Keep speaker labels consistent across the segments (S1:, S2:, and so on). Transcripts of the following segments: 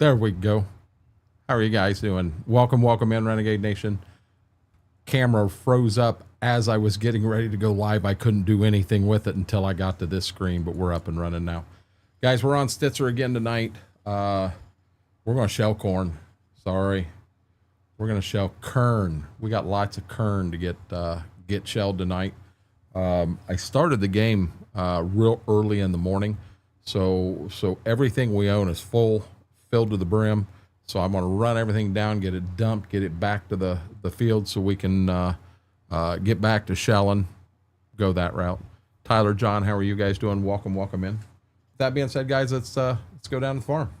S1: There we go. How are you guys doing? Welcome in, Renegade Nation. Camera froze up as I was getting ready to go live. I couldn't do anything with it until I got to this screen, but we're up and running now. Guys, we're on Stitzer again tonight. We're going to shell corn. Sorry. We're going to shell KERN. We got lots of KERN to get shelled tonight. I started the game real early in the morning, so everything we own is filled to the brim. So I'm going to run everything down, get it dumped, get it back to the field so we can get back to shelling, go that route. Tyler, John, how are you guys doing? Welcome in. With that being said, guys, let's go down to the farm.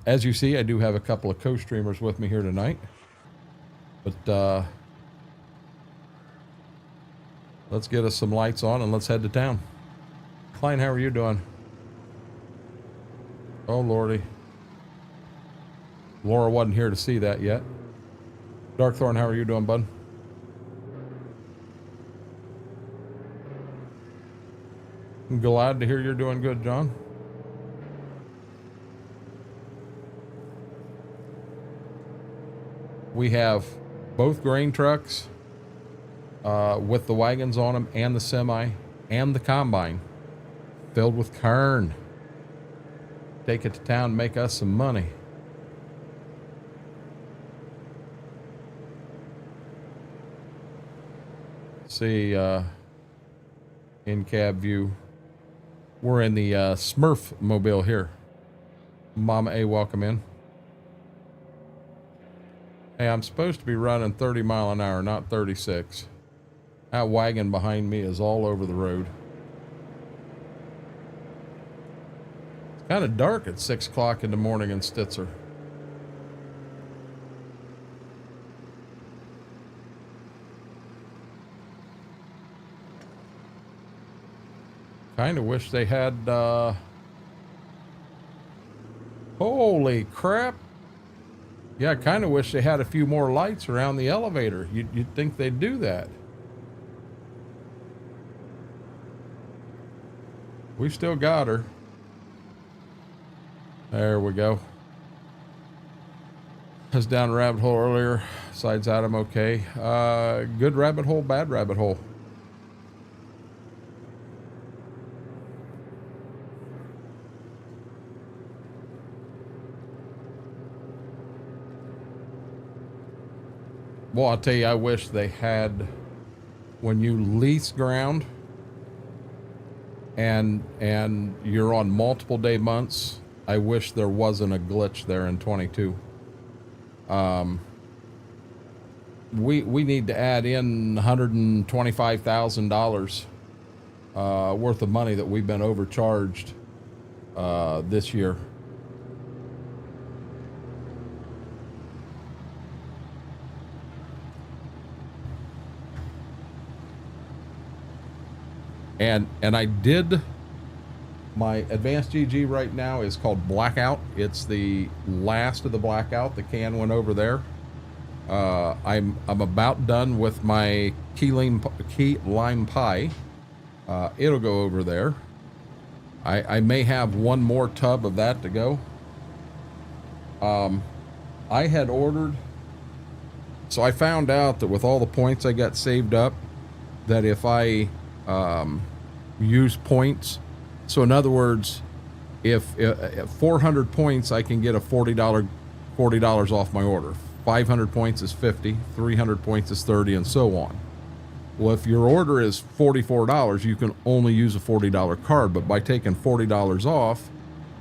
S1: As you see, I do have a couple of co-streamers with me here tonight, but let's get us some lights on and let's head to town. Klein, how are you doing? Oh, Lordy. Laura wasn't here to see that yet. Darkthorn, how are you doing, bud? I'm glad to hear you're doing good, John. We have both grain trucks with the wagons on them and the semi and the combine filled with KERN. Take it to town, make us some money. See, in cab view, we're in the Smurf mobile here. Mama A, welcome in. Hey, I'm supposed to be running 30 mile an hour, not 36. That wagon behind me is all over the road. It's kind of dark at 6 o'clock in the morning in Stitzer. Kind of wish they had, holy crap. Yeah, I kind of wish they had a few more lights around the elevator. You'd think they'd do that. We still got her. There we go. I was down a rabbit hole earlier. Besides that, I'm okay. Good rabbit hole, bad rabbit hole. Well, I'll tell you, I wish they had, when you lease ground and you're on multiple day months, I wish there wasn't a glitch there in 22. We need to add in $125,000 worth of money that we've been overcharged this year. And I did, my advanced GG right now is called Blackout. It's the last of the Blackout. The can went over there. I'm about done with my key lime pie. It'll go over there. I may have one more tub of that to go. I had ordered, so I found out that with all the points I got saved up, that if I use points, so in other words, if 400 points, I can get a $40 off my order. 500 points is 50, 300 points is 30, and so on. Well, if your order is $44, you can only use a $40 card, but by taking $40 off,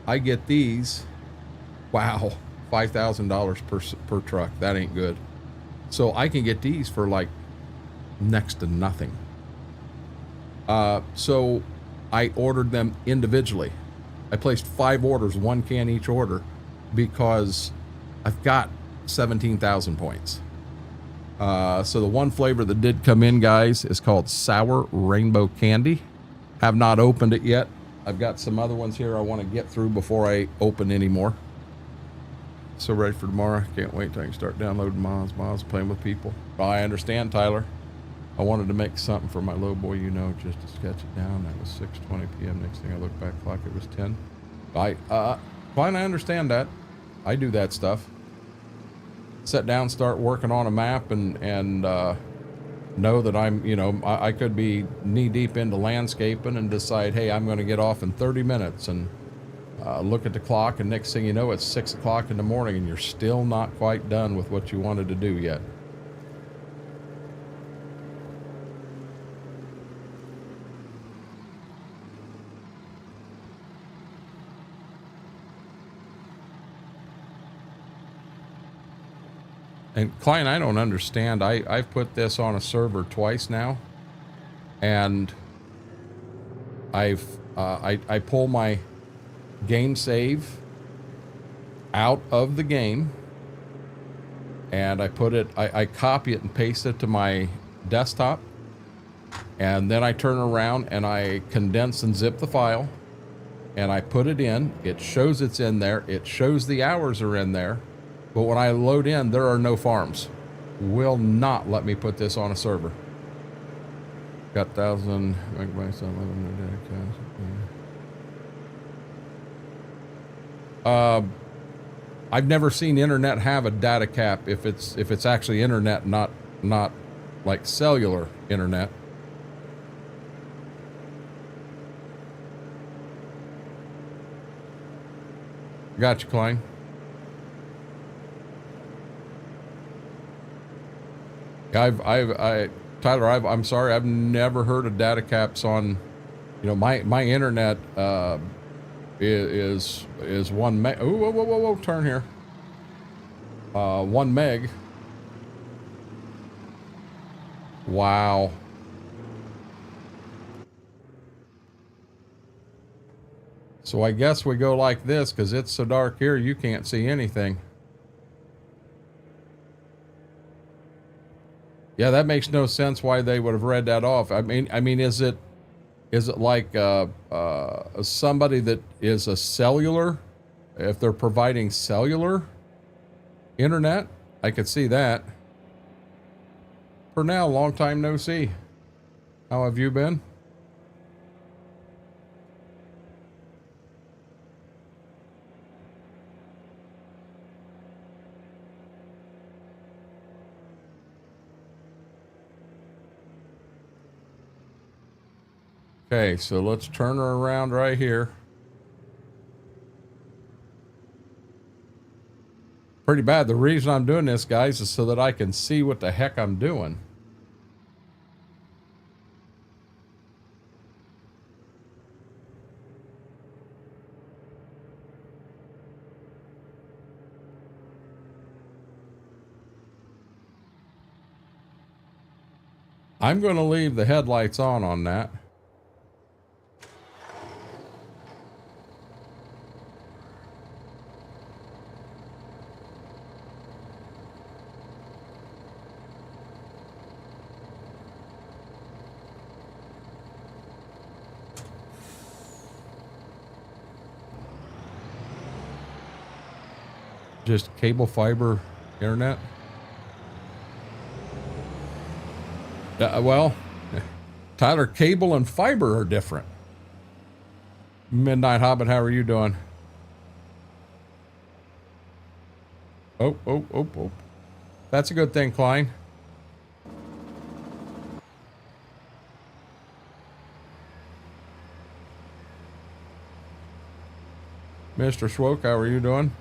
S1: I get these. Wow, $5,000 per truck. That ain't good. So I can get these for like next to nothing. So I ordered them individually. I placed 5 orders, 1 can each order, because I've got 17,000 points. So the one flavor that did come in, guys, is called Sour Rainbow Candy. Have not opened it yet. I've got some other ones here I want to get through before I open any more. So ready for tomorrow. Can't wait till I can start downloading mods, playing with people. I understand, Tyler. I wanted to make something for my low boy, you know, just to sketch it down. That was 6:20 p.m. Next thing I looked back, clock, it was 10. Fine, I understand that. I do that stuff. Sit down, start working on a map, and know that I'm, you know, I could be knee deep into landscaping and decide, hey, I'm going to get off in 30 minutes and look at the clock, and next thing you know, it's 6 o'clock in the morning and you're still not quite done with what you wanted to do yet. And Klein, I don't understand. I've put this on a server twice now, and I pull my game save out of the game, and I copy it and paste it to my desktop, and then I turn around and I condense and zip the file, and I put it in. It shows it's in there. It shows the hours are in there. But when I load in, there are no farms. Will not let me put this on a server. Got 1,000 megabytes. I've never seen internet have a data cap if it's actually internet, not like cellular internet. Got you, Klein. Tyler, I'm sorry, I've never heard of data caps on, you know, my internet is 1 meg. Oh, whoa, turn here. 1 meg. Wow. So I guess we go like this because it's so dark here you can't see anything. Yeah, that makes no sense why they would have read that off. I mean, is it like somebody that is a cellular, if they're providing cellular internet? I could see that. For now, long time no see. How have you been? Okay, so let's turn her around right here. Pretty bad. The reason I'm doing this, guys, is so that I can see what the heck I'm doing. I'm going to leave the headlights on that. Just cable fiber internet. Well, Tyler, cable and fiber are different. Midnight Hobbit, how are you doing? Oh. That's a good thing, Klein. Mr. Schwoke, how are you doing?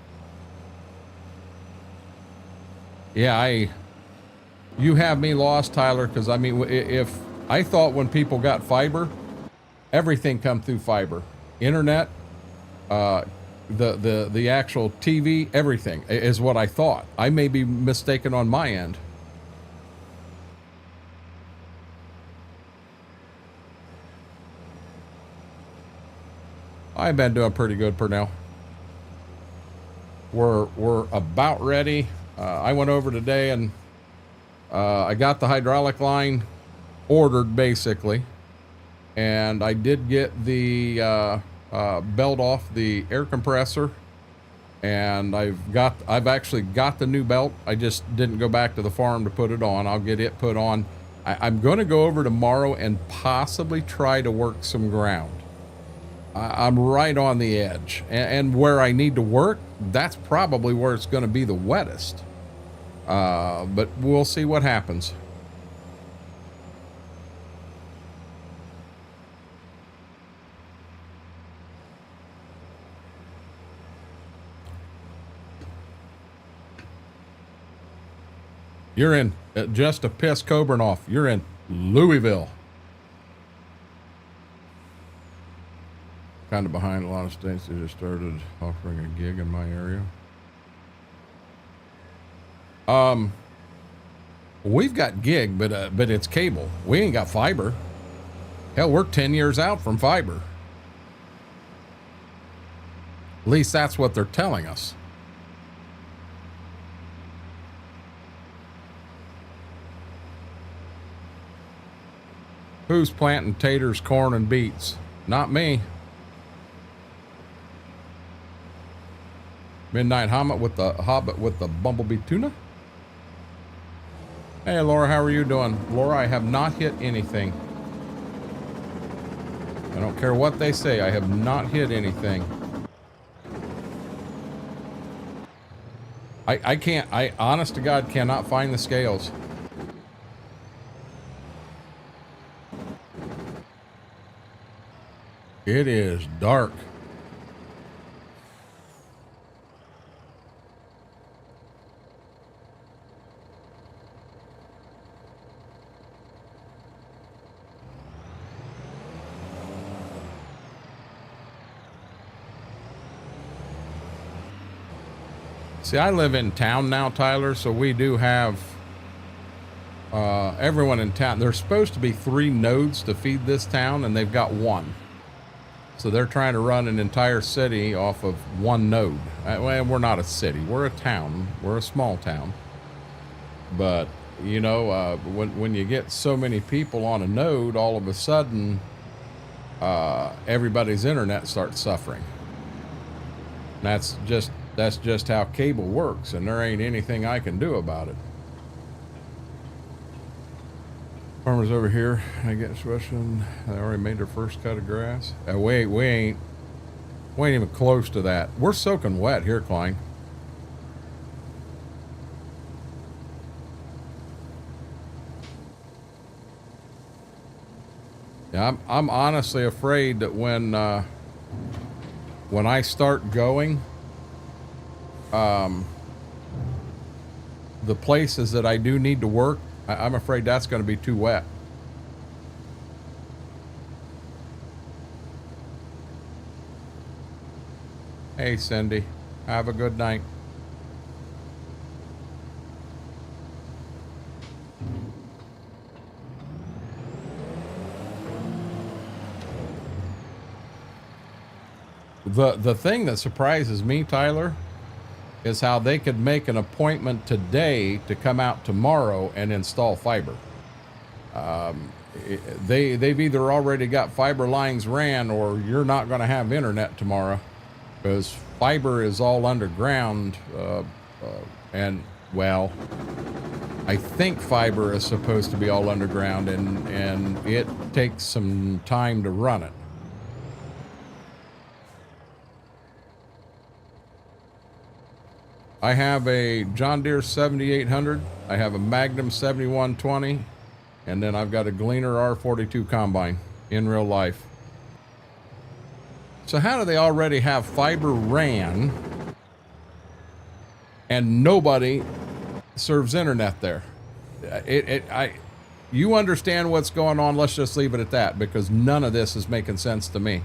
S1: Yeah, you have me lost, Tyler, because I mean, if I thought when people got fiber, everything come through fiber, internet, the actual TV, everything is what I thought. I may be mistaken on my end. I've been doing pretty good, Purnell. We're about ready. I went over today and I got the hydraulic line ordered basically, and I did get the belt off the air compressor, and I've actually got the new belt. I just didn't go back to the farm to put it on. I'll get it put on I'm going to go over tomorrow and possibly try to work some ground. I'm right on the edge, and where I need to work, that's probably where it's going to be the wettest. But we'll see what happens. You're in, just to piss Coburn off, you're in Louisville. Kind of behind a lot of states that just started offering a gig in my area. We've got gig, but it's cable. We ain't got fiber. Hell, we're 10 years out from fiber. At least that's what they're telling us. Who's planting taters, corn, and beets? Not me. Midnight Hobbit with the bumblebee tuna. Hey, Laura, how are you doing? Laura, I have not hit anything. I don't care what they say. I have not hit anything. I can't, honest to God, cannot find the scales. It is dark. See, I live in town now, Tyler, so we do have everyone in town. There's supposed to be 3 nodes to feed this town, and they've got 1. So they're trying to run an entire city off of 1 node. Well, we're not a city. We're a town. We're a small town. But, you know, when you get so many people on a node, all of a sudden, everybody's internet starts suffering. That's just how cable works, and there ain't anything I can do about it. Farmers over here, I get expression. They already made their first cut of grass. We ain't even close to that. We're soaking wet here, Klein. Yeah, I'm honestly afraid that when I start going, the places that I do need to work, I'm afraid that's going to be too wet. Hey, Cindy, have a good night. The thing that surprises me, Tyler, is how they could make an appointment today to come out tomorrow and install fiber. They've either already got fiber lines ran, or you're not going to have internet tomorrow, because fiber is all underground. And well, I think fiber is supposed to be all underground, and it takes some time to run it. I have a John Deere 7800. I have a Magnum 7120. And then I've got a Gleaner R42 combine in real life. So how do they already have fiber ran and nobody serves internet there? You understand what's going on. Let's just leave it at that, because none of this is making sense to me.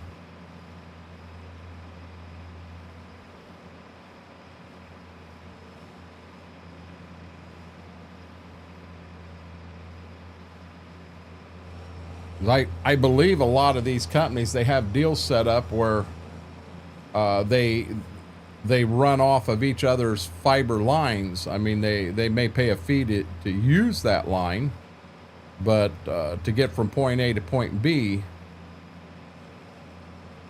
S1: I believe a lot of these companies, they have deals set up where they run off of each other's fiber lines. I mean, they may pay a fee to use that line, but to get from point A to point B,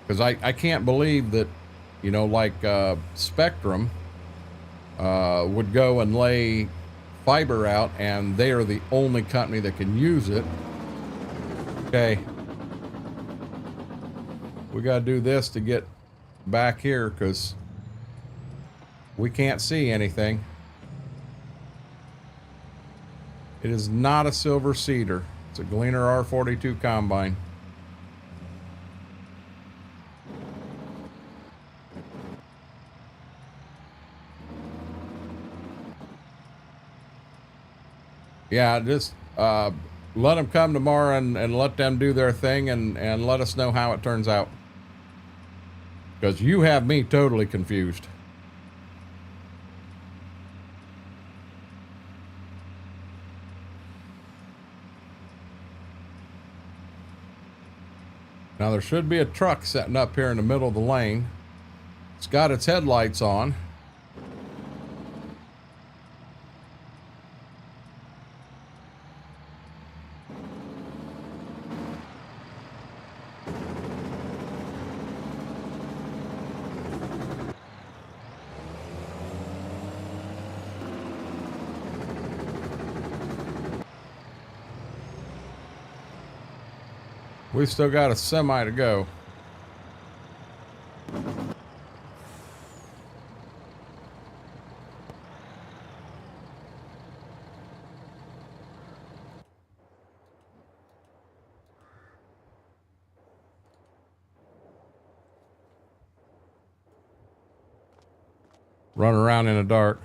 S1: because I can't believe that, like Spectrum would go and lay fiber out, and they are the only company that can use it. Okay. We got to do this to get back here because we can't see anything. It is not a silver seeder. It's a Gleaner R42 combine. Yeah, just let them come tomorrow and let them do their thing and let us know how it turns out. Because you have me totally confused. Now there should be a truck sitting up here in the middle of the lane. It's got its headlights on. We've still got a semi to go. Run around in the dark.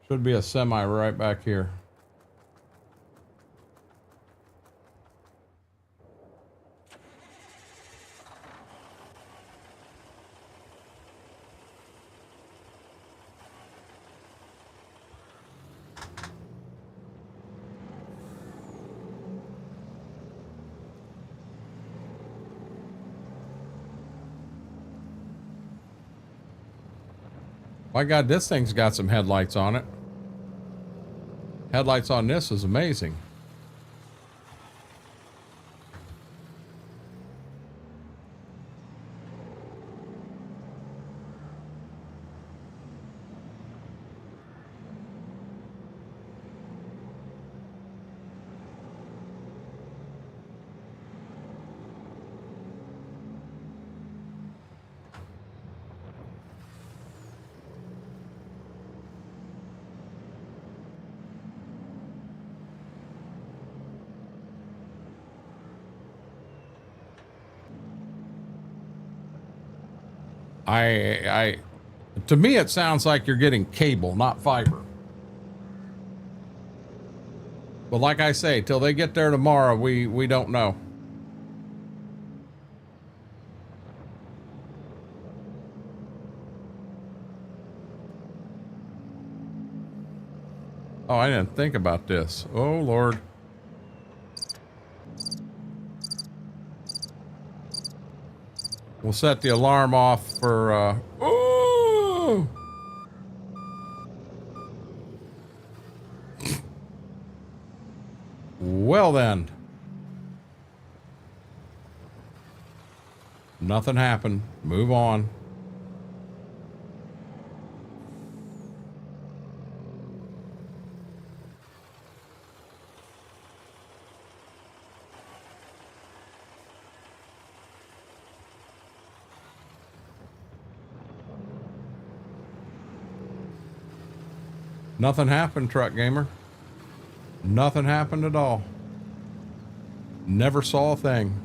S1: Should be a semi right back here. My God, this thing's got some headlights on it. Headlights on this is amazing. To me, it sounds like you're getting cable, not fiber. But like I say, till they get there tomorrow, we don't know. Oh, I didn't think about this. Oh, Lord. We'll set the alarm off for, oh! Well then. Nothing happened. Move on. Nothing happened, Truck Gamer. Nothing happened at all. Never saw a thing.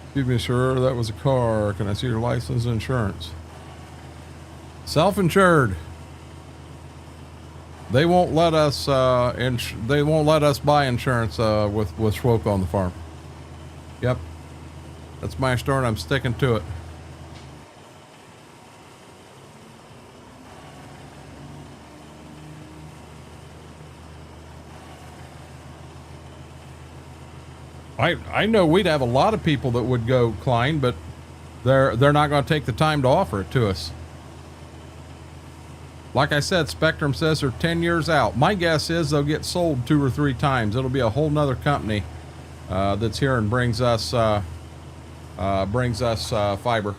S1: Excuse me, sir, that was a car. Can I see your license and insurance? Self-insured. They won't let us they won't let us buy insurance with Schwoke on the farm. Yep. That's my story and I'm sticking to it. I know we'd have a lot of people that would go, Klein, but They're not going to take the time to offer it to us. Like I said, Spectrum says they're 10 years out. My guess is they'll get sold 2 or 3 times. It'll be a whole nother company that's here and brings us fiber.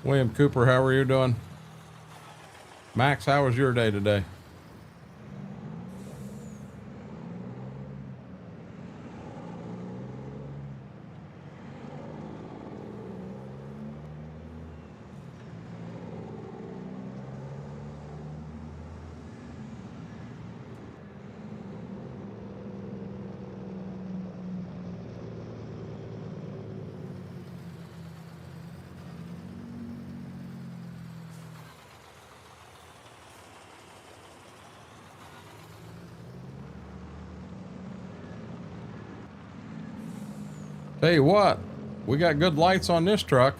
S1: William Cooper, how are you doing? Max, how was your day today? Tell you what, we got good lights on this truck.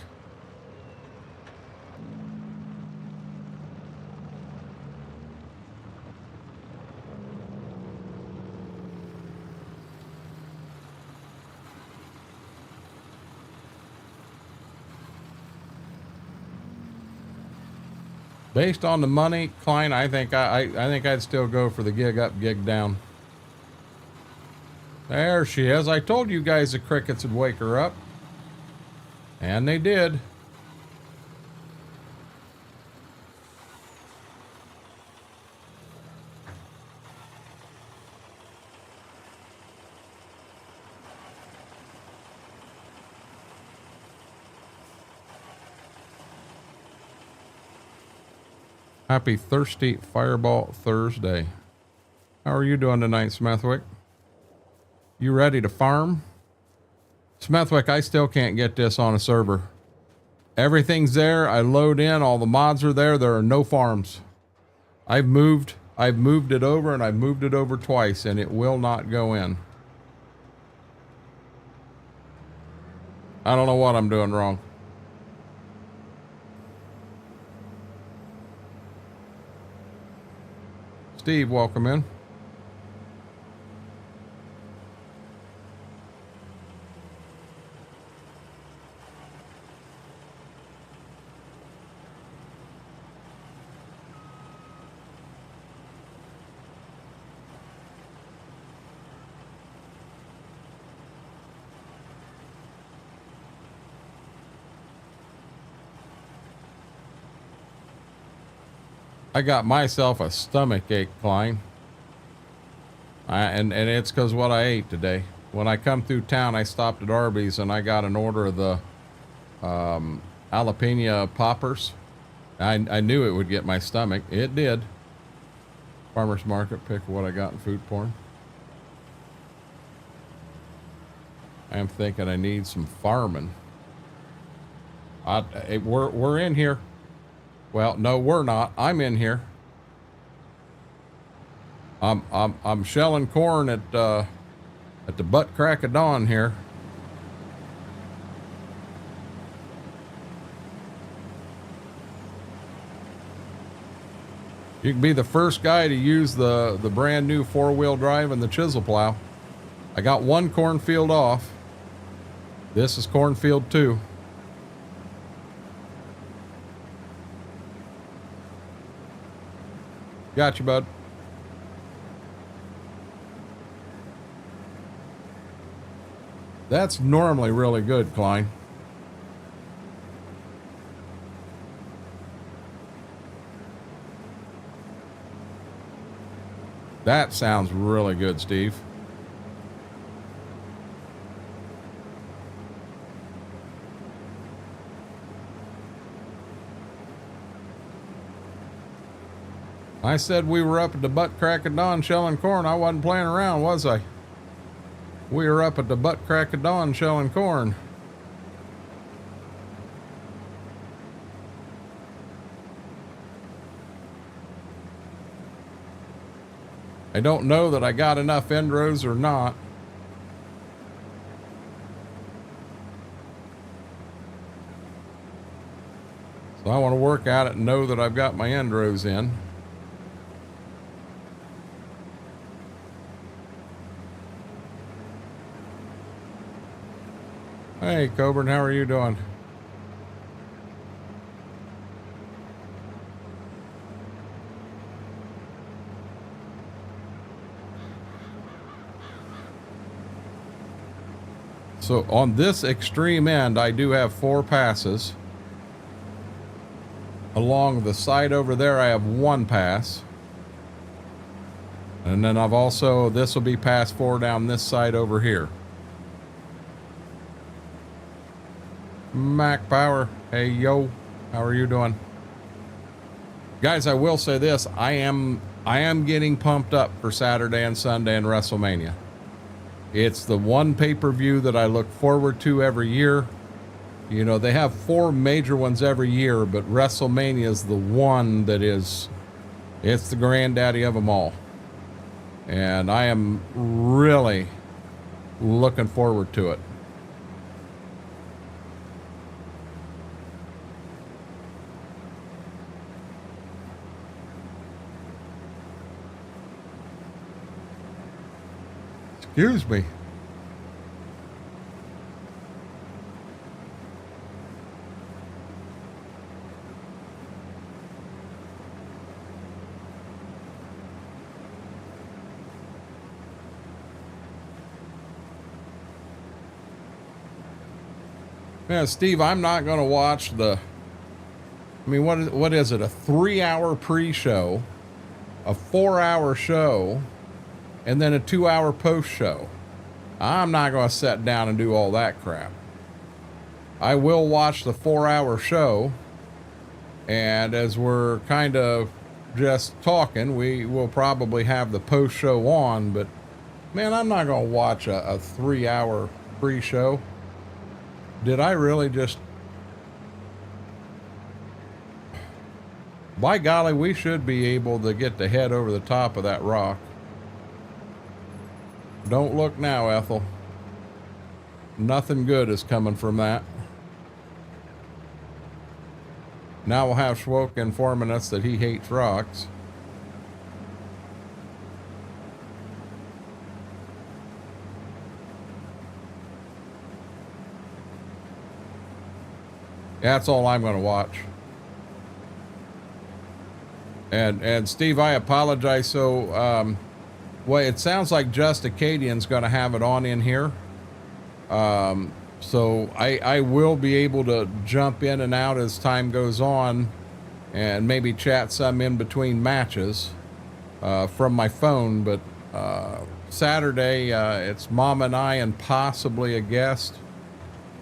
S1: Based on the money, Klein, I think I'd still go for the gig up, gig down. There she is. I told you guys the crickets would wake her up. And they did. Happy Thirsty Fireball Thursday. How are you doing tonight, Smethwick? You ready to farm? Smethwick, I still can't get this on a server. Everything's there. I load in. All the mods are there. There are no farms. I've moved it over, and I've moved it over twice, and it will not go in. I don't know what I'm doing wrong. Steve, welcome in. I got myself a stomach ache, Klein. And it's because what I ate today. When I come through town, I stopped at Arby's and I got an order of the jalapeno poppers. I knew it would get my stomach. It did. Farmer's Market, pick what I got in food porn. I'm thinking I need some farming. We're in here. Well, no, we're not. I'm in here. I'm shelling corn at the butt crack of dawn here. You can be the first guy to use the brand new 4-wheel drive and the chisel plow. I got one cornfield off. This is cornfield 2. Got you, bud. That's normally really good, Klein. That sounds really good, Steve. I said we were up at the butt crack of dawn shelling corn. I wasn't playing around, was I? We are up at the butt crack of dawn shelling corn. I don't know that I got enough end rows or not. So I want to work at it and know that I've got my end rows in. Hey, Coburn, how are you doing? So on this extreme end, I do have 4 passes. Along the side over there, I have 1 pass. And then I've also, this will be pass 4 down this side over here. Mac Power, hey yo, how are you doing? Guys, I will say this, I am getting pumped up for Saturday and Sunday and WrestleMania. It's the one pay-per-view that I look forward to every year. You know, they have 4 major ones every year, but WrestleMania is the one that is, it's the granddaddy of them all. And I am really looking forward to it. Excuse me. Yeah, Steve, I'm not going to watch the, I mean, what is it? A 3-hour pre-show, a 4-hour show, and then a 2-hour post show. I'm not going to sit down and do all that crap. I will watch the 4-hour show, and as we're kind of just talking, we will probably have the post show on, but man, I'm not going to watch a 3-hour pre-show. Did I really just... By golly, we should be able to get the head over the top of that rock. Don't look now, Ethel. Nothing good is coming from that. Now we'll have Schwoke informing us that he hates rocks. That's all I'm going to watch. And Steve, I apologize. So, well, it sounds like Just Acadian's going to have it on in here. So I will be able to jump in and out as time goes on and maybe chat some in between matches from my phone. But Saturday, it's Mom and I and possibly a guest.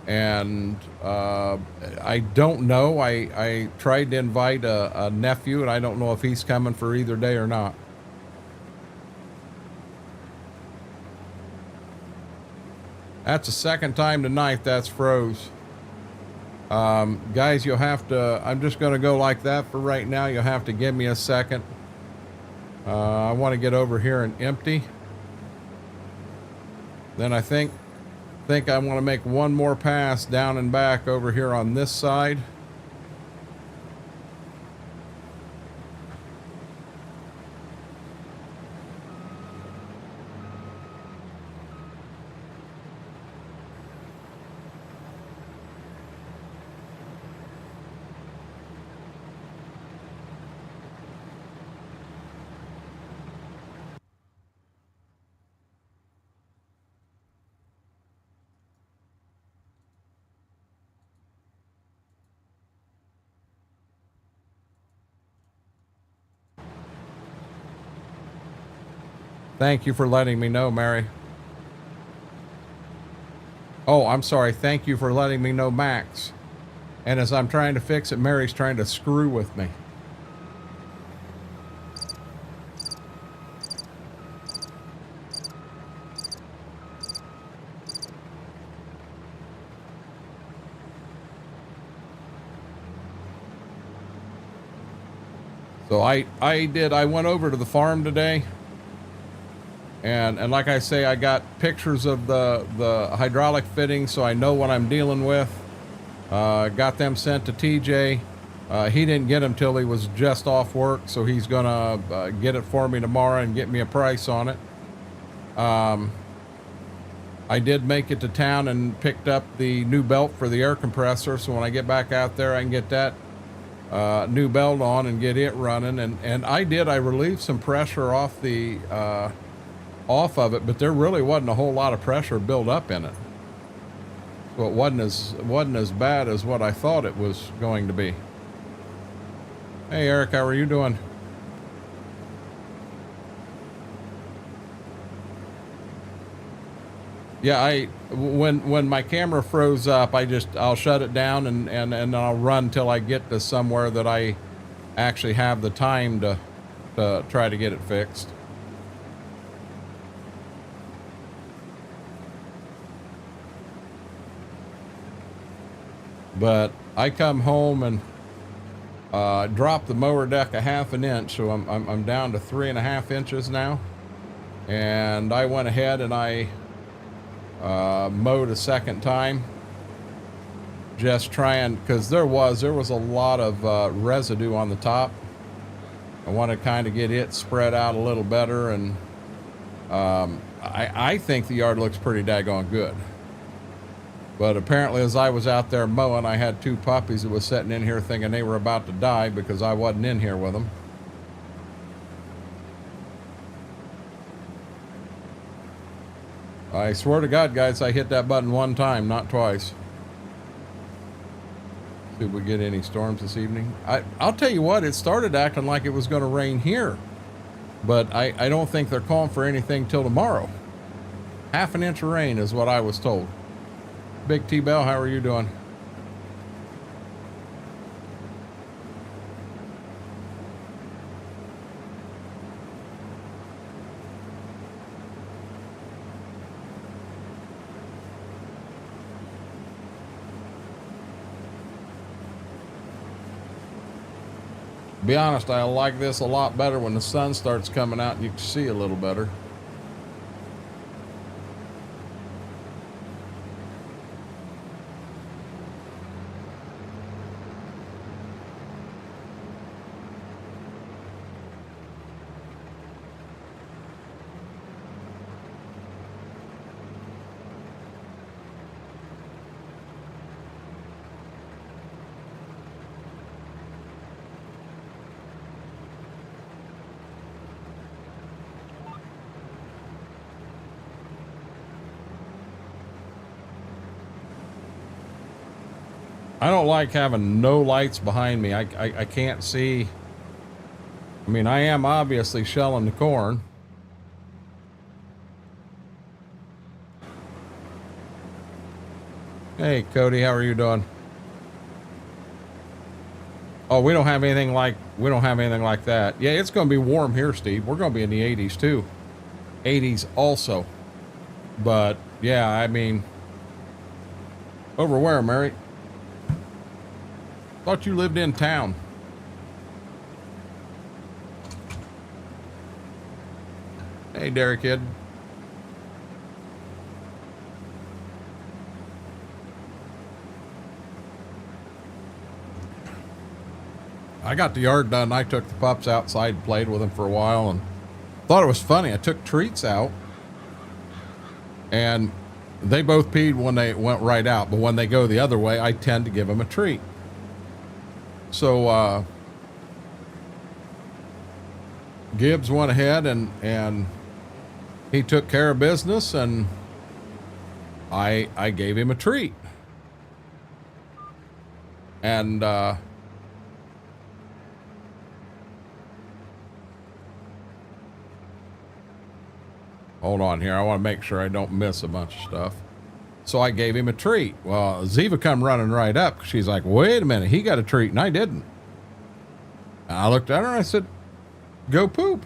S1: And I don't know. I tried to invite a nephew, and I don't know if he's coming for either day or not. That's the second time tonight that's froze. Guys, you'll have to, I'm just going to go like that for right now. You'll have to give me a second. I want to get over here and empty. Then I think I want to make one more pass down and back over here on this side. Thank you for letting me know, Mary. Oh, I'm sorry. Thank you for letting me know, Max. And as I'm trying to fix it, Mary's trying to screw with me. So I went over to the farm today, and like I say, I got pictures of the hydraulic fittings, so I know what I'm dealing with. Got them sent to TJ. He didn't get them till he was just off work, so he's gonna get it for me tomorrow and get me a price on it. I did make it to town and picked up the new belt for the air compressor, so when I get back out there, I can get that new belt on and get it running. And I relieved some pressure off the off of it, but there really wasn't a whole lot of pressure built up in it, so it wasn't as bad as what I thought it was going to be. Hey Eric, how are you doing? Yeah, when my camera froze up, I'll shut it down and I'll run till I get to somewhere that I actually have the time to try to get it fixed. But I come home and dropped the mower deck a ½ inch, so I'm down to 3.5 inches now. And I went ahead and I mowed a second time, just trying, because there was a lot of residue on the top. I want to kind of get it spread out a little better, and I think the yard looks pretty daggone good. But apparently, as I was out there mowing, I had 2 puppies that was sitting in here thinking they were about to die because I wasn't in here with them. I swear to God, guys, I hit that button 1 time, not twice. See if we get any storms this evening. I'll tell you what, it started acting like it was going to rain here, but I don't think they're calling for anything till tomorrow. ½ inch of rain is what I was told. Big T-Bell, how are you doing? To be honest, I like this a lot better when the sun starts coming out and you can see a little better. I don't like having no lights behind me. I can't see. I mean, I am obviously shelling the corn. Hey, Cody, how are you doing? Oh, we don't have anything like that. Yeah, it's going to be warm here, Steve. We're going to be in the 80s too. 80s also. But yeah, I mean, over where, Mary? Thought you lived in town. Hey, Derek Kid. I got the yard done. I took the pups outside and played with them for a while and thought it was funny. I took treats out and they both peed when they went right out. But when they go the other way, I tend to give them a treat. So Gibbs went ahead and he took care of business, and I gave him a treat. And hold on here. I want to make sure I don't miss a bunch of stuff. So I gave him a treat. Well, Ziva come running right up. She's like, wait a minute, he got a treat and I didn't. And I looked at her and I said, go poop.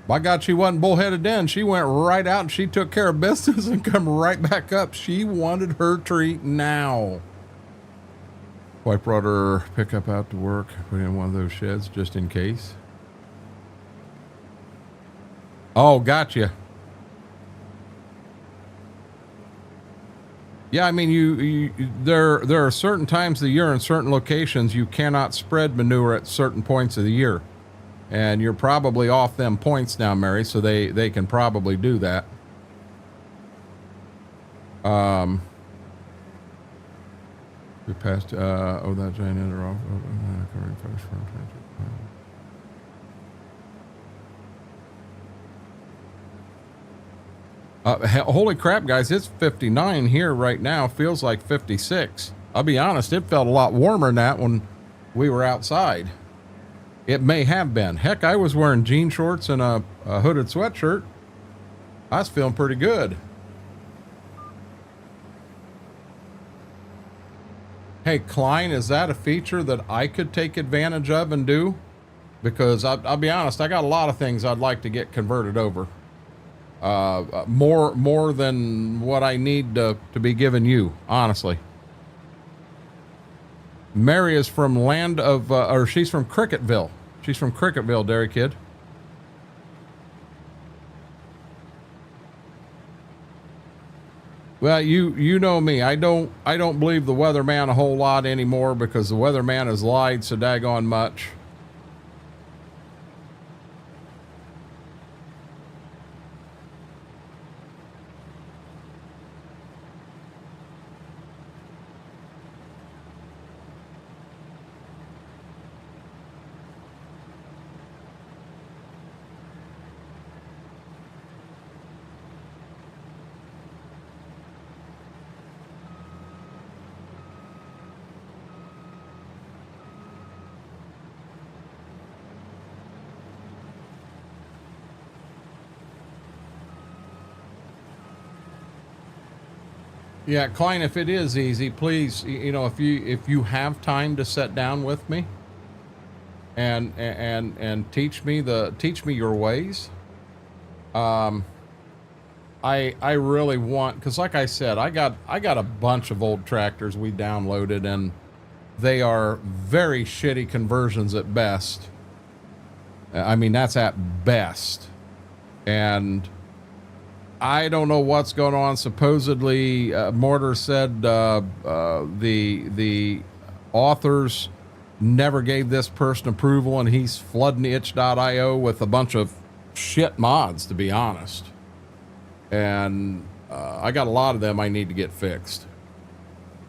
S1: By God, she wasn't bullheaded then. She went right out and she took care of business and come right back up. She wanted her treat now. Wipe brought her pickup out to work, put in one of those sheds just in case. Oh, gotcha. Yeah, I mean, there are certain times of the year in certain locations you cannot spread manure at certain points of the year. And you're probably off them points now, Mary, so they can probably do that. We passed, oh, that giant ender off. Holy crap, guys, it's 59 here right now. Feels like 56. I'll be honest, it felt a lot warmer than that when we were outside. It may have been. Heck, I was wearing jean shorts and a hooded sweatshirt. I was feeling pretty good. Hey, Klein, is that a feature that I could take advantage of and do? Because I'll be honest, I got a lot of things I'd like to get converted over. More than what I need to be giving you, honestly. Mary is from land of, or she's from Cricketville. She's from Cricketville, Dairy Kid. Well, you know me. I don't believe the weatherman a whole lot anymore because the weatherman has lied so daggone much. Yeah, Klein, if it is easy, please, you know, if you have time to sit down with me and teach me your ways. I really want, because like I said, I got a bunch of old tractors we downloaded and they are very shitty conversions at best. I mean, that's at best. And I don't know what's going on. Supposedly, Mortar said the authors never gave this person approval, and he's flooding itch.io with a bunch of shit mods, to be honest. And I got a lot of them I need to get fixed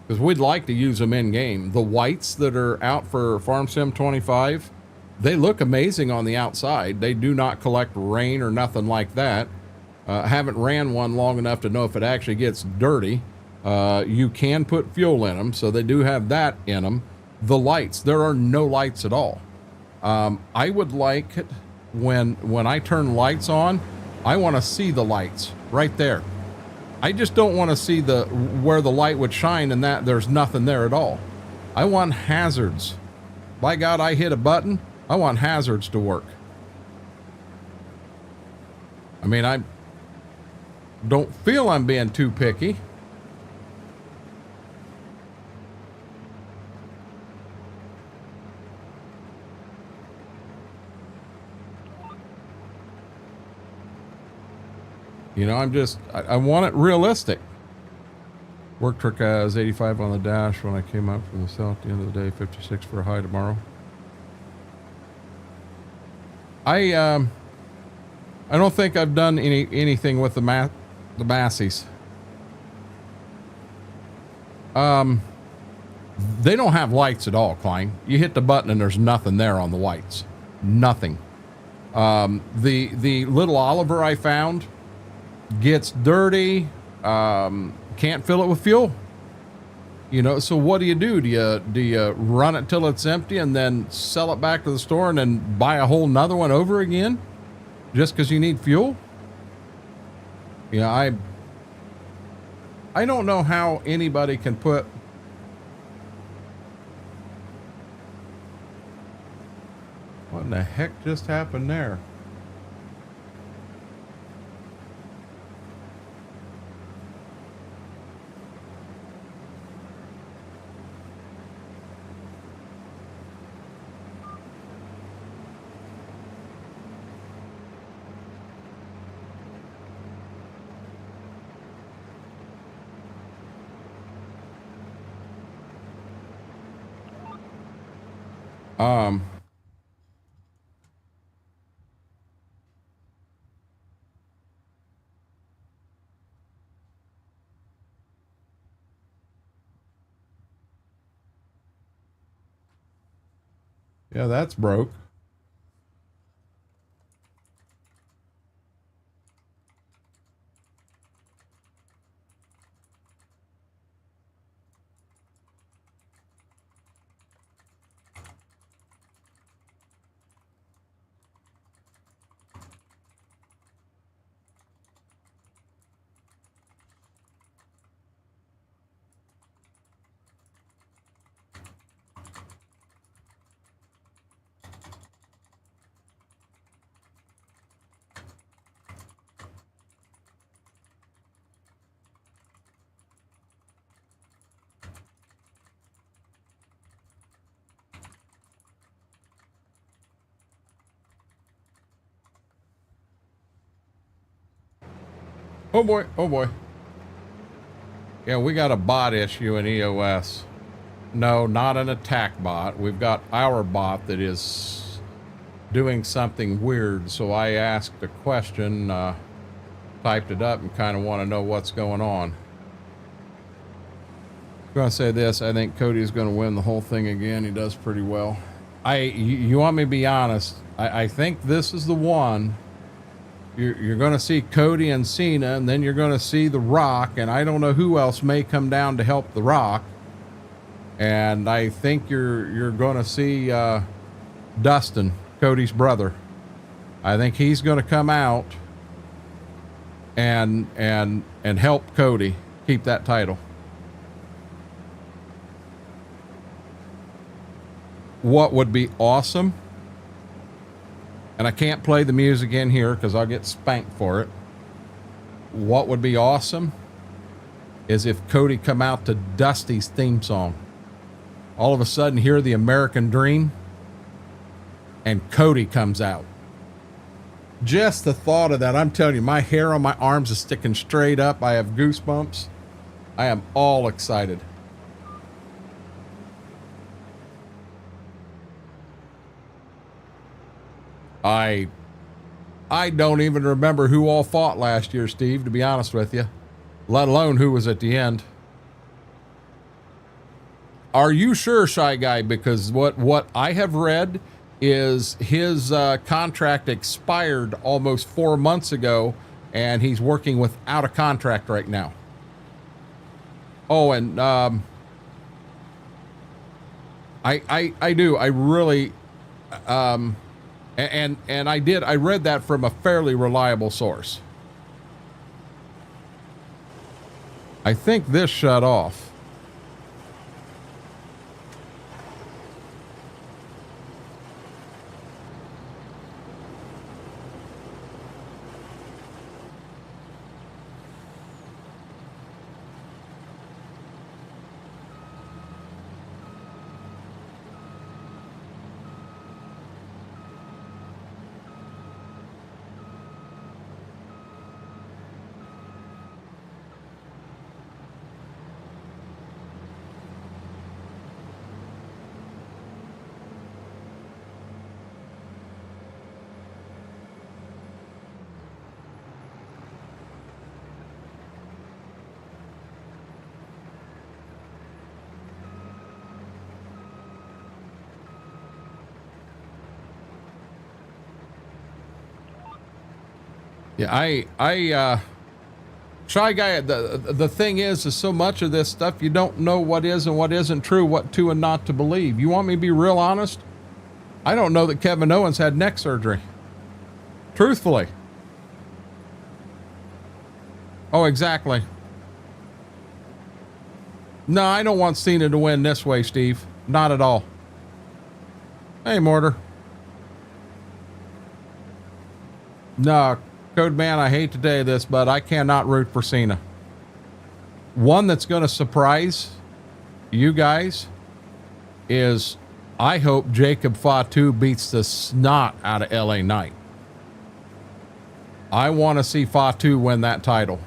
S1: because we'd like to use them in game. The whites that are out for Farm Sim 25, they look amazing on the outside. They do not collect rain or nothing like that. Haven't ran one long enough to know if it actually gets dirty. You can put fuel in them, so they do have that in them. The lights, there are no lights at all. I would like it when I turn lights on, I want to see the lights right there. I just don't want to see where the light would shine and that there's nothing there at all. I want hazards. By God, I hit a button. I want hazards to work. I mean, I don't feel I'm being too picky. You know, I want it realistic. Work truck has 85 on the dash when I came out from the south at the end of the day, 56 for a high tomorrow. I don't think I've done anything with the Massies. They don't have lights at all, Klein. You hit the button and there's nothing there on the lights. Nothing. The little Oliver I found gets dirty, can't fill it with fuel. You know, so what do? Do you run it till it's empty and then sell it back to the store and then buy a whole nother one over again just because you need fuel? You know, I don't know how anybody can put what in the heck just happened there? Um, yeah, that's broke. Oh boy, oh boy. Yeah, we got a bot issue in EOS. No, not an attack bot. We've got our bot that is doing something weird. So I asked a question, typed it up, and kind of want to know what's going on. I'm going to say this. I think Cody's going to win the whole thing again. He does pretty well. You want me to be honest? I think this is the one. You're going to see Cody and Cena, and then you're going to see The Rock, and I don't know who else may come down to help The Rock. And I think you're going to see Dustin, Cody's brother. I think he's going to come out and help Cody keep that title. What would be awesome, and I can't play the music in here because I'll get spanked for it. What would be awesome is if Cody come out to Dusty's theme song. All of a sudden hear the American Dream and Cody comes out. Just the thought of that, I'm telling you, my hair on my arms is sticking straight up. I have goosebumps. I am all excited. I don't even remember who all fought last year, Steve, to be honest with you, let alone who was at the end. Are you sure, Shy Guy? Because what I have read is his contract expired almost 4 months ago, and he's working without a contract right now. Oh, and I do. I really and I read that from a fairly reliable source. I think this shut off. Yeah, Shy Guy, the thing is so much of this stuff, you don't know what is and what isn't true, what to and not to believe. You want me to be real honest? I don't know that Kevin Owens had neck surgery. Truthfully. Oh, exactly. No, I don't want Cena to win this way, Steve. Not at all. Hey, Mortar. No, Code Man, I hate to tell you this, but I cannot root for Cena. One that's going to surprise you guys is I hope Jacob Fatu beats the snot out of LA Knight. I want to see Fatu win that title.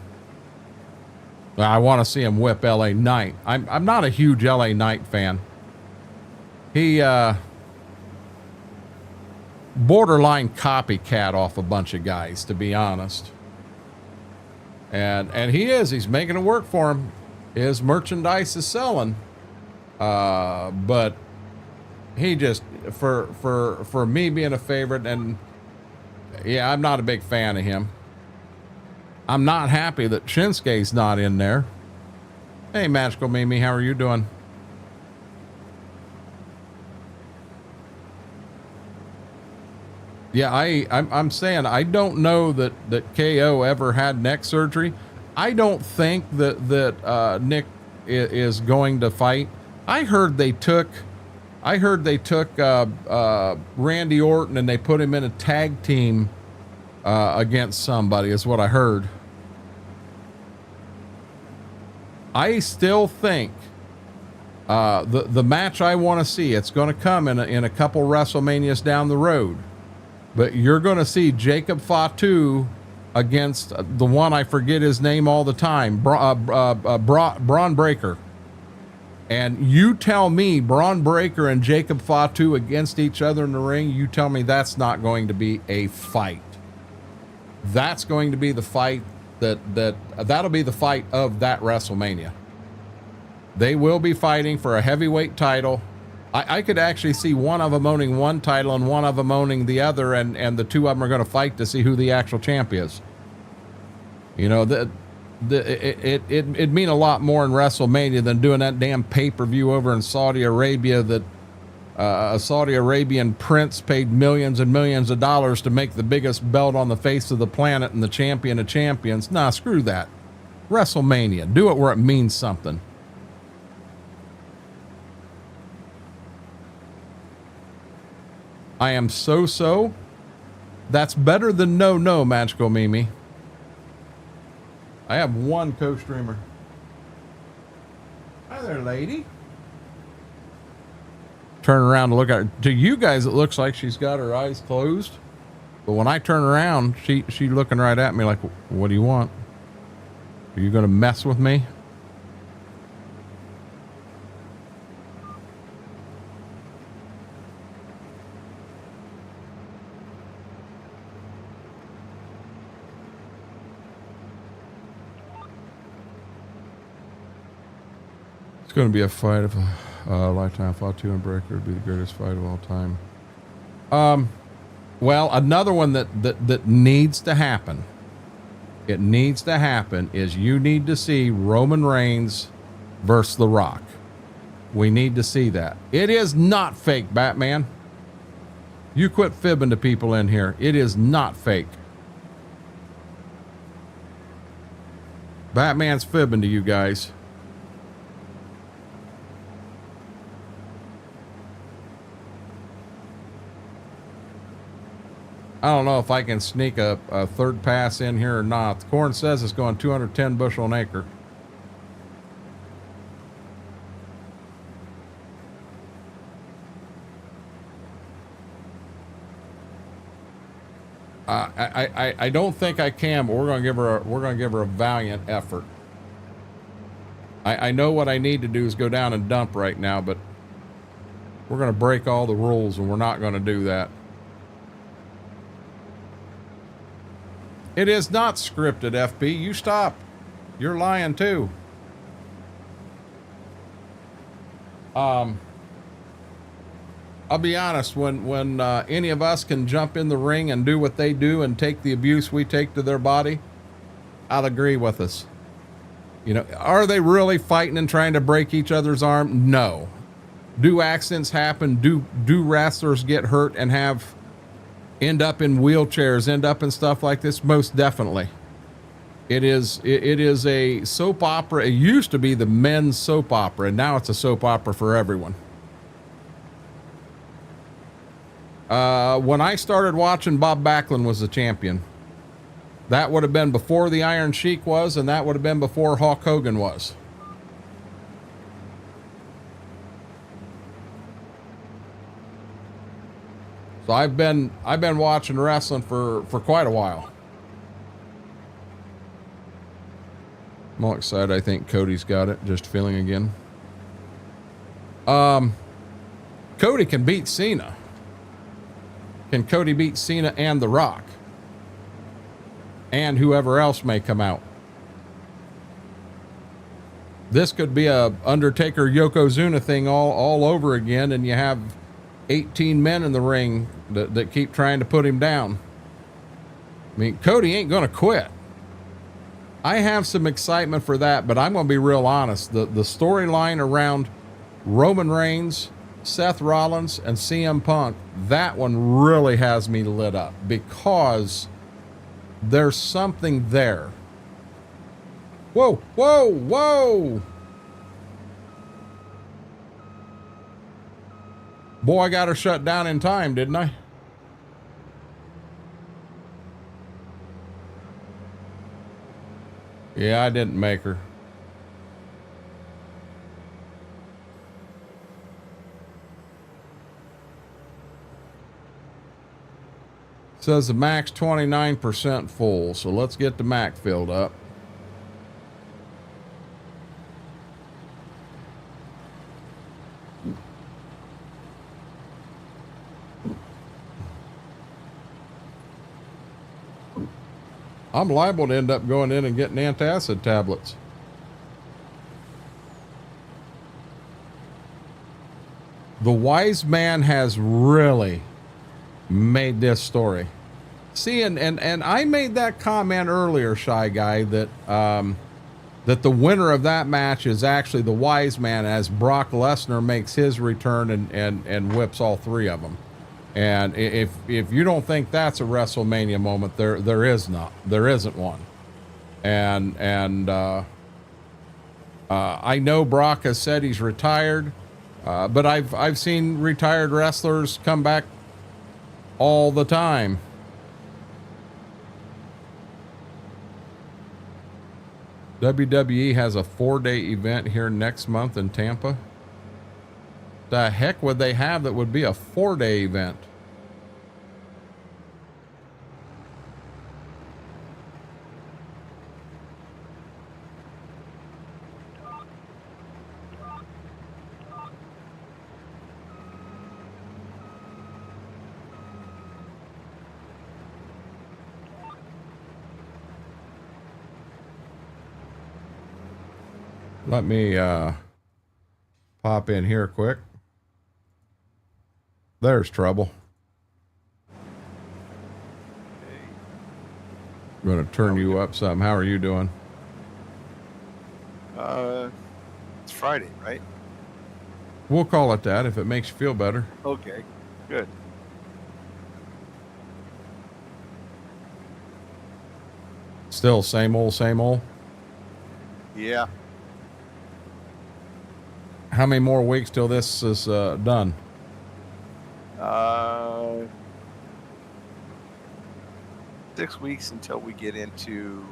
S1: I want to see him whip LA Knight. I'm not a huge LA Knight fan. He borderline copycat off a bunch of guys, to be honest. And he's making it work for him. His merchandise is selling. But he just, for me being a favorite, and yeah, I'm not a big fan of him. I'm not happy that Shinsuke's not in there. Hey, Magical Mimi, how are you doing? Yeah, I'm saying I don't know that KO ever had neck surgery. I don't think that Nick is going to fight. I heard they took Randy Orton and they put him in a tag team against somebody, is what I heard. I still think the match I want to see, it's going to come in a couple WrestleManias down the road. But you're going to see Jacob Fatu against the one, I forget his name all the time, Braun Breaker. And you tell me Braun Breaker and Jacob Fatu against each other in the ring, you tell me that's not going to be a fight. That's going to be the fight that'll be the fight of that WrestleMania. They will be fighting for a heavyweight title. I could actually see one of them owning one title and one of them owning the other, and the two of them are going to fight to see who the actual champ is. You know, it'd mean a lot more in WrestleMania than doing that damn pay-per-view over in Saudi Arabia that a Saudi Arabian prince paid millions and millions of dollars to make the biggest belt on the face of the planet and the champion of champions. Nah, screw that. WrestleMania. Do it where it means something. I am so. That's better than no, Magical Mimi. I have one co-streamer. Hi there, lady. Turn around to look at her. To you guys, it looks like she's got her eyes closed. But when I turn around, she looking right at me like, what do you want? Are you going to mess with me? It's going to be a fight of a lifetime. Fatu and Breaker would be the greatest fight of all time. Well, another one that needs to happen. It needs to happen is you need to see Roman Reigns versus The Rock. We need to see that. It is not fake, Batman. You quit fibbing to people in here. It is not fake. Batman's fibbing to you guys. I don't know if I can sneak a third pass in here or not. The corn says it's going 210 bushel an acre. I don't think I can, but we're going to give her a valiant effort. I know what I need to do is go down and dump right now, but we're going to break all the rules and we're not going to do that. It is not scripted, FB. You stop. You're lying too. I'll be honest, when any of us can jump in the ring and do what they do and take the abuse we take to their body, I'll agree with us. You know, are they really fighting and trying to break each other's arm? No. Do accidents happen? Do wrestlers get hurt and end up in wheelchairs, end up in stuff like this? Most definitely. It is a soap opera. It used to be the men's soap opera, and now it's a soap opera for everyone. When I started watching, Bob Backlund was the champion. That would have been before the Iron Sheik was, and that would have been before Hulk Hogan was. So I've been watching wrestling for quite a while. I'm all excited. I think Cody's got it. Just feeling again. Cody can beat Cena. Can Cody beat Cena and The Rock? And whoever else may come out. This could be a Undertaker Yokozuna thing all over again, and you have 18 men in the ring that keep trying to put him down. I mean, Cody ain't going to quit. I have some excitement for that, but I'm going to be real honest. The storyline around Roman Reigns, Seth Rollins, and CM Punk, that one really has me lit up because there's something there. Whoa, whoa, whoa. Boy, I got her shut down in time, didn't I? Yeah, I didn't make her. Says the Mac's 29% full, so let's get the Mac filled up. I'm liable to end up going in and getting antacid tablets. The wise man has really made this story. See, and I made that comment earlier, Shy Guy, that that the winner of that match is actually the wise man as Brock Lesnar makes his return and whips all three of them. And if you don't think that's a WrestleMania moment, there isn't one. And I know Brock has said he's retired, but I've seen retired wrestlers come back all the time. WWE has a 4-day event here next month in Tampa. The heck would they have that would be a 4-day event? Let me pop in here quick. There's trouble. I'm going to turn you up some. How are you doing?
S2: It's Friday, right?
S1: We'll call it that if it makes you feel better.
S2: Okay, good.
S1: Still same old, same old?
S2: Yeah.
S1: How many more weeks till this is done?
S2: 6 weeks until we get into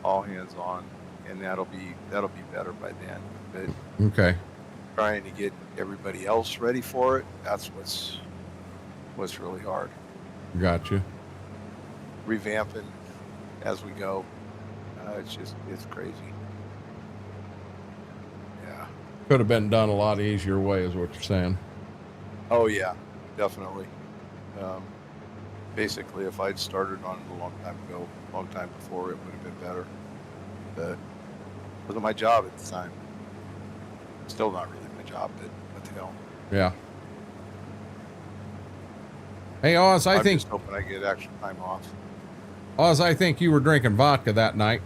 S2: all hands on, and that'll be better by then. But
S1: okay,
S2: trying to get everybody else ready for it, that's what's really hard.
S1: Gotcha.
S2: Revamping as we go. It's crazy. Yeah.
S1: Could have been done a lot easier way is what you're saying.
S2: Oh yeah, definitely. Basically, if I'd started on it a long time before, it would have been better. But it wasn't my job at the time. Still not really my job, but what the hell.
S1: Yeah. Hey, Oz,
S2: I'm just hoping I get extra time off.
S1: Oz, I think you were drinking vodka that night.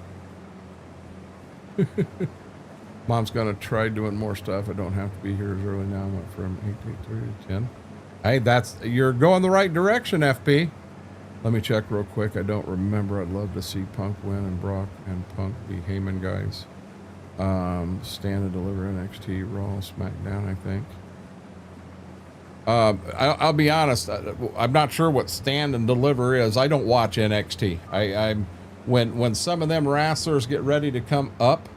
S1: Mom's going to try doing more stuff. I don't have to be here as early now. I went from 8:30 to 10. Hey, you're going the right direction, FP. Let me check real quick. I don't remember. I'd love to see Punk win and Brock and Punk be Heyman guys. Stand and deliver NXT, Raw, SmackDown, I think. I'll be honest. I'm not sure what stand and deliver is. I don't watch NXT. When some of them wrestlers get ready to come up,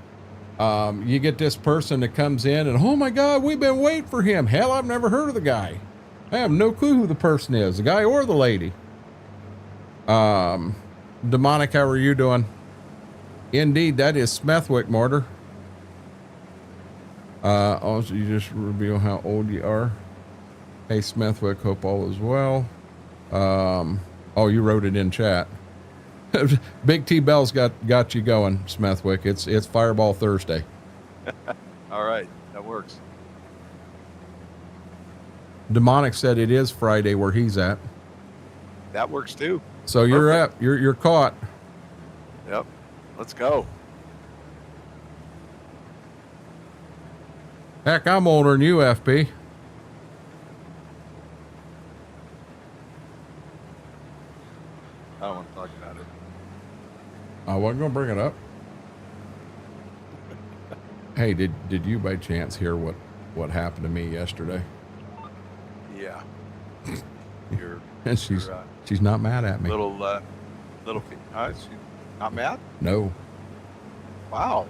S1: you get this person that comes in and, oh my God, we've been waiting for him. Hell, I've never heard of the guy. I have no clue who the person is, the guy or the lady. Demonic, how are you doing? Indeed, that is Smethwick Mortar. Also, you just reveal how old you are. Hey, Smethwick, hope all is well. Oh, you wrote it in chat. Big T Bell's got you going, Smethwick. It's Fireball Thursday.
S2: All right, that works.
S1: Demonic said it is Friday where he's at.
S2: That works too.
S1: So you're caught.
S2: Yep. Let's go.
S1: Heck, I'm older than you, FP.
S2: I don't want to talk about it.
S1: I wasn't gonna bring it up. Hey, did you by chance hear what happened to me yesterday?
S2: Yeah. You're
S1: And she's not mad at me.
S2: little she's not mad?
S1: No.
S2: Wow.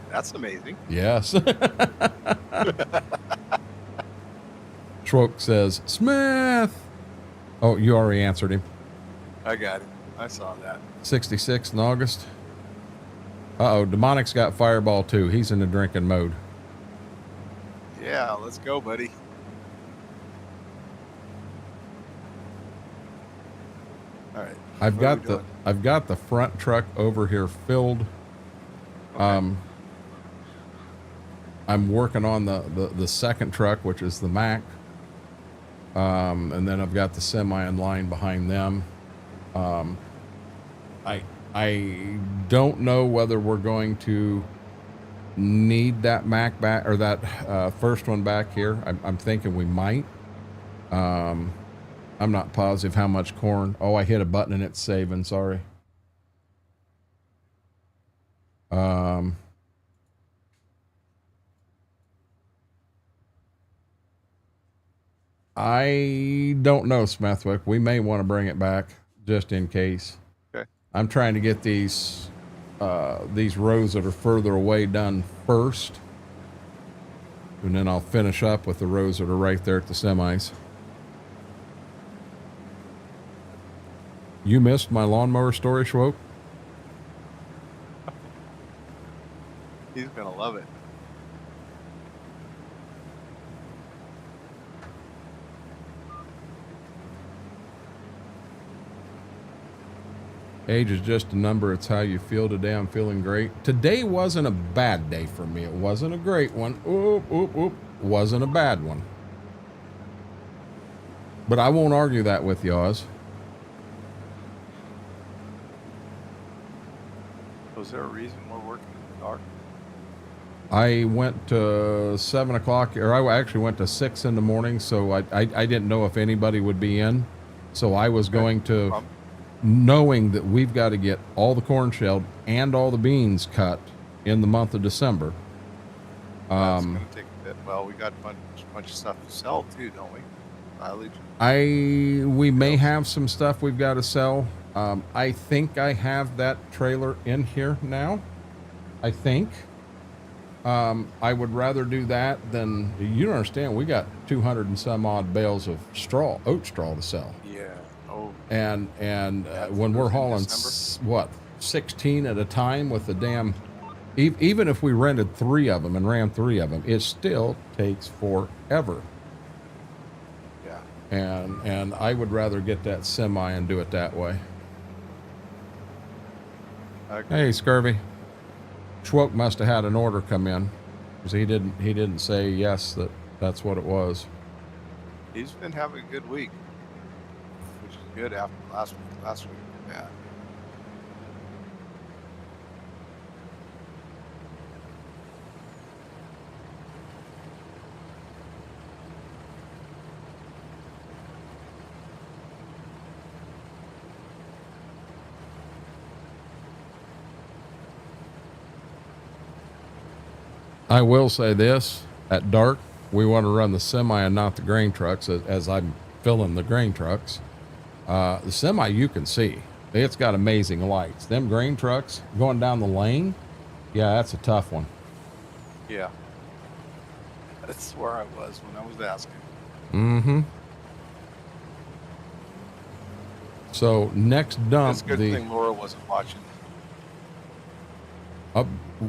S2: That's amazing.
S1: Yes. Schwoke says, Smith. Oh, you already answered him.
S2: I got it. I saw that.
S1: 66 in August. Uh-oh, Demonic's got Fireball too. He's in the drinking mode.
S2: Yeah, let's go, buddy. All right.
S1: I've got the front truck over here filled.
S2: Okay.
S1: I'm working on the second truck, which is the Mac. And then I've got the semi in line behind them. I don't know whether we're going to need that Mac back or that first one back here. I'm thinking we might. I'm not positive how much corn. Oh, I hit a button and it's saving. Sorry. I don't know, Smethwick. We may want to bring it back just in case.
S2: Okay.
S1: I'm trying to get these rows that are further away done first. And then I'll finish up with the rows that are right there at the semis. You missed my lawnmower story, Schwoke?
S2: He's going to love it.
S1: Age is just a number. It's how you feel today. I'm feeling great. Today wasn't a bad day for me. It wasn't a great one. Wasn't a bad one. But I won't argue that with you, Oz.
S2: Was there a reason we're working in the dark?
S1: I went to 7 o'clock, or I actually went to 6 in the morning, so I didn't know if anybody would be in. So I was going to, knowing that we've got to get all the corn shelled and all the beans cut in the month of December.
S2: That's going to take a bit. Well, we got a bunch of stuff to sell too, don't we?
S1: We may have some stuff we've got to sell. I think I have that trailer in here now. I think. I would rather do that than, you don't understand, we got 200 and some odd bales of straw, oat straw to sell.
S2: Yeah. Oh.
S1: And when we're hauling, what, 16 at a time with the damn, even if we rented 3 of them and ran 3 of them, it still takes forever.
S2: Yeah.
S1: And I would rather get that semi and do it that way. Hey, Scurvy. Schwoke must have had an order come in, because he didn't say yes that's what it was.
S2: He's been having a good week, which is good after last week. Yeah.
S1: I will say this, at dark, we want to run the semi and not the grain trucks as I'm filling the grain trucks. The semi you can see. It's got amazing lights. Them grain trucks going down the lane, yeah, that's a tough one.
S2: Yeah. That's where I was when I was asking.
S1: Mm-hmm. So next dump,
S2: it's a good thing Laura wasn't watching.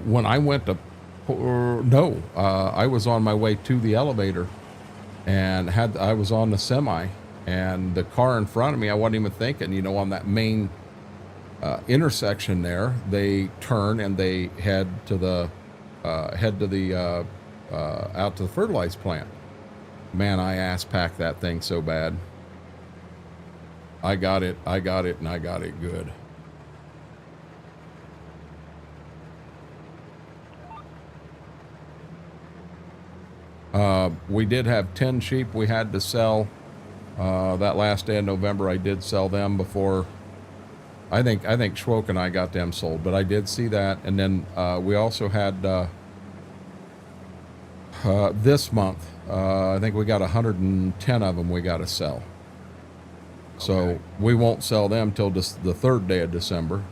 S1: When I went to, I was on my way to the elevator, and I was on the semi, And the car in front of me, I wasn't even thinking, you know, on that main intersection there, they turn and they head to the out to the fertilizer plant. Man, I ass packed that thing so bad. I got it, and I got it good. We did have 10 sheep we had to sell. That last day in November, I did sell them before. I think Schwoke and I got them sold, but I did see that. And then we also had this month, I think we got 110 of them we got to sell. So
S2: Okay.
S1: we won't sell them till the 3rd day of December.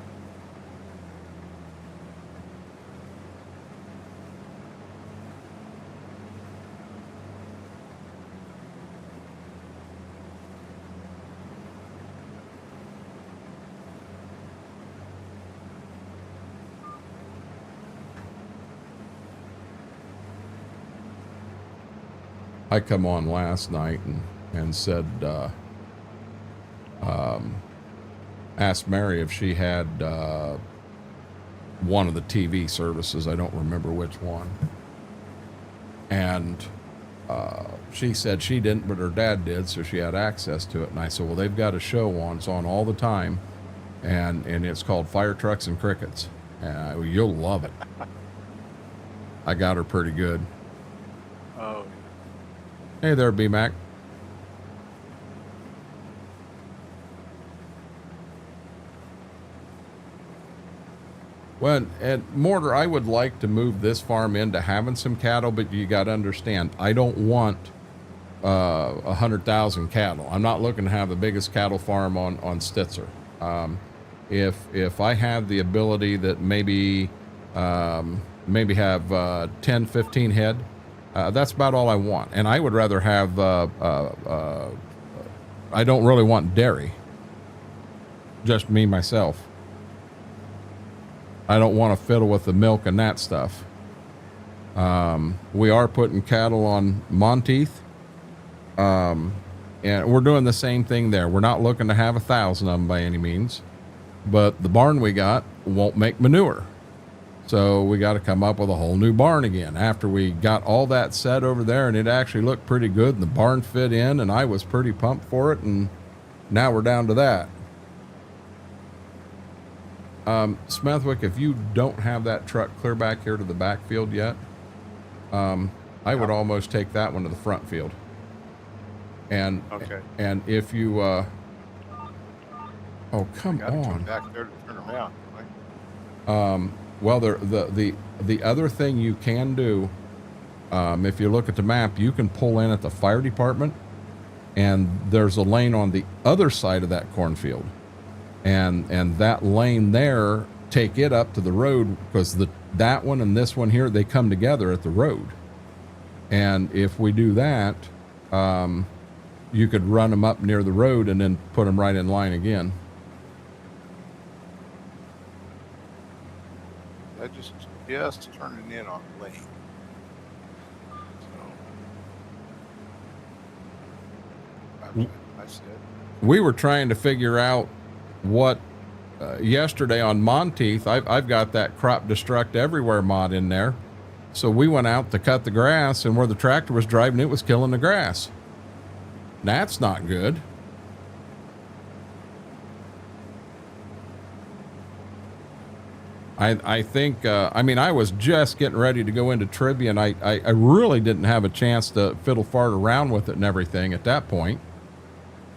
S1: I come on last night and said, asked Mary if she had one of the TV services. I don't remember which one. And she said she didn't, but her dad did, so she had access to it. And I said, well, they've got a show on. It's on all the time. And it's called Fire Trucks and Crickets. And you'll love it. I got her pretty good.
S2: Oh,
S1: Hey there, B-Mac. Well, and Mortar, I would like to move this farm into having some cattle, but you got to understand, I don't want 100,000 cattle. I'm not looking to have the biggest cattle farm on Stitzer. If I have the ability that maybe have 10, 15 head, that's about all I want. And I would rather have, I don't really want dairy. Just me, myself. I don't want to fiddle with the milk and that stuff. We are putting cattle on Monteith. And we're doing the same thing there. We're not looking to have 1,000 of them by any means. But the barn we got won't make manure. So we got to come up with a whole new barn again. After we got all that set over there, and it actually looked pretty good, and the barn fit in, and I was pretty pumped for it, and now we're down to that. Smethwick, if you don't have that truck clear back here to the backfield yet, I would almost take that one to the front field. And
S2: okay.
S1: and if you, oh, come
S2: Got to come
S1: on.
S2: back there to turn around. Right?
S1: Well, the other thing you can do, if you look at the map, you can pull in at the fire department, and there's a lane on the other side of that cornfield, and that lane there, take it up to the road, because that one and this one here, they come together at the road. And if we do that, you could run them up near the road and then put them right in line again.
S2: I just turning in on lane. So I said,
S1: We were trying to figure out what yesterday on Monteith. I've got that crop destruct everywhere mod in there, so we went out to cut the grass, and where the tractor was driving, it was killing the grass. That's not good. I think, I mean, I was just getting ready to go into trivia, and I really didn't have a chance to fiddle fart around with it and everything at that point.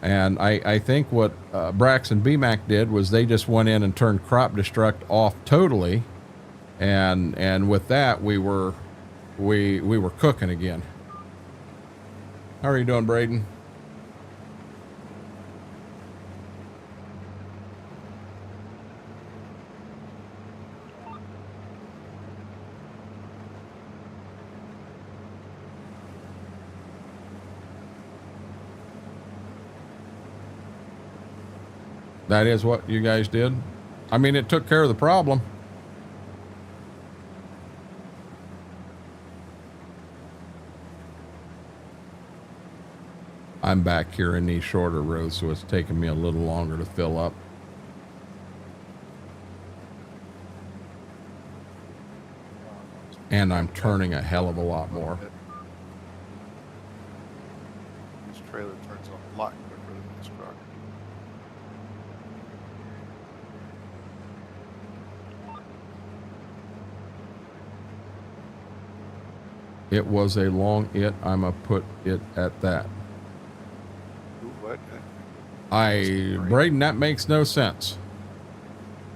S1: And I think what Brax and BMAC did was they just went in and turned crop destruct off totally. And with that, we were cooking again. How are you doing, Braden? That is what you guys did? I mean, it took care of the problem. I'm back here in these shorter roads, so it's taking me a little longer to fill up. And I'm turning a hell of a lot more.
S2: This trailer turns a lot quicker than this truck.
S1: It was a long I'ma put it at that.
S2: Ooh, what?
S1: Braden, that makes no sense.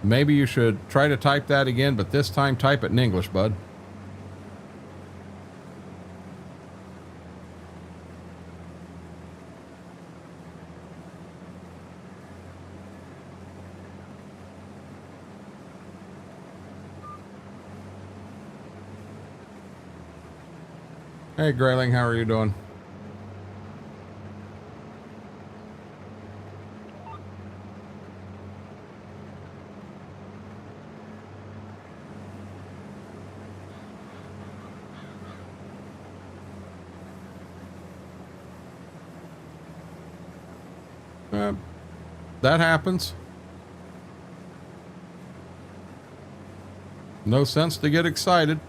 S1: Maybe you should try to type that again, but this time type it in English, bud. Hey, Grayling, how are you doing? That happens. No sense to get excited.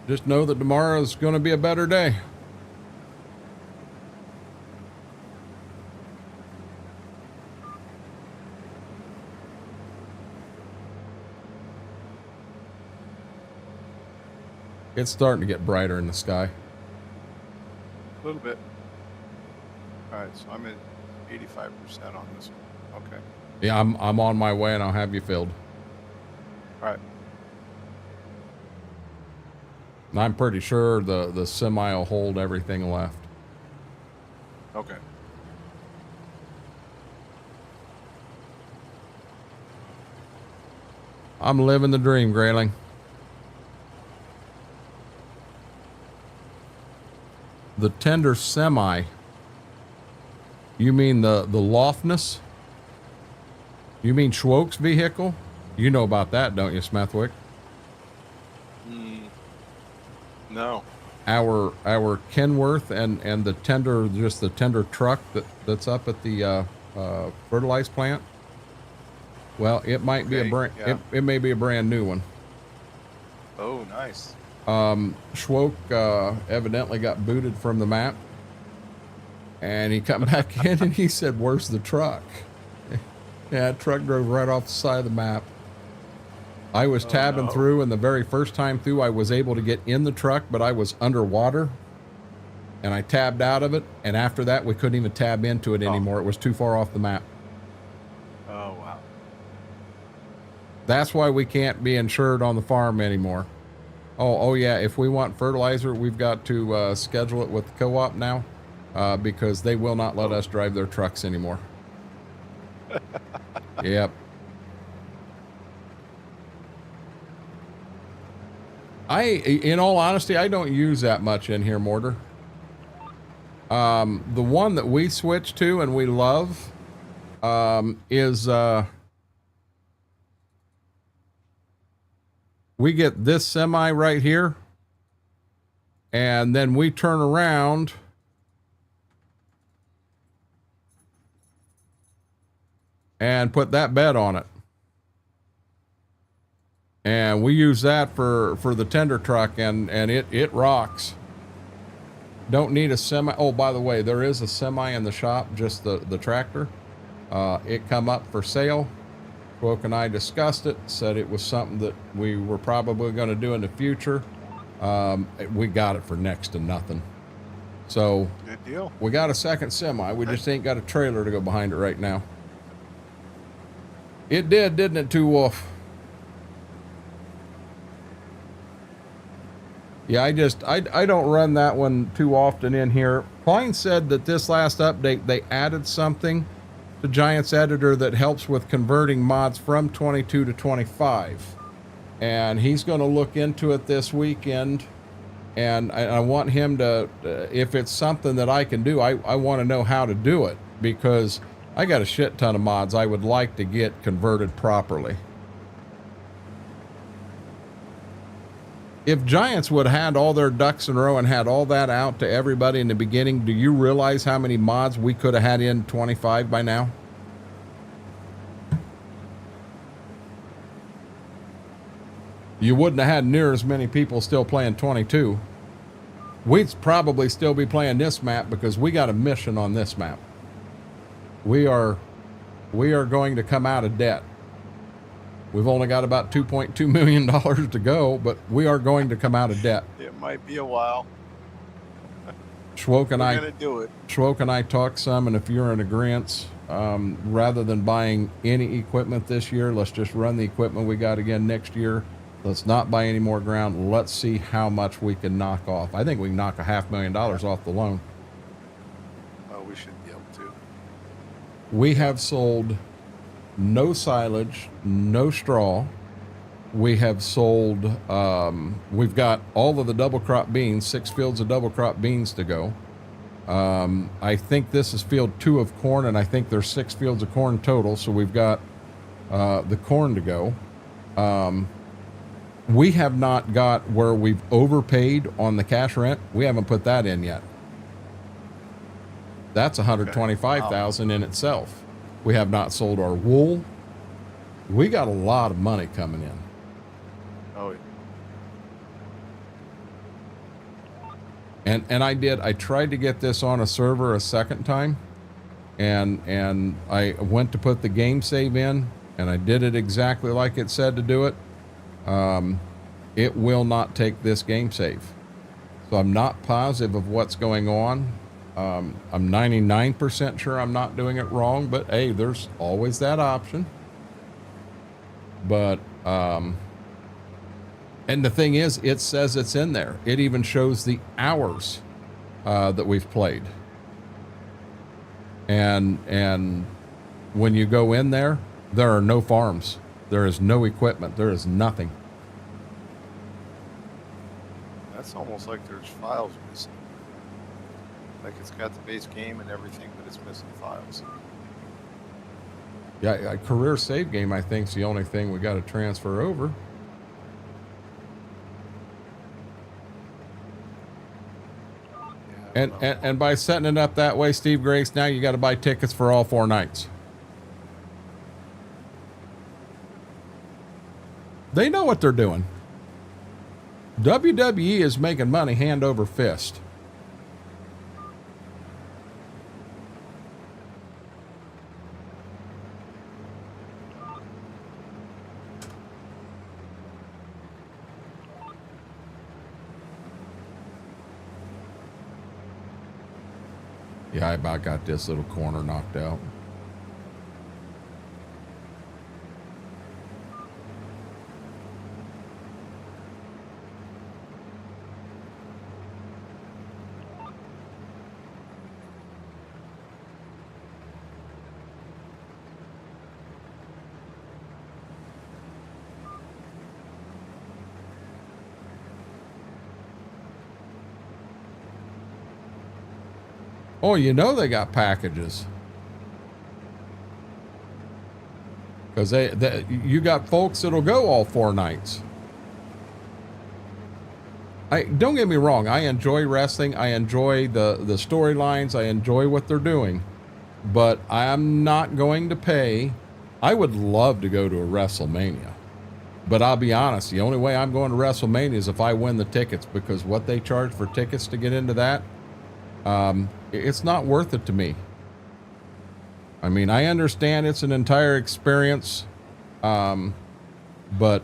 S1: Just know that tomorrow's going to be a better day. It's starting to get brighter in the sky.
S2: A little bit. All right, so I'm at 85% on this one. Okay.
S1: Yeah, I'm on my way, and I'll have you filled.
S2: All right.
S1: And I'm pretty sure the semi will hold everything left.
S2: Okay.
S1: I'm living the dream, Grayling. The tender semi. You mean the Lofness? You mean Schwoke's vehicle? You know about that, don't you, Smethwick?
S2: No.
S1: Our Kenworth and the tender, just the tender truck that's up at the fertilizer plant. Well, it might be a brand.
S2: Yeah.
S1: It may be a brand new one.
S2: Oh, nice.
S1: Schwoke evidently got booted from the map, and he come back in and he said, "Where's the truck?" Yeah, that truck drove right off the side of the map. I was tabbing through, and the very first time through, I was able to get in the truck, but I was underwater, and I tabbed out of it, and after that, we couldn't even tab into it anymore. It was too far off the map.
S2: Oh, wow.
S1: That's why we can't be insured on the farm anymore. Oh yeah, if we want fertilizer, we've got to schedule it with the co-op now, because they will not let us drive their trucks anymore. Yep. In all honesty, I don't use that much in here, Mortar. The one that we switch to and we love is we get this semi right here, and then we turn around and put that bed on it. And we use that for the tender truck, and it rocks. Don't need a semi. Oh, by the way, there is a semi in the shop, just the tractor. It come up for sale. Woke and I discussed it, said it was something that we were probably going to do in the future. We got it for next to nothing. So
S2: Good deal.
S1: we got a second semi. We just ain't got a trailer to go behind it right now. It did, didn't it, Two Wolf? Yeah, I don't run that one too often in here. Klein said that this last update, they added something to Giants Editor that helps with converting mods from 22 to 25. And he's going to look into it this weekend. And I want him to, if it's something that I can do, I want to know how to do it, because I got a shit ton of mods I would like to get converted properly. if Giants would have had all their ducks in a row and had all that out to everybody in the beginning, do you realize how many mods we could have had in 25 by now? You wouldn't have had near as many people still playing 22. We'd probably still be playing this map because we got a mission on this map. We are going to come out of debt. We've only got about $2.2 million to go, but we are going to come out of debt.
S2: It might be a while.
S1: Schwoke and
S2: We're gonna do it.
S1: Schwoke and I talked some, and if you're in agreement, rather than buying any equipment this year, let's just run the equipment we got again next year. Let's not buy any more ground. Let's see how much we can knock off. I think we can knock $500,000 off the loan.
S2: Oh, we should be able to.
S1: We have sold no silage, no straw. We have sold, we've got all of the double crop beans, 6 fields of double crop beans to go. I think this is field 2 of corn, and I think there's 6 fields of corn total. So we've got the corn to go. We have not got where we've overpaid on the cash rent. We haven't put that in yet. That's $125,000 in itself. We have not sold our wool. We got a lot of money coming in.
S2: Oh, yeah.
S1: And I tried to get this on a server a second time, and I went to put the game save in, and I did it exactly like it said to do it. It will not take this game save. So I'm not positive of what's going on. I'm 99% sure I'm not doing it wrong, but hey, there's always that option. But, and the thing is, it says it's in there. It even shows the hours, that we've played. And when you go in there, there are no farms. There is no equipment. There is nothing.
S2: That's almost like there's files missing. Like it's got the base game and everything, but it's missing files.
S1: Yeah, a career save game, I think, is the only thing we got to transfer over.
S2: Yeah,
S1: And by setting it up that way, Steve Grace, now you got to buy tickets for all 4 nights. They know what they're doing. WWE is making money hand over fist. Yeah, I about got this little corner knocked out. Oh, you know they got packages. Because you got folks that'll go all 4 nights. Don't get me wrong, I enjoy wrestling. I enjoy the storylines. I enjoy what they're doing. But I'm not going to pay. I would love to go to a WrestleMania. But I'll be honest, the only way I'm going to WrestleMania is if I win the tickets, because what they charge for tickets to get into that, it's not worth it to me. I mean, I understand it's an entire experience, but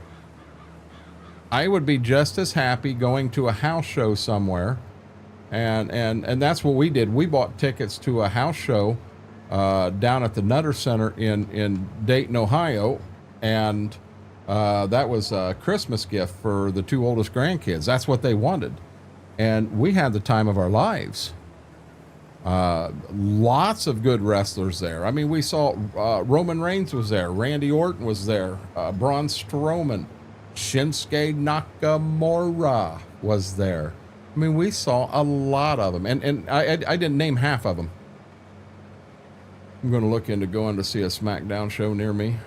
S1: I would be just as happy going to a house show somewhere, and that's what we did. We bought tickets to a house show down at the Nutter Center in Dayton, Ohio, and that was a Christmas gift for the 2 oldest grandkids. That's what they wanted, and we had the time of our lives. Lots of good wrestlers there. I mean, we saw Roman Reigns was there, Randy Orton was there, Braun Strowman, Shinsuke Nakamura was there. I mean, we saw a lot of them, and I didn't name half of them. I'm going to look into going to see a SmackDown show near me.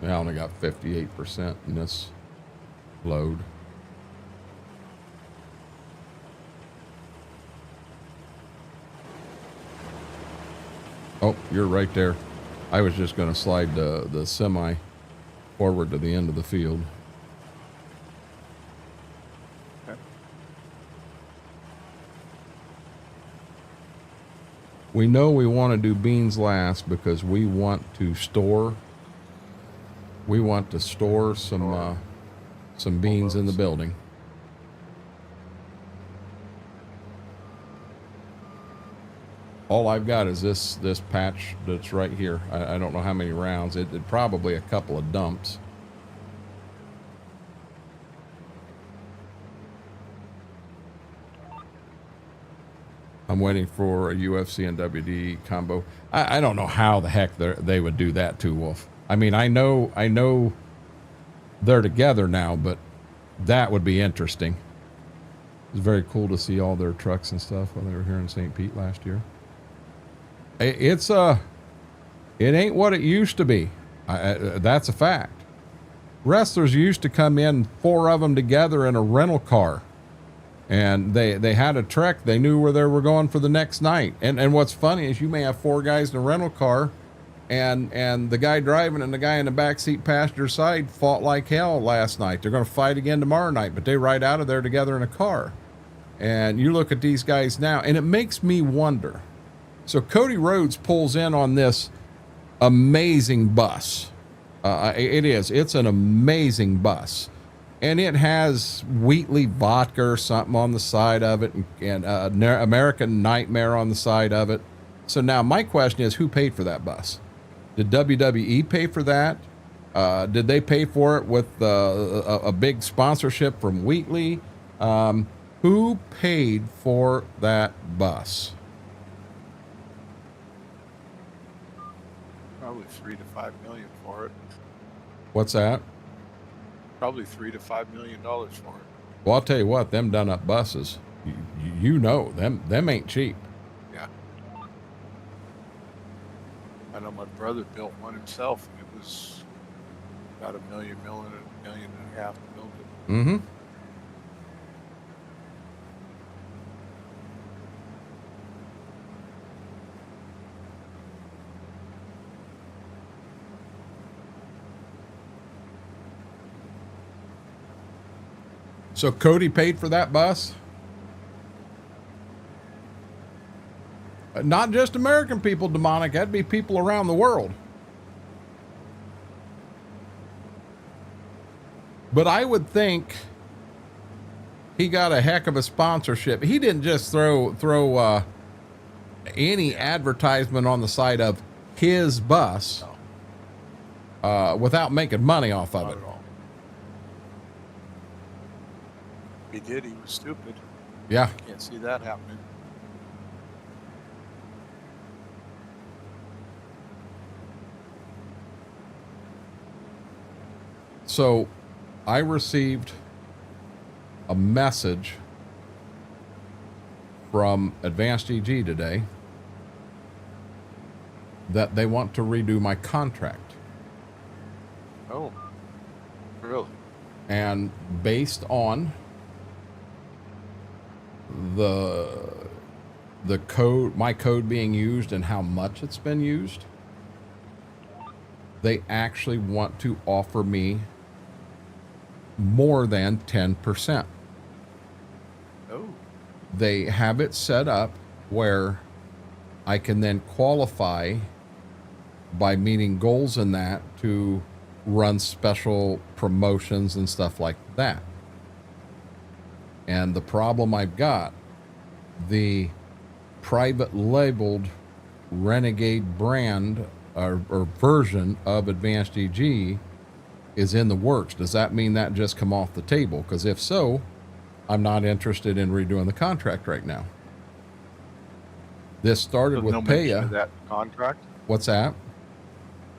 S1: I only got 58% in this load. Oh, you're right there. I was just going to slide the semi forward to the end of the field.
S2: Okay.
S1: We know we want to do beans last because we want to store. We want to store some beans in the building. All I've got is this patch that's right here. I don't know how many rounds. It probably a couple of dumps. I'm waiting for a UFC and WD combo. I don't know how the heck they would do that too, Wolf. I mean, I know they're together now, but that would be interesting. It was very cool to see all their trucks and stuff when they were here in St. Pete last year. It ain't what it used to be. That's a fact. Wrestlers used to come in, 4 of them together in a rental car, and they had a trek. They knew where they were going for the next night. And what's funny is you may have 4 guys in a rental car, and the guy driving and the guy in the backseat passenger side fought like hell last night. They're going to fight again tomorrow night, but they ride out of there together in a car. And you look at these guys now, and it makes me wonder. So Cody Rhodes pulls in on this amazing bus. It's an amazing bus. And it has Wheatley vodka or something on the side of it, and American Nightmare on the side of it. So now my question is, who paid for that bus? Did WWE pay for that? Did they pay for it with a big sponsorship from Wheatley? Who paid for that bus?
S2: Probably $3 to $5 million for it.
S1: What's that?
S2: Probably $3 to $5 million for it.
S1: Well, I'll tell you what, them done up buses, you know, them ain't cheap.
S2: Yeah. I know my brother built one himself, and it was about $1 million and a half to build it.
S1: Mm-hmm. So Cody paid for that bus? Not just American people, demonic. That'd be people around the world. But I would think he got a heck of a sponsorship. He didn't just throw any advertisement on the side of his bus without making money off of
S2: Not
S1: it.
S2: at all. He did. He was stupid.
S1: Yeah.
S2: Can't see that happening.
S1: So I received a message from Advanced EG today that they want to redo my contract.
S2: Oh, really?
S1: And based on the code, my code being used and how much it's been used, they actually want to offer me more than 10%.
S2: Oh.
S1: They have it set up where I can then qualify by meeting goals in that to run special promotions and stuff like that. And the problem I've got, the private labeled Renegade brand or version of Advanced EG is in the works. Does that mean that just come off the table? Because if so, I'm not interested in redoing the contract right now. This started with
S2: no mention of
S1: Paya.
S2: that contract?
S1: What's that?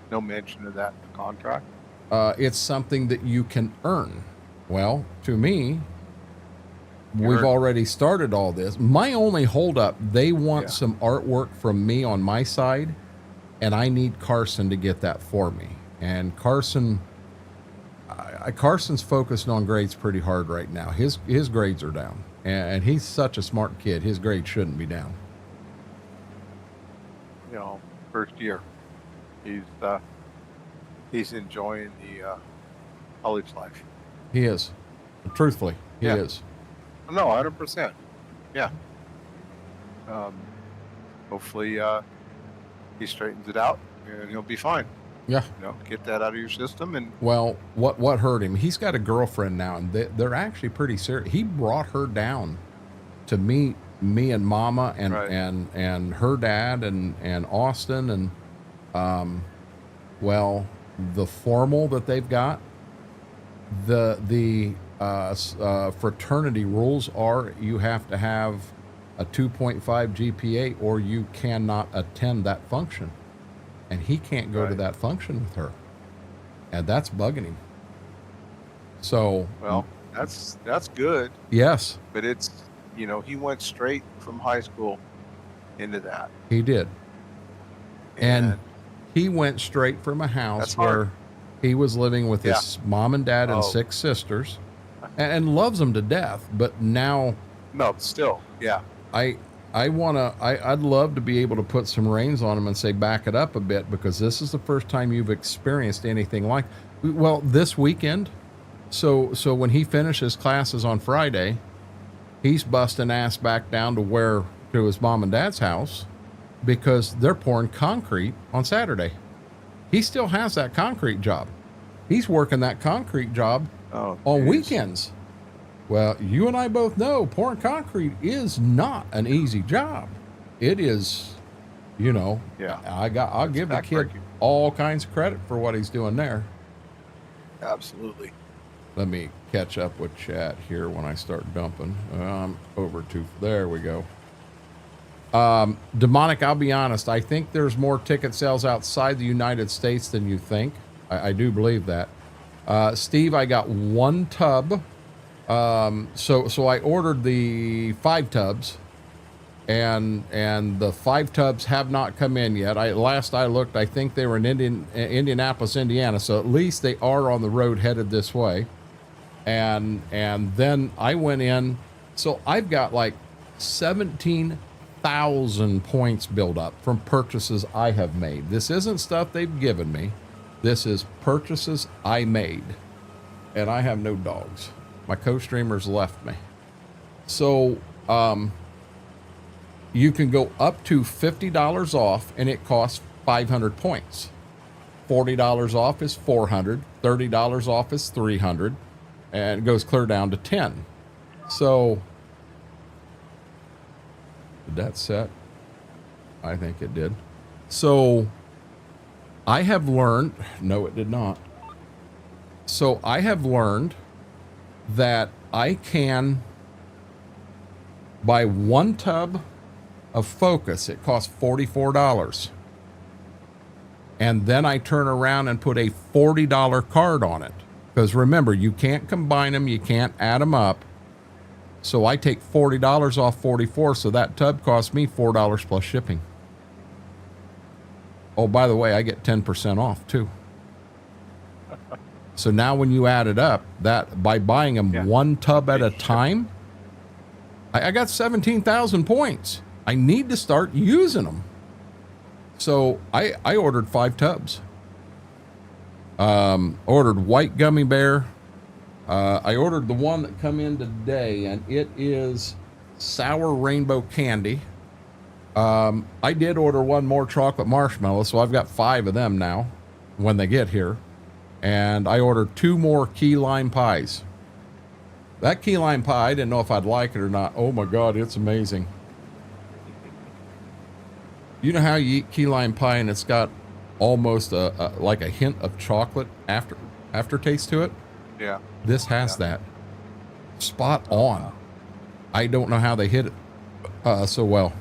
S2: No mention of that in the contract?
S1: It's something that you can earn. Well, to me, we've already started all this. My only holdup, they want some artwork from me on my side, and I need Carson to get that for me. And Carson's focused on grades pretty hard right now. His grades are down, and he's such a smart kid. His grades shouldn't be down.
S2: You know, first year, he's enjoying the college life.
S1: He is, truthfully, he is.
S2: No, 100%. Yeah. Hopefully, he straightens it out, and he'll be fine.
S1: Yeah.
S2: You know, get that out of your system. And
S1: well, what hurt him? He's got a girlfriend now, and they're actually pretty serious. He brought her down to meet me and Mama and
S2: Right.
S1: and her dad and Austin and well, the formal that they've got, the fraternity rules are you have to have a 2.5 GPA or you cannot attend that function. And he can't go to that function with her. And that's bugging him. So,
S2: well, that's good.
S1: Yes,
S2: But it's, you know, he went straight from high school into that.
S1: he did. And he went straight from a house where he was living with his mom and dad and 6 sisters and loves them to death. But now,
S2: no, still, yeah.
S1: I'd love to be able to put some reins on him and say, back it up a bit, because this is the first time you've experienced anything like, well, this weekend. So when he finishes classes on Friday, he's busting ass back down to his mom and dad's house because they're pouring concrete on Saturday. He still has that concrete job. He's working that concrete job on weekends. Well, you and I both know pouring concrete is not an easy job. It is, you know, I'll give the kid all kinds of credit for what he's doing there.
S2: Absolutely.
S1: Let me catch up with chat here when I start dumping. There we go. Demonic, I'll be honest. I think there's more ticket sales outside the United States than you think. I do believe that. Steve, I got 1 tub. So I ordered the 5 tubs, and the 5 tubs have not come in yet. Last I looked, I think they were in Indianapolis, Indiana. So at least they are on the road headed this way. And then I went in. So I've got like 17,000 points built up from purchases I have made. This isn't stuff they've given me. This is purchases I made, and I have no dogs. My co-streamers left me. So you can go up to $50 off, and it costs 500 points. $40 off is 400. $30 off is 300, and it goes clear down to 10. So did that set? I think it did. So I have learned, no, it did not. So I have learned that I can buy 1 tub of Focus. It costs $44. And then I turn around and put a $40 card on it. Because remember, you can't combine them. You can't add them up. So I take $40 off $44. So that tub costs me $4 plus shipping. Oh, by the way, I get 10% off too. So now when you add it up, that by buying them 1 tub at a time, I got 17,000 points. I need to start using them. So I ordered 5 tubs. Ordered white gummy bear. I ordered the one that come in today, and it is sour rainbow candy. I did order 1 more chocolate marshmallow, so I've got 5 of them now when they get here. And I ordered 2 more key lime pies. That key lime pie, I didn't know if I'd like it or not. Oh my God, it's amazing. You know how you eat key lime pie and it's got almost like a hint of chocolate aftertaste to it?
S2: Yeah.
S1: This has that. Spot on. I don't know how they hit it so well.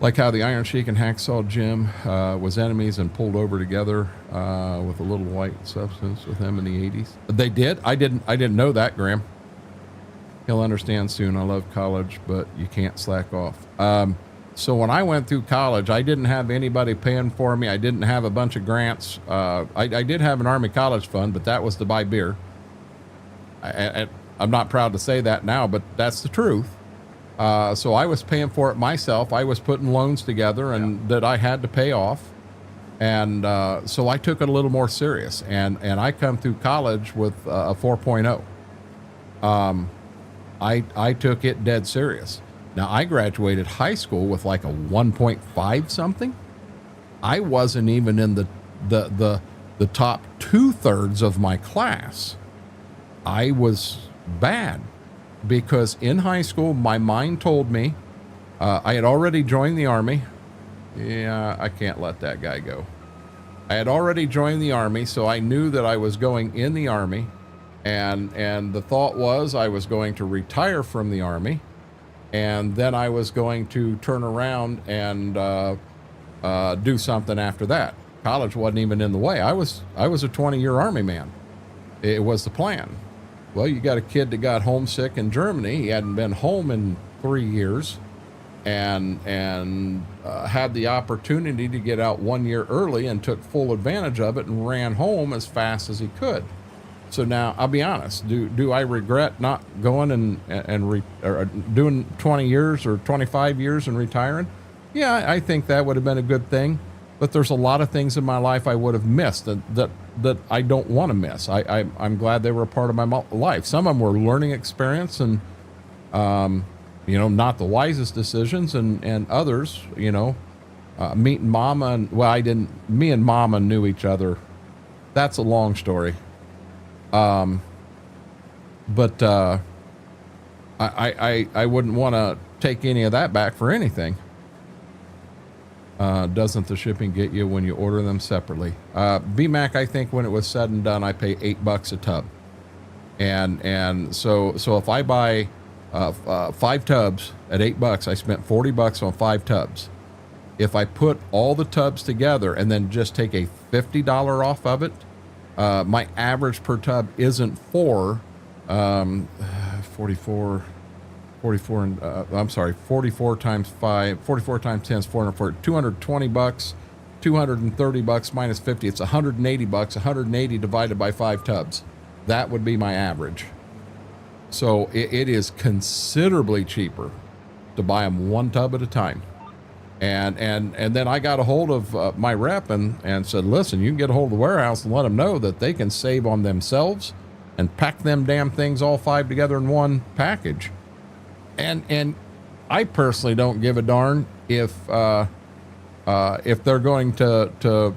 S1: Like how the Iron Sheik and Hacksaw Jim was enemies and pulled over together with a little white substance with them in the 80s. They did? I didn't know that, Graham. He'll understand soon. I love college, but you can't slack off. So when I went through college, I didn't have anybody paying for me. I didn't have a bunch of grants. I did have an Army college fund, but that was to buy beer. I'm not proud to say that now, but that's the truth. So I was paying for it myself. I was putting loans together and that I had to pay off. And so I took it a little more serious. And I come through college with a 4.0. I took it dead serious. Now, I graduated high school with like a 1.5 something. I wasn't even in the top 2/3 of my class. I was bad because in high school, my mind told me I had already joined the Army. Yeah, I can't let that guy go. I had already joined the Army, so I knew that I was going in the Army. And the thought was I was going to retire from the Army. And then I was going to turn around and do something after that. College wasn't even in the way. I was a 20-year Army man. It was the plan. Well, you got a kid that got homesick in Germany. He hadn't been home in 3 years, and had the opportunity to get out 1 year early and took full advantage of it and ran home as fast as he could. So now I'll be honest. Do I regret not going or doing 20 years or 25 years and retiring? Yeah, I think that would have been a good thing. But there's a lot of things in my life I would have missed that I don't want to miss. I'm glad they were a part of my life. Some of them were learning experience and, not the wisest decisions, and others, meeting Mama and, well, me and Mama knew each other. That's a long story. But I wouldn't want to take any of that back for anything. Doesn't the shipping get you when you order them separately? BMAC, I think when it was said and done, I pay $8 a tub. And so if I buy 5 tubs at $8, I spent $40 on 5 tubs. If I put all the tubs together and then just take a $50 off of it, my average per tub isn't 44 times 5, 44 times 10 is 440, $220, $230 minus 50. It's $180, 180 divided by 5 tubs. That would be my average. So it is considerably cheaper to buy them 1 tub at a time. And then I got a hold of my rep and said, listen, you can get a hold of the warehouse and let them know that they can save on themselves and pack them damn things all 5 together in one package. And I personally don't give a darn if they're going to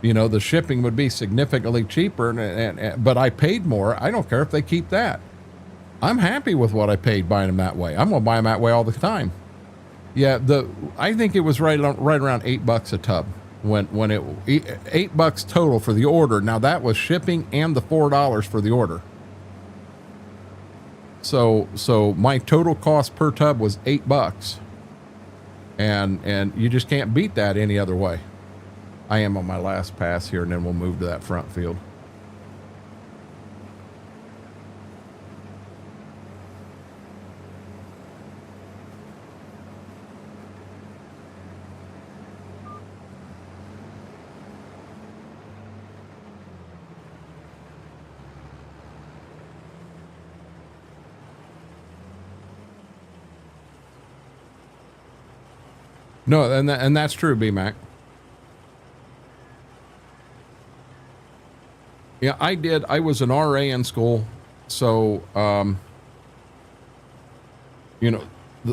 S1: the shipping would be significantly cheaper, but I paid more. I don't care if they keep that. I'm happy with what I paid buying them that way. I'm going to buy them that way all the time. Yeah, I think it was right around $8 a tub when it $8 total for the order. Now that was shipping and the $4 for the order. So my total cost per tub was $8, and you just can't beat that any other way. I am on my last pass here, and then we'll move to that front field. No, and that's true, BMAC. Yeah, I was an RA in school, so, the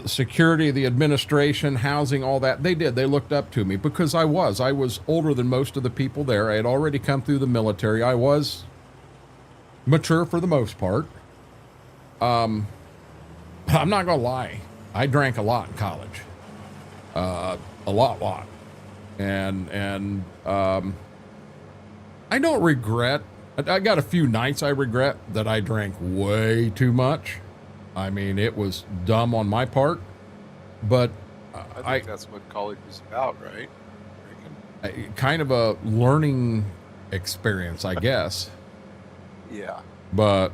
S1: security, the administration, housing, all that, they looked up to me because I was older than most of the people there. I had already come through the military. I was mature for the most part. I'm not going to lie. I drank a lot in college. A lot. And I don't regret, I got a few nights I regret that I drank way too much. I mean, it was dumb on my part, but
S2: I think that's what college is about, right?
S1: Kind of a learning experience, I guess.
S2: Yeah.
S1: But,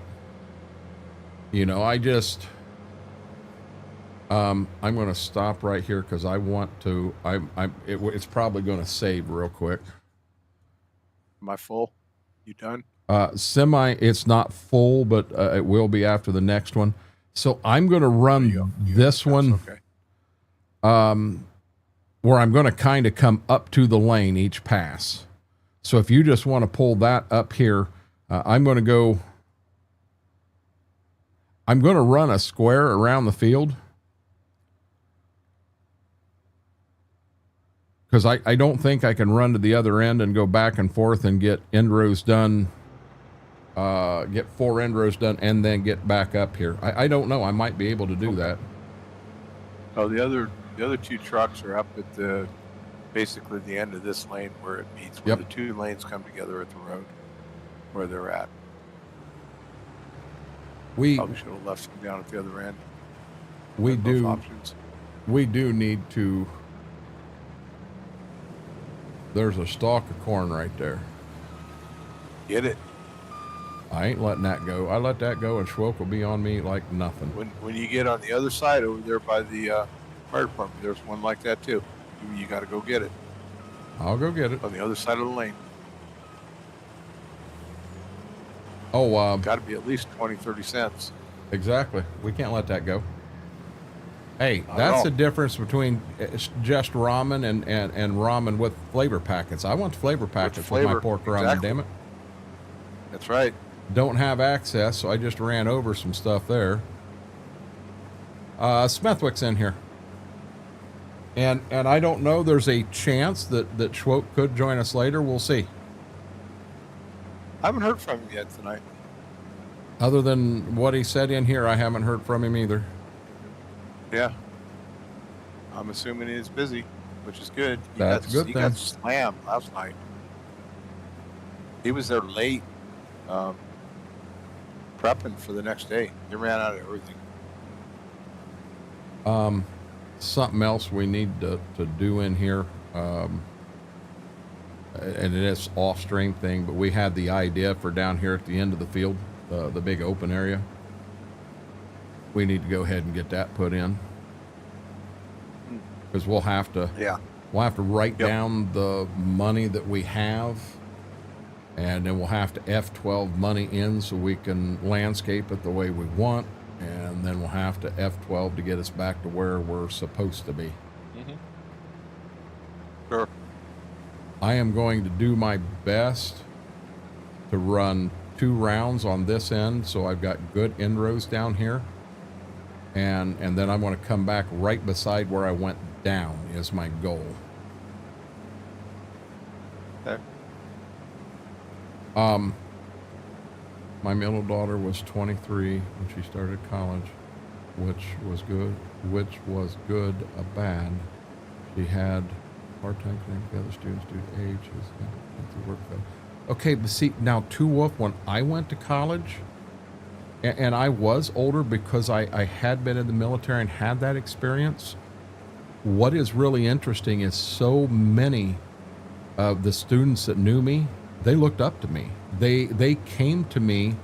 S1: I'm going to stop right here because I want to. It's probably going to save real quick.
S2: Am I full? You done?
S1: Semi. It's not full, but it will be after the next one. So I'm going to run this one.
S2: Okay.
S1: Where I'm going to kind of come up to the lane each pass. So if you just want to pull that up here, I'm going to run a square around the field. Because I don't think I can run to the other end and go back and forth and get end rows done, get 4 end rows done, and then get back up here. I don't know. I might be able to do that.
S2: Oh, the other 2 trucks are up at basically the end of this lane where it meets, where the 2 lanes come together at the road, where they're at.
S1: We
S2: probably should have left them down at the other end.
S1: We do.
S2: Options.
S1: We do need to. There's a stalk of corn right there.
S2: Get it.
S1: I ain't letting that go. I let that go and Schwoke will be on me like nothing.
S2: When you get on the other side over there by the fire department, there's one like that too. You got to go get it.
S1: I'll go get it.
S2: On the other side of the lane.
S1: Oh,
S2: got to be at least 20, 30 cents.
S1: Exactly. We can't let that go. Hey, that's the difference between just ramen and ramen with flavor packets. I want flavor packets with my pork ramen, damn it.
S2: That's right.
S1: Don't have access, so I just ran over some stuff there. Smethwick's in here. And I don't know, there's a chance that Schwoke could join us later. We'll see.
S2: I haven't heard from him yet tonight.
S1: Other than what he said in here, I haven't heard from him either.
S2: Yeah. I'm assuming he's busy, which is good.
S1: That's good.
S2: He got slammed last night. He was there late, prepping for the next day. He ran out of everything.
S1: Something else we need to do in here, and it is off-stream thing, but we had the idea for down here at the end of the field, the big open area. We need to go ahead and get that put in, because we'll have to write down the money that we have, and then we'll have to F12 money in so we can landscape it the way we want, and then we'll have to F12 to get us back to where we're supposed to be.
S2: Sure.
S1: I am going to do my best to run 2 rounds on this end, so I've got good end rows down here. And then I want to come back right beside where I went down is my goal.
S2: Okay.
S1: My middle daughter was 23 when she started college, which was good, a bad. She had part-time connect with other students due to age. Okay, but see, now Two Wolf, when I went to college, and I was older because I had been in the military and had that experience. What is really interesting is so many of the students that knew me, they looked up to me. They came to me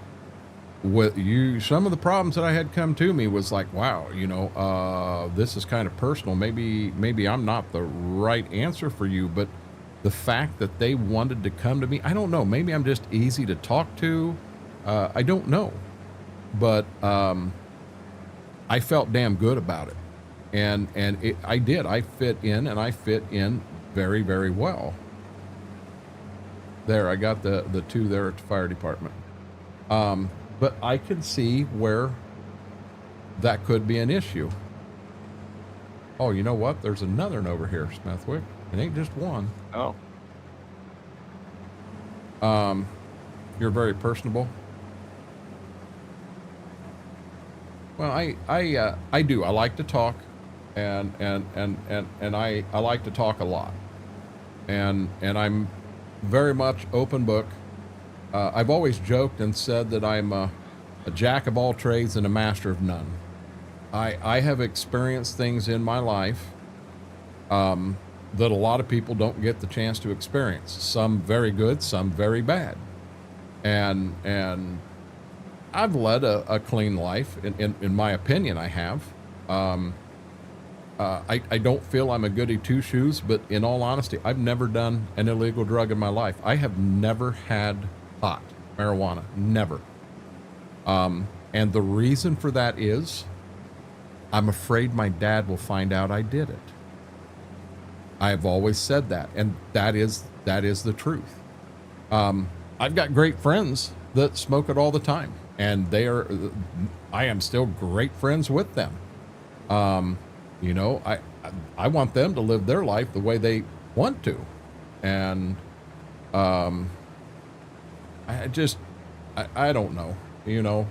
S1: with some of the problems that I had come to me was like, wow, this is kind of personal. Maybe I'm not the right answer for you, but the fact that they wanted to come to me, I don't know. Maybe I'm just easy to talk to. I don't know. But I felt damn good about it, and I did. I fit in, and I fit in very, very well. There, I got the 2 there at the fire department. But I could see where that could be an issue. Oh, you know what? There's another one over here, Smethwick. It ain't just one.
S2: Oh.
S1: You're very personable. Well, I do. I like to talk, and I like to talk a lot, and I'm very much open book. I've always joked and said that I'm a jack of all trades and a master of none. I have experienced things in my life that a lot of people don't get the chance to experience. Some very good, some very bad, and I've led a clean life, in my opinion. I have. I don't feel I'm a goody two shoes, but in all honesty, I've never done an illegal drug in my life. I have never had pot, marijuana, never. And the reason for that is I'm afraid my dad will find out I did it. I've always said that, and that is the truth. I've got great friends that smoke it all the time, and I am still great friends with them. You know, I want them to live their life the way they want to, and I don't know, you know.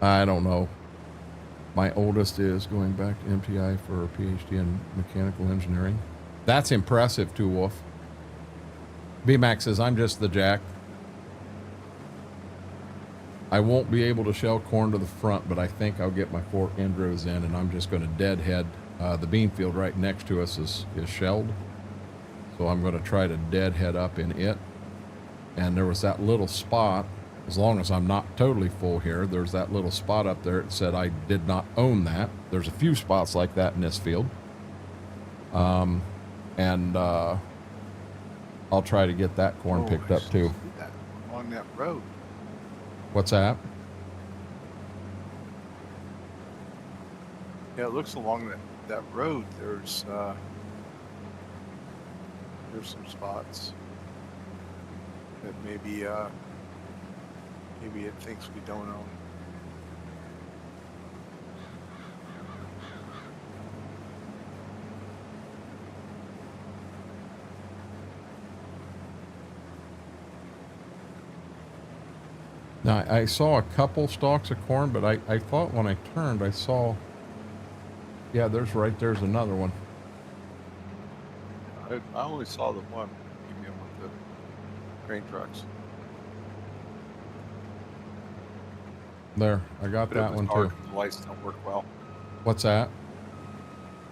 S1: I don't know. My oldest is going back to MTI for a PhD in mechanical engineering. That's impressive too, Wolf. BMAX says, I'm just the jack. I won't be able to shell corn to the front, but I think I'll get my 4 end rows in, and I'm just going to deadhead. The bean field right next to us is shelled. So I'm going to try to deadhead up in it. And there was that little spot. As long as I'm not totally full here, there's that little spot up there that said I did not own that. There's a few spots like that in this field. I'll try to get that corn picked up too.
S2: That along that road.
S1: What's that?
S2: Yeah, it looks along that road. There's some spots that maybe it thinks we don't own.
S1: Now, I saw a couple stalks of corn, but I thought when I turned, I saw, yeah, there's another one.
S2: I only saw the one came in with the grain trucks.
S1: There, I got that one too.
S2: The lights don't work well.
S1: What's that?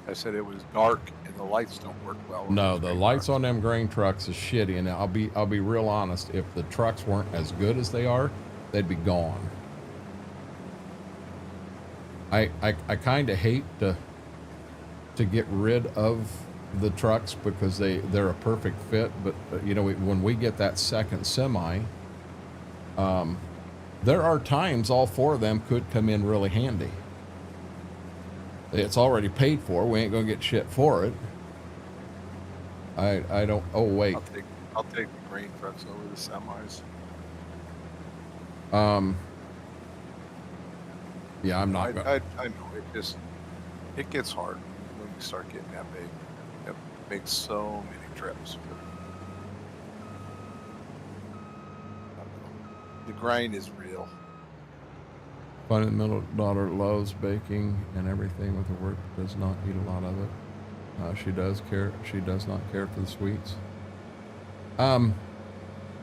S2: I said it was dark and the lights don't work well.
S1: No, the lights on them grain trucks is shitty, and I'll be real honest. If the trucks weren't as good as they are, they'd be gone. I kind of hate to get rid of the trucks because they're a perfect fit, but you know, when we get that second semi, there are times all 4 of them could come in really handy. It's already paid for. We ain't gonna get shit for it. I don't. Oh wait.
S2: I'll take the grain trucks over the semis.
S1: Yeah, I'm not.
S2: I know it gets hard when we start getting that big. It makes so many trips. The grind is real.
S1: Fundamental daughter loves baking and everything with her work, does not eat a lot of it. She does not care for the sweets.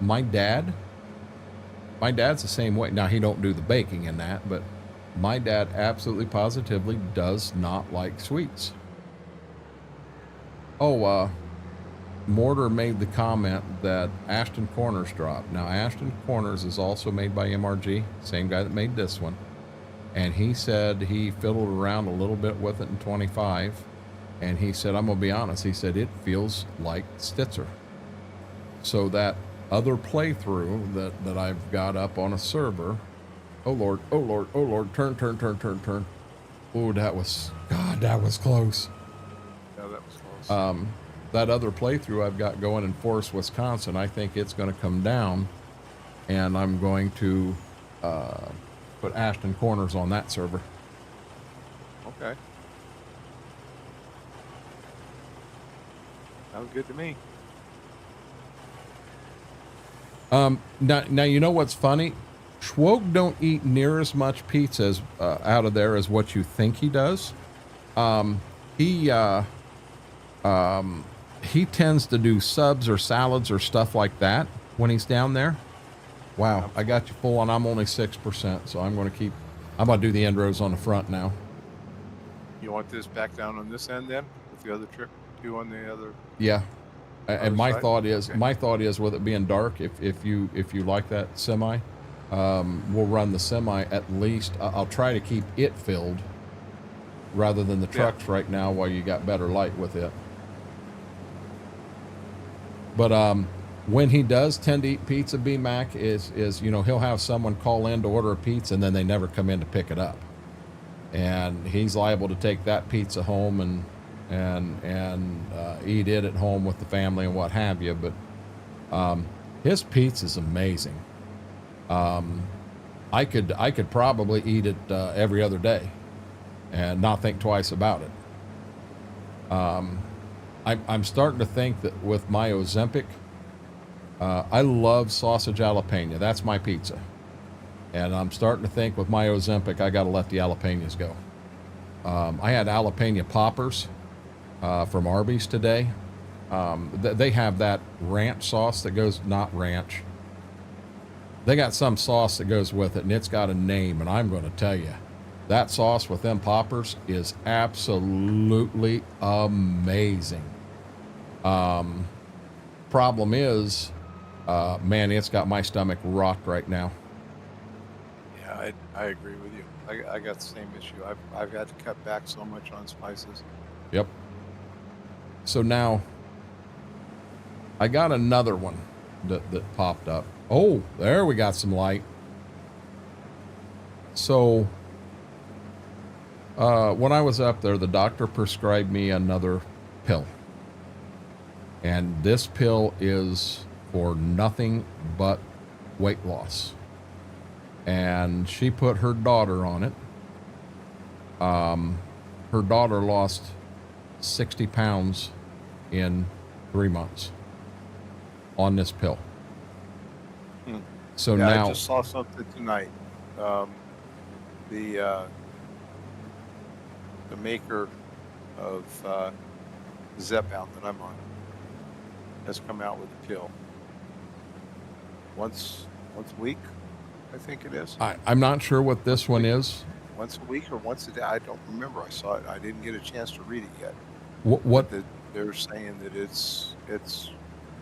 S1: My dad's the same way. Now, he don't do the baking in that, but my dad absolutely positively does not like sweets. Oh, Mortar made the comment that Ashton Corners dropped. Now, Ashton Corners is also made by MRG, same guy that made this one. And he said he fiddled around a little bit with it in 25. And he said, I'm going to be honest, he said, it feels like Stitzer. So that other playthrough that I've got up on a server, oh Lord, turn. Oh, that was close.
S2: Yeah, that was close.
S1: That other playthrough I've got going in Forest, Wisconsin, I think it's going to come down, and I'm going to put Ashton Corners on that server.
S2: Okay. Sounds good to me.
S1: Now you know what's funny? Schwoeg don't eat near as much pizza out of there as what you think he does. He tends to do subs or salads or stuff like that when he's down there. Wow, I got you full on. I'm only 6%, so I'm going to do the end rows on the front now.
S2: You want this back down on this end then, with the other trip two on the other?
S1: Yeah. And
S2: Other side? Okay.
S1: my thought is with it being dark, if you like that semi, we'll run the semi at least. I'll try to keep it filled rather than the
S2: Yeah.
S1: trucks right now while you got better light with it. But when he does tend to eat pizza, B-Mac is he'll have someone call in to order a pizza and then they never come in to pick it up, and he's liable to take that pizza home and eat it at home with the family and what have you. But his pizza's amazing. I could probably eat it every other day and not think twice about it. I'm starting to think that with my Ozempic, I love sausage jalapeno. That's my pizza. And I'm starting to think with my Ozempic, I got to let the jalapenos go. I had jalapeno poppers from Arby's today. They have that ranch sauce that goes, not ranch. They got some sauce that goes with it, and it's got a name, and I'm going to tell you, that sauce with them poppers is absolutely amazing. Problem is, man, it's got my stomach rocked right now.
S2: Yeah, I agree with you. I got the same issue. I've had to cut back so much on spices.
S1: Yep. So now, I got another one that popped up. Oh, there we got some light. So, when I was up there, the doctor prescribed me another pill. And this pill is for nothing but weight loss. And she put her daughter on it. Her daughter lost 60 pounds in 3 months on this pill. So
S2: yeah,
S1: now
S2: I just saw something tonight. The maker of Zepbound that I'm on has come out with a pill once a week, I think it is.
S1: I'm not sure what this one is.
S2: Once a week or once a day, I don't remember. I saw it. I didn't get a chance to read it yet.
S1: What
S2: they're saying that it's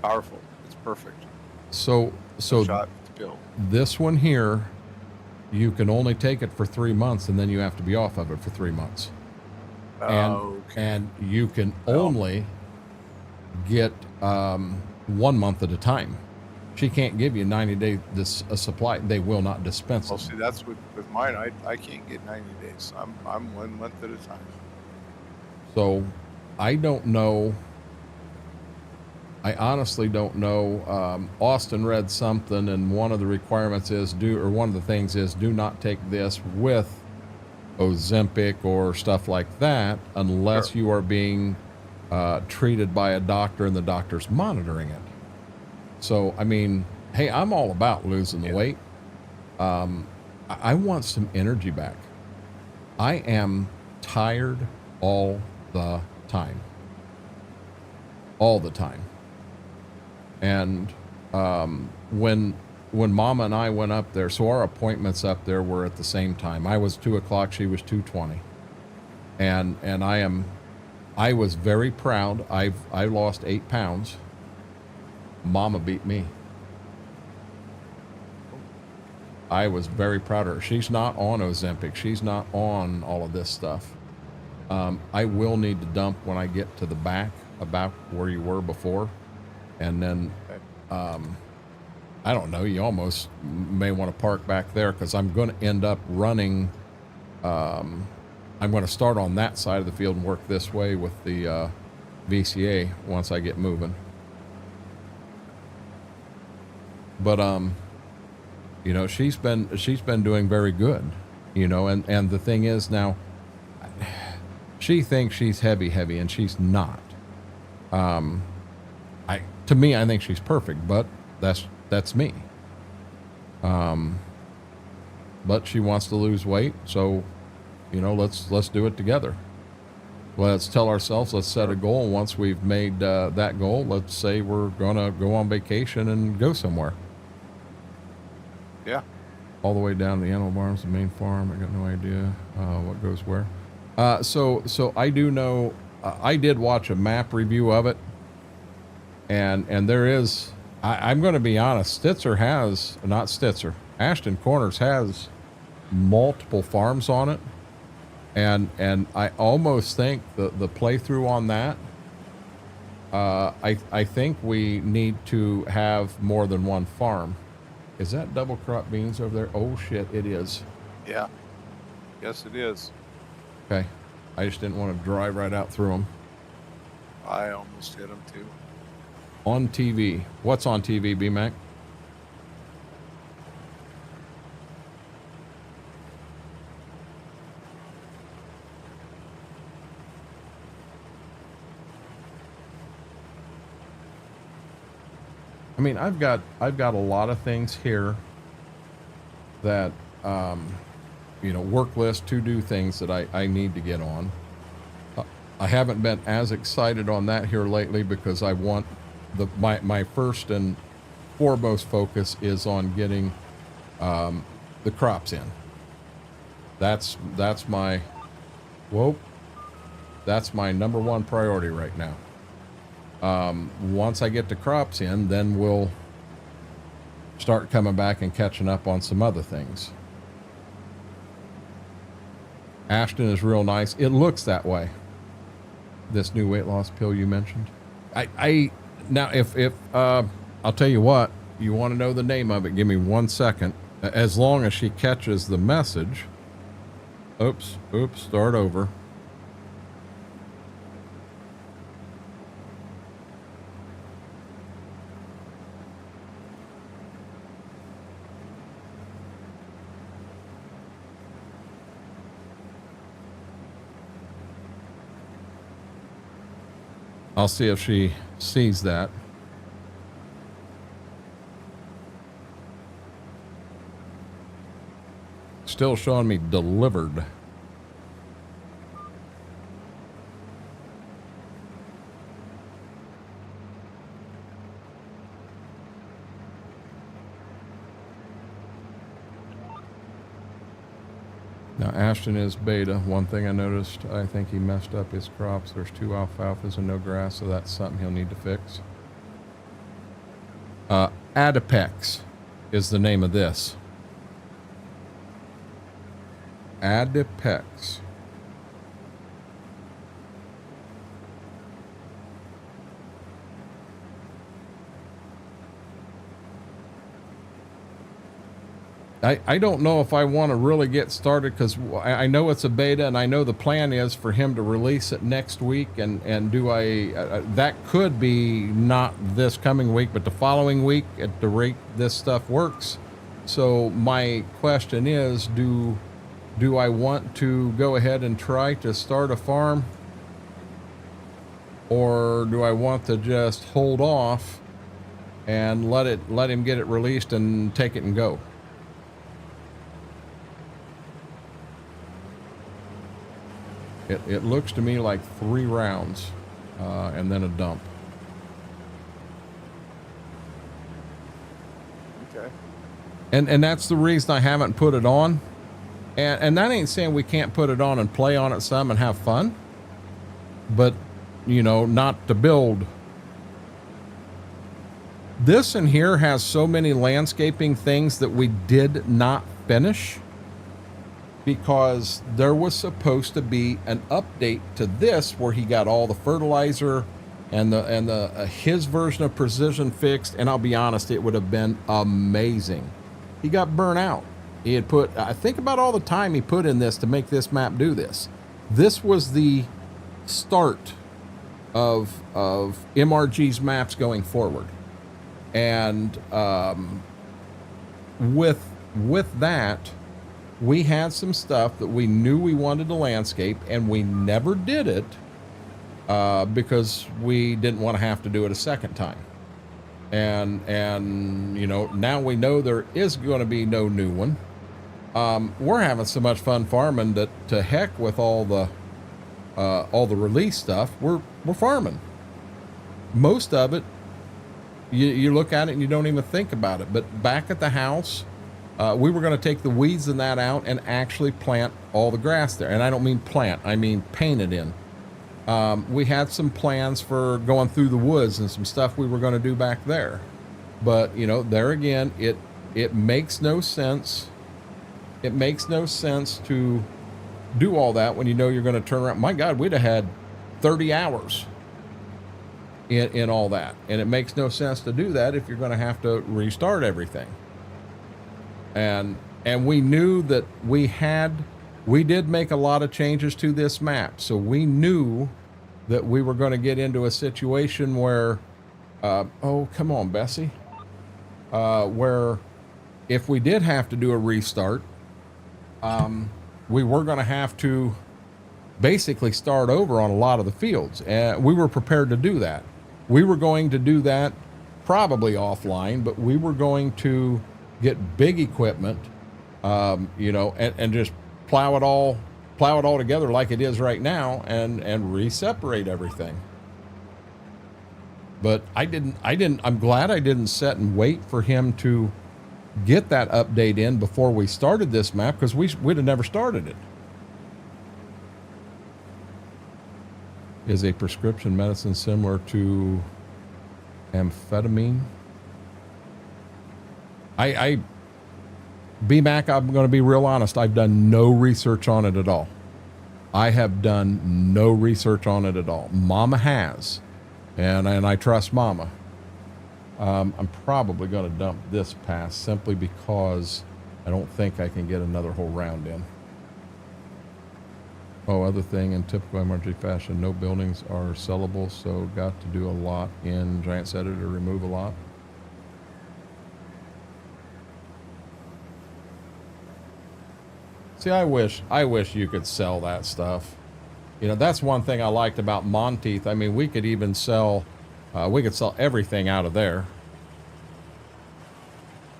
S2: powerful. It's perfect.
S1: So
S2: Shot pill.
S1: This one here, you can only take it for 3 months, and then you have to be off of it for 3 months. And you can only get 1 month at a time. She can't give you 90-day supply. They will not dispense
S2: Well,
S1: it.
S2: see, that's with mine. I can't get 90 days. I'm 1 month at a time.
S1: So I don't know. I honestly don't know. Austin read something, and one of the requirements is one of the things is do not take this with Ozempic or stuff like that unless you are being treated by a doctor and the doctor's monitoring it. So, I mean, hey, I'm all about losing the weight. I want some energy back. I am tired all the time. All the time. And when Mama and I went up there, so our appointments up there were at the same time. I was 2:00, she was 2:20, and I was very proud. I lost 8 pounds. Mama beat me. I was very proud of her. She's not on Ozempic. She's not on all of this stuff. I will need to dump when I get to the back about where you were before. And then, I don't know, you almost may want to park back there because I'm going to end up running. I'm going to start on that side of the field and work this way with the VCA once I get moving. But, you know, she's been doing very good, you know, and the thing is now, she thinks she's heavy, and she's not. To me, I think she's perfect, but that's me. But she wants to lose weight, so, you know, let's do it together. Let's tell ourselves, let's set a goal. And once we've made that goal, let's say we're gonna go on vacation and go somewhere.
S2: Yeah.
S1: All the way down to the animal barns, the main farm. I got no idea what goes where. So I do know. I did watch a map review of it. And there is, I'm going to be honest, Ashton Corners has multiple farms on it. And I almost think the playthrough on that, I think we need to have more than one farm. Is that double crop beans over there? Oh shit, it is.
S2: Yeah. Yes, it is.
S1: Okay. I just didn't want to drive right out through them.
S2: I almost hit them too.
S1: On TV. What's on TV, B-Mac? I mean, I've got a lot of things here that, you know, work list to do things that I need to get on. I haven't been as excited on that here lately because I want my first and foremost focus is on getting the crops in. That's my number one priority right now. Once I get the crops in, then we'll start coming back and catching up on some other things. Ashton is real nice. It looks that way. This new weight loss pill you mentioned. Now if I'll tell you what, you want to know the name of it, give me 1 second. As long as she catches the message. Oops, start over. I'll see if she sees that. Still showing me delivered. Now Ashton is beta. One thing I noticed, I think he messed up his crops. There's 2 alfalfas and no grass, so that's something he'll need to fix. Adipex is the name of this. Adipex. I don't know if I want to really get started because I know it's a beta and I know the plan is for him to release it next week and do that could be not this coming week but the following week at the rate this stuff works. So my question is, do I want to go ahead and try to start a farm, or do I want to just hold off and let him get it released and take it and go? It looks to me like 3 rounds and then a dump.
S2: Okay.
S1: And that's the reason I haven't put it on. And that ain't saying we can't put it on and play on it some and have fun. But, you know, not to build. This in here has so many landscaping things that we did not finish, because there was supposed to be an update to this where he got all the fertilizer and his version of precision fixed, and I'll be honest, it would have been amazing. He got burnt out. He had put, I think about all the time he put in this to make this map do this. This was the start of MRG's maps going forward. And with that, we had some stuff that we knew we wanted to landscape, and we never did it because we didn't want to have to do it a second time. And you know, now we know there is going to be no new one. We're having so much fun farming that to heck with all the release stuff. We're farming. Most of it, you look at it and you don't even think about it. But back at the house, we were going to take the weeds and that out and actually plant all the grass there. And I don't mean plant, I mean paint it in. We had some plans for going through the woods and some stuff we were going to do back there. But, you know, there again, it makes no sense. It makes no sense to do all that when you know you're going to turn around. My God, we'd have had 30 hours in all that. And it makes no sense to do that if you're going to have to restart everything. And we knew that we did make a lot of changes to this map. So we knew that we were going to get into a situation where, oh, come on, Bessie. Where if we did have to do a restart, we were going to have to basically start over on a lot of the fields. And we were prepared to do that. We were going to do that probably offline, but we were going to get big equipment, you know, and just plow it all together like it is right now and re-separate everything. But I'm glad I didn't sit and wait for him to get that update in before we started this map, because we'd have never started it. Is a prescription medicine similar to amphetamine? BMAC, I'm going to be real honest. I've done no research on it at all. I have done no research on it at all. Mama has, and I trust Mama. I'm probably going to dump this pass simply because I don't think I can get another whole round in. Oh, other thing, in typical MRG fashion, no buildings are sellable, so got to do a lot in Giants Editor to remove a lot. See, I wish you could sell that stuff. You know, that's one thing I liked about Monteith. I mean, we could even sell, we could sell everything out of there,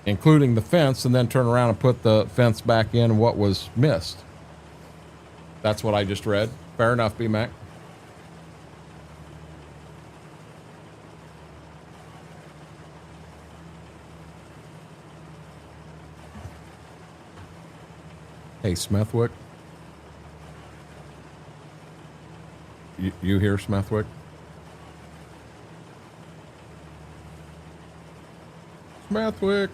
S1: including the fence, and then turn around and put the fence back in what was missed. That's what I just read. Fair enough, BMAC. Hey, Smithwick. You hear Smithwick? Smithwick.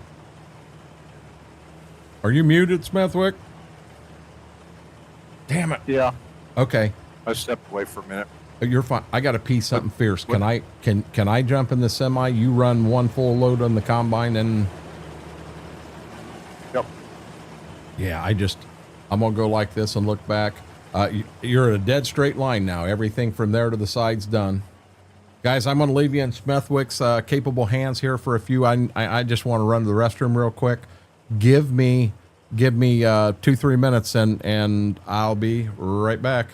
S1: Are you muted, Smithwick? Damn it.
S2: Yeah.
S1: Okay.
S2: I stepped away for a minute.
S1: You're fine. I got to pee something fierce. Can I jump in the semi? You run one full load on the combine and.
S2: Yep.
S1: Yeah, I'm gonna go like this and look back. You're at a dead straight line now. Everything from there to the side's done. Guys, I'm gonna leave you in Smithwick's capable hands here for a few. I just want to run to the restroom real quick. Give me 2-3 minutes and I'll be right back.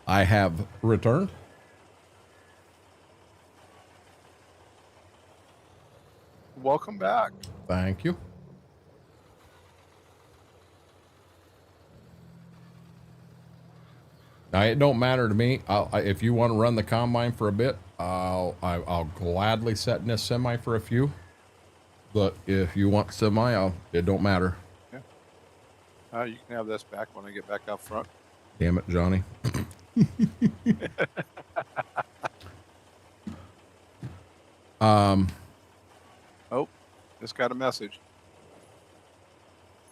S1: I have returned.
S2: Welcome back.
S1: Thank you. Now, it don't matter to me. If you want to run the combine for a bit, I'll gladly set in this semi for a few. But if you want semi, it don't matter.
S2: Yeah. You can have this back when I get back out front.
S1: Damn it, Johnny.
S2: Oh, just got a message.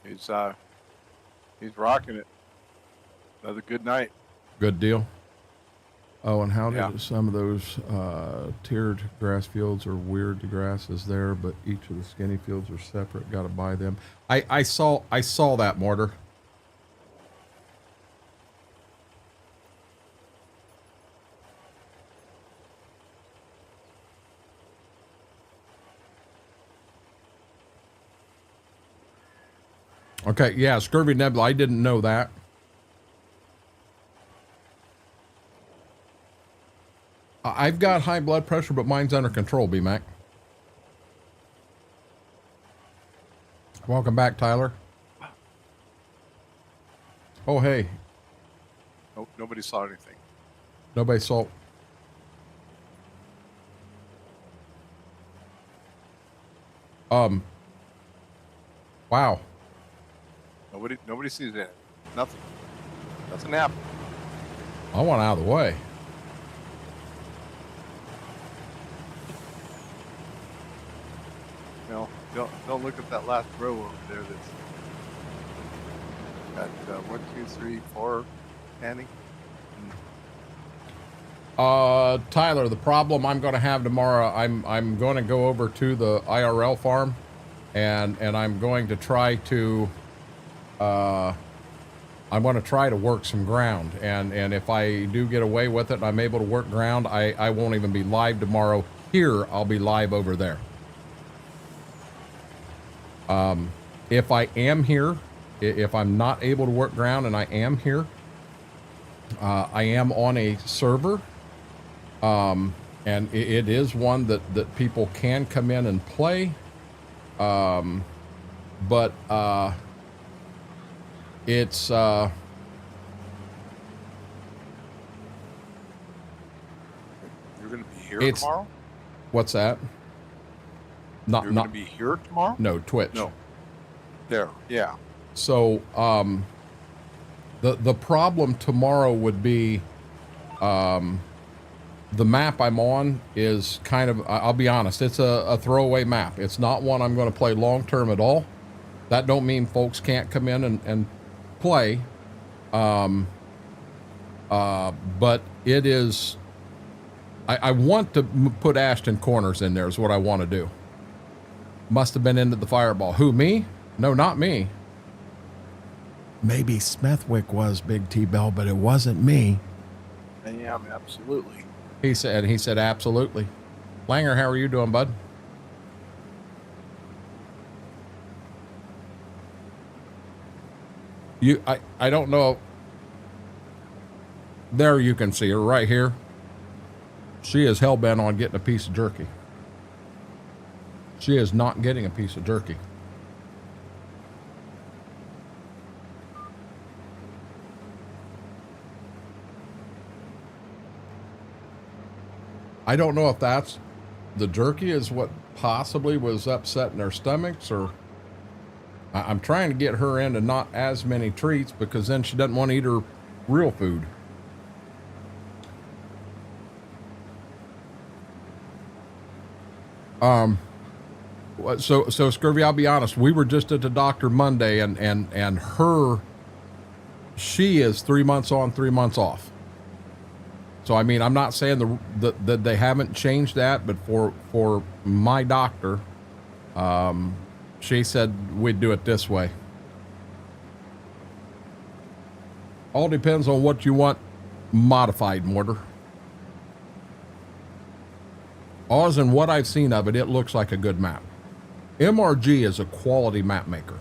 S2: He's rocking it. Another good night.
S1: Good deal. Oh, and how
S2: Yeah.
S1: did some of those tiered grass fields are weird? The grass is there, but each of the skinny fields are separate. Got to buy them. I saw that, Mortar. Okay, yeah, Scurvy Nebula. I didn't know that. I've got high blood pressure, but mine's under control, B-Mac. Welcome back, Tyler. Oh, hey.
S2: Nope, nobody saw anything.
S1: Nobody saw. Wow.
S2: Nobody sees it. Nothing. That's an apple.
S1: I want out of the way.
S2: No, don't look at that last row over there. That's got 1, 2, 3, 4 panning.
S1: Tyler, the problem I'm going to have tomorrow, I'm going to go over to the IRL farm, and I'm going to try to work some ground, and if I do get away with it and I'm able to work ground, I won't even be live tomorrow here. I'll be live over there. If I am here, if I'm not able to work ground and I am here, I am on a server, and it is one that people can come in and play, but it's
S2: You're gonna be here tomorrow?
S1: What's that?
S2: You're gonna be here tomorrow?
S1: No, Twitch.
S2: No. There, yeah.
S1: So the problem tomorrow would be the map I'm on is kind of, I'll be honest, it's a throwaway map. It's not one I'm going to play long term at all. That don't mean folks can't come in and play. But it is, I want to put Ashton Corners in there is what I want to do. Must have been into the fireball. Who, me? No, not me. Maybe Smethwick was Big T-Bell, but it wasn't me.
S2: I am, absolutely.
S1: He said absolutely. Langer, how are you doing, bud? I don't know. There you can see her right here. She is hell-bent on getting a piece of jerky. She is not getting a piece of jerky. I don't know if that's the jerky is what possibly was upsetting their stomachs, or I'm trying to get her into not as many treats because then she doesn't want to eat her real food. So Scurvy, I'll be honest, we were just at the doctor Monday and she is 3 months on, 3 months off. So, I mean, I'm not saying that they haven't changed that, but for my doctor, she said we'd do it this way. All depends on what you want modified, Mortar. Oz and what I've seen of it, it looks like a good map. MRG is a quality map maker.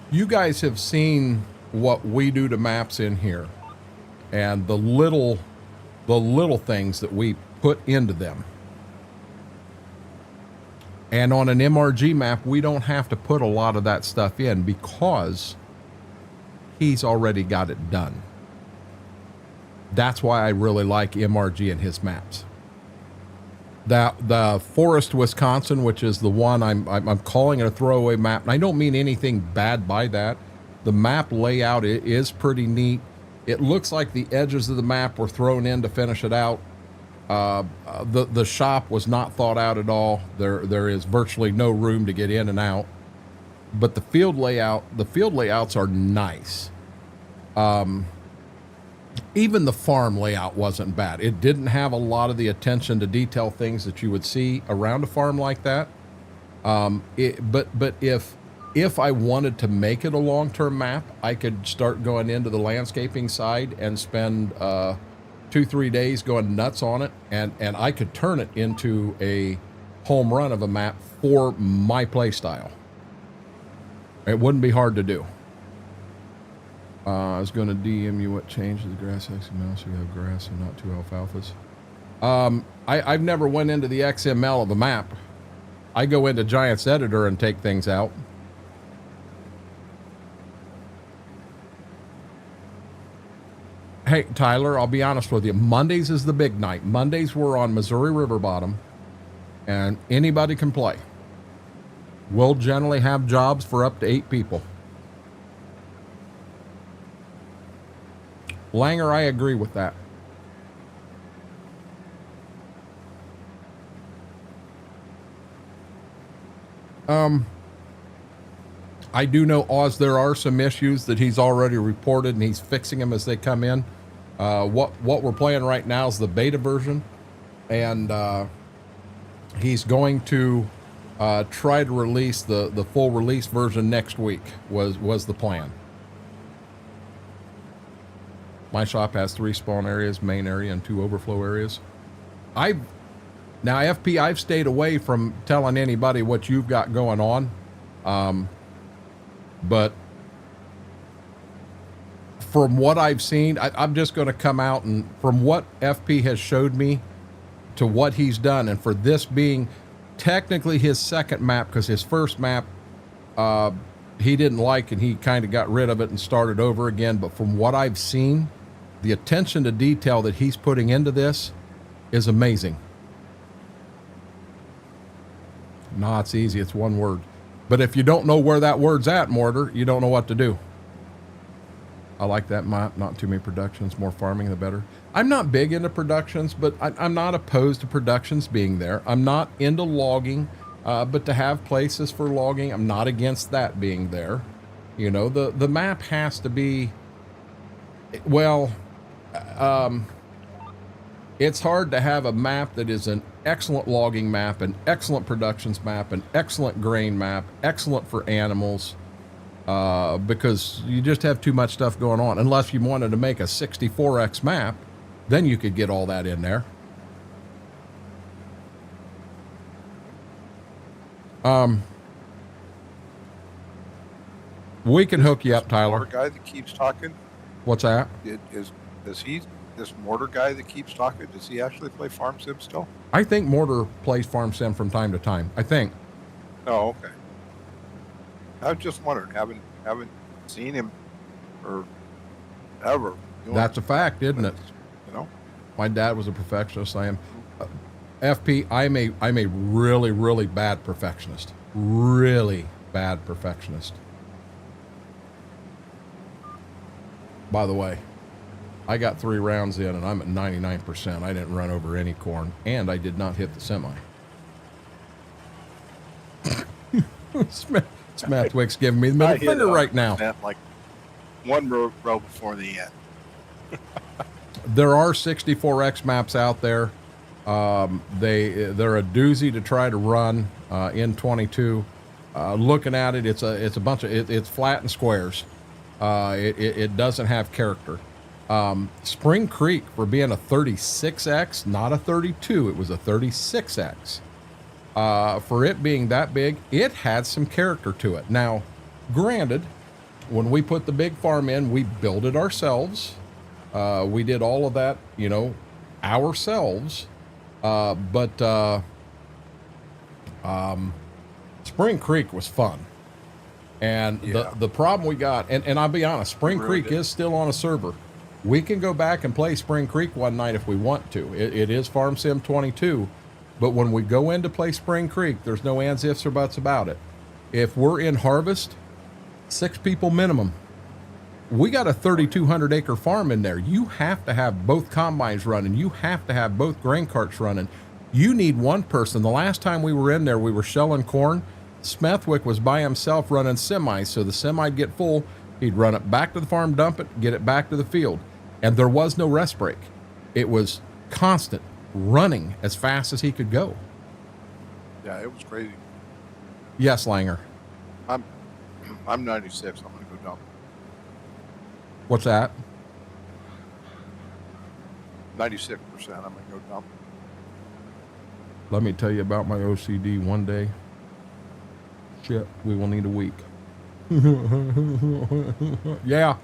S1: You guys have seen what we do to maps in here, and the little things that we put into them. And on an MRG map, we don't have to put a lot of that stuff in because he's already got it done. That's why I really like MRG and his maps. The Forest, Wisconsin, which is the one I'm calling it a throwaway map, and I don't mean anything bad by that. The map layout is pretty neat. It looks like the edges of the map were thrown in to finish it out. The shop was not thought out at all. There is virtually no room to get in and out. But the field layouts are nice. Even the farm layout wasn't bad. It didn't have a lot of the attention to detail things that you would see around a farm like that. But if I wanted to make it a long-term map, I could start going into the landscaping side and spend 2-3 days going nuts on it, and I could turn it into a home run of a map for my play style. It wouldn't be hard to do. I was going to DM you what changed the grass XML so you have grass and not two alfalfas. I've never went into the XML of the map. I go into Giants Editor and take things out. Hey, Tyler, I'll be honest with you. Mondays is the big night. Mondays we're on Missouri River Bottom, and anybody can play. We'll generally have jobs for up to 8 people. Langer, I agree with that. I do know, Oz, there are some issues that he's already reported, and he's fixing them as they come in. What we're playing right now is the beta version, and he's going to try to release the full release version next week, was the plan. My shop has 3 spawn areas, main area, and 2 overflow areas. Now, FP, I've stayed away from telling anybody what you've got going on. But from what I've seen, I'm just going to come out and from what FP has showed me to what he's done, and for this being technically his second map, because his first map he didn't like and he kind of got rid of it and started over again. But from what I've seen, the attention to detail that he's putting into this is amazing. Nah, it's easy. It's one word. But if you don't know where that word's at, Mortar, you don't know what to do. I like that map. Not too many productions. More farming, the better. I'm not big into productions, but I'm not opposed to productions being there. I'm not into logging, but to have places for logging, I'm not against that being there. You know, the map has to be, well, it's hard to have a map that is an excellent logging map, an excellent productions map, an excellent grain map, excellent for animals, because you just have too much stuff going on. Unless you wanted to make a 64x map, then you could get all that in there. We can hook you up, Tyler.
S2: Mortar guy that keeps talking.
S1: What's that?
S2: Does he, this Mortar guy that keeps talking, does he actually play Farm Sim still?
S1: I think Mortar plays Farm Sim from time to time. I think.
S2: Oh, okay. I was just wondering, haven't seen him or ever.
S1: That's a fact, isn't it?
S2: You know,
S1: my dad was a perfectionist. I am. FP, I'm a really, really bad perfectionist. Really bad perfectionist. By the way, I got 3 rounds in and I'm at 99%. I didn't run over any corn, and I did not hit the semi. Smethwick's giving me the middle finger right now.
S2: Like one row before the end.
S1: There are 64X maps out there. They're a doozy to try to run in 22. Looking at it, it's a bunch of it's flat and squares. It doesn't have character. Spring Creek, for being a 36X, not a 32, it was a 36X. For it being that big, it had some character to it. Now, granted, when we put the big farm in, we built it ourselves. We did all of that, you know, ourselves. But Spring Creek was fun. And the problem we got, and I'll be honest, Spring Creek is still on a server. We can go back and play Spring Creek one night if we want to. It is Farm Sim 22, but when we go in to play Spring Creek, there's no ands, ifs, or buts about it. If we're in harvest, 6 people minimum. We got a 3,200 acre farm in there. You have to have both combines running. You have to have both grain carts running. You need one person. The last time we were in there, we were shelling corn. Smethwick was by himself running semis, so the semi'd get full. He'd run it back to the farm, dump it, get it back to the field. And there was no rest break. It was constant running as fast as he could go.
S2: Yeah, it was crazy.
S1: Yes, Langer.
S2: I'm 96. I'm going to go dump.
S1: What's that?
S2: 96%. I'm going to go dump.
S1: Let me tell you about my OCD one day. Shit, we will need a week. Yeah.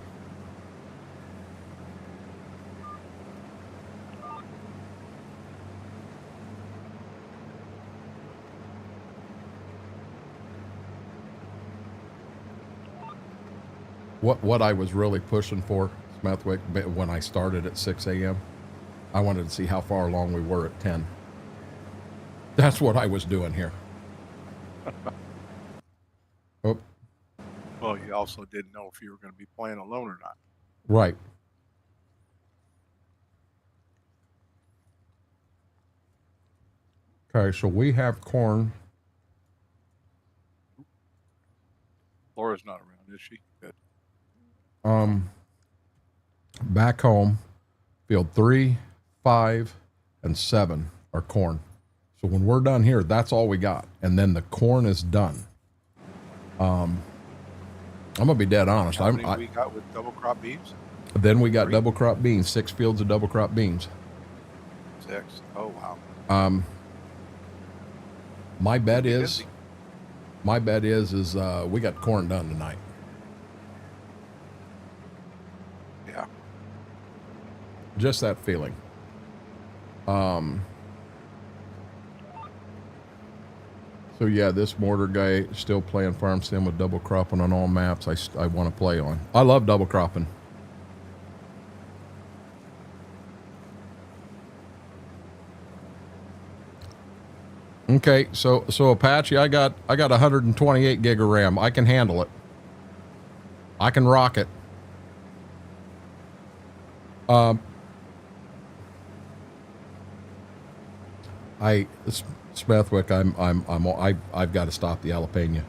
S1: What I was really pushing for, Smethwick, when I started at 6 a.m., I wanted to see how far along we were at 10. That's what I was doing here. Oh.
S2: Well, you also didn't know if you were going to be playing alone or not.
S1: Right. Okay, so we have corn.
S2: Laura's not around, is she? Good.
S1: Back home, field 3, 5, and 7 are corn. So when we're done here, that's all we got. And then the corn is done. I'm gonna be dead honest.
S2: How many we got with double crop beans?
S1: Then we got double crop beans, 6 fields of double crop beans.
S2: 6. Oh wow.
S1: My bet is we got corn done tonight.
S2: Yeah.
S1: Just that feeling. So yeah, this mortar guy still playing farm sim with double cropping on all maps I want to play on. I love double cropping. Okay, so Apache, I got 128 gig of RAM. I can handle it. I can rock it. Smethwick, I've got to stop the jalapeno.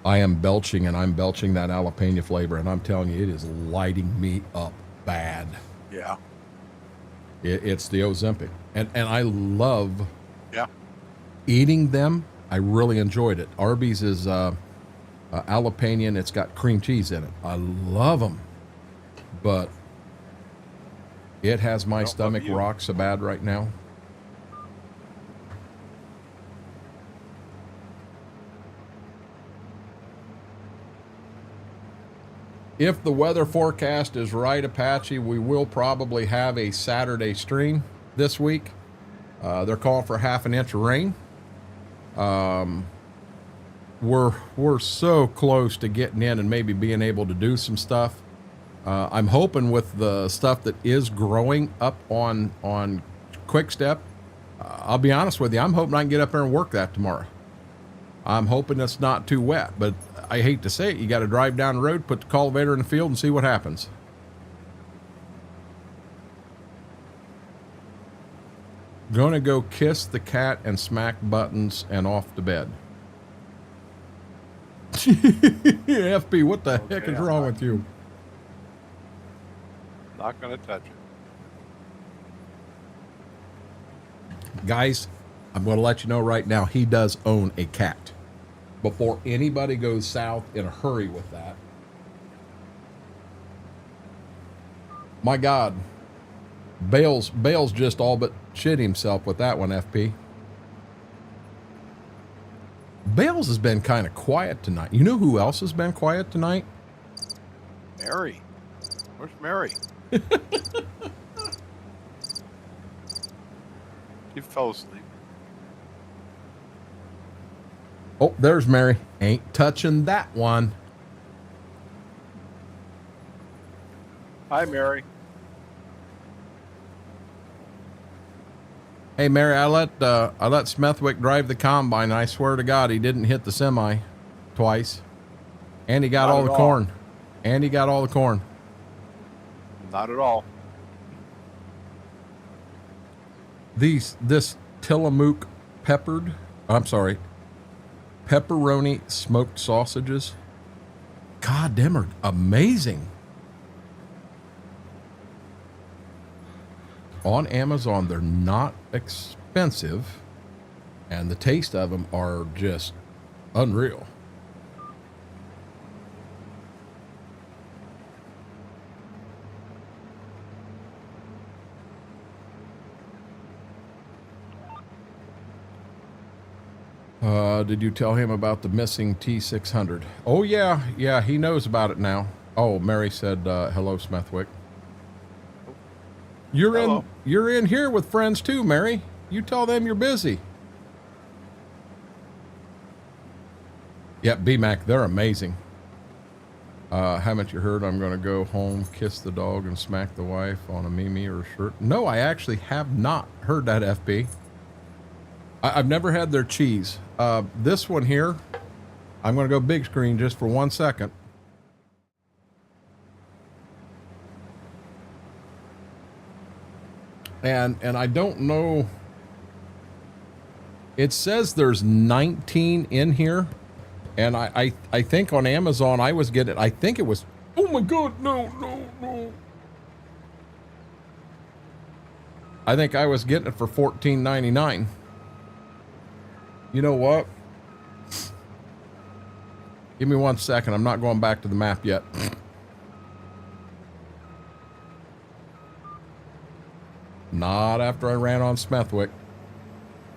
S1: I am belching, and I'm belching that jalapeno flavor, and I'm telling you, it is lighting me up bad.
S2: Yeah.
S1: It's the Ozempic, and I love eating them. I really enjoyed it. Arby's is jalapeno, and it's got cream cheese in it. I love them, but it has my stomach rock so bad right now. If the weather forecast is right, Apache, we will probably have a Saturday stream this week. They're calling for half an inch of rain. We're so close to getting in and maybe being able to do some stuff. I'm hoping with the stuff that is growing up on Quick Step, I'll be honest with you, I'm hoping I can get up there and work that tomorrow. I'm hoping it's not too wet, but I hate to say it, you got to drive down the road, put the cultivator in the field, and see what happens. Gonna go kiss the cat and smack buttons and off to bed. FP, what the heck is wrong with you?
S2: Not gonna touch it.
S1: Guys, I'm going to let you know right now, he does own a cat. Before anybody goes south in a hurry with that. My God. Bale's just all but shit himself with that one, FP. Bales has been kind of quiet tonight. You know who else has been quiet tonight?
S2: Mary. Where's Mary? She fell asleep.
S1: Oh, there's Mary. Ain't touching that one.
S2: Hi, Mary.
S1: Hey, Mary, I let Smithwick drive the combine, and I swear to God, he didn't hit the semi twice. And he got all the corn. And he got all the corn.
S2: Not at all.
S1: This Tillamook pepperoni smoked sausages. God, them are amazing. On Amazon, they're not expensive, and the taste of them are just unreal. Did you tell him about the missing T600? Oh yeah, he knows about it now. Oh, Mary said, hello, Smithwick. You're in here with friends too, Mary. You tell them you're busy. Yep, BMAC, they're amazing. Haven't you heard I'm gonna go home, kiss the dog, and smack the wife on a Mimi or a shirt? No, I actually have not heard that, FB. I've never had their cheese. This one here, I'm gonna go big screen just for 1 second. And I don't know. It says there's 19 in here, and I think on Amazon I was getting. I think it was. Oh my God! No! I think I was getting it for $14.99. You know what? Give me 1 second. I'm not going back to the map yet. Not after I ran on Smithwick.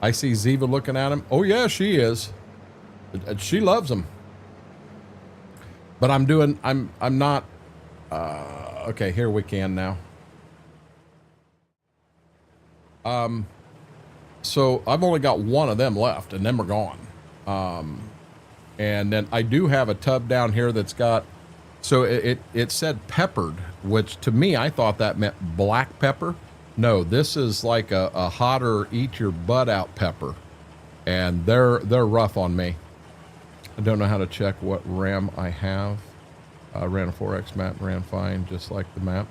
S1: I see Ziva looking at him. Oh yeah, she is. She loves him. But I'm not. Okay, here we can now. So I've only got one of them left, and then we're gone. And then I do have a tub down here that's got. So it said peppered, which to me I thought that meant black pepper. No, this is like a hotter, eat your butt out pepper, and they're rough on me. I don't know how to check what RAM I have. Ran a 4X map, ran fine, just like the map.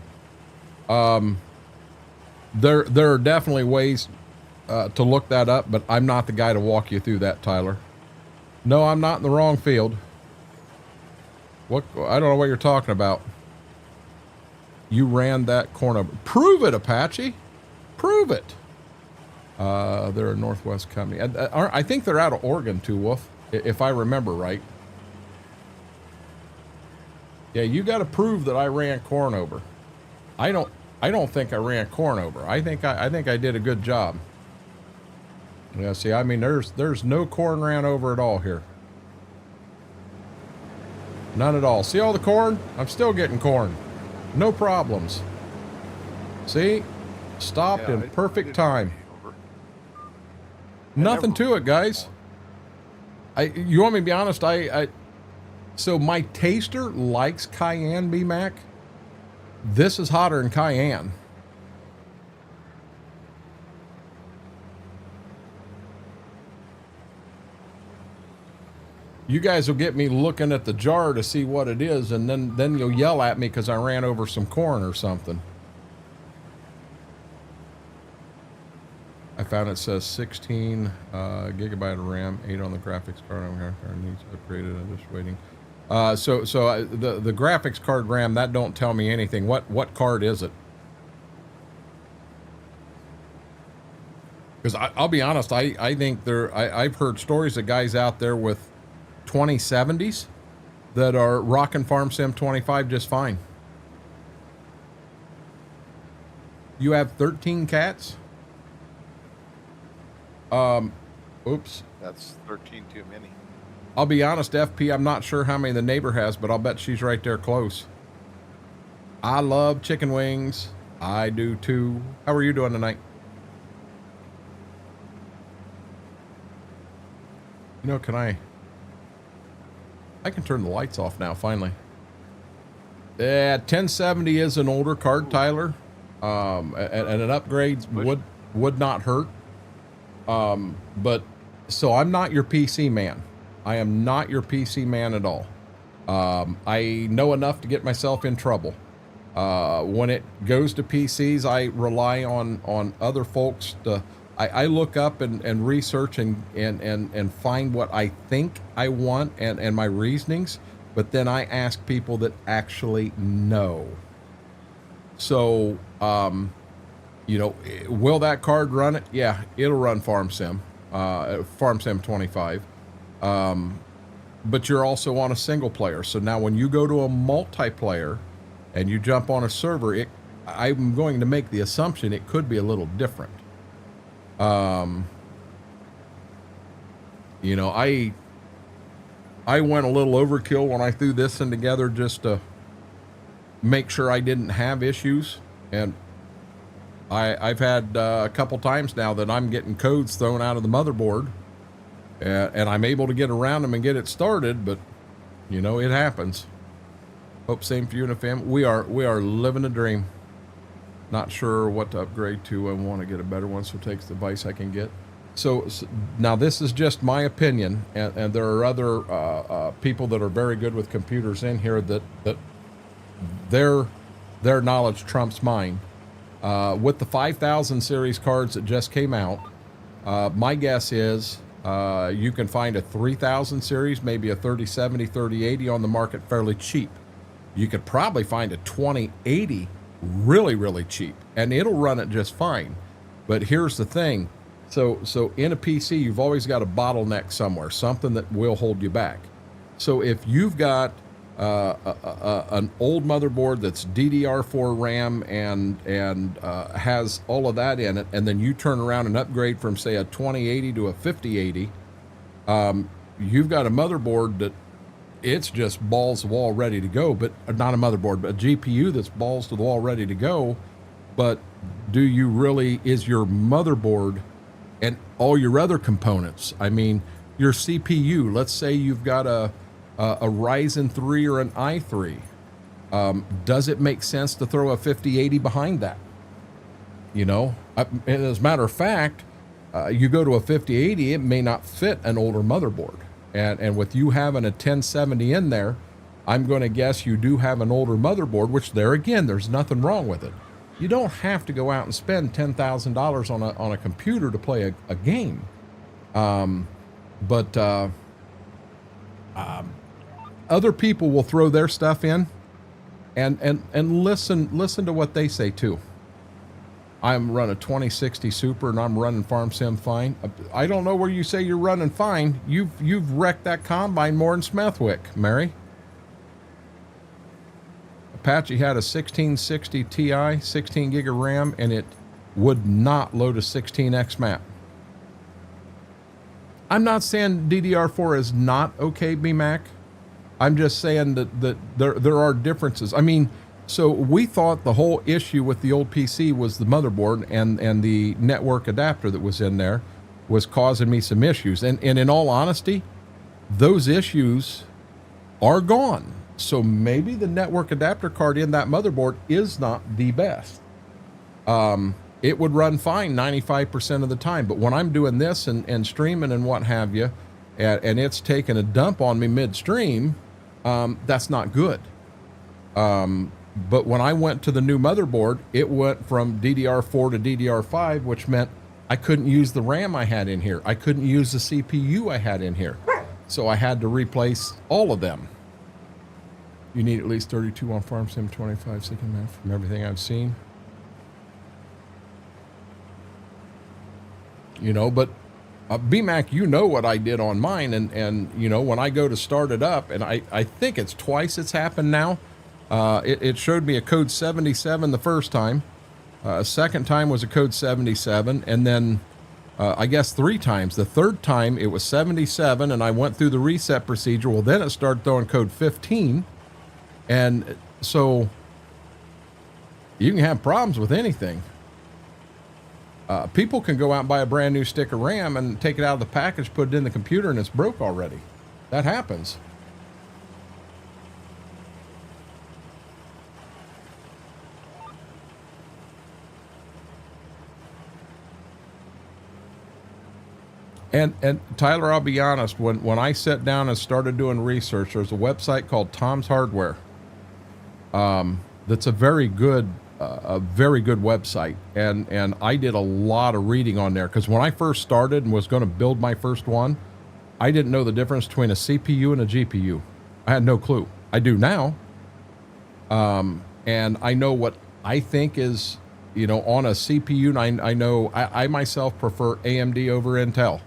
S1: There are definitely ways to look that up, but I'm not the guy to walk you through that, Tyler. No, I'm not in the wrong field. What? I don't know what you're talking about. You ran that corn over. Prove it, Apache. Prove it. They're a Northwest company. I think they're out of Oregon too, Wolf, if I remember right. Yeah, you got to prove that I ran corn over. I don't think I ran corn over. I think I did a good job. Yeah, see, I mean, there's no corn ran over at all here. None at all. See all the corn? I'm still getting corn. No problems. See? Stopped in perfect time. Nothing to it, guys. You want me to be honest? So my taster likes cayenne, BMAC. This is hotter than cayenne. You guys will get me looking at the jar to see what it is, and then you'll yell at me because I ran over some corn or something. I found it says 16 gigabyte of RAM, 8 on the graphics card. I'm here. Needs upgraded. I'm just waiting. So the graphics card RAM, that don't tell me anything. What card is it? Because I'll be honest, I think I've heard stories of guys out there with 2070s that are rocking Farm Sim 25 just fine. You have 13 cats? Oops.
S2: That's 13 too many.
S1: I'll be honest, FP, I'm not sure how many the neighbor has, but I'll bet she's right there close. I love chicken wings. I do too. How are you doing tonight? You know, I can turn the lights off now, finally. Yeah, 1070 is an older card, Tyler. And an upgrade would not hurt. But so I'm not your PC man. I am not your PC man at all. I know enough to get myself in trouble. When it goes to PCs, I rely on other folks to, I look up and research and find what I think I want and my reasonings, but then I ask people that actually know. So, you know, will that card run it? Yeah, it'll run Farm Sim 25. But you're also on a single player. So now when you go to a multiplayer and you jump on a server, I'm going to make the assumption it could be a little different. You know, I went a little overkill when I threw this in together just to make sure I didn't have issues. And I've had a couple times now that I'm getting codes thrown out of the motherboard, and I'm able to get around them and get it started, but you know, it happens. Hope same for you and the family. We are living a dream. Not sure what to upgrade to. I want to get a better one, so it takes the advice I can get. So now this is just my opinion, and there are other people that are very good with computers in here that their knowledge trumps mine. With the 5000 series cards that just came out, my guess is you can find a 3000 series, maybe a 3070, 3080 on the market fairly cheap. You could probably find a 2080 really, really cheap, and it'll run it just fine. But here's the thing. So in a PC, you've always got a bottleneck somewhere, something that will hold you back. So if you've got an old motherboard that's DDR4 RAM and has all of that in it, and then you turn around and upgrade from, say, a 2080 to a 5080, you've got a motherboard that it's just balls to the wall ready to go, but not a motherboard, but a GPU that's balls to the wall ready to go. But do you really, is your motherboard and all your other components, I mean, your CPU, let's say you've got a Ryzen 3 or an i3, does it make sense to throw a 5080 behind that? You know, and as a matter of fact, you go to a 5080, it may not fit an older motherboard. And with you having a 1070 in there, I'm going to guess you do have an older motherboard, which there again, there's nothing wrong with it. You don't have to go out and spend $10,000 on a computer to play a game. But other people will throw their stuff in and listen to what they say too. I'm running a 2060 Super and I'm running Farm Sim fine. I don't know where you say you're running fine. You've wrecked that combine more than Smethwick, Mary. Apache had a 1660 Ti, 16 gig of RAM, and it would not load a 16X map. I'm not saying DDR4 is not okay, BMAC. I'm just saying that there are differences. I mean, so we thought the whole issue with the old PC was the motherboard and the network adapter that was in there was causing me some issues. And in all honesty, those issues are gone. So maybe the network adapter card in that motherboard is not the best. It would run fine 95% of the time. But when I'm doing this and streaming and what have you, and it's taking a dump on me midstream, that's not good. But when I went to the new motherboard, it went from DDR4 to DDR5, which meant I couldn't use the RAM I had in here. I couldn't use the CPU I had in here. So I had to replace all of them. You need at least 32 on Farm Sim 25 second map from everything I've seen. You know, but BMAC, you know what I did on mine. And you know, when I go to start it up, and I think it's twice it's happened now. It showed me a code 77 the first time. Second time was a code 77. And then I guess 3 times. The third time it was 77 and I went through the reset procedure. Well, then it started throwing code 15. And so You can have problems with anything. People can go out and buy a brand new stick of RAM and take it out of the package, put it in the computer, and it's broke already. That happens. And Tyler, I'll be honest, when I sat down and started doing research, there's a website called Tom's Hardware. That's a very good website. And I did a lot of reading on there because when I first started and was going to build my first one, I didn't know the difference between a CPU and a GPU. I had no clue. I do now. And I know what I think is, you know, on a CPU. And I know I myself prefer AMD over Intel.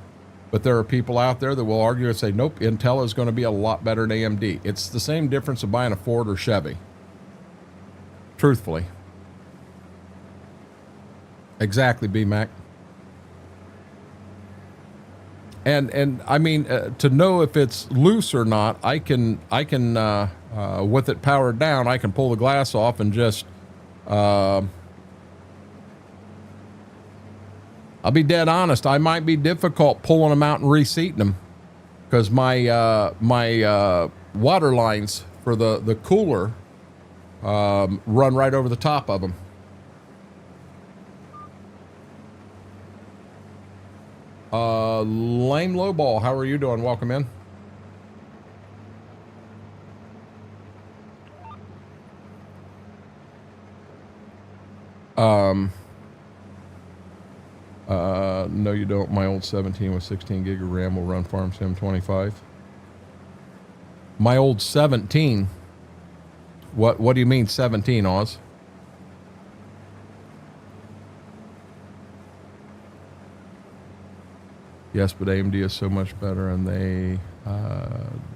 S1: But there are people out there that will argue and say, nope, Intel is going to be a lot better than AMD. It's the same difference of buying a Ford or Chevy. Truthfully. Exactly, B-Mac. And I mean, to know if it's loose or not, I can with it powered down, I can pull the glass off and just, I'll be dead honest. I might be difficult pulling them out and reseating them because my water lines for the cooler run right over the top of them. Lame Lowball, how are you doing? Welcome in. No, you don't. My old 17 with 16 gig of RAM will run Farm Sim 25. My old 17. What do you mean 17, Oz? Yes, but AMD is so much better, and they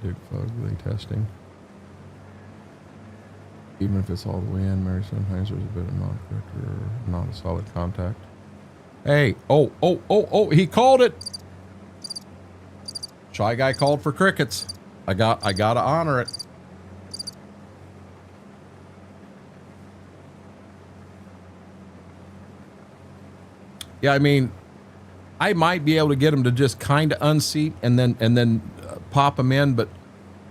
S1: dig fugly testing. Even if it's all the way in, Mary, sometimes there's a bit of non-correct or not a solid contact. Hey, oh, he called it. Shy Guy called for crickets. I gotta honor it. Yeah, I mean, I might be able to get him to just kind of unseat and then pop them in, but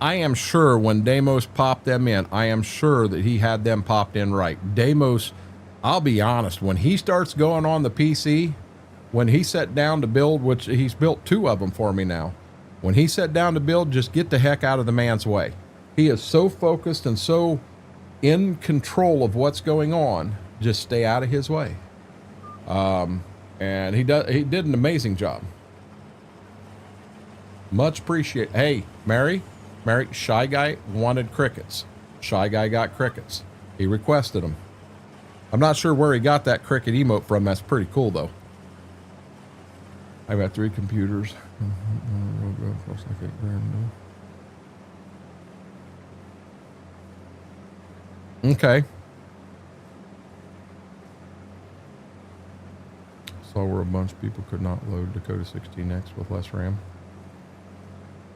S1: I am sure when Deimos popped them in, I am sure that he had them popped in right. Deimos, I'll be honest, when he starts going on the PC, when he sat down to build, which he's built 2 of them for me now, when he sat down to build, just get the heck out of the man's way. He is so focused and so in control of what's going on, just stay out of his way. And he did an amazing job. Much appreciated. Hey, Mary, Shy Guy wanted crickets. Shy Guy got crickets. He requested them. I'm not sure where he got that cricket emote from. That's pretty cool, though. I've got 3 computers. Okay. Saw where a bunch of people could not load Dakota 16X with less RAM.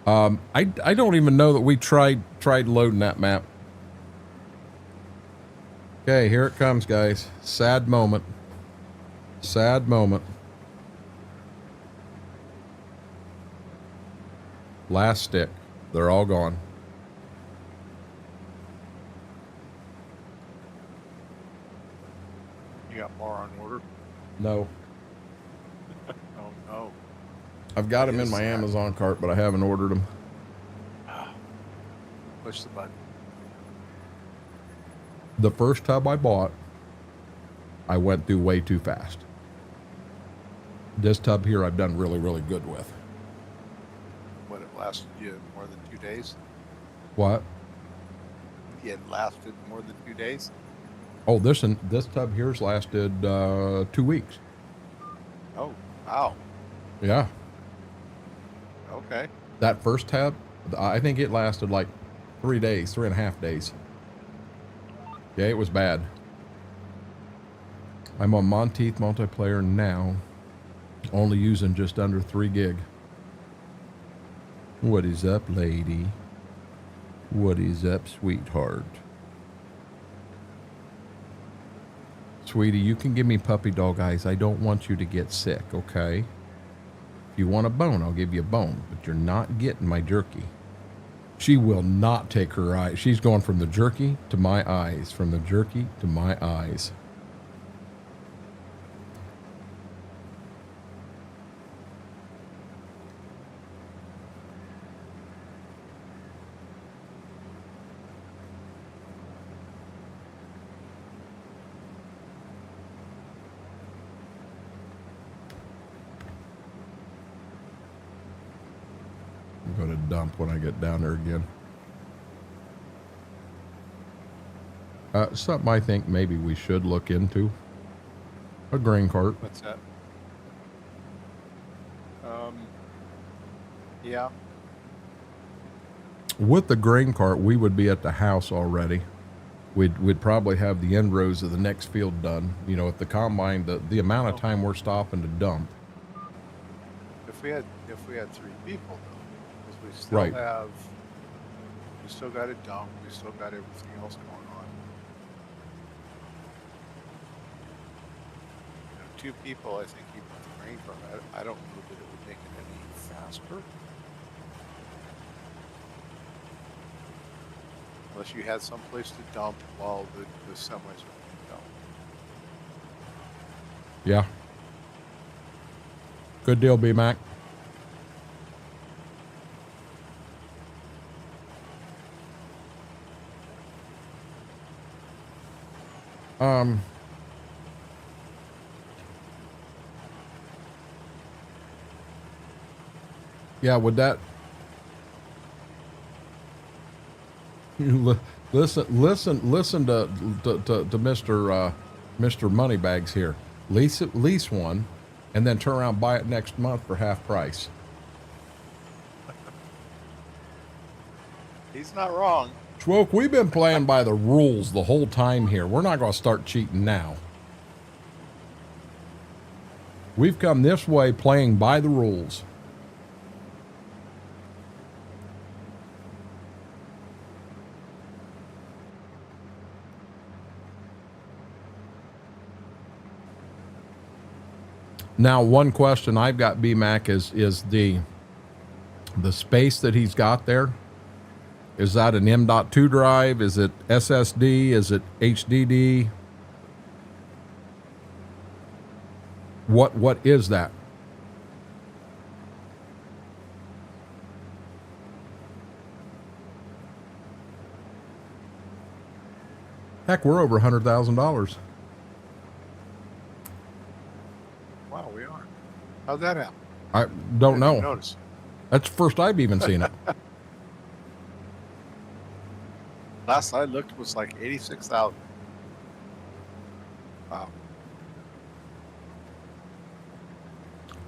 S1: I don't even know that we tried loading that map. Okay, here it comes, guys. Sad moment. Sad moment. Last stick. They're all gone.
S2: You got more on order?
S1: No.
S2: Oh no.
S1: I've got them in my Amazon cart, but I haven't ordered them.
S2: Push the button.
S1: The first tub I bought, I went through way too fast. This tub here I've done really, really good with.
S2: What, it lasted you more than 2 days?
S1: What?
S2: It lasted more than 2 days?
S1: Oh, this tub here's lasted 2 weeks.
S2: Oh, wow.
S1: Yeah.
S2: Okay.
S1: That first tab, I think it lasted like 3 days, 3.5 days. Yeah, it was bad. I'm on Monteith multiplayer now, only using just under 3 gig. What is up, lady? What is up, sweetheart? sweetie, you can give me puppy dog eyes. I don't want you to get sick, okay? If you want a bone, I'll give you a bone, but you're not getting my jerky. She will not take her eyes. She's going from the jerky to my eyes, from the jerky to my eyes. I'm going to dump when I get down there again. Something I think maybe we should look into. A grain cart.
S2: What's that? Yeah.
S1: With the grain cart, we would be at the house already. We'd probably have the end rows of the next field done. You know, at the combine, the amount of time we're stopping to dump.
S2: If we had 3 people though, because we still
S1: Right.
S2: we still got a dump, we still got everything else going on. You know, 2 people, I think even with the grain cart, I don't know that it would make it any faster. Unless you had some place to dump while the semis are being dumped.
S1: Yeah. Good deal, B-Mac. Yeah, would that listen to Mr. Moneybags here. Lease one, and then turn around and buy it next month for half price.
S2: He's not wrong.
S1: Schwoke, we've been playing by the rules the whole time here. We're not going to start cheating now. We've come this way playing by the rules. Now, one question I've got, B-Mac, is the space that he's got there. Is that an M.2 drive? Is it SSD? Is it HDD? What is that? Heck, we're over $100,000.
S2: Wow, we are. How'd that happen?
S1: I don't know.
S2: Notice.
S1: That's the first I've even seen it.
S2: Last I looked was like 86,000. Wow.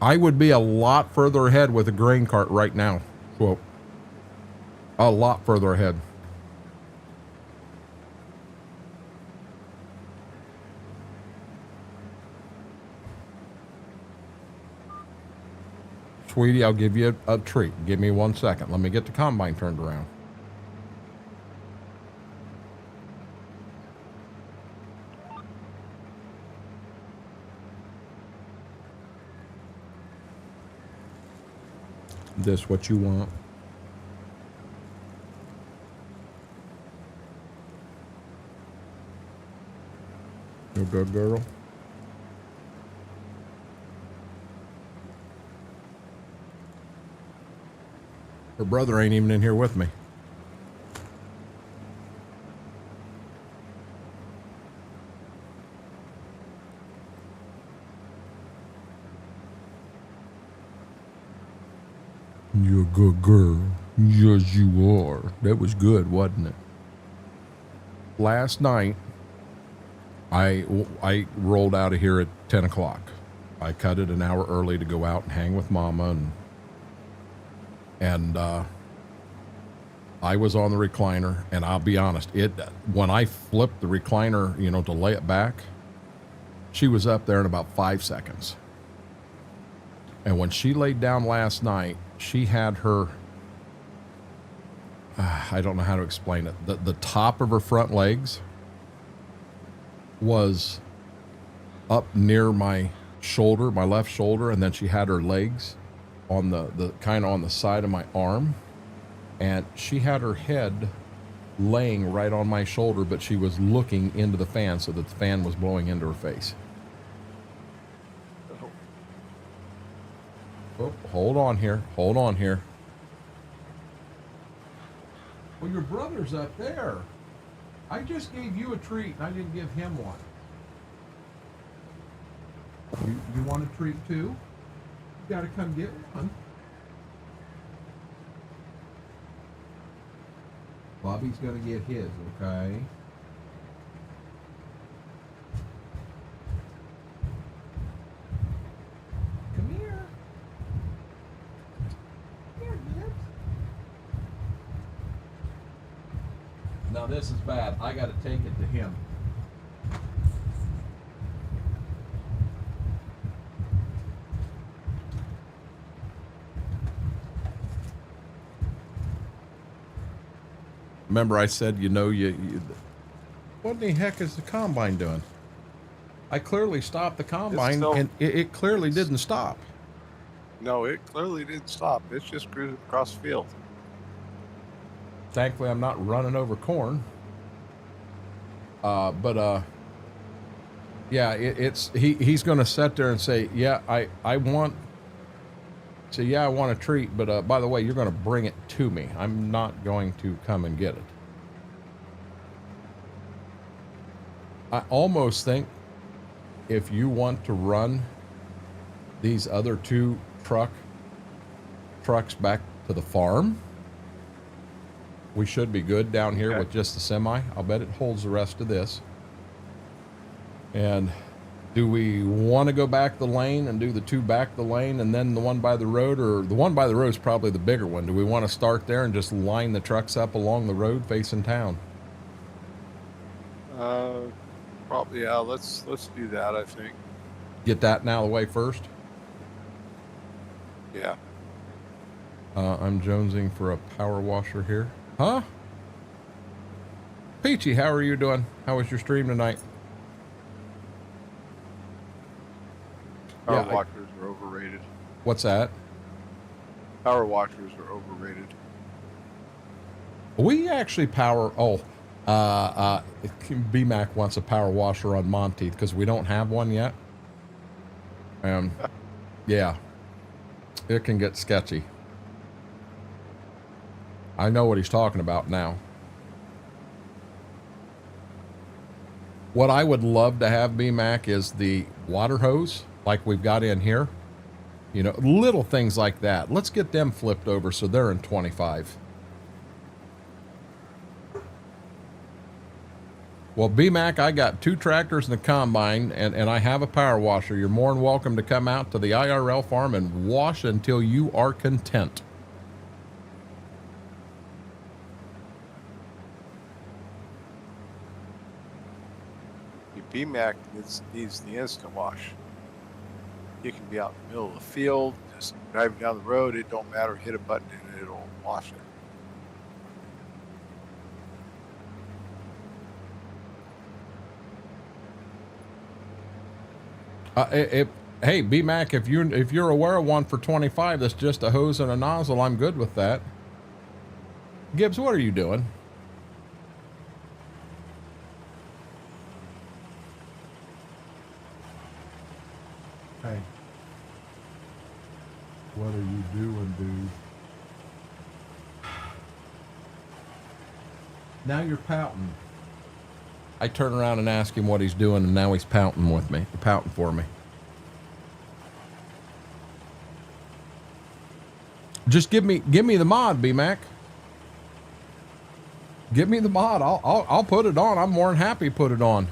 S1: I would be a lot further ahead with a grain cart right now. Quote. A lot further ahead. Sweetie, I'll give you a treat. Give me 1 second. Let me get the combine turned around. This what you want? You good girl? Her brother ain't even in here with me. You're a good girl. Yes, you are. That was good, wasn't it? Last night, I rolled out of here at 10 o'clock. I cut it an hour early to go out and hang with Mama, and I was on the recliner, and I'll be honest, when I flipped the recliner, you know, to lay it back, she was up there in about 5 seconds. And when she laid down last night, she had her, I don't know how to explain it. The top of her front legs was up near my shoulder, my left shoulder, and then she had her legs on the kind of on the side of my arm, and she had her head laying right on my shoulder, but she was looking into the fan so that the fan was blowing into her face. Oh, hold on here. Hold on here. Well, your brother's up there. I just gave you a treat, and I didn't give him one. You want a treat too? You gotta come get one. Bobby's gonna get his, okay? Come here. Here, Gibbs. Now this is bad. I gotta take it to him. Remember I said, you know, what in the heck is the combine doing? I clearly stopped the combine, and it clearly didn't stop.
S2: No, it clearly didn't stop. It's just cruising across the field.
S1: Thankfully, I'm not running over corn. Yeah, he's going to sit there and say, yeah, I want a treat, but by the way, you're going to bring it to me. I'm not going to come and get it. I almost think if you want to run these other two trucks back to the farm, we should be good down here with just the semi. I'll bet it holds the rest of this. And do we want to go back the lane and do the two back the lane and then the one by the road, or the one by the road is probably the bigger one? Do we want to start there and just line the trucks up along the road facing town?
S2: Probably, yeah. Let's do that, I think.
S1: Get that out of the way first?
S2: Yeah.
S1: I'm jonesing for a power washer here. Huh? Peachy, how are you doing? How was your stream tonight?
S2: Power washers are overrated.
S1: What's that?
S2: Power washers are overrated.
S1: We actually power. BMAC wants a power washer on Monteith because we don't have one yet. Yeah, it can get sketchy. I know what he's talking about now. What I would love to have, BMAC, is the water hose like we've got in here. You know, little things like that. Let's get them flipped over so they're in 25. Well, BMAC, I got 2 tractors and a combine, and I have a power washer. You're more than welcome to come out to the IRL farm and wash until you are content.
S2: BMAC needs the instant wash. You can be out in the middle of the field, just driving down the road. It don't matter. Hit a button and it'll wash
S1: it. Hey, BMAC, if you're aware of one for 25 that's just a hose and a nozzle, I'm good with that. Gibbs, what are you doing? Hey, what are you doing, dude? Now you're pouting. I turn around and ask him what he's doing, and now he's pouting with me, pouting for me. Just give me the mod, BMAC. Give me the mod. I'll put it on. I'm more than happy to put it on.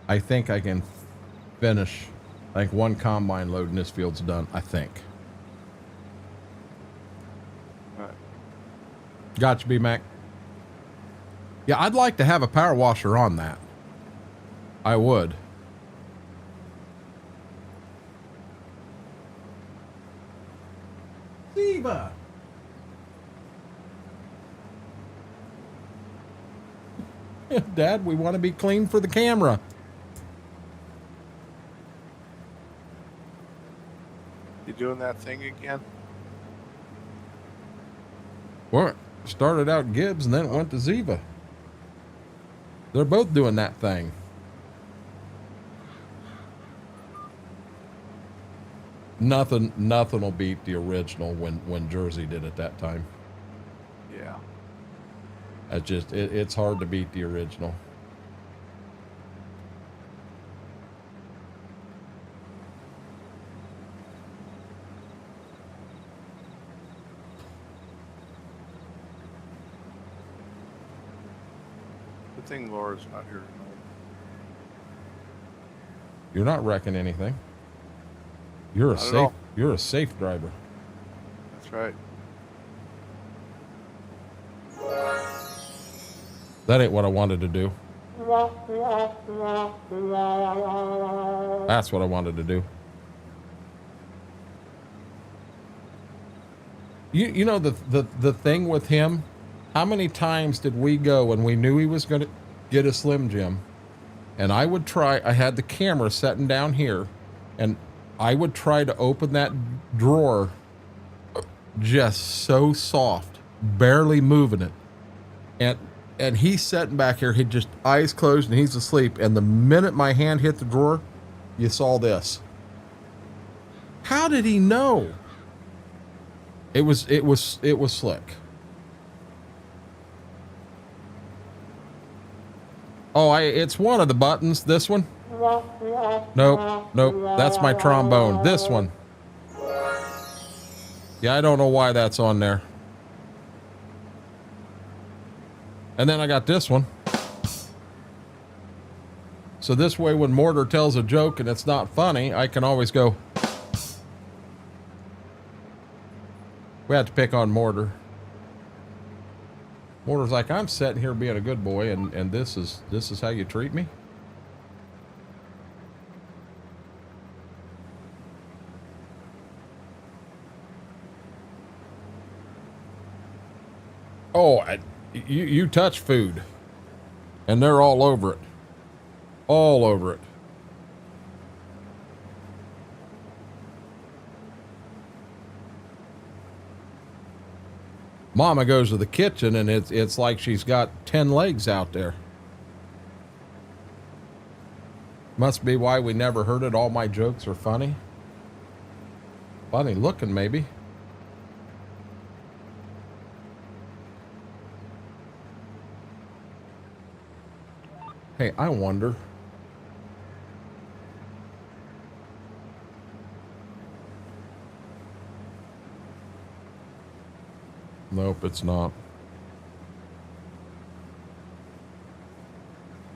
S1: I think I can finish, like, one combine load in this field's done, I think.
S2: All right.
S1: Gotcha, B-Mac. Yeah, I'd like to have a power washer on that. I would. Ziva! Dad, we want to be clean for the camera.
S2: You doing that thing again?
S1: What? Started out Gibbs and then it went to Ziva. They're both doing that thing. Nothing will beat the original when Jersey did it that time.
S2: Yeah.
S1: That's just, it's hard to beat the original.
S2: Good thing Laura's not here tonight.
S1: You're not wrecking anything. You're a safe driver.
S2: That's right.
S1: That ain't what I wanted to do. That's what I wanted to do. You know the thing with him, how many times did we go when we knew he was going to get a Slim Jim? And I had the camera sitting down here, and I would try to open that drawer just so soft, barely moving it. And he's sitting back here, he just eyes closed and he's asleep. And the minute my hand hit the drawer, you saw this. How did he know? It was slick. Oh, it's one of the buttons. This one? Nope. That's my trombone. This one. Yeah, I don't know why that's on there. And then I got this one. So this way, when Mortar tells a joke and it's not funny, I can always go. We had to pick on Mortar. Mortar's like, I'm sitting here being a good boy, and this is how you treat me? Oh, you touch food, and they're all over it. All over it. Mama goes to the kitchen and it's like she's got 10 legs out there. Must be why we never heard it. All my jokes are funny. Funny looking, maybe. Hey, I wonder. Nope, it's not.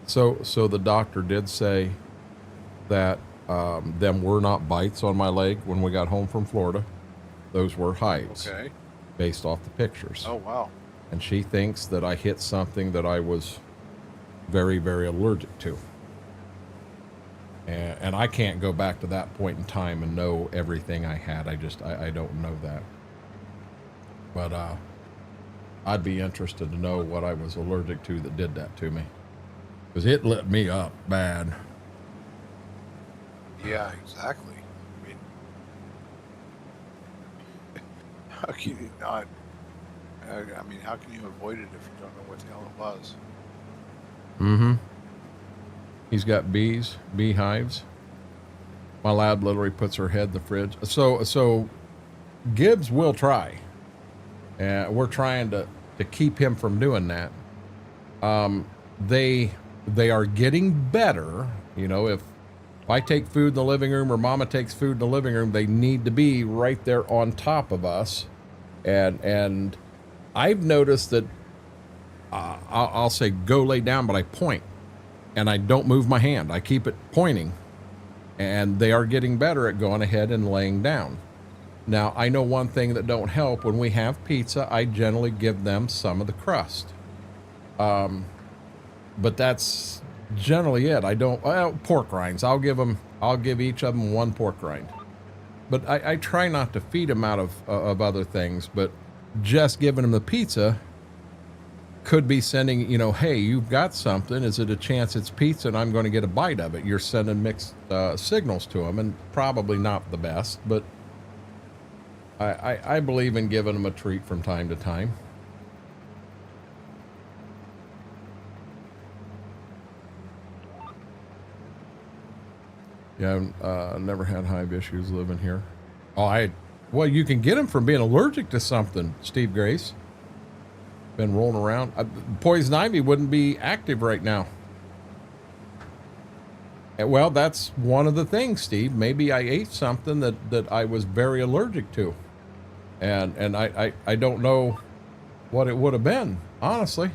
S1: So the doctor did say that them were not bites on my leg when we got home from Florida. Those were hides. Okay. Based off the pictures.
S2: Oh, wow.
S1: And she thinks that I hit something that I was very, very allergic to. And I can't go back to that point in time and know everything I had. I don't know that. But I'd be interested to know what I was allergic to that did that to me. Because it lit me up bad.
S2: Yeah, exactly. I mean, how can you not? I mean, how can you avoid it if you don't know what the hell it was?
S1: Mm-hmm. He's got beehives. My lab literally puts her head in the fridge. So Gibbs will try. We're trying to keep him from doing that. They are getting better. You know, if I take food in the living room or Mama takes food in the living room, they need to be right there on top of us. And I've noticed that I'll say go lay down, but I point and I don't move my hand. I keep it pointing, and they are getting better at going ahead and laying down. Now, I know one thing that don't help. When we have pizza, I generally give them some of the crust. But that's generally it. I don't, well, pork rinds. I'll give each of them one pork rind. But I try not to feed them out of other things, but just giving them the pizza could be sending, you know, hey, you've got something. Is it a chance it's pizza and I'm going to get a bite of it? You're sending mixed signals to them, and probably not the best, but I believe in giving them a treat from time to time. Yeah, never had hive issues living here. Oh, well, you can get them from being allergic to something, Steve Grace. Been rolling around. Poison ivy wouldn't be active right now. Well, that's one of the things, Steve. Maybe I ate something that I was very allergic to. And I don't know what it would have been, honestly.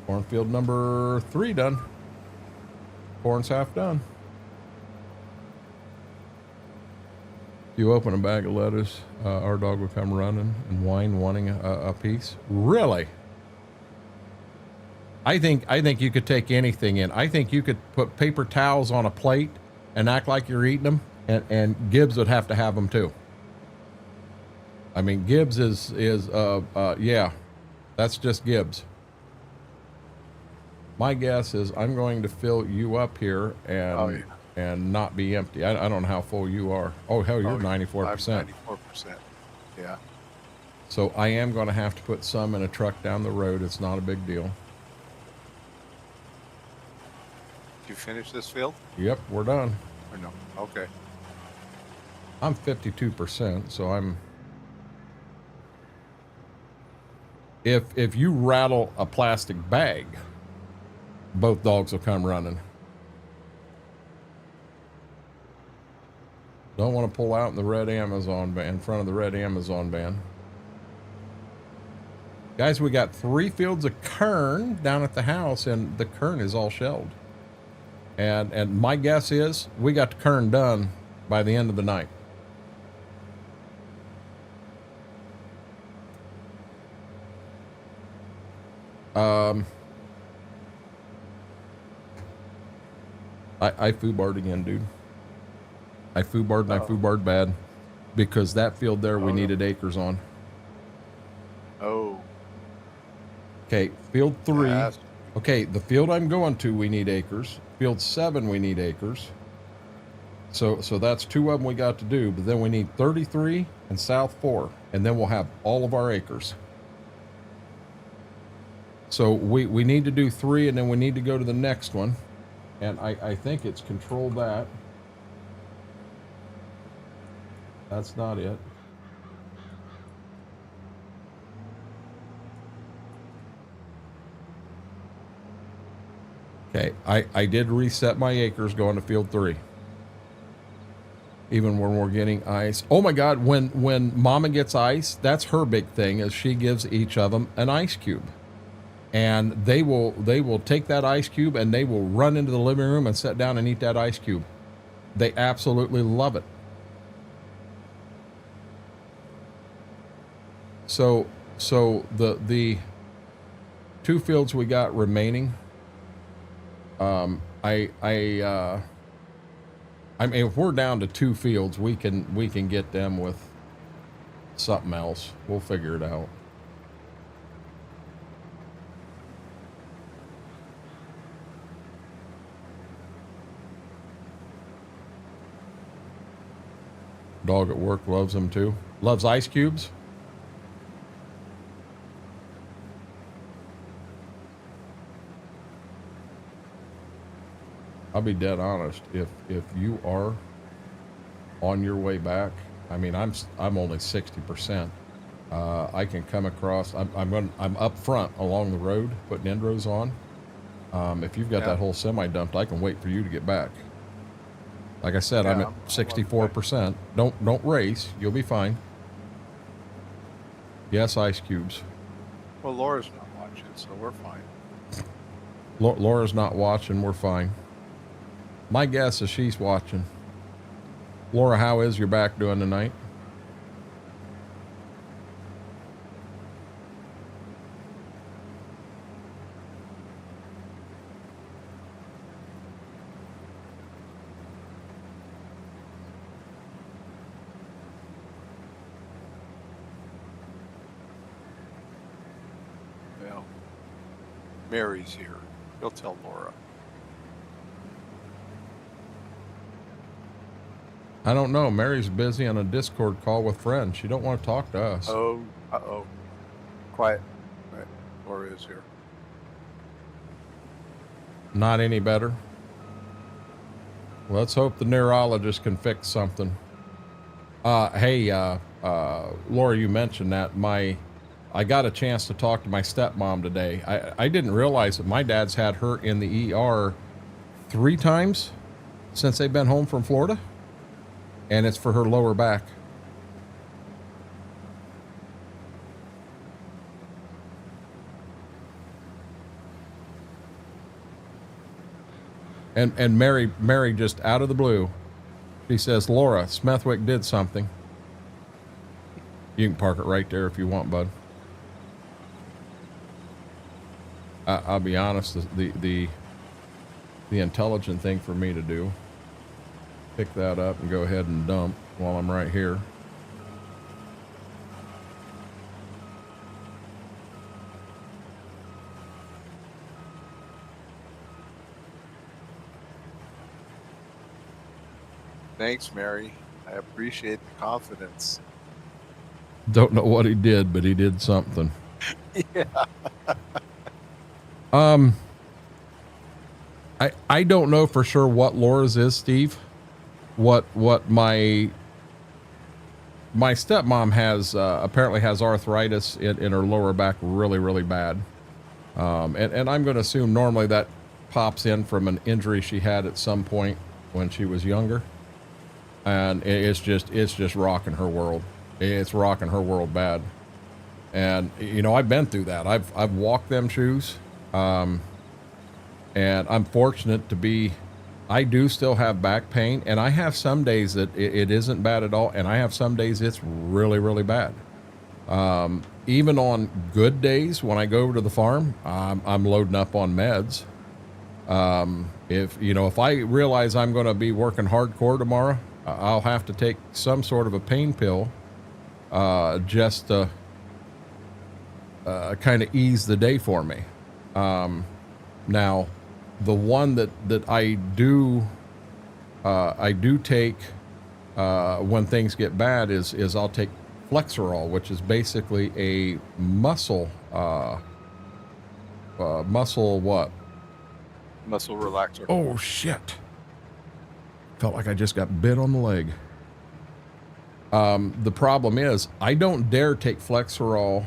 S1: Cornfield number 3 done. Corn's half done. You open a bag of lettuce, our dog will come running and whine, wanting a piece. Really? I think you could take anything in. I think you could put paper towels on a plate and act like you're eating them, and Gibbs would have to have them too. I mean, Gibbs is yeah, that's just Gibbs. My guess is I'm going to fill you up here and and not be empty. I don't know how full you are. Oh, hell, you're 94%.
S2: 94%. Yeah.
S1: So I am going to have to put some in a truck down the road. It's not a big deal.
S2: Did you finish this field?
S1: Yep, we're done.
S2: Or no? Okay.
S1: I'm 52%, so I'm... If you rattle a plastic bag, both dogs will come running. Don't want to pull out in the red Amazon van, in front of the red Amazon van. Guys, we got 3 fields of KERN down at the house, and the KERN is all shelled. And my guess is we got the KERN done by the end of the night. I foobarred again, dude. I foobarred and I foobarred bad because that field there we needed acres on.
S2: Oh.
S1: Okay, field 3. Okay, the field I'm going to, we need acres. Field 7, we need acres. So that's 2 of them we got to do, but then we need 33 and South 4, and then we'll have all of our acres. So we need to do 3, and then we need to go to the next one. And I think it's control that. That's not it. Okay, I did reset my acres going to field 3. Even when we're getting ice. Oh my God, when Mama gets ice, that's her big thing, is she gives each of them an ice cube. And they will take that ice cube and they will run into the living room and sit down and eat that ice cube. They absolutely love it. So the 2 fields we got remaining, I mean, if we're down to 2 fields, we can get them with something else. We'll figure it out. Dog at work loves them too. Loves ice cubes. I'll be dead honest. If you are on your way back, I mean, I'm only 60%. I can come across. I'm up front along the road putting endros on. If you've got that whole semi dumped, I can wait for you to get back. Like I said, I'm at 64%. Don't race. You'll be fine. Yes, ice cubes.
S2: Well, Laura's not watching, so we're fine.
S1: Laura's not watching. We're fine. My guess is she's watching. Laura, how is your back doing tonight?
S2: Well, Mary's here. He'll tell Laura.
S1: I don't know. Mary's busy on a Discord call with friends. She don't want to talk to us.
S2: Oh, uh-oh. Quiet. Right. Laura is here.
S1: Not any better. Let's hope the neurologist can fix something. Hey, Laura, you mentioned that I got a chance to talk to my stepmom today. I didn't realize that my dad's had her in the ER 3 times since they've been home from Florida. And it's for her lower back. And Mary just out of the blue, she says, Laura, Smethwick did something. You can park it right there if you want, bud. I'll be honest, the intelligent thing for me to do, pick that up and go ahead and dump while I'm right here.
S2: Thanks, Mary. I appreciate the confidence.
S1: Don't know what he did, but he did something.
S2: Yeah.
S1: I don't know for sure what Laura's is, Steve. What my stepmom has apparently has arthritis in her lower back really, really bad. And I'm going to assume normally that pops in from an injury she had at some point when she was younger. And it's just rocking her world. It's rocking her world bad. And, you know, I've been through that. I've walked them shoes. And I'm fortunate to be, I do still have back pain, and I have some days that it isn't bad at all. And I have some days it's really, really bad. Even on good days when I go over to the farm, I'm loading up on meds. If I realize I'm going to be working hardcore tomorrow, I'll have to take some sort of a pain pill, just to, kind of ease the day for me. Now, the one that I do take, when things get bad is I'll take Flexerol, which is basically a muscle what?
S2: Muscle relaxer.
S1: Oh, shit. Felt like I just got bit on the leg. The problem is I don't dare take Flexerol.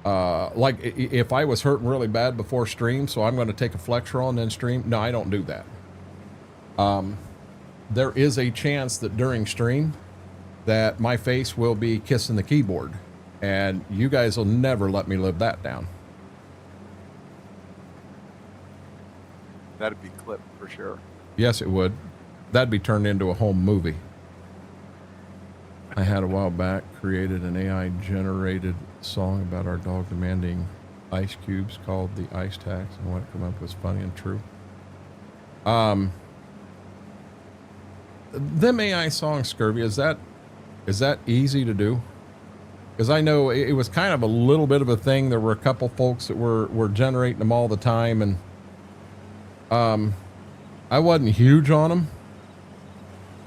S1: Like if I was hurting really bad before stream, so I'm going to take a Flexerol and then stream. No, I don't do that. There is a chance that during stream that my face will be kissing the keyboard, and you guys will never let me live that down.
S2: That'd be clipped for sure.
S1: Yes, it would. That'd be turned into a home movie. I had a while back created an AI generated song about our dog demanding ice cubes called the Ice Tax, and what came up was funny and true. Them AI songs, Scurvy, is that easy to do? Because I know it was kind of a little bit of a thing. There were a couple folks that were generating them all the time, and I wasn't huge on them.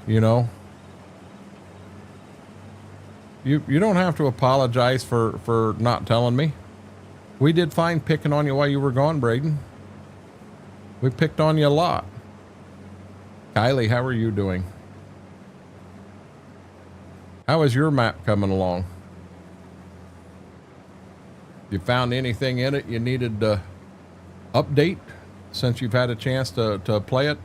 S1: You know, you don't have to apologize for not telling me. We did fine picking on you while you were gone, Braden. We picked on you a lot. Kylie, how are you doing? How is your map coming along? You found anything in it you needed to update since you've had a chance to play it?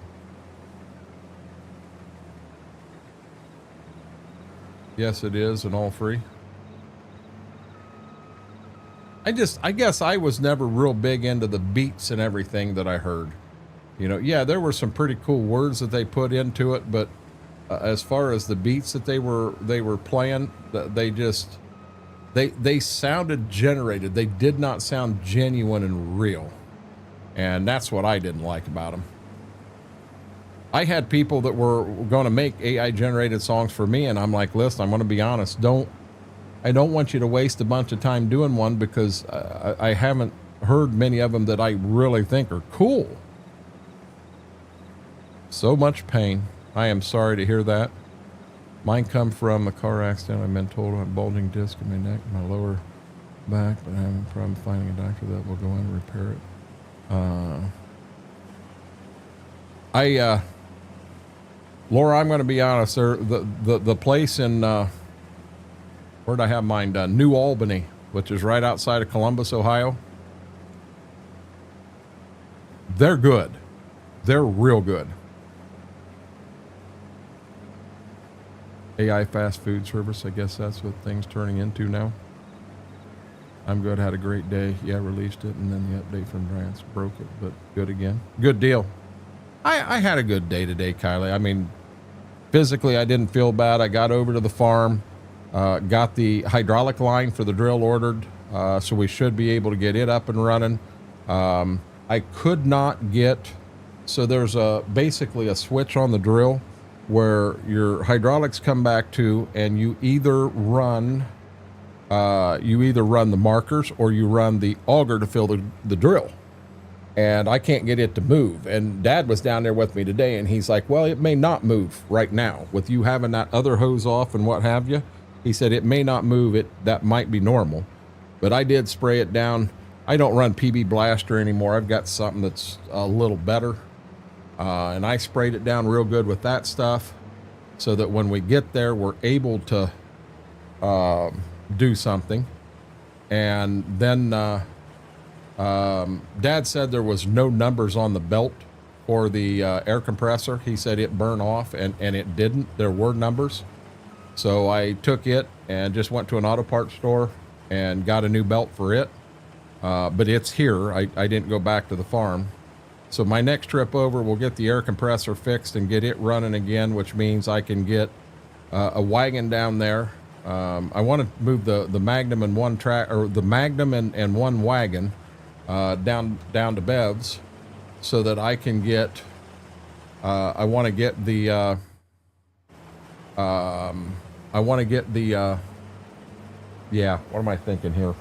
S1: Yes, it is, and all free. I guess I was never real big into the beats and everything that I heard. You know, yeah, there were some pretty cool words that they put into it, but as far as the beats that they were playing, they sounded generated. They did not sound genuine and real, and that's what I didn't like about them. I had people that were going to make AI generated songs for me, and I'm like, listen, I'm going to be honest. I don't want you to waste a bunch of time doing one, because I haven't heard many of them that I really think are cool. So much pain. I am sorry to hear that. Mine come from a car accident. I've been told I have a bulging disc in my neck, my lower back, but I'm having a problem finding a doctor that will go in and repair it. Laura, I'm going to be honest. The place in where'd I have mine done? New Albany, which is right outside of Columbus, Ohio. They're good. They're real good. AI fast food service, I guess that's what things turning into now. I'm good, had a great day. Yeah, released it, and then the update from Brant's broke it, but good again. Good deal. I had a good day today, Kylie. I mean, physically, I didn't feel bad. I got over to the farm, got the hydraulic line for the drill ordered, so we should be able to get it up and running. I could not get, so there's basically a switch on the drill where your hydraulics come back to, and you either run the markers or you run the auger to fill the drill. And I can't get it to move. And Dad was down there with me today, and he's like, well, it may not move right now with you having that other hose off and what have you. He said it may not move. That might be normal, but I did spray it down. I don't run PB Blaster anymore. I've got something that's a little better. And I sprayed it down real good with that stuff, so that when we get there, we're able to do something. And then Dad said there was no numbers on the belt for the air compressor. He said it burned off, and it didn't. There were numbers. So I took it and just went to an auto parts store and got a new belt for it. But it's here. I didn't go back to the farm. So my next trip over, we'll get the air compressor fixed and get it running again, which means I can get a wagon down there. I want to move the Magnum and one track, or the Magnum and one wagon down to Bev's, so that I can get. I want to get the. Yeah. What am I thinking here?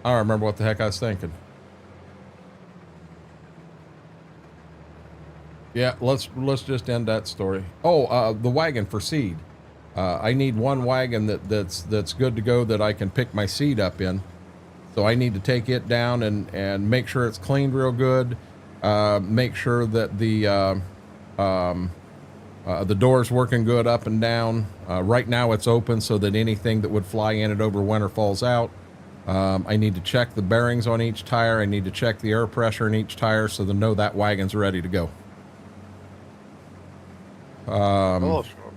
S1: I don't remember what the heck I was thinking. Yeah, let's just end that story. Oh, the wagon for seed. I need one wagon that's good to go, that I can pick my seed up in. So I need to take it down and make sure it's cleaned real good. Make sure that the door's working good up and down. Right now it's open so that anything that would fly in it over winter falls out. I need to check the bearings on each tire. I need to check the air pressure in each tire so to know that wagon's ready to go.
S2: Hello, Schwab.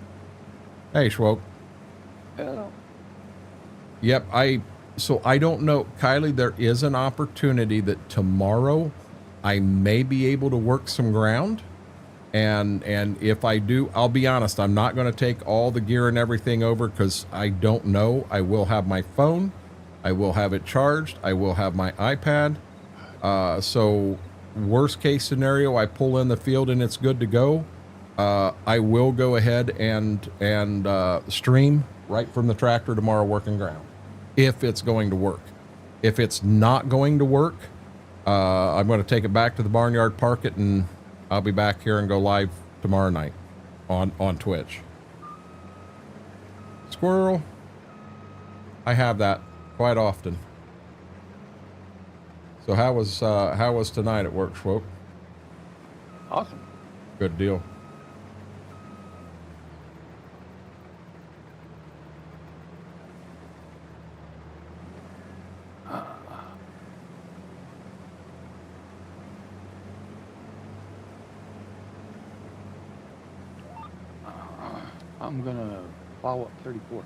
S1: Hey, Schwoke.
S2: Hello.
S1: Yep, so I don't know, Kylie, there is an opportunity that tomorrow I may be able to work some ground. And if I do, I'll be honest, I'm not going to take all the gear and everything over, because I don't know. I will have my phone. I will have it charged. I will have my iPad. So worst case scenario, I pull in the field and it's good to go. I will go ahead and stream right from the tractor tomorrow, working ground, if it's going to work. If it's not going to work, I'm going to take it back to the barnyard, park it, and I'll be back here and go live tomorrow night on Twitch. Squirrel. I have that quite often. So how was tonight at work, Schwoke?
S2: Awesome.
S1: Good deal.
S2: I'm gonna follow up 34.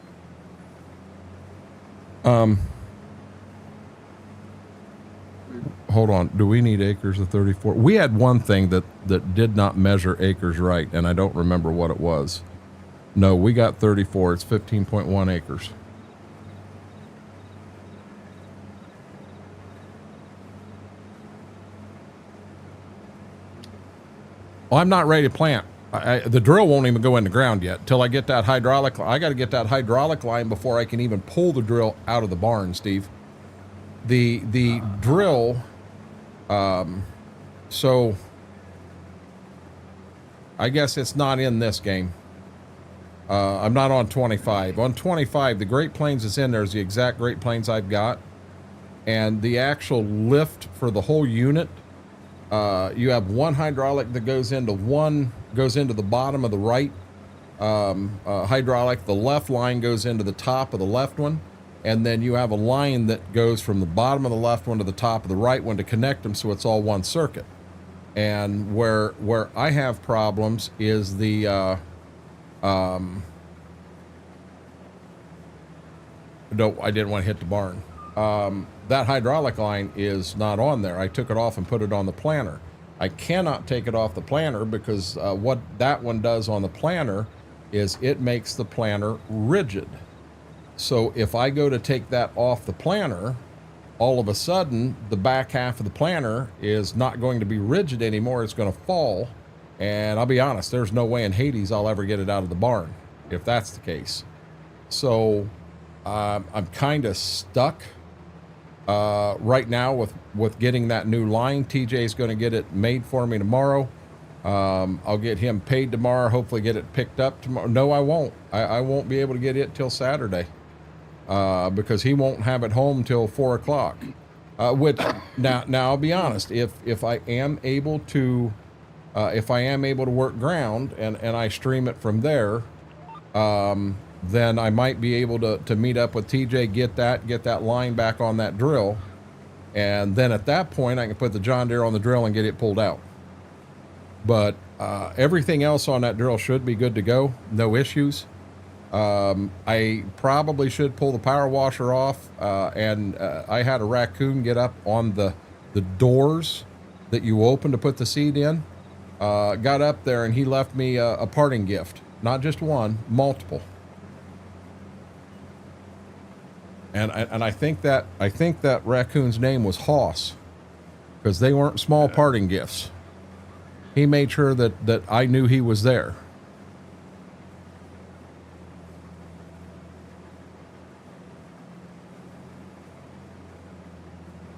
S1: hold on. Do we need acres of 34? We had one thing that did not measure acres right, and I don't remember what it was. No, we got 34. It's 15.1 acres. Well, I'm not ready to plant. The drill won't even go in the ground yet till I get that hydraulic. I got to get that hydraulic line before I can even pull the drill out of the barn, Steve. The drill. So I guess it's not in this game. I'm not on 25. On 25, the Great Plains is in there. Is the exact Great Plains I've got, and the actual lift for the whole unit. You have one hydraulic that goes into the bottom of the right hydraulic. The left line goes into the top of the left one, and then you have a line that goes from the bottom of the left one to the top of the right one to connect them, so it's all one circuit. And where I have problems is the no, I didn't want to hit the barn. That hydraulic line is not on there. I took it off and put it on the planter. I cannot take it off the planter because what that one does on the planter is it makes the planter rigid. So if I go to take that off the planter, all of a sudden the back half of the planter is not going to be rigid anymore. It's going to fall. And I'll be honest, there's no way in Hades I'll ever get it out of the barn if that's the case. So I'm kind of stuck right now with getting that new line. TJ's going to get it made for me tomorrow. I'll get him paid tomorrow, hopefully get it picked up tomorrow. No, I won't. I won't be able to get it till Saturday because he won't have it home till 4 o'clock. Which now I'll be honest, if I am able to work ground and I stream it from there, then I might be able to meet up with TJ, get that line back on that drill. And then at that point I can put the John Deere on the drill and get it pulled out. But everything else on that drill should be good to go. No issues. I probably should pull the power washer off. And I had a raccoon get up on the doors that you open to put the seed in. Got up there and he left me a parting gift. Not just one, multiple. And I think that raccoon's name was Hoss, because they weren't small parting gifts. He made sure that I knew he was there.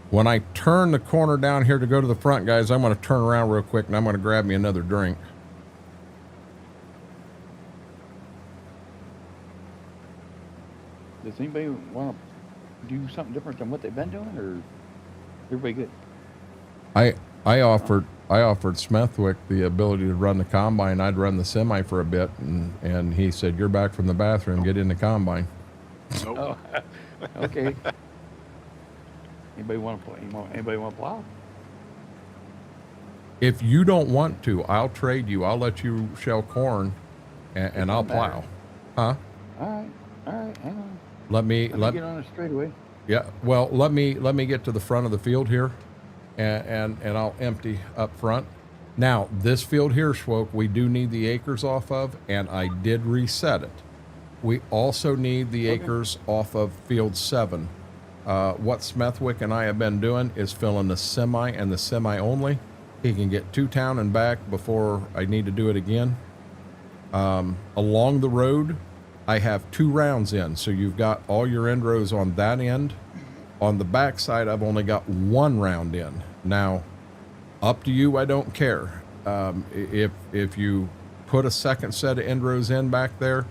S1: When I turn the corner down here to go to the front, guys, I'm going to turn around real quick and I'm going to grab me another drink.
S3: Does anybody want to do something different than what they've been doing, or everybody good?
S1: I offered Smithwick the ability to run the combine. I'd run the semi for a bit, and he said, "You're back from the bathroom. Get in the combine."
S2: Nope.
S3: Oh, okay. Anybody want to play? Anybody want to plow?
S1: If you don't want to, I'll trade you. I'll let you shell corn, and I'll plow. Huh?
S3: All right. Hang on.
S1: Let me
S3: get on it straight away.
S1: Yeah. Well, let me get to the front of the field here, and I'll empty up front. Now, this field here, Schwoke, we do need the acres off of, and I did reset it. We also need the acres off of field 7. What Smithwick and I have been doing is filling the semi and the semi only. He can get to town and back before I need to do it again. Along the road, I have 2 rounds in, so you've got all your end rows on that end. On the back side, I've only got 1 round in. Now, up to you, I don't care. If you put a second set of end rows in back there,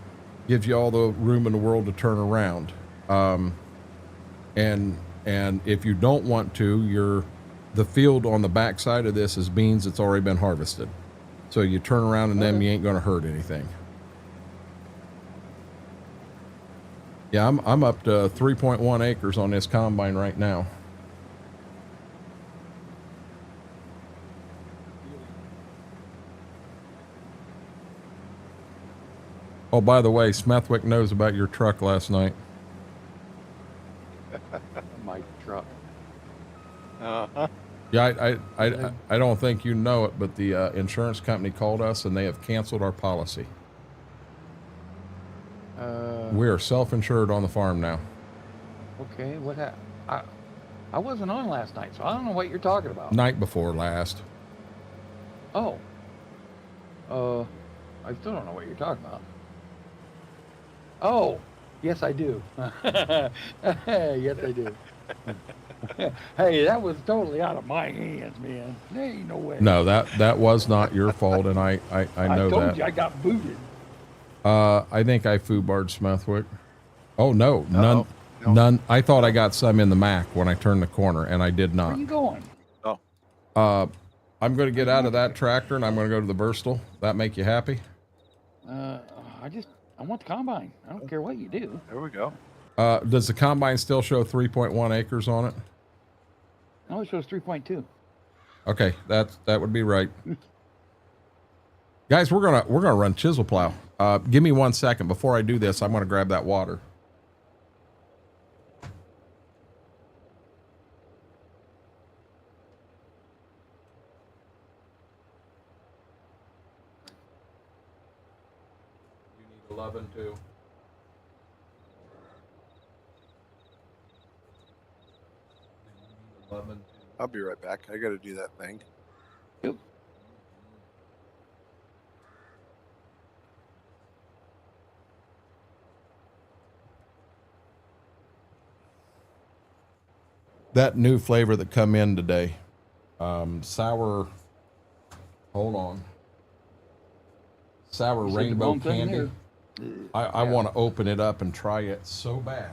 S1: gives you all the room in the world to turn around. And if you don't want to, the field on the back side of this is beans that's already been harvested. So you turn around and them, you ain't going to hurt anything. Yeah, I'm up to 3.1 acres on this combine right now. Oh, by the way, Smithwick knows about your truck last night.
S3: My truck.
S2: Uh-huh.
S1: Yeah, I don't think you know it, but the insurance company called us and they have canceled our policy. We are self-insured on the farm now.
S3: Okay, what I wasn't on last night, so I don't know what you're talking about.
S1: Night before last.
S3: Oh. I still don't know what you're talking about. Oh, yes, I do. Yes, I do. Hey, that was totally out of my hands, man. There ain't no way.
S1: No, that was not your fault, and I know that.
S3: I told you I got booted.
S1: I think I foobarred Smethwick. Oh no,
S2: No.
S1: none. I thought I got some in the Mac when I turned the corner, and I did not.
S3: Where you going?
S2: Oh,
S1: I'm going to get out of that tractor, and I'm going to go to the Burstal. That make you happy?
S3: I want the combine. I don't care what you do.
S2: there we go.
S1: Does the combine still show 3.1 acres on it?
S3: No, it shows 3.2.
S1: Okay, that would be right. Guys, we're gonna run chisel plow. Give me 1 second before I do this. I'm gonna grab that water. You need 11 too.
S2: I'll be right back. I got to do that thing.
S3: Yep.
S1: That new flavor that come in today, sour. Hold on. Sour
S3: You said the
S1: rainbow
S3: wrong thing
S1: candy. I want to open it up and try it so bad.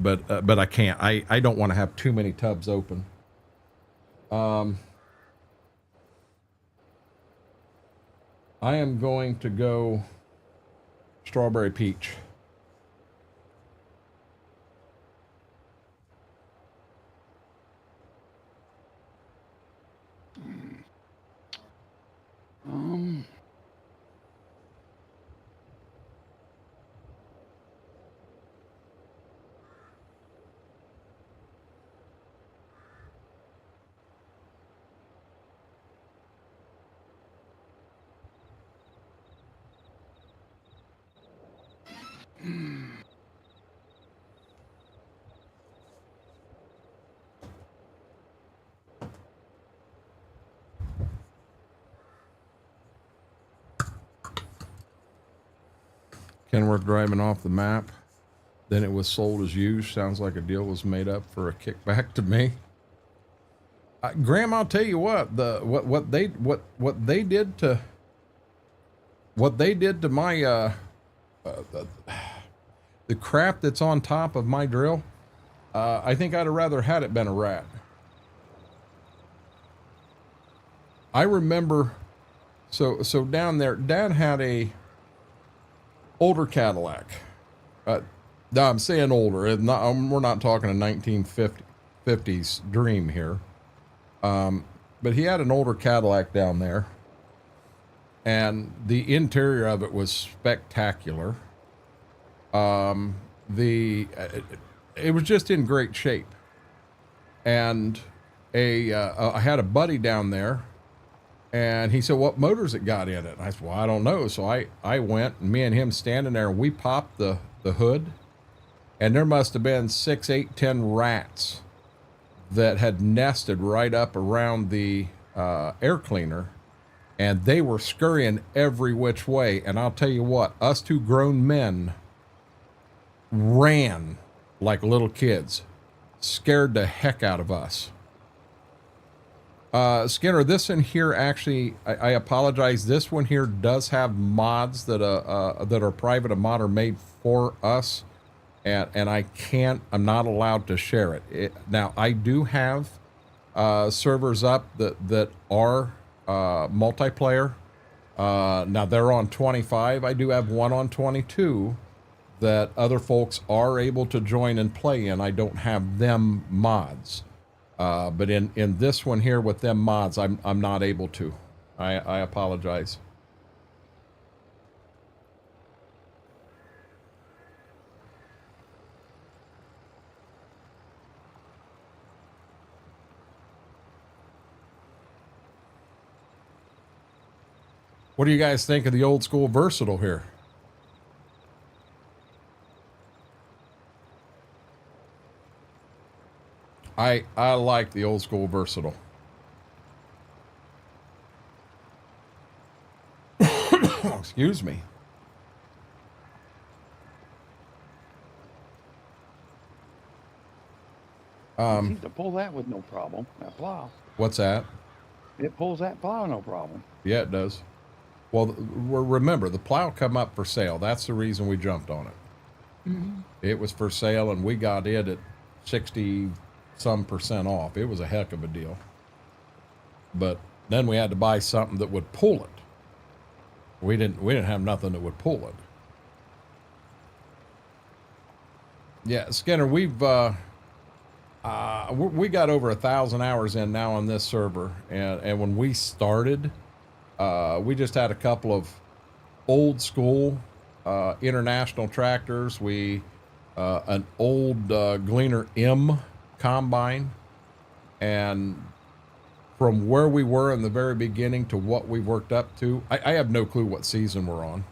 S1: But I can't. I don't want to have too many tubs open. I am going to go strawberry peach. Kenworth driving off the map. Then it was sold as used. Sounds like a deal was made up for a kickback to me. Graham, I'll tell you what, what they did to my the crap that's on top of my drill. I think I'd have rather had it been a rat. I remember, so down there, Dad had a older Cadillac. No, I'm saying older. We're not talking a 1950s Dream here. But he had an older Cadillac down there, and the interior of it was spectacular. It was just in great shape. And I had a buddy down there, and he said, "What motor's it got in it?" And I said, "Well, I don't know." So I went, and me and him standing there, and we popped the hood, and there must have been 6, 8, 10 rats that had nested right up around the air cleaner, and they were scurrying every which way. And I'll tell you what, us two grown men ran like little kids, scared the heck out of us. Skinner, this in here actually, I apologize. This one here does have mods that are private. A mod are made for us, and I'm not allowed to share it. Now I do have servers up that are multiplayer. Now they're on 25. I do have one on 22 that other folks are able to join and play in. I don't have them mods. But in this one here with them mods, I'm not able to. I apologize. What do you guys think of the old school Versatile here? I like the old school Versatile. Excuse me.
S3: It seems to pull that with no problem. That plow.
S1: What's that?
S3: It pulls that plow no problem.
S1: Yeah, it does. Well, remember, the plow come up for sale. That's the reason we jumped on it.
S3: Mm-hmm.
S1: It was for sale, and we got it at 60-some% off. It was a heck of a deal. But then we had to buy something that would pull it. We didn't have nothing that would pull it. Yeah, Skinner, we got over 1,000 hours in now on this server, and when we started, we just had a couple of old school international tractors. An old Gleaner M combine, and from where we were in the very beginning to what we worked up to, I have no clue what season we're on.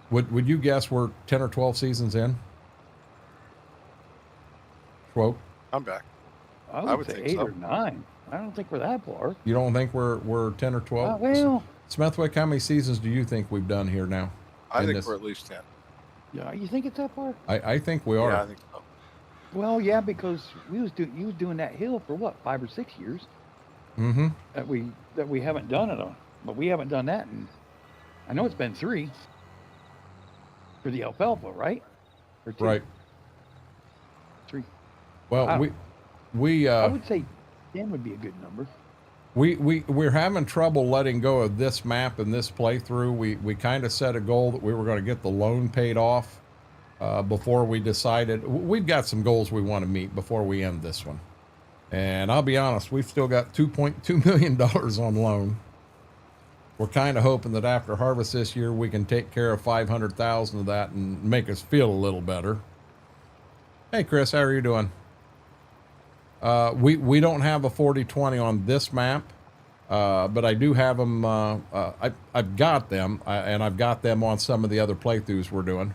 S1: Would you guess we're 10 or 12 seasons in? Schwoke?
S2: I'm back.
S3: I would say 8 or 9. I don't think we're that far.
S1: You don't think we're 10 or 12?
S3: Well,
S1: Smithwick, how many seasons do you think we've done here now?
S2: I think we're at least 10.
S3: yeah, you think it's that far?
S1: I think we are.
S2: Yeah, I think so.
S3: Well, yeah, because you was doing that hill for what, 5 or 6 years
S1: Mm-hmm.
S3: that we haven't done it on, but we haven't done that, and I know it's been 3 for the alfalfa, right? Or 2?
S1: Right.
S3: 3.
S1: Well,
S3: Wow.
S1: we
S3: I would say 10 would be a good number.
S1: we're having trouble letting go of this map and this playthrough. We kind of set a goal that we were going to get the loan paid off before we decided. We've got some goals we want to meet before we end this one. And I'll be honest, we've still got $2.2 million on loan. We're kind of hoping that after harvest this year, we can take care of 500,000 of that and make us feel a little better. Hey, Chris, how are you doing? We don't have a 40/20 on this map, but I do have them. I've got them, and I've got them on some of the other playthroughs we're doing.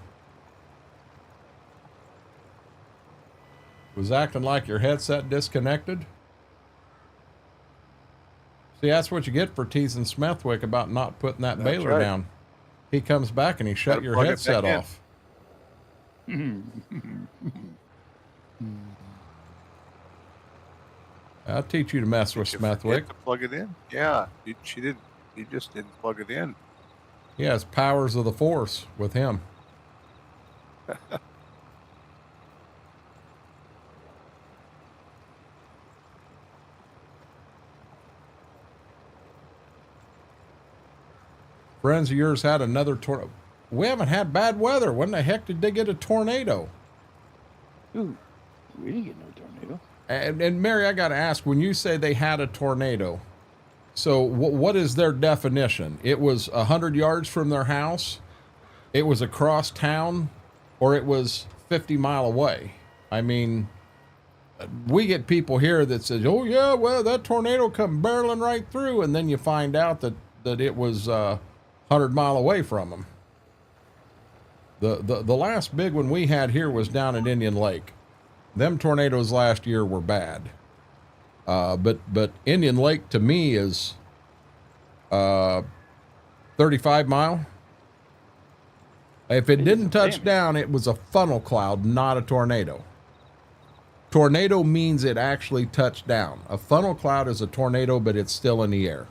S1: Was acting like your headset disconnected? See, that's what you get for teasing Smithwick about not putting that
S2: That's
S1: baler
S2: right.
S1: down. He comes back and he shut
S2: Gotta
S1: your
S2: plug it
S1: headset
S2: back in.
S1: off. I'll teach you to mess with
S2: Did you forget
S1: Smithwick.
S2: to plug it in? Yeah, she didn't. He just didn't plug it in.
S1: He has powers of the force with him. Friends of yours had another tornado. We haven't had bad weather. When the heck did they get a tornado?
S3: Ooh, we didn't get no tornado.
S1: And Mary, I got to ask, when you say they had a tornado, so what is their definition? It was 100 yards from their house, it was across town, or it was 50 mile away? I mean, we get people here that says, oh yeah, well, that tornado come barreling right through, and then you find out that it was 100 mile away from them. The last big one we had here was down at Indian Lake. Them tornadoes last year were bad. But Indian Lake to me is 35 mile. If it didn't touch down, it was a funnel cloud, not a tornado. Tornado means it actually touched down. A funnel cloud is a tornado, but it's still in the air.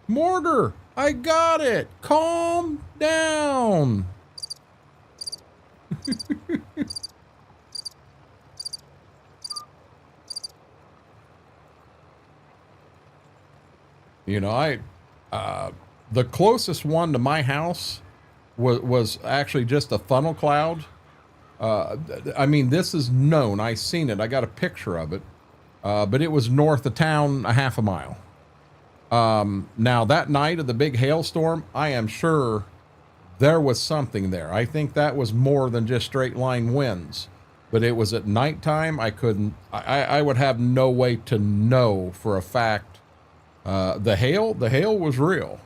S1: Mortar, I got it. Calm down. You know, the closest one to my house was actually just a funnel cloud. I mean, this is known. I seen it. I got a picture of it. But it was north of town a half a mile. Now that night of the big hailstorm, I am sure there was something there. I think that was more than just straight line winds, but it was at nighttime. I would have no way to know for a fact The hail was real,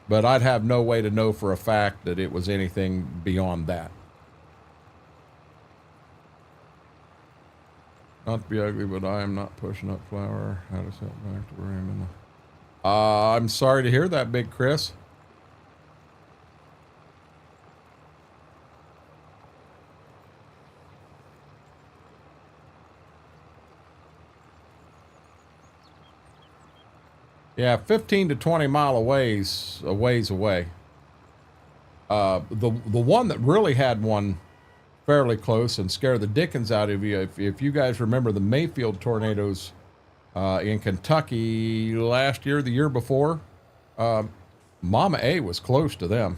S1: but I'd have no way to know for a fact that it was anything beyond that. Not to be ugly, but I am not pushing up flour. How to set back to where I'm in the... I'm sorry to hear that, Big Chris. Yeah, 15 to 20 mile a ways away. The one that really had one fairly close and scared the dickens out of you, if you guys remember the Mayfield tornadoes in Kentucky last year, the year before, Mama A was close to them.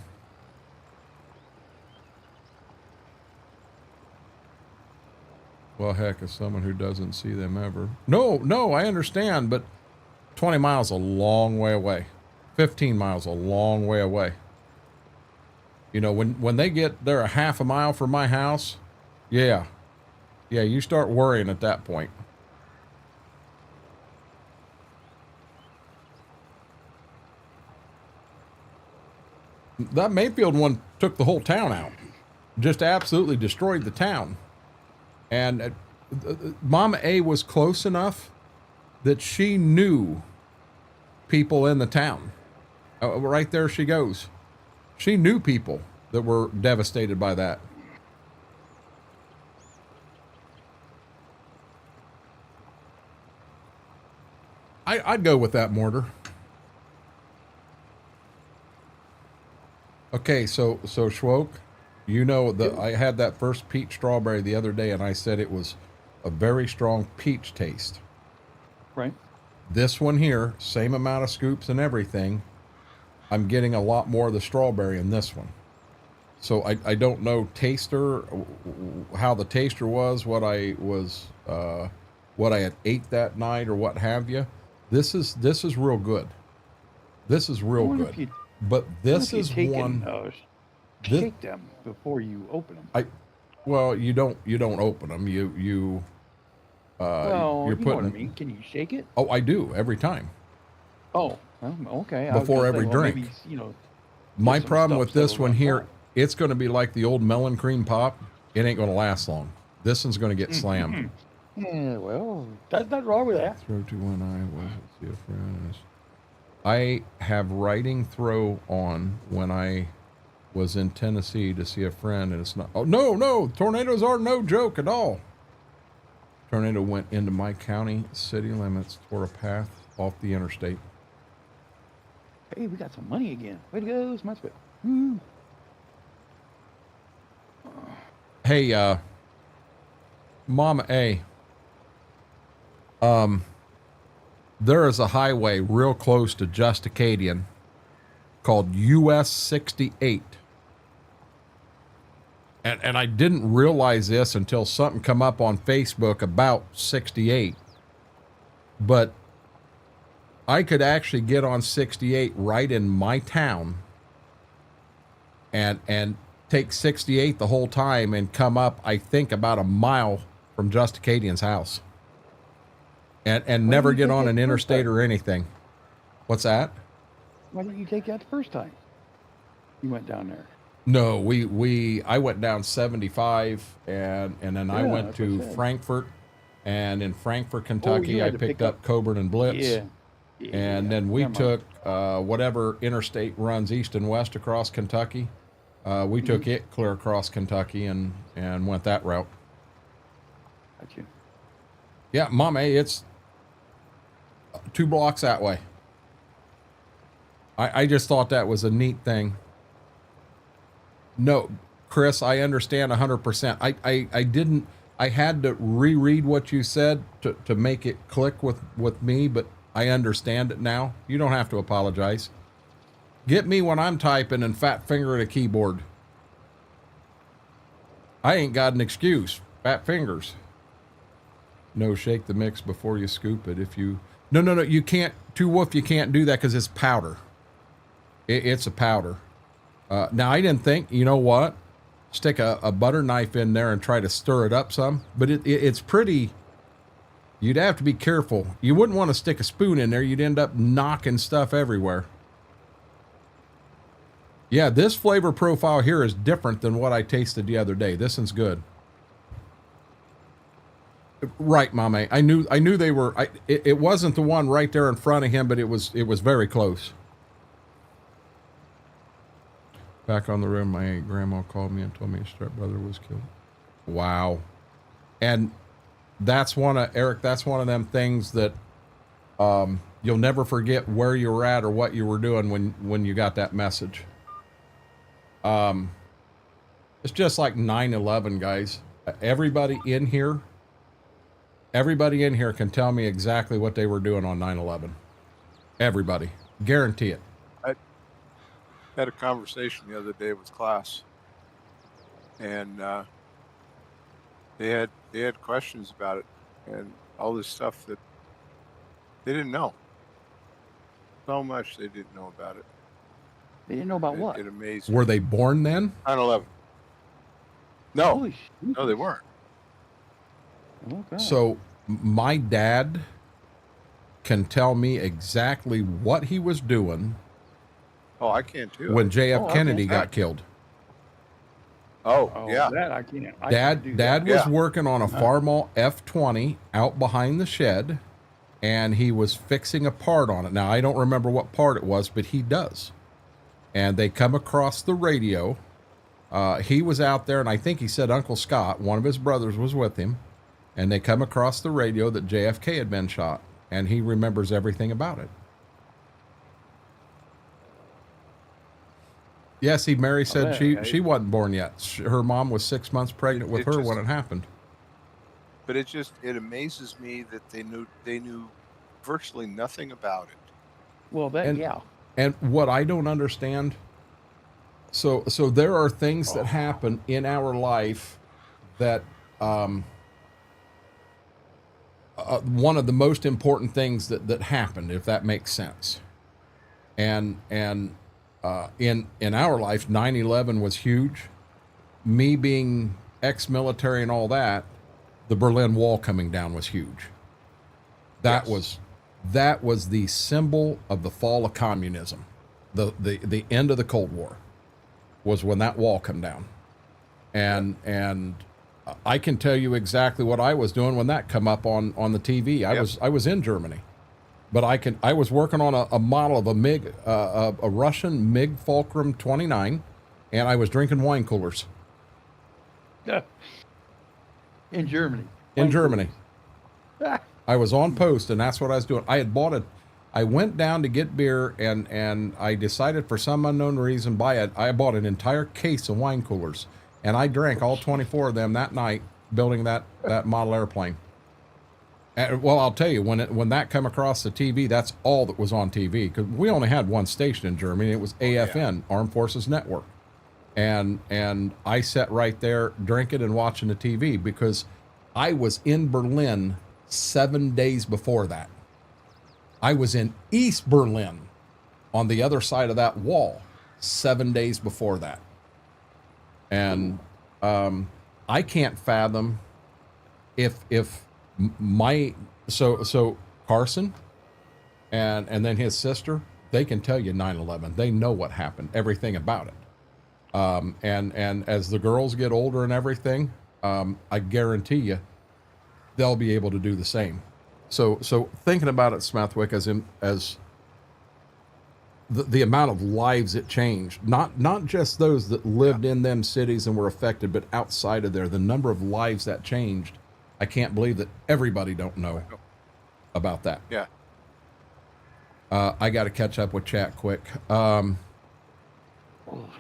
S1: Well, heck, as someone who doesn't see them ever. No, I understand, but 20 miles a long way away. 15 miles a long way away. You know, when they get there a half a mile from my house, yeah, you start worrying at that point. That Mayfield one took the whole town out. Just absolutely destroyed the town. And Mama A was close enough that she knew people in the town. Right there she goes. She knew people that were devastated by that. I'd go with that mortar. Okay, so Schwoke, you know that I had that first peach strawberry the other day, and I said it was a very strong peach taste.
S3: Right.
S1: This one here, same amount of scoops and everything, I'm getting a lot more of the strawberry in this one. So I don't know taster, how the taster was, what I had ate that night or what have you. This is real good. This is real good. But this is one.
S3: Shake them before you open them.
S1: Well, you don't open them. You're
S3: Well, you
S1: putting.
S3: know what I mean. Can you shake it?
S1: Oh, I do every time.
S3: Oh, well, okay.
S1: Before every drink.
S3: Maybe, you know,
S1: My
S3: some
S1: problem
S3: stuff
S1: with this
S3: settled
S1: one
S3: on
S1: here,
S3: top.
S1: it's going to be like the old melon cream pop. It ain't going to last long. This one's going to get slammed.
S3: Yeah, well, there's nothing wrong with that.
S1: Throw to one eye. Wasn't see a friend. I have riding throw on when I was in Tennessee to see a friend, and it's not. Oh no! Tornadoes are no joke at all. Tornado went into my county city limits, tore a path off the interstate.
S3: Hey, we got some money again. Way to go, Smithville. Woo.
S1: Hey, Mama A. There is a highway real close to Just Acadian called US 68. And I didn't realize this until something come up on Facebook about 68. But I could actually get on 68 right in my town and take 68 the whole time and come up, I think, about a mile from Just Acadian's house. And never get on an interstate or anything. What's that?
S3: Why didn't you take that the first time you went down there?
S1: No, I went down 75 and then I went to Frankfort, and in Frankfort, Kentucky, I picked up Coburn and Blitz.
S3: Yeah.
S1: And then we took whatever interstate runs east and west across Kentucky. We took it clear across Kentucky and went that route.
S3: Gotcha.
S1: Yeah, Mom, it's 2 blocks that way. I just thought that was a neat thing. No, Chris, I understand 100%. I had to reread what you said to make it click with me, but I understand it now. You don't have to apologize. Get me when I'm typing and fat finger at a keyboard. I ain't got an excuse. Fat fingers. No, shake the mix before you scoop it. If you... No, you can't... Wolf, you can't do that because it's powder. It's a powder. Now, I didn't think, you know what? Stick a butter knife in there and try to stir it up some. But it's pretty... You'd have to be careful. You wouldn't want to stick a spoon in there. You'd end up knocking stuff everywhere. Yeah, this flavor profile here is different than what I tasted the other day. This one's good. Right, Mame. I knew they were. It wasn't the one right there in front of him, but it was very close. Back on the road, my grandma called me and told me his stepbrother was killed. Wow. And that's Eric, that's one of them things that you'll never forget where you were at or what you were doing when you got that message. It's just like 9/11, guys. Everybody in here can tell me exactly what they were doing on 9/11. Everybody. Guarantee it.
S2: I had a conversation the other day with class, and they had questions about it and all this stuff that they didn't know. So much they didn't know about it.
S3: They didn't know about what?
S2: It amazed me.
S1: Were they born then?
S2: 9/11. No,
S3: Holy shit.
S2: no, they weren't.
S3: Okay.
S1: So my dad can tell me exactly what he was doing
S2: Oh, I can too.
S1: when JF
S3: Oh,
S1: Kennedy
S3: okay.
S1: got killed.
S2: Oh,
S3: Oh,
S2: yeah.
S3: that I can't. I
S1: Dad
S3: can't do that.
S1: was
S2: Yeah.
S1: working on a Farmall F20 out behind the shed, and he was fixing a part on it. Now, I don't remember what part it was, but he does. And they come across the radio. He was out there, and I think he said Uncle Scott, one of his brothers, was with him. And they come across the radio that JFK had been shot, and he remembers everything about it. Yes, Mary said she wasn't born yet. Her mom was 6 months pregnant with her when it happened.
S2: But it amazes me that they knew virtually nothing about it.
S3: Well, that, yeah.
S1: And what I don't understand, so there are things that happen in our life that one of the most important things that happened, if that makes sense. And in our life, 9/11 was huge. Me being ex-military and all that, the Berlin Wall coming down was huge. That was the symbol of the fall of communism. The end of the Cold War was when that wall come down. And I can tell you exactly what I was doing when that come up on the TV. I was in Germany. But I was working on a model of a MiG, a Russian MiG Fulcrum 29, and I was drinking wine coolers.
S3: In Germany.
S1: In Germany. I was on post, and that's what I was doing. I went down to get beer, and I decided for some unknown reason I bought an entire case of wine coolers, and I drank all 24 of them that night building that model airplane. Well, I'll tell you, when that come across the TV, that's all that was on TV, because we only had one station in Germany. It was AFN, Armed Forces Network. And I sat right there drinking and watching the TV because I was in Berlin 7 days before that. I was in East Berlin on the other side of that wall 7 days before that. And I can't fathom if so Carson and then his sister, they can tell you 9/11. They know what happened, everything about it. And as the girls get older and everything, I guarantee you they'll be able to do the same. So thinking about it, Smethwick, as the amount of lives it changed, not just those that lived in them cities and were affected, but outside of there, the number of lives that changed, I can't believe that everybody don't know about that.
S2: Yeah.
S1: I got to catch up with chat quick. I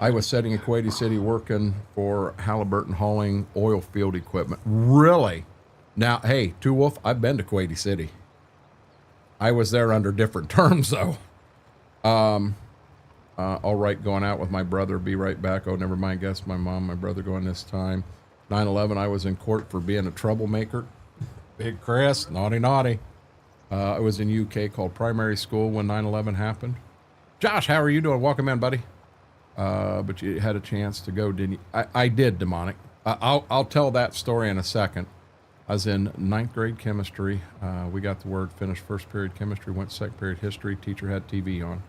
S1: was sitting in Kuwaiti City working for Halliburton hauling oil field equipment. Really? Now, hey, Two Wolf, I've been to Kuwaiti City. I was there under different terms, though. All right, going out with my brother. Be right back. Oh, never mind. Guess my mom, my brother going this time. 9/11, I was in court for being a troublemaker. Big Chris, naughty. I was in UK called primary school when 9/11 happened. Josh, how are you doing? Welcome in, buddy. But you had a chance to go, didn't you? I did, Demonic. I'll tell that story in a second. I was in 9th grade chemistry. We got the word, finished first period chemistry, went second period history. Teacher had TV on.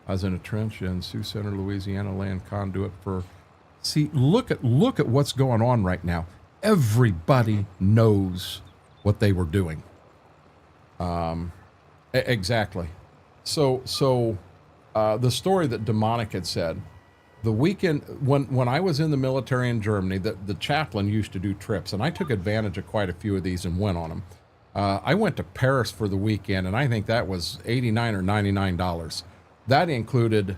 S1: I was in a trench in Sioux Center, Louisiana, laying conduit for. See, look at what's going on right now. Everybody knows what they were doing. Exactly. So the story that Demonic had said, the weekend when I was in the military in Germany, the chaplain used to do trips, and I took advantage of quite a few of these and went on them. I went to Paris for the weekend, and I think that was $89 or $99. That included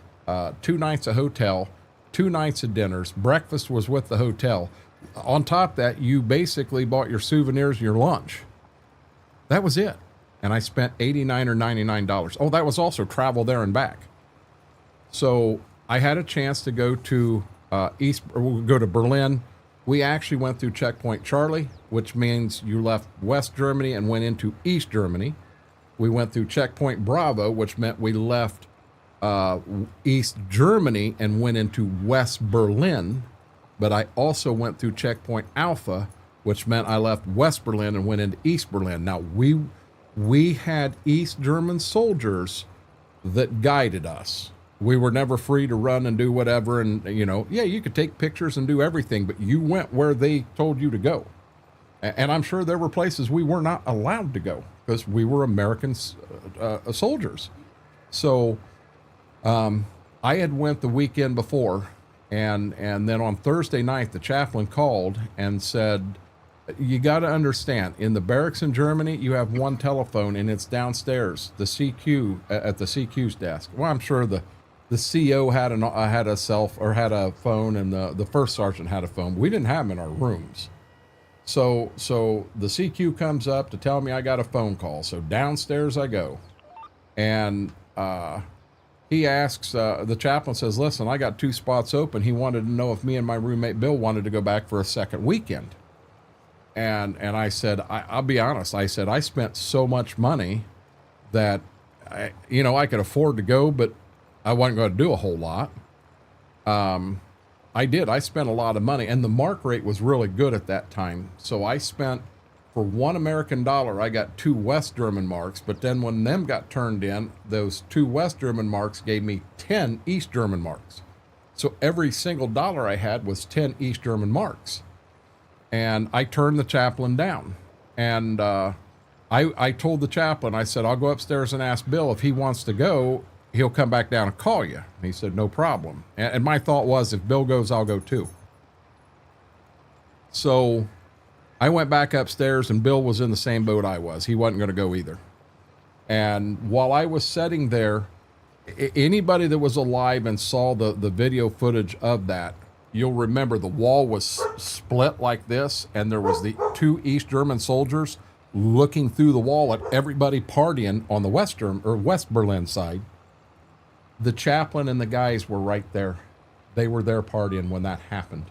S1: 2 nights of hotel, 2 nights of dinners. Breakfast was with the hotel. On top of that, you basically bought your souvenirs and your lunch. That was it. And I spent $89 or $99. Oh, that was also travel there and back. So I had a chance to go to go to Berlin. We actually went through Checkpoint Charlie, which means you left West Germany and went into East Germany. We went through Checkpoint Bravo, which meant we left East Germany and went into West Berlin. But I also went through Checkpoint Alpha, which meant I left West Berlin and went into East Berlin. Now, we had East German soldiers that guided us. We were never free to run and do whatever. And, yeah, you could take pictures and do everything, but you went where they told you to go. And I'm sure there were places we were not allowed to go because we were American soldiers. So I had went the weekend before, and then on Thursday night, the chaplain called and said, you got to understand, in the barracks in Germany, you have one telephone, and it's downstairs, the CQ, at the CQ's desk. Well, I'm sure the CO had a phone, and the first sergeant had a phone. We didn't have them in our rooms. So the CQ comes up to tell me I got a phone call. So downstairs I go, and he asks, the chaplain says, listen, I got 2 spots open. He wanted to know if me and my roommate Bill wanted to go back for a second weekend. And I said, I'll be honest. I said, I spent so much money that, I could afford to go, but I wasn't going to do a whole lot. I did. I spent a lot of money, and the mark rate was really good at that time. So I spent, for $1 American, I got 2 West German marks. But then when them got turned in, those 2 West German marks gave me 10 East German marks. So every single dollar I had was 10 East German marks. And I turned the chaplain down. And I told the chaplain, I said, I'll go upstairs and ask Bill if he wants to go. He'll come back down and call you. And he said, no problem. And my thought was, if Bill goes, I'll go too. So I went back upstairs, and Bill was in the same boat I was. He wasn't going to go either. And while I was sitting there, anybody that was alive and saw the video footage of that, you'll remember the wall was split like this, and there was the 2 East German soldiers looking through the wall at everybody partying on the West Berlin side. The chaplain and the guys were right there. They were there partying when that happened.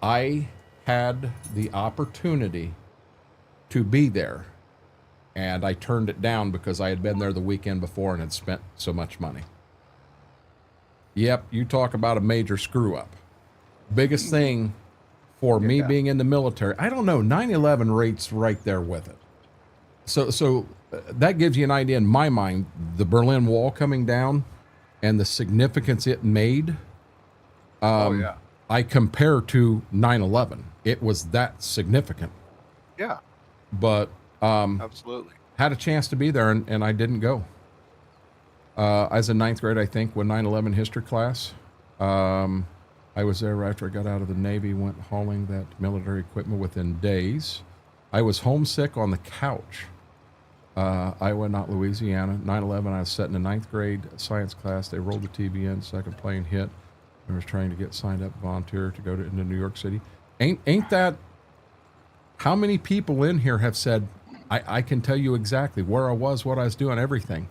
S1: I had the opportunity to be there, and I turned it down because I had been there the weekend before and had spent so much money. Yep, you talk about a major screw up. Biggest thing for me being in the military, I don't know, 9/11 rates right there with it. So that gives you an idea in my mind, the Berlin Wall coming down and the significance it made. I compare to 9/11. It was that significant.
S2: Yeah.
S1: But
S2: absolutely.
S1: Had a chance to be there, and I didn't go. I was in 9th grade, I think, when 9/11 history class. I was there right after I got out of the Navy, went hauling that military equipment within days. I was homesick on the couch. Iowa, not Louisiana. 9/11, I was sitting in 9th grade science class. They rolled the TV in, second plane hit. I was trying to get signed up, volunteer to go into New York City. Ain't that, how many people in here have said, I can tell you exactly where I was, what I was doing, everything.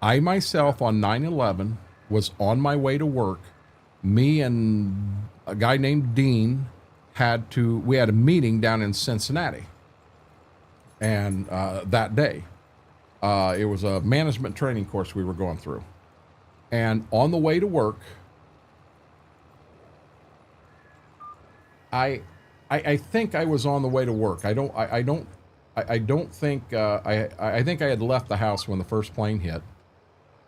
S1: I myself on 9/11 was on my way to work. Me and a guy named Dean we had a meeting down in Cincinnati. And that day, it was a management training course we were going through. And on the way to work, I think I was on the way to work. I don't think I think I had left the house when the first plane hit,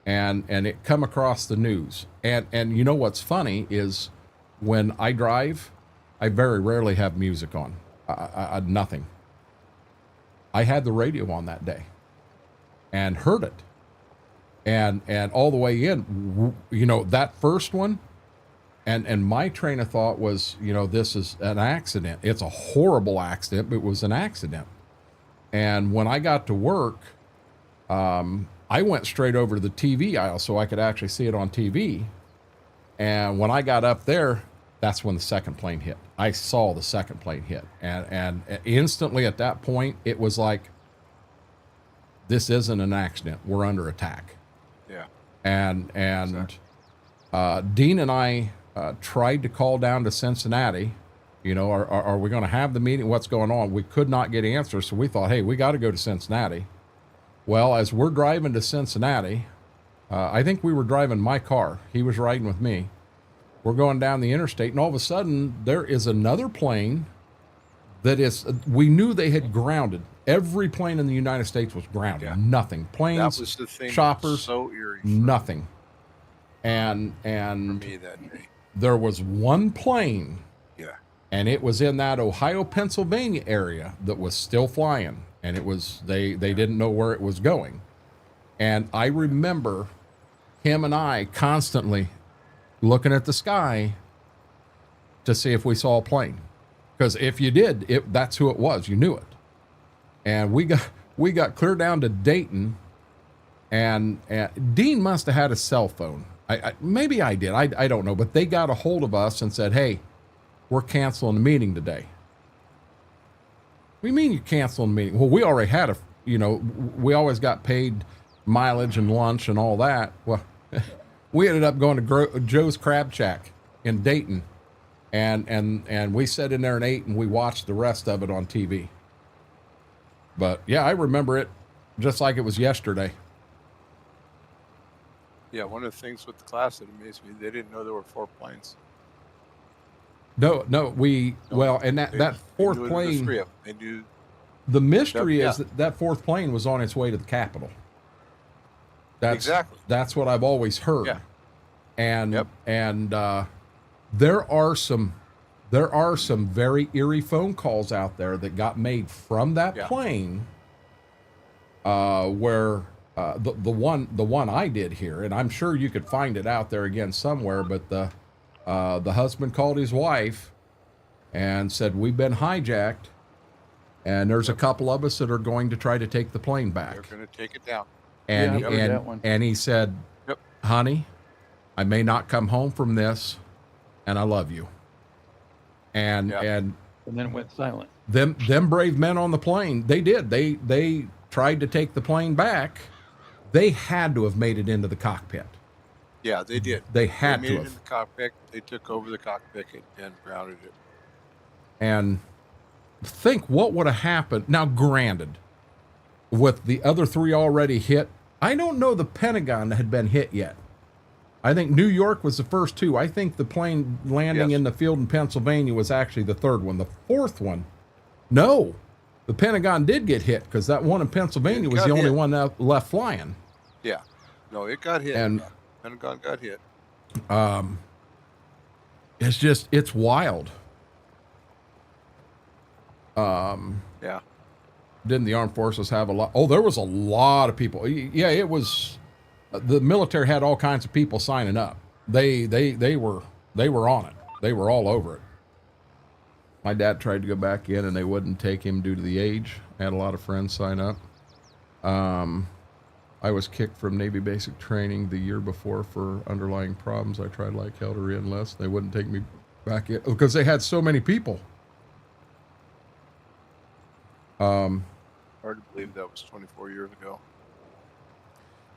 S1: and it come across the news. And you know what's funny is when I drive, I very rarely have music on. Nothing. I had the radio on that day, and heard it, and all the way in, you know, that first one. And my train of thought was, you know, this is an accident. It's a horrible accident, but it was an accident. And when I got to work, I went straight over to the TV aisle so I could actually see it on TV. And when I got up there, that's when the second plane hit. I saw the second plane hit. And instantly at that point, it was like, this isn't an accident. We're under attack.
S2: Yeah.
S1: And
S2: Exactly.
S1: Dean and I tried to call down to Cincinnati. You know, are we going to have the meeting? What's going on? We could not get answers, so we thought, hey, we got to go to Cincinnati. Well, as we're driving to Cincinnati, I think we were driving my car. He was riding with me. We're going down the interstate, and all of a sudden, there is another plane that is, we knew they had grounded. Every plane in the United States was grounded.
S2: Yeah.
S1: Nothing. Planes,
S2: That was the thing.
S1: choppers,
S2: So eerie.
S1: nothing. And
S2: For me that day.
S1: there was one plane,
S2: Yeah.
S1: and it was in that Ohio, Pennsylvania area that was still flying, and it was, they didn't know where it was going. And I remember him and I constantly looking at the sky to see if we saw a plane, because if you did, that's who it was. You knew it. And we got clear down to Dayton, and Dean must have had a cell phone. Maybe I did. I don't know. But they got a hold of us and said, hey, we're canceling the meeting today. What do you mean you're canceling the meeting? Well, we already had we always got paid mileage and lunch and all that. Well, we ended up going to Joe's Crab Shack in Dayton, and we sat in there and ate, and we watched the rest of it on TV. But yeah, I remember it just like it was yesterday.
S2: Yeah, one of the things with the class that amazed me, they didn't know there were 4 planes.
S1: No, well, and that
S2: They
S1: fourth
S2: knew there was
S1: plane,
S2: 3 of them. They knew.
S1: the mystery
S2: Yeah.
S1: is that fourth plane was on its way to the Capitol.
S2: Exactly.
S1: That's what I've always heard.
S2: Yeah.
S1: And
S2: Yep.
S1: and there are some very eerie phone calls out there that got made from that
S2: Yeah.
S1: plane, where the one I did here, and I'm sure you could find it out there again somewhere, but the husband called his wife and said, we've been hijacked, and there's a couple of us that are going to try to take the plane back.
S2: They're going to take it down.
S1: And
S3: Yeah, I've heard that one.
S1: and he said,
S2: Yep.
S1: honey, I may not come home from this, and I love you. And
S2: Yeah.
S1: and
S3: And then it went silent.
S1: them brave men on the plane, they did. They tried to take the plane back. They had to have made it into the cockpit.
S2: Yeah, they did.
S1: They had
S2: made
S1: to
S2: it in
S1: have.
S2: the cockpit. They took over the cockpit and grounded it.
S1: And think what would have happened. Now, granted, with the other 3 already hit, I don't know the Pentagon had been hit yet. I think New York was the first 2. I think the plane landing
S2: Yes.
S1: in the field in Pennsylvania was actually the 3rd one. The 4th one, no, the Pentagon did get hit, because that one in Pennsylvania
S2: It
S1: was
S2: got
S1: the only
S2: hit.
S1: one that left flying.
S2: Yeah. No, it got hit.
S1: And-
S2: Pentagon got hit.
S1: It's wild.
S2: Yeah.
S1: Didn't the armed forces have a lot? Oh, there was a lot of people. Yeah, it was. The military had all kinds of people signing up. They were on it. They were all over it. My dad tried to go back in, and they wouldn't take him due to the age. I had a lot of friends sign up. I was kicked from Navy basic training the year before for underlying problems. I tried like hell to re-enlist. They wouldn't take me back in because they had so many people.
S2: Hard to believe that was 24 years ago.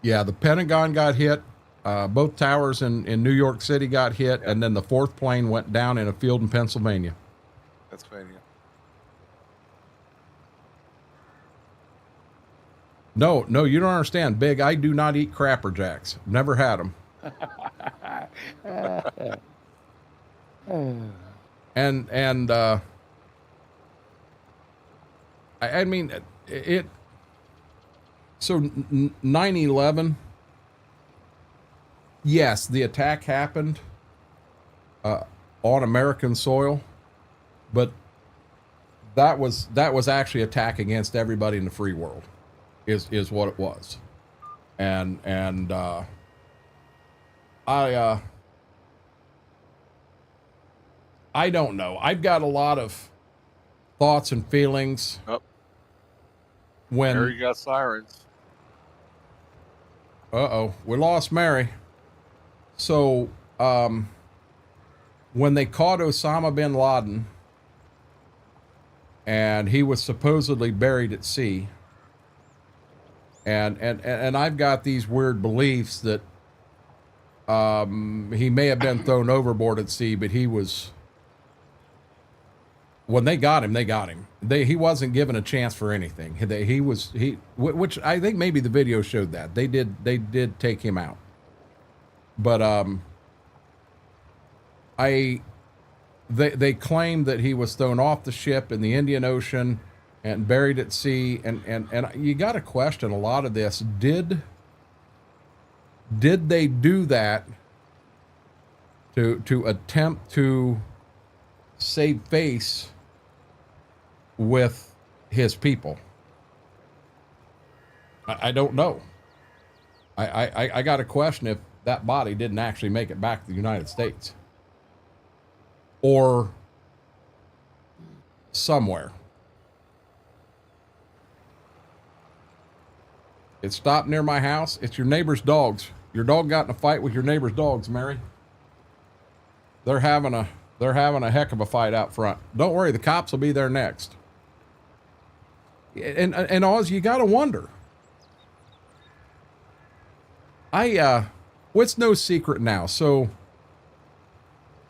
S1: Yeah, the Pentagon got hit. Both towers in New York City got hit,
S2: Yeah.
S1: and then the 4th plane went down in a field in Pennsylvania.
S2: That's funny.
S1: No, you don't understand, Big. I do not eat Crapper Jacks. Never had them. And I mean, it. So 9/11. Yes, the attack happened on American soil, but that was actually attack against everybody in the free world, is what it was, and I don't know. I've got a lot of thoughts and feelings.
S2: Oh,
S1: when
S2: Mary got sirens.
S1: We lost Mary. So when they caught Osama bin Laden and he was supposedly buried at sea, and I've got these weird beliefs that he may have been thrown overboard at sea, but he was, when they got him, he wasn't given a chance for anything. Which I think maybe the video showed that they did take him out. But they claimed that he was thrown off the ship in the Indian Ocean and buried at sea, and you got to question a lot of this. Did they do that to attempt to save face with his people? I don't know. I got to question if that body didn't actually make it back to the United States or somewhere. It stopped near my house. It's your neighbor's dogs. Your dog got in a fight with your neighbor's dogs, Mary. They're having a heck of a fight out front. Don't worry, the cops will be there next. And Oz, you got to wonder. What's no secret now? So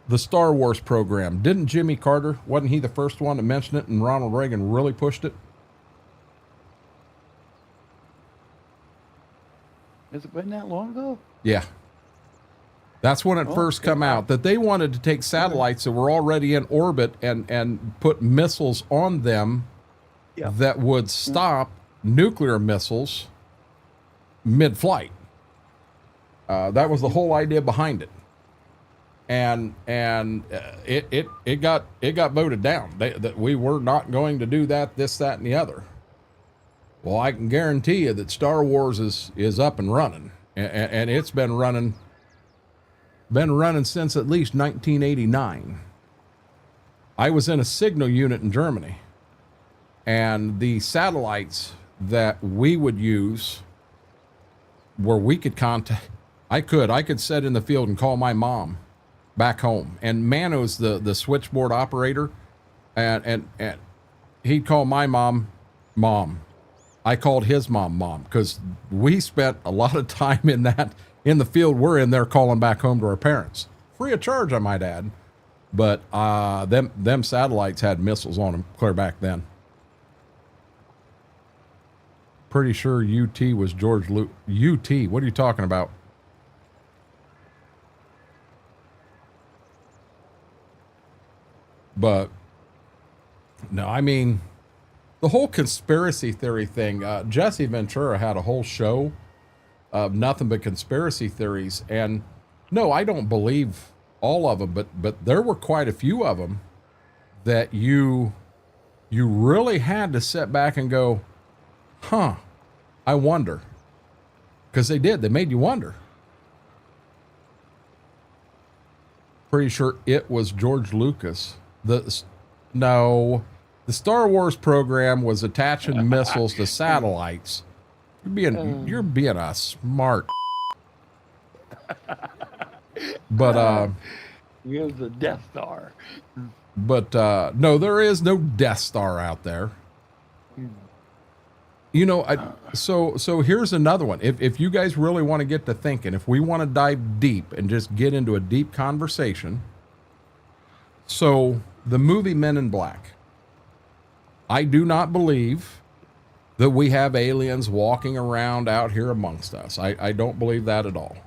S1: the Star Wars program, didn't Jimmy Carter, wasn't he the first one to mention it, and Ronald Reagan really pushed it?
S3: Has it been that long ago?
S1: Yeah. That's when it first come out, that they wanted to take satellites that were already in orbit and put missiles on them that would stop nuclear missiles mid-flight. That was the whole idea behind it. And it got voted down. That we were not going to do that, this, that, and the other. Well, I can guarantee you that Star Wars is up and running, and it's been running since at least 1989. I was in a signal unit in Germany, and the satellites that we would use, where we could contact, I could sit in the field and call my mom back home, and Mano's the switchboard operator, and he'd call my mom. I called his mom, because we spent a lot of time in the field we're in there calling back home to our parents. Free of charge, I might add. But them satellites had missiles on them clear back then. Pretty sure UT was George Luke. UT, what are you talking about? But, no, I mean, the whole conspiracy theory thing, Jesse Ventura had a whole show of nothing but conspiracy theories. And no, I don't believe all of them, but there were quite a few of them that you really had to sit back and go, huh, I wonder. Because they did. They made you wonder. Pretty sure it was George Lucas. No. The Star Wars program was attaching missiles to satellites. You're being a smart. But
S3: Here's the Death Star.
S1: But no, there is no Death Star out there. You know, so here's another one. If you guys really want to get to thinking, if we want to dive deep and just get into a deep conversation. So the movie Men in Black. I do not believe that we have aliens walking around out here amongst us. I don't believe that at all.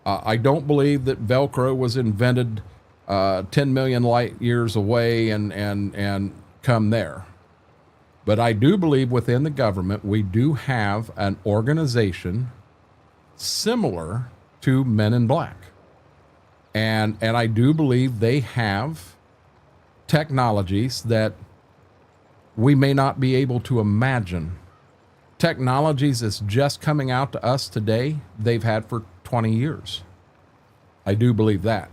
S1: I don't believe that Velcro was invented 10 million light years away and come there. But I do believe within the government, we do have an organization similar to Men in Black. And I do believe they have technologies that we may not be able to imagine. Technologies that's just coming out to us today, they've had for 20 years. I do believe that.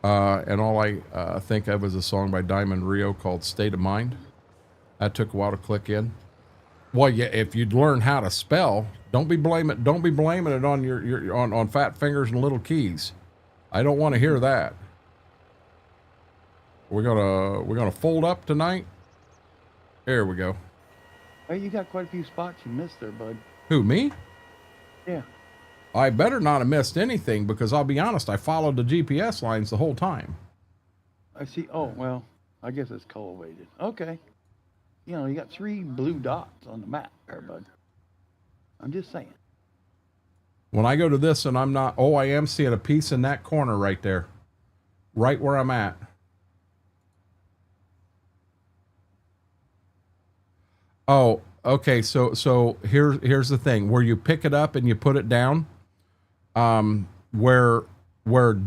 S1: And all I think of is a song by Diamond Rio called State of Mind. That took a while to click in. Well, yeah, if you'd learn how to spell, don't be blaming it on your on fat fingers and little keys. I don't want to hear that. We're gonna fold up tonight. There we go.
S3: Hey, you got quite a few spots you missed there, bud.
S1: Who, me?
S3: Yeah.
S1: I better not have missed anything, because I'll be honest, I followed the GPS lines the whole time.
S3: I see. Oh, well, I guess it's cultivated. Okay. You know, you got 3 blue dots on the map there, bud. I'm just saying.
S1: When I go to this and I'm not, oh, I am seeing a piece in that corner right there. Right where I'm at. Oh, okay. So here's the thing. Where you pick it up and you put it down, where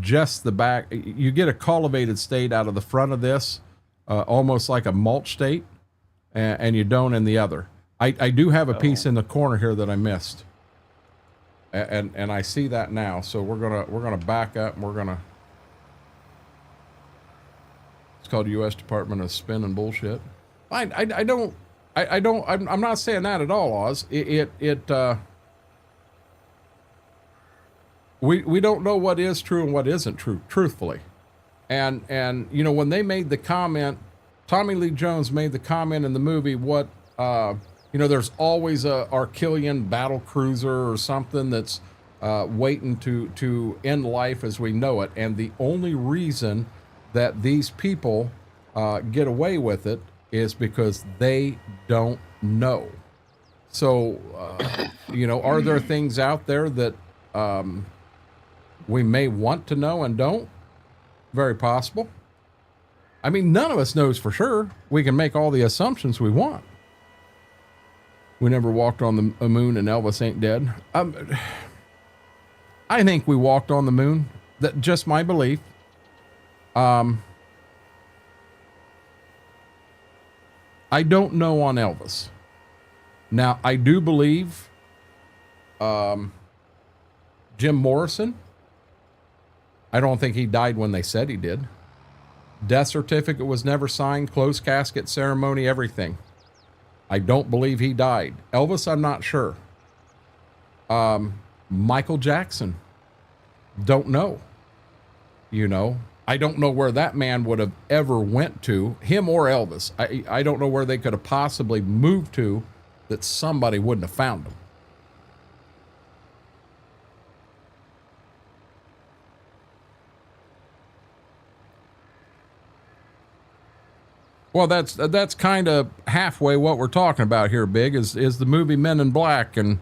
S1: just the back, you get a cultivated state out of the front of this, almost like a mulch state, and you don't in the other. I do have a piece in the corner here that I missed, and I see that now. So we're gonna back up, and we're gonna. It's called U.S. Department of Spin and Bullshit. I'm not saying that at all, Oz. We don't know what is true and what isn't true, truthfully. And you know, when they made the comment, Tommy Lee Jones made the comment in the movie, you know, there's always a Arquillian battle cruiser or something that's waiting to end life as we know it. And the only reason that these people get away with it is because they don't know. So, you know, are there things out there that we may want to know and don't? Very possible. I mean, none of us knows for sure. We can make all the assumptions we want. We never walked on the moon and Elvis ain't dead. I think we walked on the moon. That just my belief. I don't know on Elvis. Now, I do believe Jim Morrison. I don't think he died when they said he did. Death certificate was never signed, closed casket ceremony, everything. I don't believe he died. Elvis, I'm not sure. Michael Jackson. Don't know. You know, I don't know where that man would have ever went to, him or Elvis. I don't know where they could have possibly moved to that somebody wouldn't have found him. Well, that's kind of halfway what we're talking about here, Big, is the movie Men in Black. And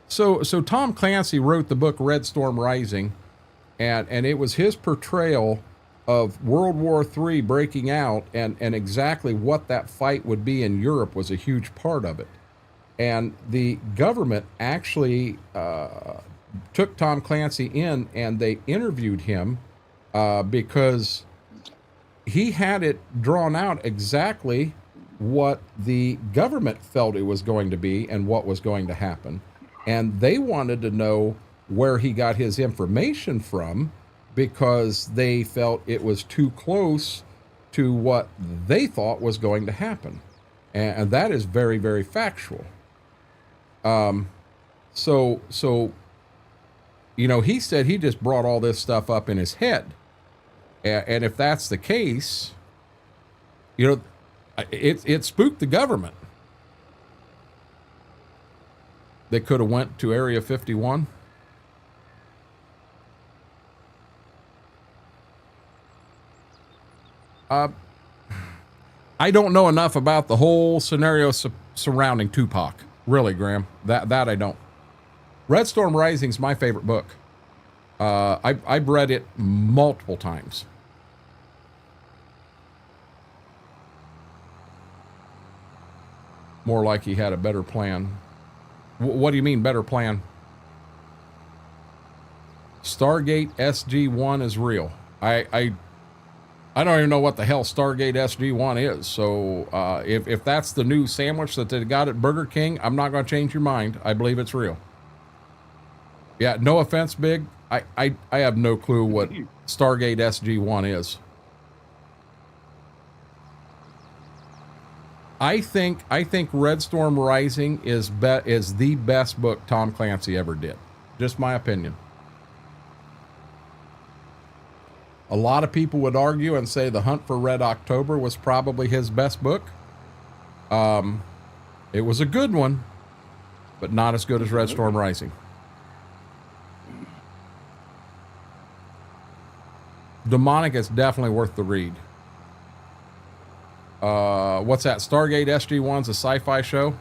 S1: so Tom Clancy wrote the book Red Storm Rising, and it was his portrayal of World War III breaking out, and exactly what that fight would be in Europe was a huge part of it. And the government actually took Tom Clancy in, and they interviewed him because he had it drawn out exactly what the government felt it was going to be and what was going to happen. And they wanted to know where he got his information from, because they felt it was too close to what they thought was going to happen. And that is very, very factual. So, you know, he said he just brought all this stuff up in his head. And if that's the case, you know, it spooked the government. They could have went to Area 51. I don't know enough about the whole scenario surrounding Tupac. Really, Graham. That I don't. Red Storm Rising is my favorite book. I've read it multiple times. More like he had a better plan. What do you mean, better plan? Stargate SG-1 is real. I don't even know what the hell Stargate SG-1 is. So if that's the new sandwich that they got at Burger King, I'm not going to change your mind. I believe it's real. Yeah, no offense, Big. I have no clue what Stargate SG-1 is. I think Red Storm Rising is the best book Tom Clancy ever did. Just my opinion. A lot of people would argue and say The Hunt for Red October was probably his best book. It was a good one, but not as good as Red Storm Rising. Demonic is definitely worth the read. What's that? Stargate SG-1's a sci-fi show?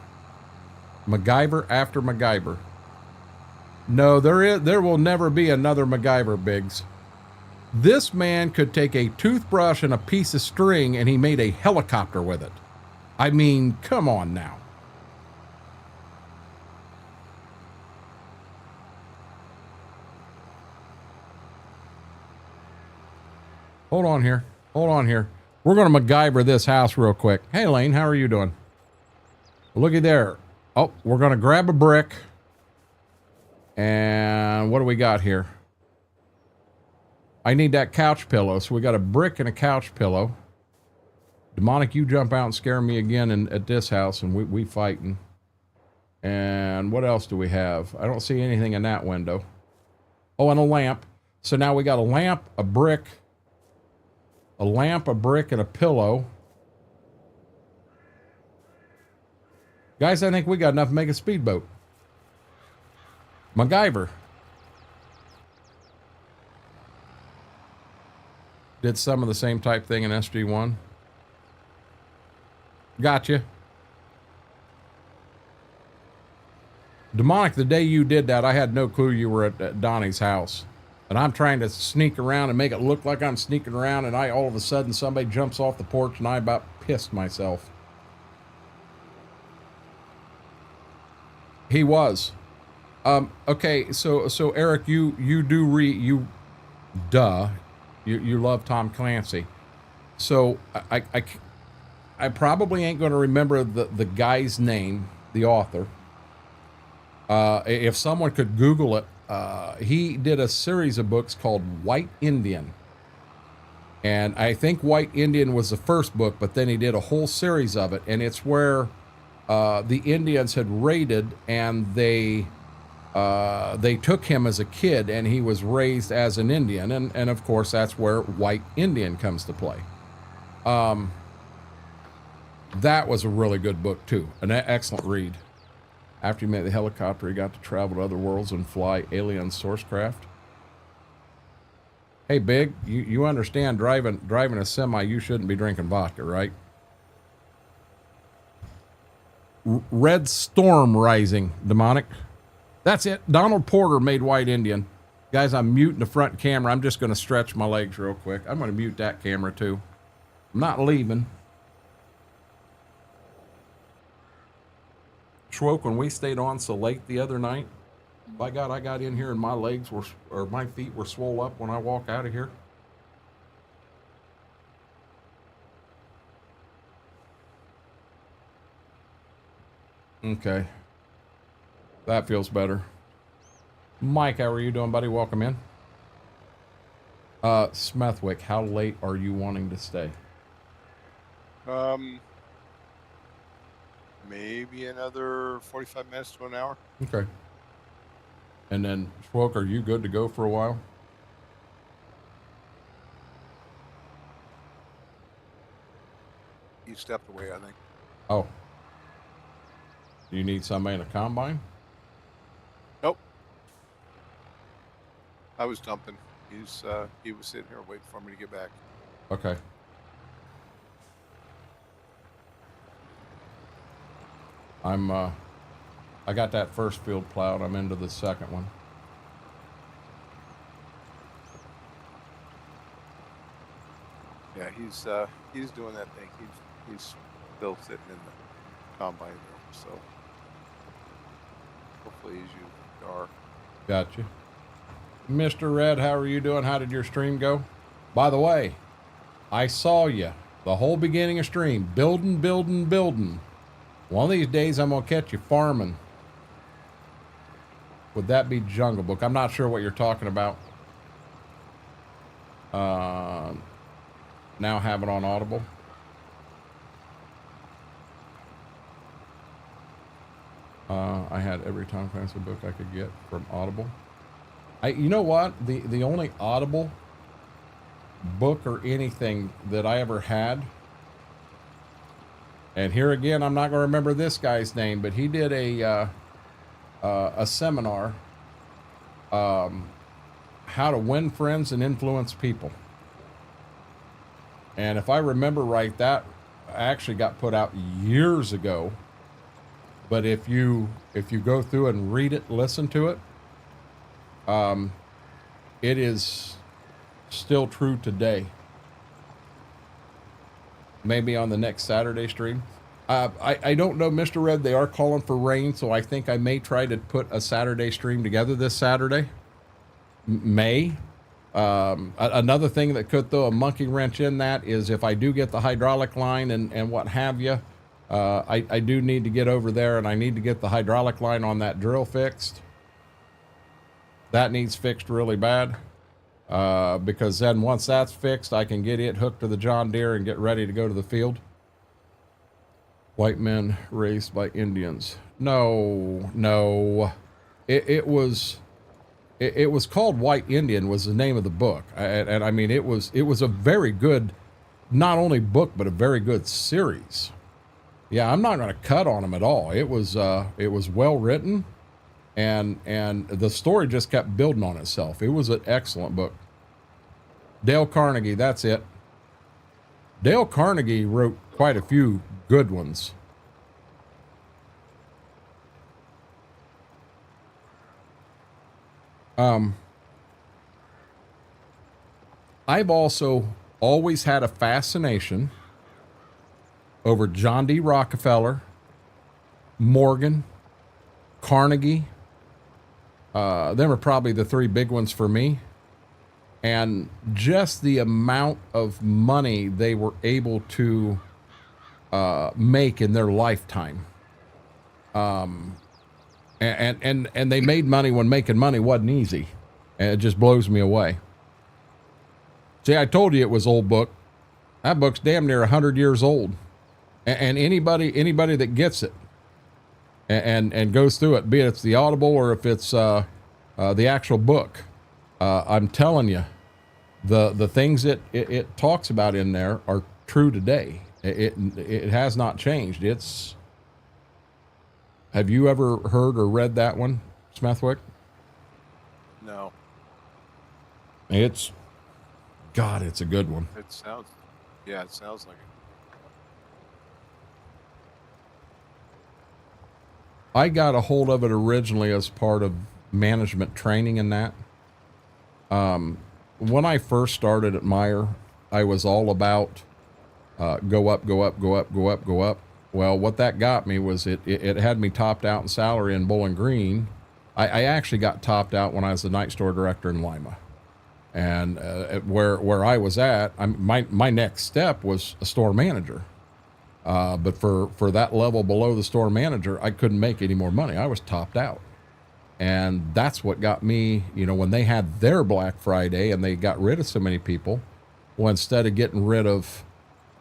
S1: MacGyver after MacGyver. No, there will never be another MacGyver, Biggs. This man could take a toothbrush and a piece of string and he made a helicopter with it. I mean, come on now. Hold on here. Hold on here. We're going to MacGyver this house real quick. Hey, Lane, how are you doing? Looky there. Oh, we're going to grab a brick. And what do we got here? I need that couch pillow. So we got a brick and a couch pillow. Demonic, you jump out and scare me again at this house, and we fighting. And what else do we have? I don't see anything in that window. Oh, and a lamp. So now we got a lamp, a brick, a lamp, a brick, and a pillow. Guys, I think we got enough to make a speedboat. MacGyver. Did some of the same type thing in SG-1. Gotcha. Demonic, the day you did that, I had no clue you were at Donnie's house. And I'm trying to sneak around and make it look like I'm sneaking around, and all of a sudden somebody jumps off the porch and I about pissed myself. He was. Okay, so Eric, you do you love Tom Clancy. So I probably ain't going to remember the guy's name, the author. If someone could Google it, he did a series of books called White Indian. And I think White Indian was the first book, but then he did a whole series of it. And it's where the Indians had raided, and they took him as a kid, and he was raised as an Indian. And of course, that's where White Indian comes to play. That was a really good book, too. An excellent read. After he made the helicopter, he got to travel to other worlds and fly alien source craft. Hey, Big, you understand driving a semi, you shouldn't be drinking vodka, right? Red Storm Rising, Demonic. That's it. Donald Porter made White Indian. Guys, I'm muting the front camera. I'm just going to stretch my legs real quick. I'm going to mute that camera, too. I'm not leaving. Schwoke, when we stayed on so late the other night, by God, I got in here and my legs were, or my feet were swole up when I walk out of here. Okay. That feels better. Mike, how are you doing, buddy? Welcome in. Smethwick, how late are you wanting to stay?
S2: Maybe another 45 minutes to an hour.
S1: Okay. And then, Schwoke, are you good to go for a while?
S2: He stepped away, I think.
S1: Oh. Do you need somebody in a combine?
S2: Nope. I was dumping. He was sitting here waiting for me to get back.
S1: Okay. I got that first field plowed. I'm into the second one.
S2: Yeah, he's doing that thing. He's still sitting in the combine there. So hopefully he's using the car.
S1: Gotcha. Mr. Red, how are you doing? How did your stream go? By the way, I saw you the whole beginning of stream, building. One of these days I'm going to catch you farming. Would that be Jungle Book? I'm not sure what you're talking about. Now have it on Audible. I had every Tom Clancy book I could get from Audible. You know what? The only Audible book or anything that I ever had, and here again, I'm not going to remember this guy's name, but he did a seminar, how to win friends and influence people. And if I remember right, that actually got put out years ago. But if you go through and read it, listen to it, it is still true today. Maybe on the next Saturday stream. I don't know, Mr. Red, they are calling for rain, so I think I may try to put a Saturday stream together this Saturday. Another thing that could throw a monkey wrench in that is if I do get the hydraulic line and what have you, I do need to get over there and I need to get the hydraulic line on that drill fixed. That needs fixed really bad, because then once that's fixed, I can get it hooked to the John Deere and get ready to go to the field. White men raised by Indians. No. It was called White Indian was the name of the book. And I mean, it was a very good, not only book, but a very good series. Yeah, I'm not going to cut on them at all. It was well written, and the story just kept building on itself. It was an excellent book. Dale Carnegie, that's it. Dale Carnegie wrote quite a few good ones. I've also always had a fascination over John D. Rockefeller, Morgan, Carnegie. Them are probably the three big ones for me. And just the amount of money they were able to make in their lifetime. And they made money when making money wasn't easy. And it just blows me away. See, I told you it was old book. That book's damn near 100 years old. And anybody that gets it and goes through it, be it it's the Audible or if it's the actual book, I'm telling you, the things it talks about in there are true today. It has not changed. Have you ever heard or read that one, Smethwick?
S2: No.
S1: It's a good one.
S2: It sounds like it.
S1: I got a hold of it originally as part of management training in that. When I first started at Meyer, I was all about go up. Well, what that got me was it had me topped out in salary in Bowling Green. I actually got topped out when I was the night store director in Lima. And where I was at, my next step was a store manager. But for that level below the store manager, I couldn't make any more money. I was topped out. And that's what got me, when they had their Black Friday and they got rid of so many people, well, instead of getting rid of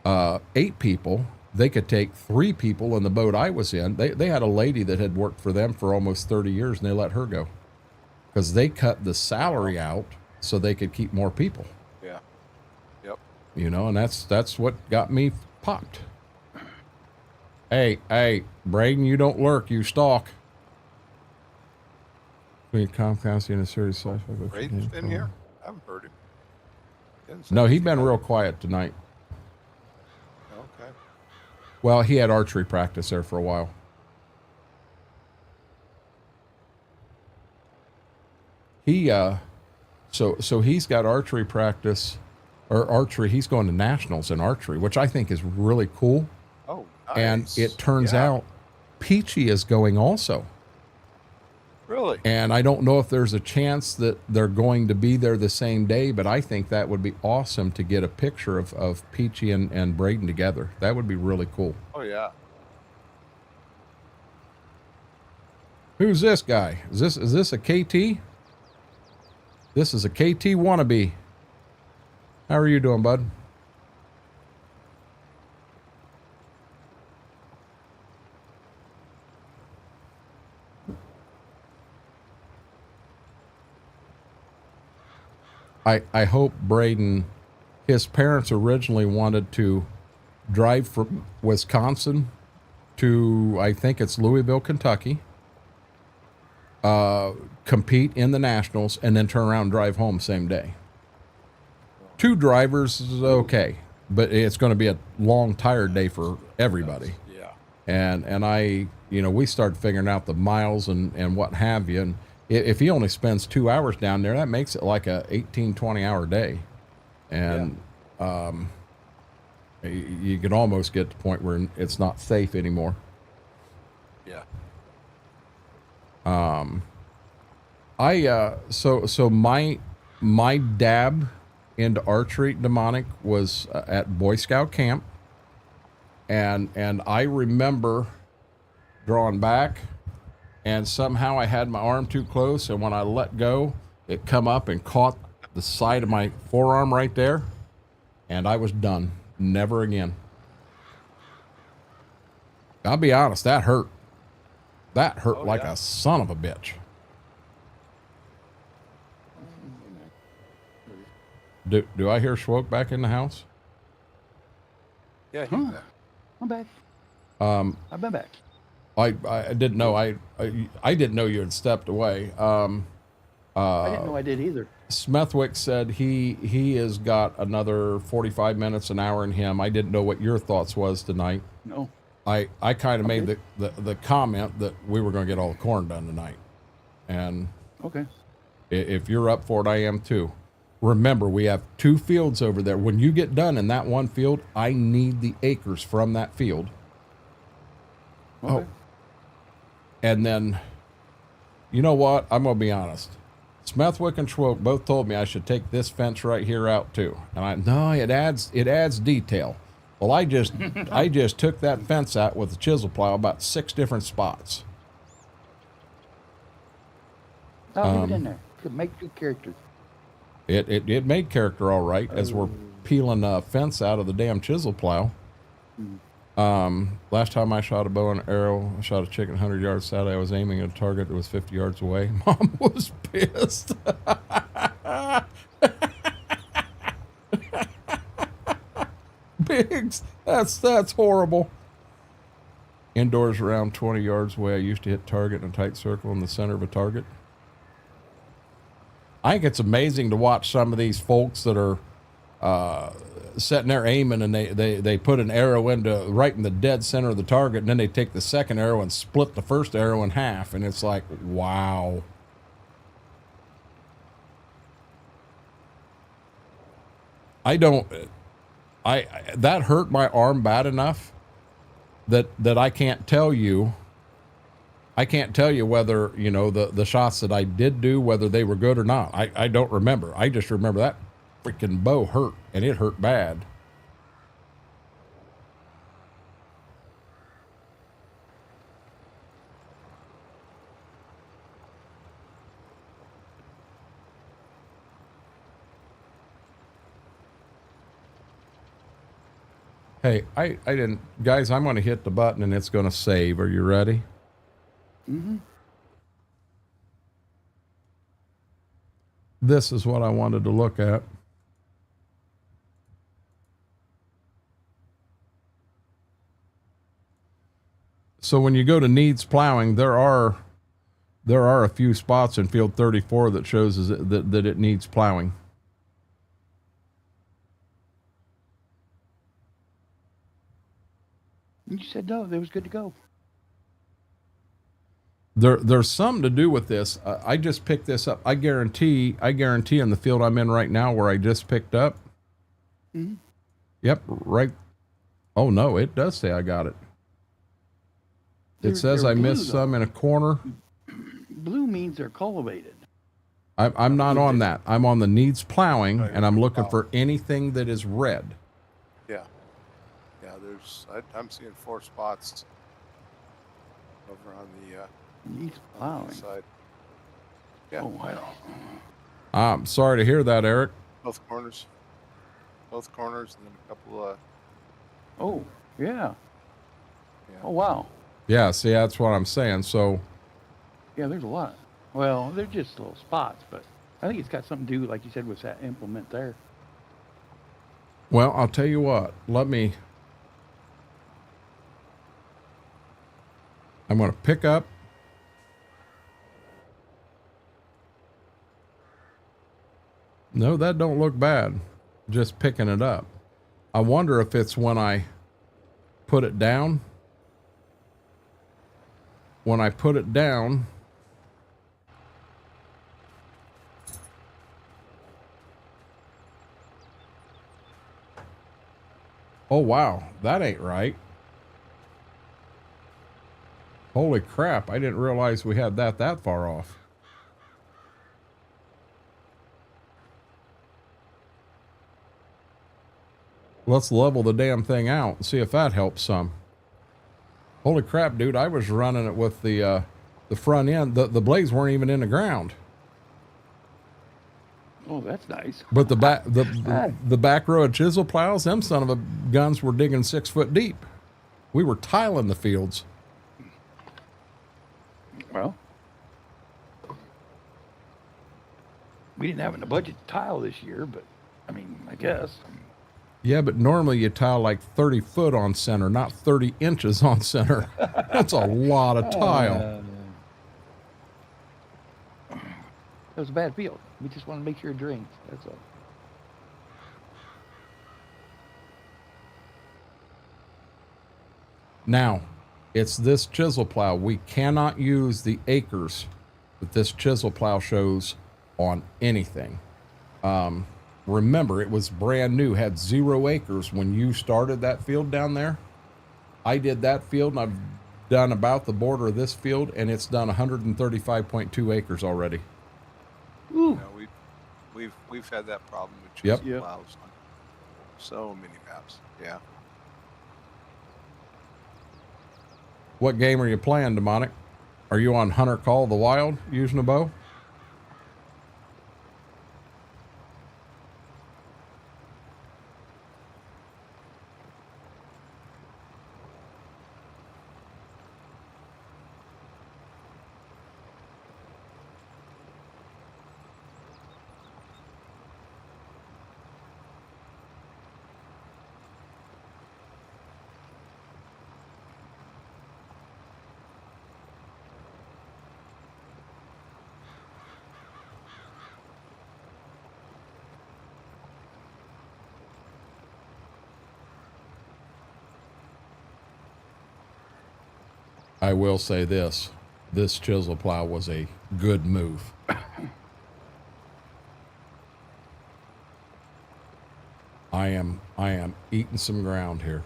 S1: 8 people, they could take 3 people in the boat I was in. They had a lady that had worked for them for almost 30 years and they let her go because they cut the salary out so they could keep more people.
S2: Yeah. Yep.
S1: And that's what got me popped. Hey, Braden, you don't lurk, you stalk. Comcast in a series.
S2: Braden's been here? I haven't heard him.
S1: No, he's been real quiet tonight.
S2: Okay.
S1: Well, he had archery practice there for a while. So he's got archery practice, or archery. He's going to nationals in archery, which I think is really cool.
S2: Oh, nice.
S1: And it turns out Peachy is going also.
S2: Really?
S1: And I don't know if there's a chance that they're going to be there the same day, but I think that would be awesome to get a picture of Peachy and Braden together. That would be really cool.
S2: Oh, yeah.
S1: Who's this guy? Is this a KT? This is a KT wannabe. How are you doing, bud? I hope Braden, his parents originally wanted to drive from Wisconsin to, I think it's Louisville, Kentucky, compete in the Nationals, and then turn around and drive home same day. 2 drivers is okay, but it's going to be a long, tired day for everybody.
S2: Yeah.
S1: And I, we started figuring out the miles and what have you, and if he only spends 2 hours down there, that makes it like a 18, 20-hour day. And you could almost get to the point where it's not safe anymore.
S2: Yeah.
S1: So my dab into archery demonic was at Boy Scout camp. And I remember drawing back, and somehow I had my arm too close, and when I let go, it come up and caught the side of my forearm right there, and I was done. Never again. I'll be honest, that hurt. That hurt like a son of a bitch. Do I hear Schwoke back in the house?
S2: Yeah,
S3: I'm back. I've been back.
S1: I didn't know. I didn't know you had stepped away.
S3: I didn't know I did either.
S1: Smethwick said he has got another 45 minutes, an hour in him. I didn't know what your thoughts was tonight.
S3: No.
S1: I kind of made the comment that we were going to get all the corn done tonight. And
S3: okay,
S1: if you're up for it, I am too. Remember, we have 2 fields over there. When you get done in that one field, I need the acres from that field.
S3: okay.
S1: Oh. And then, you know what? I'm going to be honest. Smethwick and Schwoke both told me I should take this fence right here out too. And no, it adds detail. Well, I just took that fence out with a chisel plow about 6 different spots.
S3: I'll leave it in there to make good character.
S1: It made character all right as we're peeling a fence out of the damn chisel plow. Last time I shot a bow and arrow, I shot a chicken 100 yards Saturday. I was aiming at a target that was 50 yards away. Mom was pissed. Biggs, that's horrible. Indoors around 20 yards away, I used to hit target in a tight circle in the center of a target. I think it's amazing to watch some of these folks that are sitting there aiming, and they put an arrow right in the dead center of the target, and then they take the second arrow and split the first arrow in half, and it's like, wow. That hurt my arm bad enough that I can't tell you. I can't tell you whether, the shots that I did do, whether they were good or not. I don't remember. I just remember that freaking bow hurt, and it hurt bad. Hey, I didn't, guys, I'm going to hit the button and it's going to save. Are you ready?
S3: Mm-hmm.
S1: This is what I wanted to look at. So when you go to needs plowing, there are a few spots in field 34 that shows that it needs plowing.
S3: You said no, they was good to go.
S1: There's something to do with this. I just picked this up. I guarantee in the field I'm in right now where I just picked up.
S3: Mm-hmm.
S1: Yep, right. Oh no, it does say I got it. It says I
S3: blue,
S1: missed
S3: though.
S1: some in a corner.
S3: Blue means they're cultivated.
S1: I'm not on that. I'm on the needs plowing,
S2: Right.
S1: and I'm looking
S2: Oh.
S1: for anything that is red.
S2: Yeah. Yeah, I'm seeing 4 spots over on the
S3: Needs plowing.
S2: side. Yeah.
S3: Oh, wow.
S1: I'm sorry to hear that, Eric.
S2: Both corners, and then a couple
S3: Oh, yeah.
S2: yeah.
S3: Oh, wow.
S1: Yeah, see, that's what I'm saying. So,
S3: Yeah, there's a lot. Well, they're just little spots, but I think it's got something to do, like you said, with that implement there.
S1: well, I'll tell you what. I'm going to pick up. No, that don't look bad. Just picking it up. I wonder if it's when I put it down. When I put it down, oh wow, that ain't right. Holy crap, I didn't realize we had that far off. Let's level the damn thing out and see if that helps some. Holy crap, dude, I was running it with the front end. The blades weren't even in the ground.
S3: Oh, that's nice.
S1: But the back row of chisel plows, them son of a guns were digging 6 foot deep. We were tiling the fields.
S3: Well, we didn't have in the budget to tile this year, but I mean, I guess.
S1: Yeah, but normally you tile like 30 foot on center, not 30 inches on center. That's a lot of tile.
S3: It was a bad field. We just want to make sure it drains. That's all.
S1: Now, it's this chisel plow. We cannot use the acres that this chisel plow shows on anything. Remember, it was brand new, had 0 acres when you started that field down there. I did that field, and I've done about the border of this field, and it's done 135.2 acres already.
S3: Ooh.
S2: You know, we've had that problem with
S1: Yep.
S2: chisel plows on so many maps. Yeah.
S1: What game are you playing, Demonic? Are you on Hunter Call of the Wild using a bow? I will say this chisel plow was a good move. I am eating some ground here.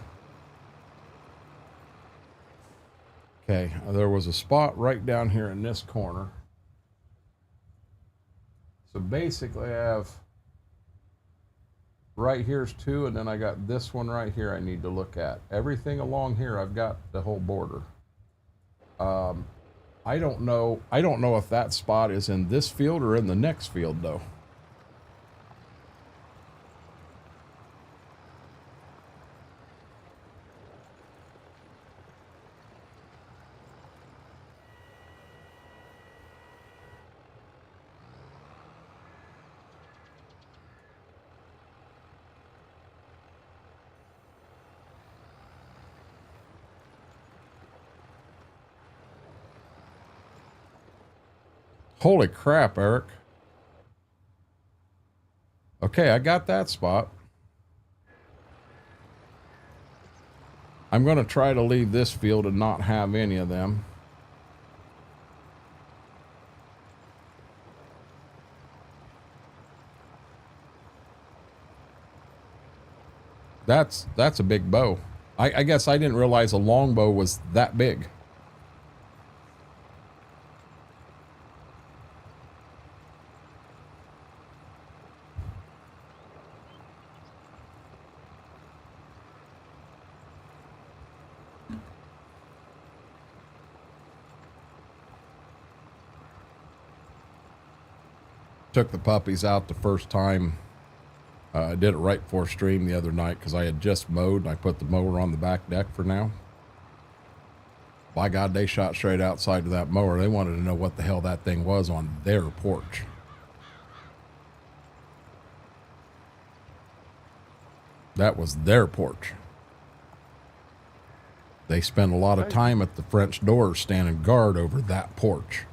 S1: Okay, there was a spot right down here in this corner. So basically I have right here's 2, and then I got this one right here I need to look at. Everything along here, I've got the whole border. I don't know if that spot is in this field or in the next field though. Holy crap, Eric. Okay, I got that spot. I'm going to try to leave this field and not have any of them. That's a big bow. I guess I didn't realize a longbow was that big. Took the puppies out the first time. I did it right before stream the other night because I had just mowed and I put the mower on the back deck for now. By God, they shot straight outside of that mower. They wanted to know what the hell that thing was on their porch. That was their porch. They spent a lot of time at the French doors standing guard over that porch,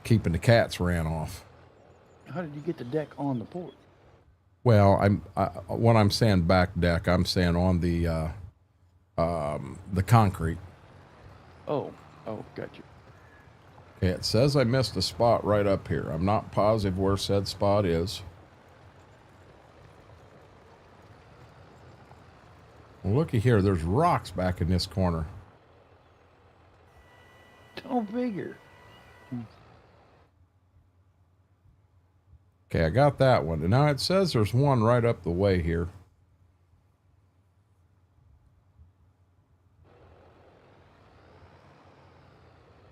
S1: keeping the cats ran off.
S3: How did you get the deck on the porch?
S1: Well, when I'm saying back deck, I'm saying on the concrete.
S3: Oh, gotcha.
S1: Okay, it says I missed a spot right up here. I'm not positive where said spot is. Well, looky here. There's rocks back in this corner.
S3: Don't figure.
S1: Okay, I got that one. And now it says there's one right up the way here.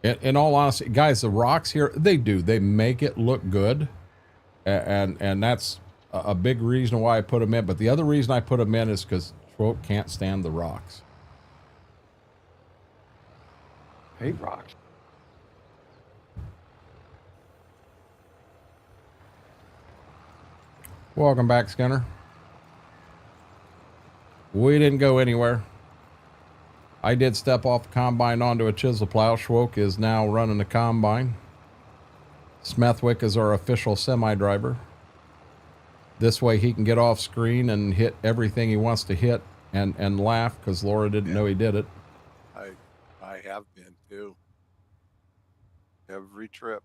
S1: In all honesty, guys, the rocks here, they make it look good. And that's a big reason why I put them in. But the other reason I put them in is because Schwope can't stand the rocks.
S3: Hate rocks.
S1: Welcome back, Skinner. We didn't go anywhere. I did step off the combine onto a chisel plow. Schwoke is now running the combine. Smethwick is our official semi-driver. This way he can get off screen and hit everything he wants to hit and laugh because Laura didn't know he did it.
S2: I have been too. Every trip.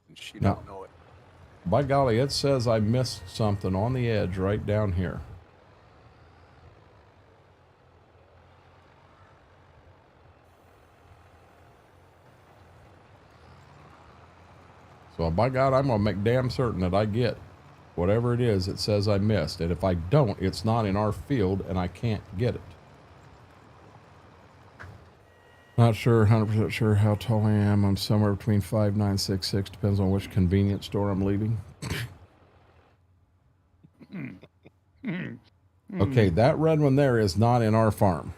S2: And she don't know it.
S1: By golly, it says I missed something on the edge right down here. So by God, I'm going to make damn certain that I get whatever it is it says I missed. And if I don't, it's not in our field and I can't get it. Not sure, 100% sure how tall I am. I'm somewhere between 5'9", 6'6". Depends on which convenience store I'm leaving. Okay, that red one there is not in our farm.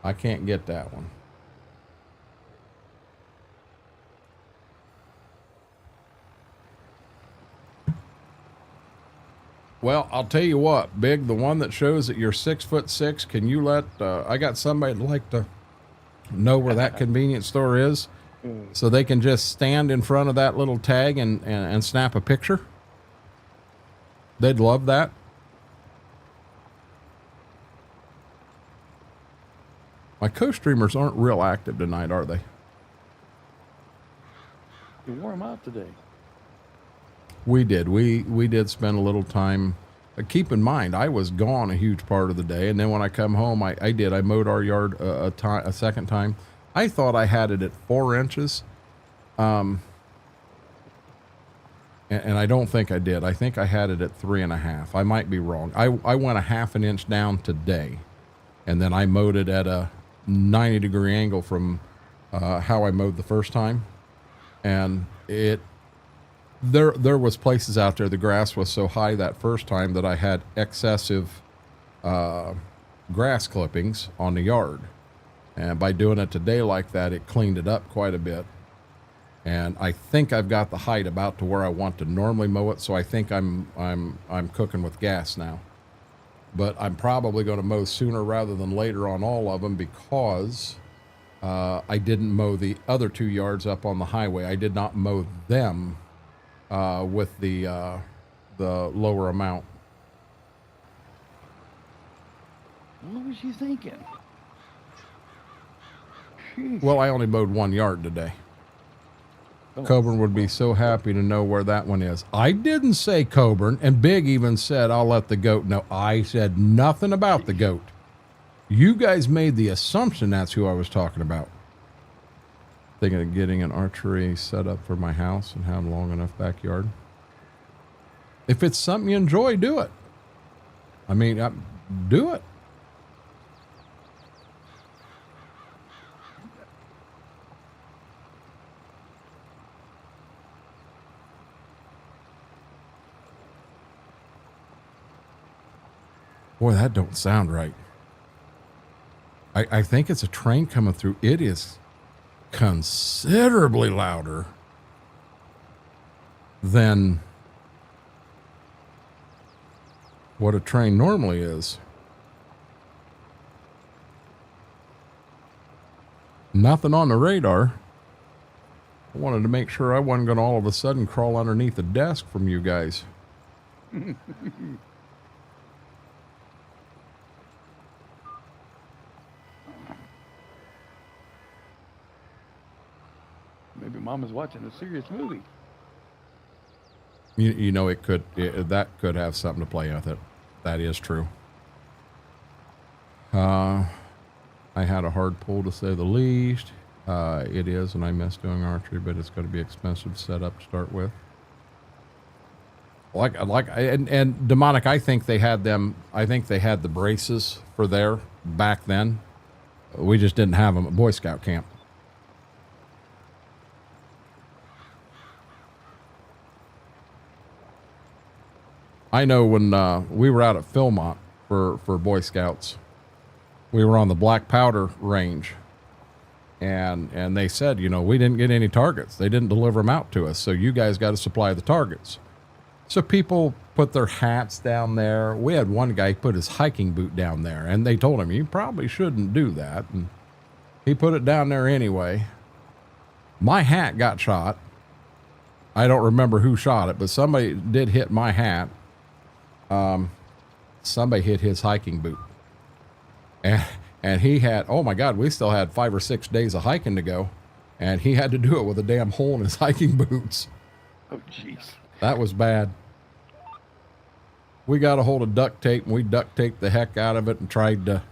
S1: I can't get that one. Well, I'll tell you what, Big, the one that shows that you're 6'6", can you let, I got somebody that'd like to know where that convenience store is so they can just stand in front of that little tag and snap a picture. They'd love that. My co-streamers aren't real active tonight, are they?
S3: You wore them out today.
S1: We did. We did spend a little time. Keep in mind, I was gone a huge part of the day, and then when I come home, I mowed our yard a second time. I thought I had it at 4 inches, and I don't think I did. I think I had it at 3.5. I might be wrong. I went a 1/2 inch down today, and then I mowed it at a 90-degree angle from how I mowed the first time, and There was places out there, the grass was so high that first time that I had excessive grass clippings on the yard. And by doing it today like that, it cleaned it up quite a bit. And I think I've got the height about to where I want to normally mow it, so I think I'm cooking with gas now. But I'm probably going to mow sooner rather than later on all of them because I didn't mow the other 2 yards up on the highway. I did not mow them with the lower amount.
S3: What was you thinking? Sheesh.
S1: Well, I only mowed 1 yard today.
S3: Oh.
S1: Coburn would be so happy to know where that one is. I didn't say Coburn, and Big even said, I'll let the goat know. I said nothing about the goat. You guys made the assumption that's who I was talking about. Thinking of getting an archery set up for my house and have a long enough backyard. If it's something you enjoy, do it. I mean, do it. Boy, that don't sound right. I think it's a train coming through. It is considerably louder than what a train normally is. Nothing on the radar. I wanted to make sure I wasn't going to all of a sudden crawl underneath the desk from you guys.
S3: Maybe Mama's watching a serious movie.
S1: You know, that could have something to play with it. That is true. I had a hard pull to say the least. It is, and I miss doing archery, but it's going to be expensive to set up to start with. And Demonic, I think they had the braces for there back then. We just didn't have them at Boy Scout camp. I know when we were out at Philmont for Boy Scouts, we were on the black powder range, and they said, you know, we didn't get any targets. They didn't deliver them out to us, so you guys got to supply the targets. So people put their hats down there. We had one guy put his hiking boot down there, and they told him, you probably shouldn't do that. And he put it down there anyway. My hat got shot. I don't remember who shot it, but somebody did hit my hat. Somebody hit his hiking boot. And he had, oh my God, we still had 5 or 6 days of hiking to go. And he had to do it with a damn hole in his hiking boots.
S3: Oh, jeez.
S1: That was bad. We got a hold of duct tape, and we duct taped the heck out of it and tried to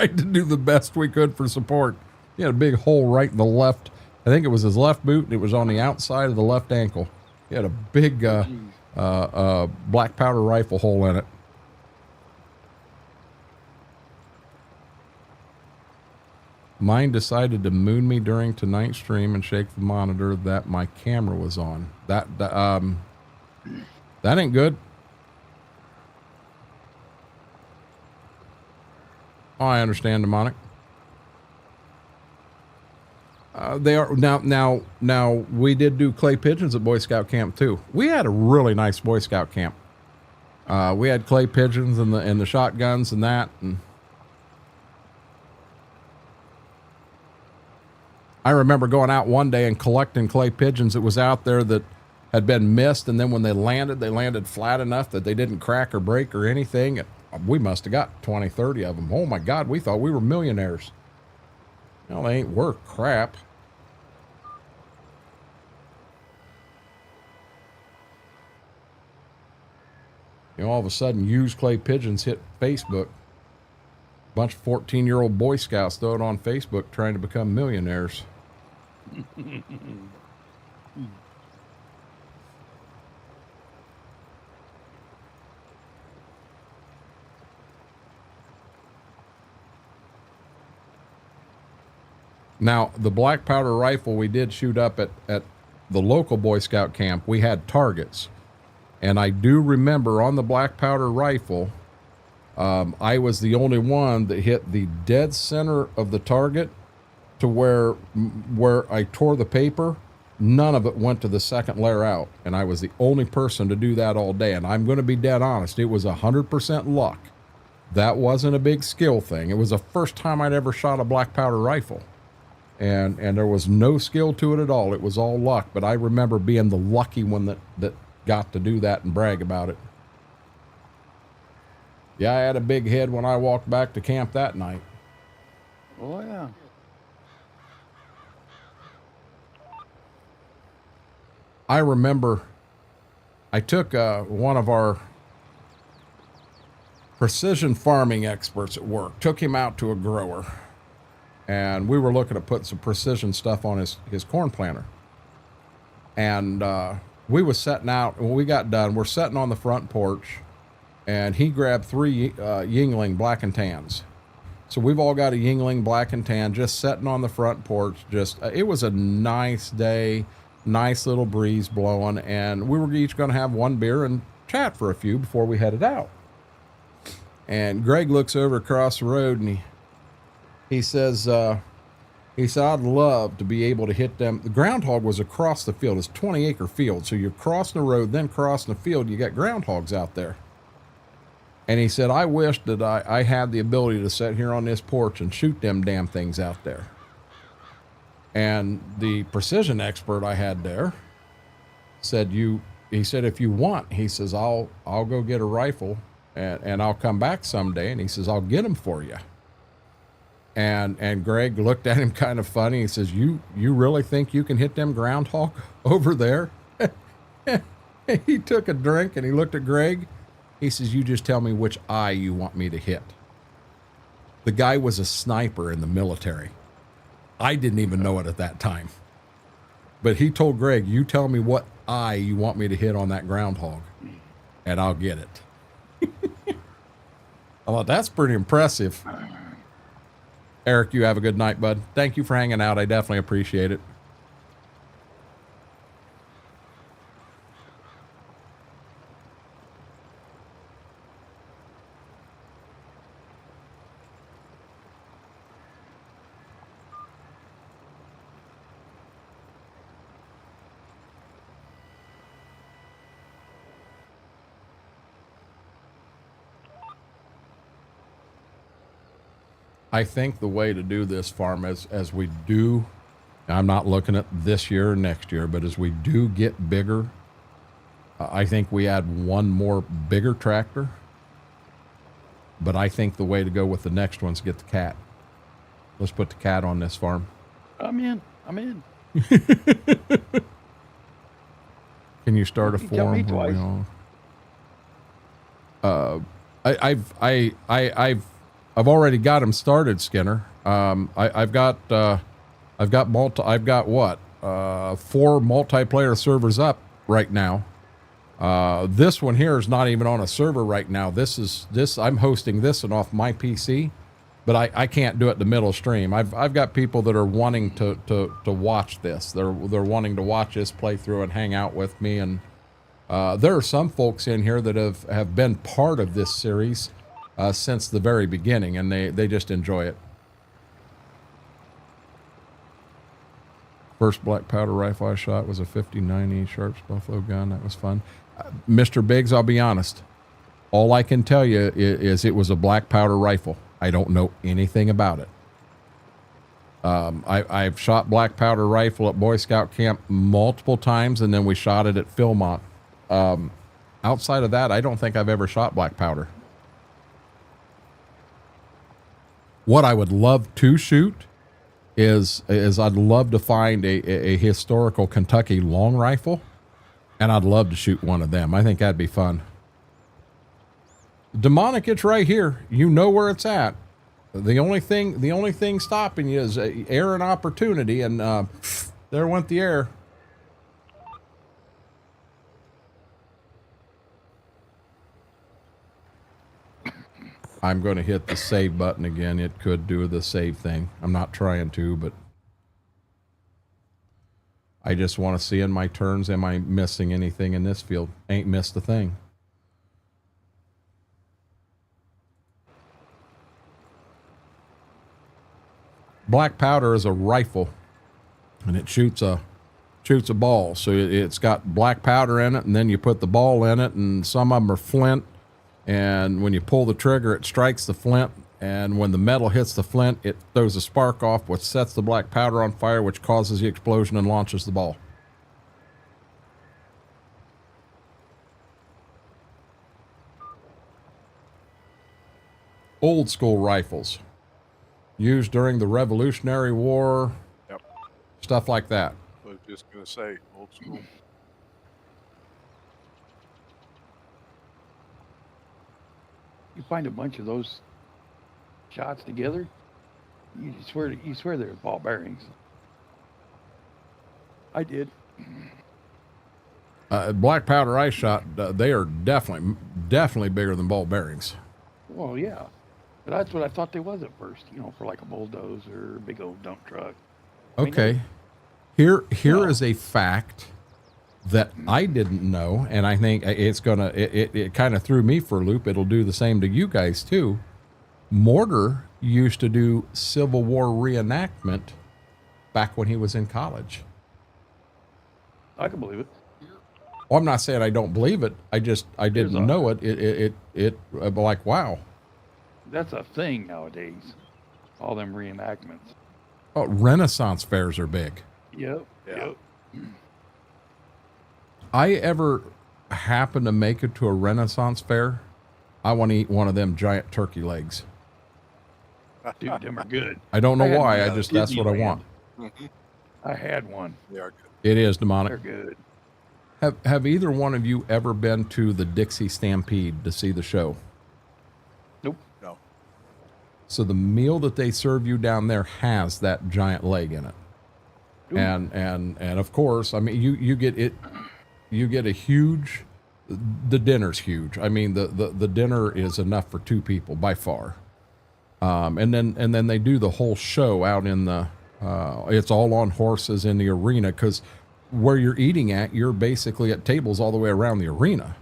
S1: do the best we could for support. He had a big hole right in the left. I think it was his left boot, and it was on the outside of the left ankle. He had a big black powder rifle hole in it. Mine decided to moon me during tonight's stream and shake the monitor that my camera was on. That ain't good. Oh, I understand, Demonic. They are now we did do clay pigeons at Boy Scout camp too. We had a really nice Boy Scout camp. We had clay pigeons and the shotguns and that, and I remember going out one day and collecting clay pigeons that was out there that had been missed, and then when they landed flat enough that they didn't crack or break or anything. We must have got 20, 30 of them. Oh my God, we thought we were millionaires. Well, they ain't worth crap. You know, all of a sudden, used clay pigeons hit Facebook. A bunch of 14-year-old Boy Scouts throw it on Facebook trying to become millionaires. Now, the black powder rifle we did shoot up at the local Boy Scout camp, we had targets. And I do remember on the black powder rifle, I was the only one that hit the dead center of the target to where I tore the paper. None of it went to the second layer out. And I was the only person to do that all day. And I'm going to be dead honest, it was 100% luck. That wasn't a big skill thing. It was the first time I'd ever shot a black powder rifle. And there was no skill to it at all. It was all luck. But I remember being the lucky one that got to do that and brag about it. Yeah, I had a big head when I walked back to camp that night.
S3: Oh, yeah.
S1: I remember I took one of our precision farming experts at work, took him out to a grower. And we were looking to put some precision stuff on his corn planter. And we was setting out, when we got done, we're sitting on the front porch, and he grabbed 3 Yingling black and tans. So we've all got a Yingling black and tan just sitting on the front porch. It was a nice day, nice little breeze blowing, and we were each going to have one beer and chat for a few before we headed out. And Greg looks over across the road and he says, I'd love to be able to hit them. The groundhog was across the field. It's a 20-acre field. So you're crossing the road, then crossing the field. You got groundhogs out there. And he said, I wish that I had the ability to sit here on this porch and shoot them damn things out there. And the precision expert I had there said, he said, if you want, he says, I'll go get a rifle and I'll come back someday. And he says, I'll get them for you. And Greg looked at him kind of funny. He says, you really think you can hit them groundhog over there? He took a drink and he looked at Greg. He says, you just tell me which eye you want me to hit. The guy was a sniper in the military. I didn't even know it at that time. But he told Greg, you tell me what eye you want me to hit on that groundhog, and I'll get it. I thought, that's pretty impressive. Eric, you have a good night, bud. Thank you for hanging out. I definitely appreciate it. I think the way to do this farm as we do, I'm not looking at this year or next year, but as we do get bigger, I think we add one more bigger tractor. But I think the way to go with the next one's get the cat. Let's put the cat on this farm.
S3: I'm in.
S1: Can you start a
S3: You tell me
S1: forum?
S3: twice.
S1: I've already got them started, Skinner. I've got what? 4 multiplayer servers up right now. This one here is not even on a server right now. I'm hosting this one off my PC, but I can't do it in the middle stream. I've got people that are wanting to watch this. They're wanting to watch this playthrough and hang out with me. And there are some folks in here that have been part of this series since the very beginning, and they just enjoy it. First black powder rifle I shot was a 50-90 Sharps Buffalo gun. That was fun. Mr. Biggs, I'll be honest. All I can tell you is it was a black powder rifle. I don't know anything about it. I've shot black powder rifle at Boy Scout camp multiple times, and then we shot it at Philmont. Outside of that, I don't think I've ever shot black powder. What I would love to shoot is I'd love to find a historical Kentucky long rifle, and I'd love to shoot one of them. I think that'd be fun. Demonic, it's right here. You know where it's at. The only thing stopping you is air and opportunity, and there went the air. I'm going to hit the save button again. It could do the save thing. I'm not trying to, but I just want to see in my turns, am I missing anything in this field? Ain't missed a thing. Black powder is a rifle, and it shoots a ball. So it's got black powder in it, and then you put the ball in it, and some of them are flint. And when you pull the trigger, it strikes the flint. And when the metal hits the flint, it throws a spark off, which sets the black powder on fire, which causes the explosion and launches the ball. Old school rifles. Used during the Revolutionary War.
S2: Yep.
S1: Stuff like that.
S2: I was just going to say, old school.
S3: You find a bunch of those shots together, you swear they're ball bearings. I did.
S1: Black powder I shot, they are definitely bigger than ball bearings.
S3: Well, yeah. But that's what I thought they was at first, for like a bulldozer or a big old dump truck.
S1: Okay. Here is a fact that I didn't know, and I think it kind of threw me for a loop. It'll do the same to you guys too. Mortar used to do Civil War reenactment back when he was in college.
S3: I can believe it.
S1: Well, I'm not saying I don't believe it. I didn't know it. It like, wow.
S3: That's a thing nowadays. All them reenactments.
S1: Oh, Renaissance fairs are big.
S3: Yep.
S2: Yeah.
S3: Yep.
S1: I ever happen to make it to a Renaissance fair, I want to eat one of them giant turkey legs.
S3: Dude, them are good.
S1: I don't know why.
S3: That's what I want. I had one.
S2: They are good.
S1: It is demonic.
S3: They're good.
S1: Have either one of you ever been to the Dixie Stampede to see the show?
S3: Nope.
S2: No.
S1: So the meal that they serve you down there has that giant leg in it.
S3: Ooh.
S1: And of course, I mean, you get it, you get a huge, the dinner's huge. I mean, the dinner is enough for 2 people by far. And then they do the whole show out in the, it's all on horses in the arena, because where you're eating at, you're basically at tables all the way around the arena.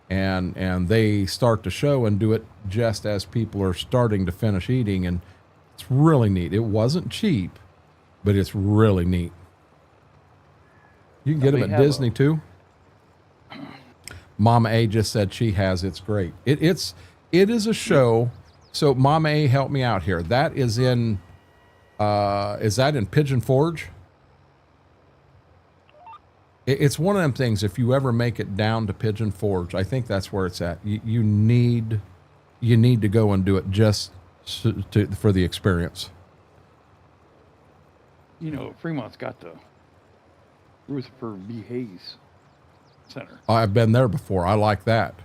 S1: And they start the show and do it just as people are starting to finish eating. And it's really neat. It wasn't cheap, but it's really neat. You can get them at Disney too. Mama A just said she has. It's great. It is a show. So Mama A, help me out here. That is in, is that in Pigeon Forge? It's one of them things. If you ever make it down to Pigeon Forge, I think that's where it's at. You need to go and do it just for the experience.
S3: You know, Fremont's got the Rutherford B. Hayes Center.
S1: I've been there before. I like that.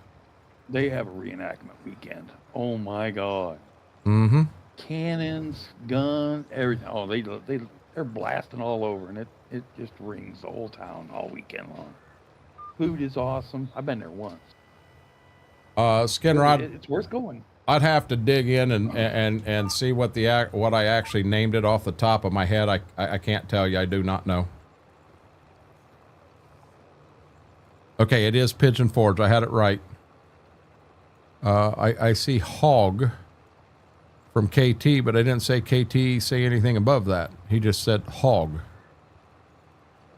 S3: They have a reenactment weekend. Oh my God.
S1: Mm-hmm.
S3: Cannons, guns, everything. Oh, they're blasting all over, and it just rings the whole town all weekend long. Food is awesome. I've been there once.
S1: Skinner,
S3: It's worth going.
S1: I'd have to dig in and see what I actually named it off the top of my head. I can't tell you. I do not know. Okay, it is Pigeon Forge. I had it right. I see Hog from KT, but I didn't say KT say anything above that. He just said Hog.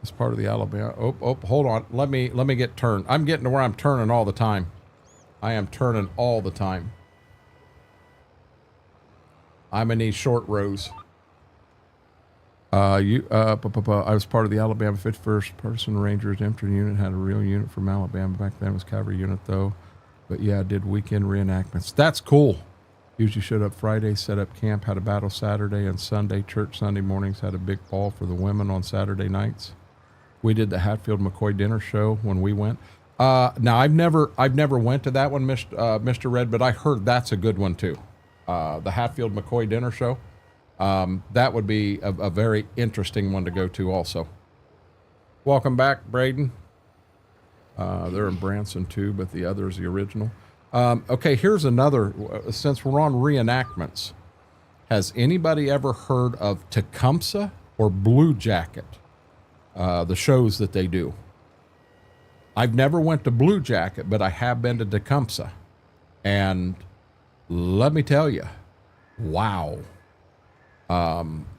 S1: It's part of the Alabama. Oh, hold on. Let me get turned. I'm getting to where I'm turning all the time. I am turning all the time. I'm in these short rows. I was part of the Alabama 51st Partisan Rangers infantry unit. Had a real unit from Alabama back then. It was cavalry unit though. But yeah, I did weekend reenactments. That's cool. Usually showed up Friday, set up camp, had a battle Saturday and Sunday. Church Sunday mornings, had a big ball for the women on Saturday nights. We did the Hatfield McCoy dinner show when we went. Now I've never went to that one, Mr. Red, but I heard that's a good one too. The Hatfield McCoy dinner show. That would be a very interesting one to go to also. Welcome back, Braden. They're in Branson too, but the other is the original. Okay, here's another, since we're on reenactments. Has anybody ever heard of Tecumseh or Blue Jacket? The shows that they do. I've never went to Blue Jacket, but I have been to Tecumseh. And let me tell you, wow.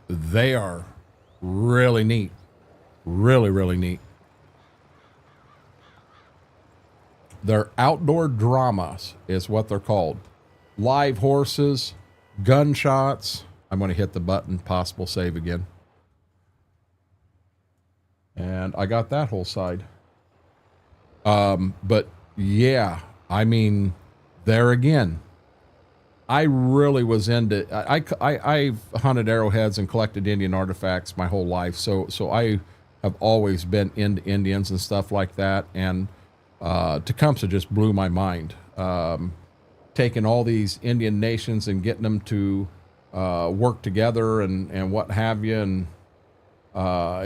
S1: They are really neat. Really, really neat. They're outdoor dramas is what they're called. Live horses, gunshots. I'm going to hit the button, possible save again. And I got that whole side. But yeah, I mean, there again, I really was into, I've hunted arrowheads and collected Indian artifacts my whole life. So I have always been into Indians and stuff like that. And Tecumseh just blew my mind. Taking all these Indian nations and getting them to work together and what have you. And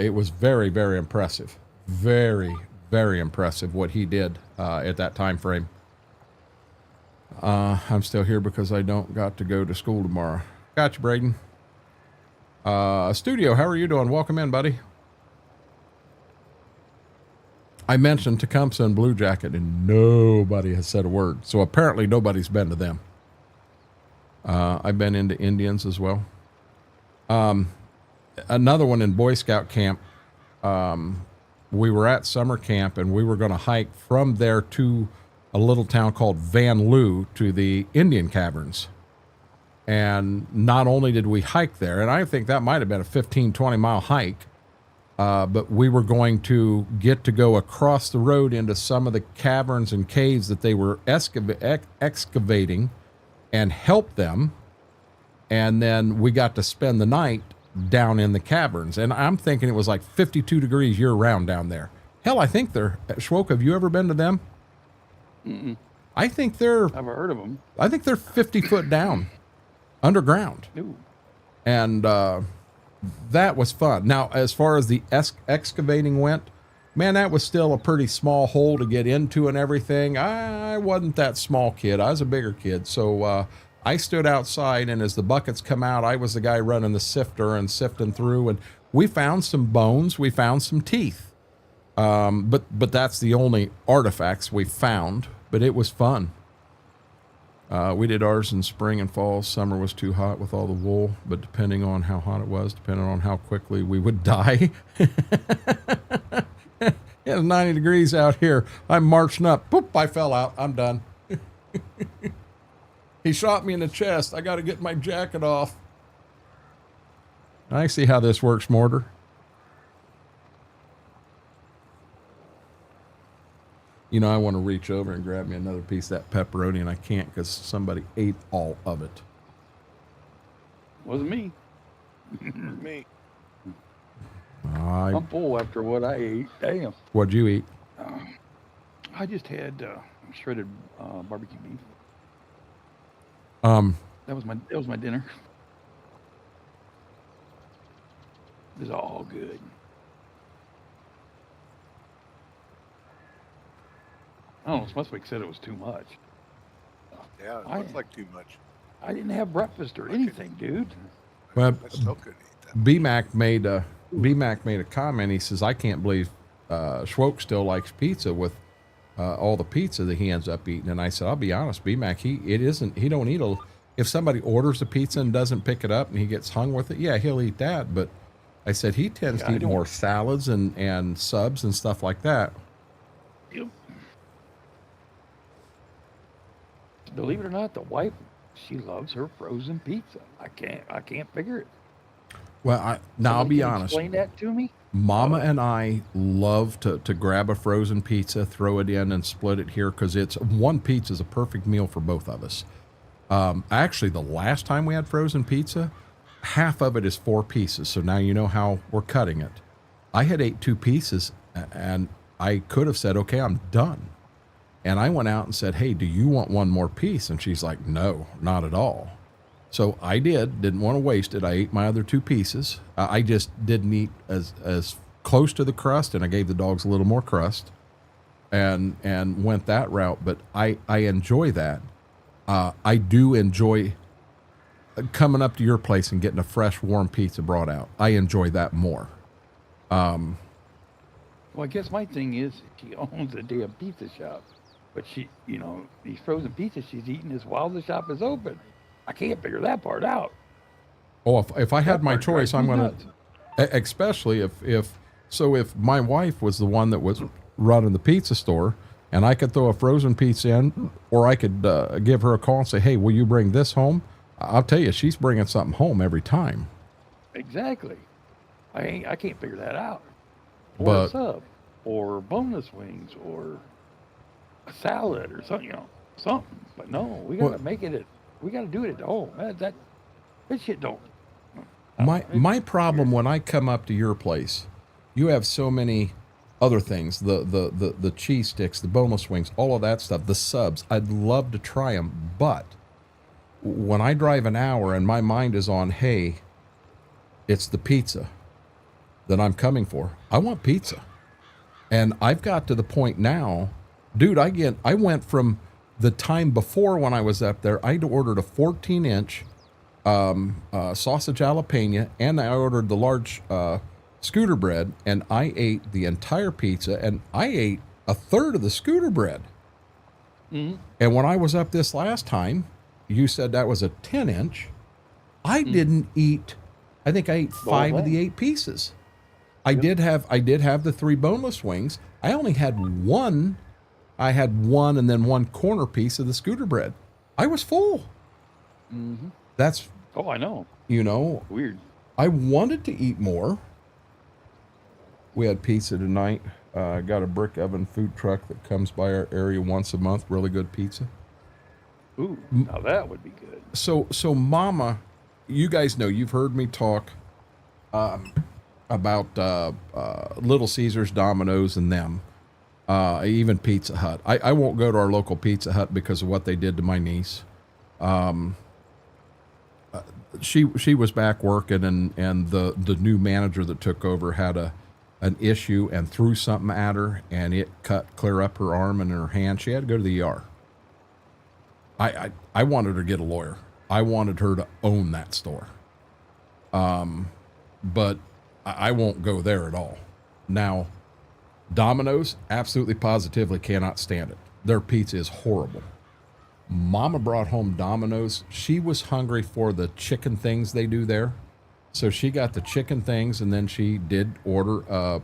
S1: it was very, very impressive. Very, very impressive what he did at that time frame. I'm still here because I don't got to go to school tomorrow. Gotcha, Braden. Studio, how are you doing? Welcome in, buddy. I mentioned Tecumseh and Blue Jacket, and nobody has said a word. So apparently nobody's been to them. I've been into Indians as well. Another one in Boy Scout camp. We were at summer camp, and we were going to hike from there to a little town called Van Loo to the Indian caverns. And not only did we hike there, and I think that might have been a 15, 20-mile hike, but we were going to get to go across the road into some of the caverns and caves that they were excavating and help them. And then we got to spend the night down in the caverns. And I'm thinking it was like 52 degrees year-round down there. Hell, I think they're... Schwoke, have you ever been to them?
S3: Mm-mm.
S1: I think they're...
S3: I've heard of them.
S1: I think they're 50 foot down, underground.
S3: Ooh.
S1: And that was fun. Now, as far as the excavating went, man, that was still a pretty small hole to get into and everything. I wasn't that small kid. I was a bigger kid. So I stood outside, and as the buckets come out, I was the guy running the sifter and sifting through. And we found some bones. We found some teeth. But that's the only artifacts we found. But it was fun. We did ours in spring and fall. Summer was too hot with all the wool, but depending on how hot it was, depending on how quickly we would die. It's 90 degrees out here. I'm marching up. Boop, I fell out. I'm done. He shot me in the chest. I got to get my jacket off. I see how this works, Mortar. You know, I want to reach over and grab me another piece of that pepperoni, and I can't because somebody ate all of it.
S3: Wasn't me.
S2: Me.
S3: I'm full after what I ate. Damn.
S1: What'd you eat?
S3: I just had shredded barbecue beef. That was my dinner. It was all good. I don't know. Smithwick said it was too much.
S2: Yeah, it looks like too much.
S3: I didn't have breakfast or anything, dude.
S1: Well,
S2: I still couldn't eat that.
S1: BMAC made a comment. He says, I can't believe Schwoke still likes pizza with all the pizza that he ends up eating. And I said, I'll be honest, BMAC, he don't eat if somebody orders a pizza and doesn't pick it up and he gets hung with it, yeah, he'll eat that. But I said he tends to eat more salads and subs and stuff like that.
S3: Yep. Believe it or not, the wife, she loves her frozen pizza. I can't figure it.
S1: Well, I'll be honest.
S3: Explain that to me.
S1: Mama and I love to grab a frozen pizza, throw it in, and split it here because one pizza is a perfect meal for both of us. Actually, the last time we had frozen pizza, half of it is 4 pieces. So now you know how we're cutting it. I had ate 2 pieces, and I could have said, okay, I'm done. And I went out and said, hey, do you want one more piece? And she's like, no, not at all. So I didn't want to waste it. I ate my other 2 pieces. I just didn't eat as close to the crust, and I gave the dogs a little more crust and went that route. But I enjoy that. I do enjoy coming up to your place and getting a fresh, warm pizza brought out. I enjoy that more.
S3: Well, I guess my thing is she owns a damn pizza shop. But she, these frozen pizzas she's eating is while the shop is open. I can't figure that part out.
S1: Oh, if I had my choice, I'm going to, especially if my wife was the one that was running the pizza store and I could throw a frozen pizza in, or I could give her a call and say, hey, will you bring this home? I'll tell you, she's bringing something home every time.
S3: Exactly. I can't figure that out. Or a sub, or boneless wings, or a salad, or something, something. But no, we gotta make it. We gotta do it at home. That shit don't.
S1: My problem when I come up to your place, you have so many other things, the cheese sticks, the boneless wings, all of that stuff, the subs. I'd love to try them, but when I drive an hour and my mind is on, hey, it's the pizza that I'm coming for. I want pizza. And I've got to the point now, dude, I went from the time before when I was up there, I'd ordered a 14-inch sausage jalapeno, and I ordered the large scooter bread, and I ate the entire pizza, and I ate a third of the scooter bread.
S3: Mm-hmm.
S1: And when I was up this last time, you said that was a 10-inch. I didn't eat. I think I ate 5 of the 8 pieces. I did have the 3 boneless wings. I only had one. I had one and then 1 corner piece of the scooter bread. I was full.
S3: Mm-hmm.
S1: That's.
S3: Oh, I know.
S1: You know.
S3: Weird.
S1: I wanted to eat more. We had pizza tonight. Got a brick oven food truck that comes by our area once a month. Really good pizza.
S3: Ooh, now that would be good.
S1: So Mama, you guys know, you've heard me talk about Little Caesars, Domino's, and them. Even Pizza Hut. I won't go to our local Pizza Hut because of what they did to my niece. She was back working, and the new manager that took over had an issue and threw something at her, and it cut clear up her arm and her hand. She had to go to the ER. I wanted her to get a lawyer. I wanted her to own that store. But I won't go there at all. Now, Domino's, absolutely positively cannot stand it. Their pizza is horrible. Mama brought home Domino's. She was hungry for the chicken things they do there. So she got the chicken things, and then she did order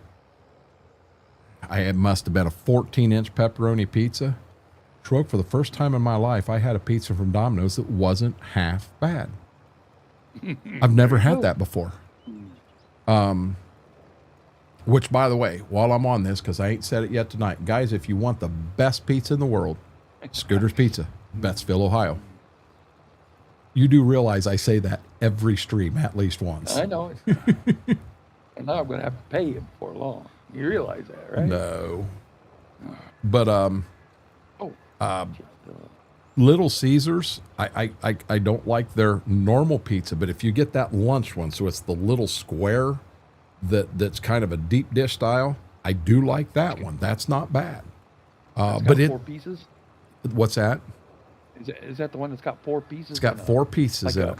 S1: it must have been a 14-inch pepperoni pizza. Troke, for the first time in my life, I had a pizza from Domino's that wasn't half bad. I've never had that before. Which, by the way, while I'm on this, because I ain't said it yet tonight, guys, if you want the best pizza in the world, Scooter's Pizza, Bettsville, Ohio. You do realize I say that every stream at least once.
S3: I know it. And now I'm going to have to pay you before long. You realize that, right?
S1: No. But
S3: Oh.
S1: Little Caesars, I don't like their normal pizza, but if you get that lunch one, so it's the little square that's kind of a deep dish style, I do like that one. That's not bad. But
S3: 4 pieces?
S1: What's that?
S3: Is that the one that's got 4 pieces?
S1: It's got 4 pieces
S3: like
S1: in it.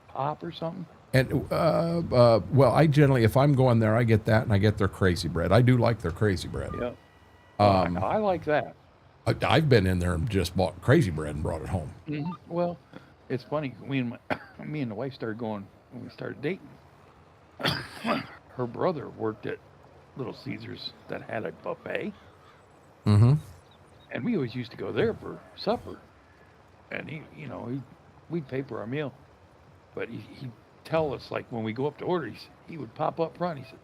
S3: Pop or something?
S1: And well, I generally, if I'm going there, I get that, and I get their crazy bread. I do like their crazy bread.
S3: Yeah. I like that.
S1: I've been in there and just bought crazy bread and brought it home.
S3: Mm-hmm. Well, it's funny. Me and the wife started going when we started dating. Her brother worked at Little Caesars that had a buffet.
S1: Mm-hmm.
S3: And we always used to go there for supper. And we'd pay for our meal. But he'd tell us, like, when we go up to order, he would pop up front. He said,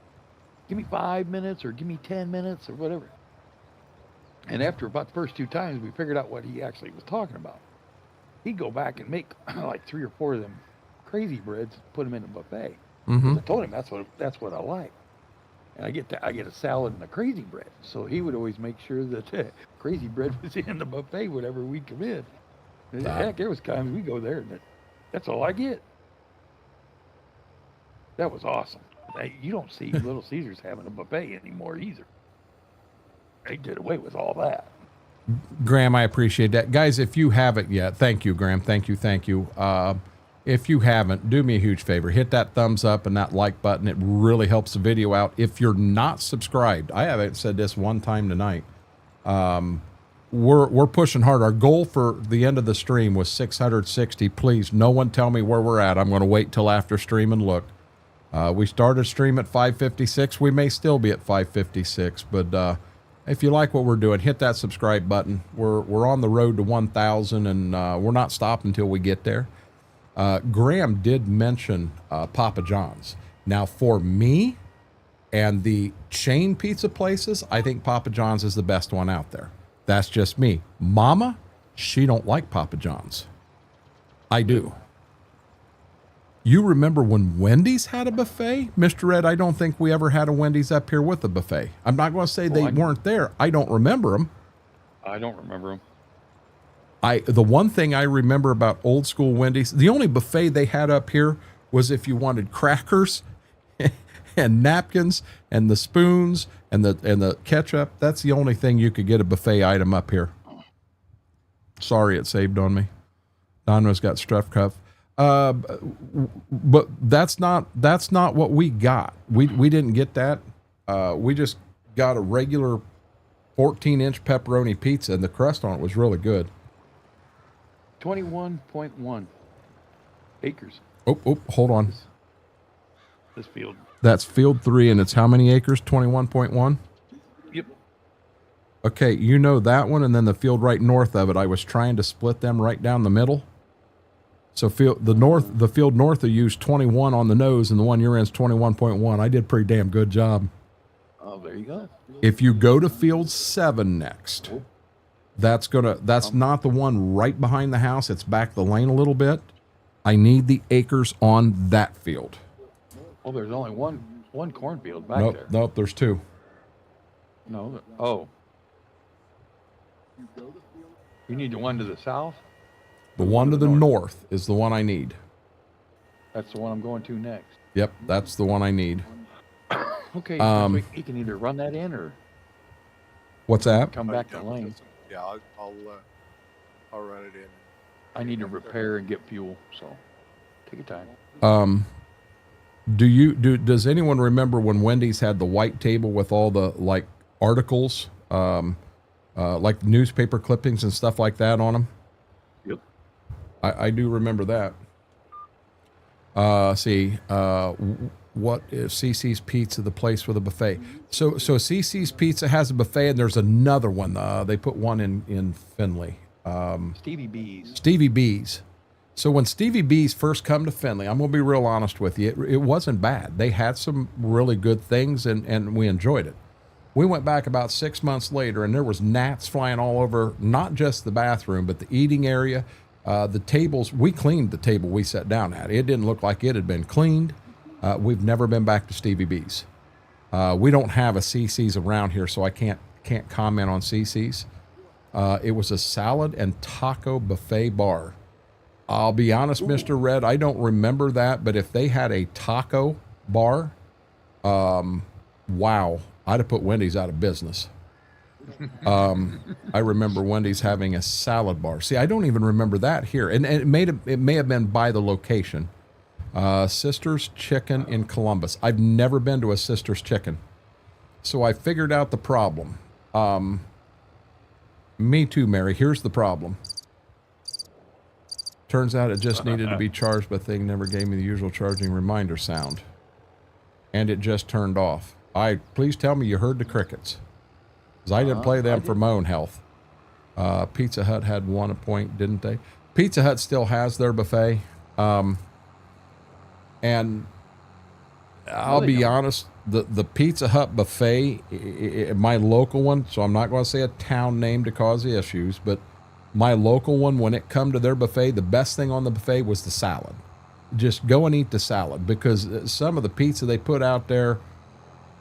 S3: give me 5 minutes or give me 10 minutes or whatever. And after about the first 2 times, we figured out what he actually was talking about. He'd go back and make like 3 or 4 of them crazy breads, put them in a buffet.
S1: Mm-hmm.
S3: I told him that's what I like. And I get a salad and a crazy bread. So he would always make sure that crazy bread was in the buffet whenever we come in. And heck, there was times we go there and that's all I get. That was awesome. You don't see Little Caesars having a buffet anymore either. They did away with all that.
S1: Graham, I appreciate that. Guys, if you haven't yet, thank you, Graham. Thank you. If you haven't, do me a huge favor. Hit that thumbs up and that like button. It really helps the video out. If you're not subscribed, I haven't said this one time tonight. We're pushing hard. Our goal for the end of the stream was 660. Please, no one tell me where we're at. I'm going to wait till after stream and look. We started stream at 556. We may still be at 556, but if you like what we're doing, hit that subscribe button. We're on the road to 1,000, and we're not stopping until we get there. Graham did mention Papa John's. Now, for me and the chain pizza places, I think Papa John's is the best one out there. That's just me. Mama, she don't like Papa John's. I do. You remember when Wendy's had a buffet? Mr. Red, I don't think we ever had a Wendy's up here with a buffet. I'm not going to say they weren't there. I don't remember them.
S3: I don't remember them.
S1: The one thing I remember about old school Wendy's, the only buffet they had up here was if you wanted crackers and napkins and the spoons and the ketchup. That's the only thing you could get a buffet item up here. Sorry, it saved on me. Donna's got strep cuff. But that's not what we got. We didn't get that. We just got a regular 14-inch pepperoni pizza, and the crust on it was really good.
S3: 21.1 acres.
S1: Oh, hold on.
S3: This field.
S1: That's field 3, and it's how many acres? 21.1?
S3: Yep.
S1: Okay, you know that one, and then the field right north of it, I was trying to split them right down the middle. So the field north of you is 21 on the nose, and the one you're in is 21.1. I did a pretty damn good job.
S3: Oh, there you go.
S1: If you go to field 7 next, that's not the one right behind the house. It's back the lane a little bit. I need the acres on that field.
S3: Oh, there's only one cornfield back there.
S1: Nope, there's 2.
S3: No. Oh. You need the one to the south?
S1: The one to the north is the one I need.
S3: That's the one I'm going to next.
S1: Yep, that's the one I need.
S3: Okay, you can either run that in or
S1: what's that?
S3: come back to lane.
S2: Yeah, I'll run it in.
S3: I need to repair and get fuel, so take your time.
S1: Does anyone remember when Wendy's had the white table with all the like articles, like newspaper clippings and stuff like that on them?
S3: Yep.
S1: I do remember that. What is CC's Pizza, the place with a buffet? So CC's Pizza has a buffet, and there's another one. They put one in Findlay.
S3: Stevie B's.
S1: Stevie B's. So when Stevie B's first come to Findlay, I'm going to be real honest with you, it wasn't bad. They had some really good things, and we enjoyed it. We went back about 6 months later, and there was gnats flying all over, not just the bathroom, but the eating area. The tables, we cleaned the table we sat down at. It didn't look like it had been cleaned. We've never been back to Stevie B's. We don't have a CC's around here, so I can't comment on CC's. It was a salad and taco buffet bar. I'll be honest, Mr. Red, I don't remember that, but if they had a taco bar, wow, I'd have put Wendy's out of business. I remember Wendy's having a salad bar. See, I don't even remember that here, and it may have been by the location. Sister's Chicken in Columbus. I've never been to a Sister's Chicken, so I figured out the problem. Me too, Mary. Here's the problem. Turns out it just needed to be charged, but they never gave me the usual charging reminder sound, and it just turned off. Please tell me you heard the crickets, because I didn't play them for my own health. Pizza Hut had one point, didn't they? Pizza Hut still has their buffet. And I'll be honest, the Pizza Hut buffet, my local one, so I'm not going to say a town name to cause the issues, but my local one, when it come to their buffet, the best thing on the buffet was the salad. Just go and eat the salad, because some of the pizza they put out there,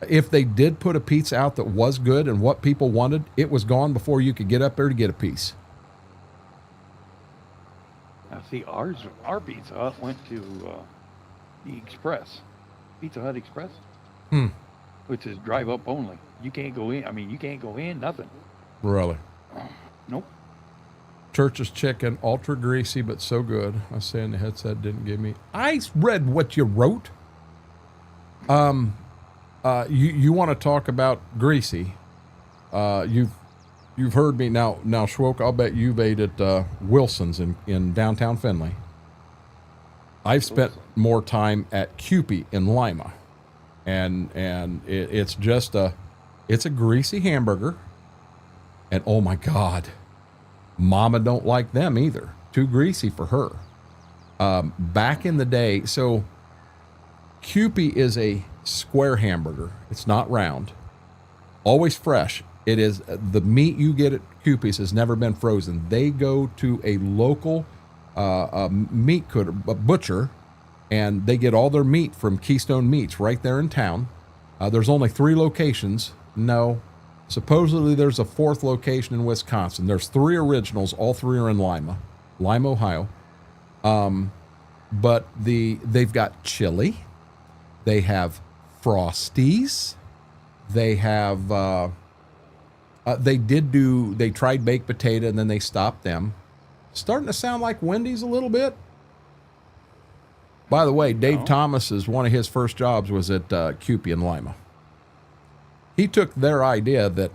S1: if they did put a pizza out that was good and what people wanted, it was gone before you could get up there to get a piece.
S3: Now, see, our Pizza Hut went to the Express, Pizza Hut Express, which is drive up only. You can't go in. I mean, you can't go in, nothing.
S1: Really?
S3: Nope.
S1: Church's Chicken, ultra greasy, but so good. I was saying the headset didn't give me. I read what you wrote. You want to talk about greasy? You've heard me now, Schwoke. I'll bet you've ate at Wilson's in downtown Findlay. I've spent more time at Cupid in Lima, and it's just it's a greasy hamburger, and oh my God, Mama don't like them either. Too greasy for her. Back in the day, so Cupid is a square hamburger. It's not round. Always fresh. It is the meat you get at Cupid's has never been frozen. They go to a local meat cutter, a butcher, and they get all their meat from Keystone Meats right there in town. There's only 3 locations. No, supposedly there's a 4th location in Wisconsin. There's 3 originals. All 3 are in Lima, Ohio. But they've got chili. They have Frosties. They have they tried baked potato and then they stopped them. Starting to sound like Wendy's a little bit. By the way, Dave
S3: No.
S1: Thomas's, one of his first jobs was at Cupey in Lima. He took their idea that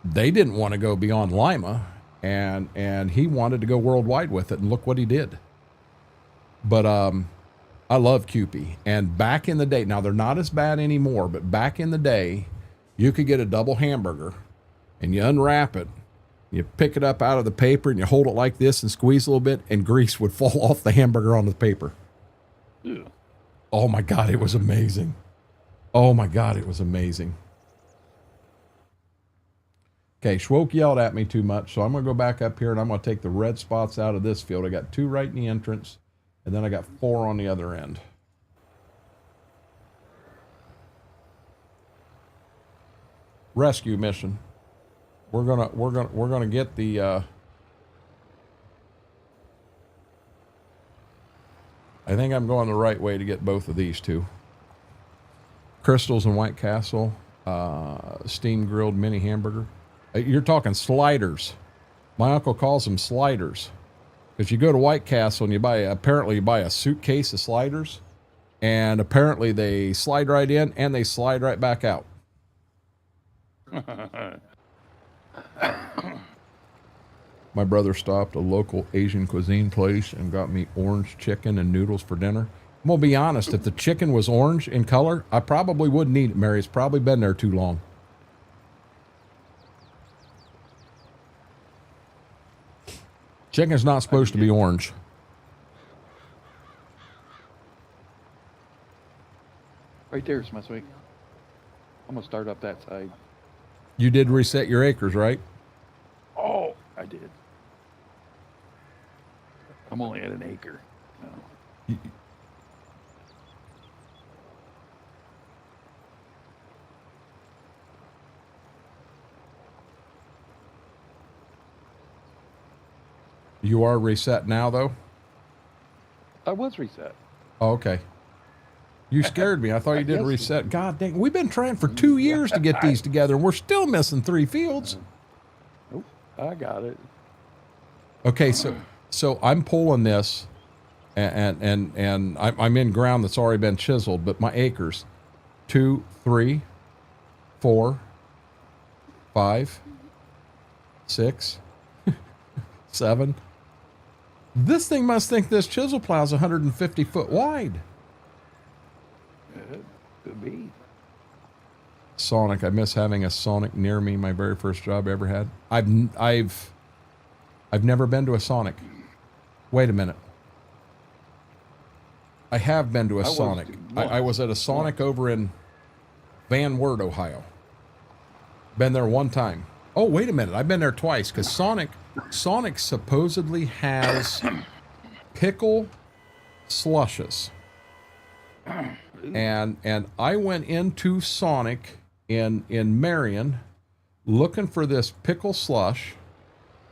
S1: they didn't want to go beyond Lima, and he wanted to go worldwide with it, and look what he did. But I love Cupey. And back in the day, now they're not as bad anymore, but back in the day, you could get a double hamburger, and you unwrap it, you pick it up out of the paper, and you hold it like this and squeeze a little bit, and grease would fall off the hamburger on the paper.
S3: Yeah.
S1: Oh my God, it was amazing. Oh my God, it was amazing. Okay, Schwoke yelled at me too much, so I'm going to go back up here and I'm going to take the red spots out of this field. I got 2 right in the entrance, and then I got 4 on the other end. Rescue mission. We're gonna get the I think I'm going the right way to get both of these 2. Crystals and White Castle, steam grilled mini hamburger. You're talking sliders. My uncle calls them sliders, because you go to White Castle and apparently you buy a suitcase of sliders, and apparently they slide right in and they slide right back out. My brother stopped a local Asian cuisine place and got me orange chicken and noodles for dinner. I'm going to be honest, if the chicken was orange in color, I probably wouldn't eat it, Mary. It's probably been there too long. Chicken's not supposed to be orange.
S3: Right there's my sweet. I'm gonna start up that side.
S1: You did reset your acres, right?
S3: Oh, I did. I'm only at an acre. No.
S1: You are reset now, though?
S3: I was reset.
S1: Oh, okay. You scared me. I thought you did
S3: Yes.
S1: reset. God dang, we've been trying for 2 years to get these together, and we're still missing 3 fields.
S3: Nope, I got it.
S1: Okay, so I'm pulling this, and I'm in ground that's already been chiseled, but my acres, 2, 3, 4, 5, 6, 7. This thing must think this chisel plow is 150 foot wide.
S3: Could be.
S1: Sonic, I miss having a Sonic near me. My very first job I ever had. I've never been to a Sonic. Wait a minute. I have been to a Sonic. I was at a Sonic over in Van Wert, Ohio. Been there one time. Oh, wait a minute. I've been there twice, because Sonic supposedly has pickle slushes. And I went into Sonic in Marion looking for this pickle slush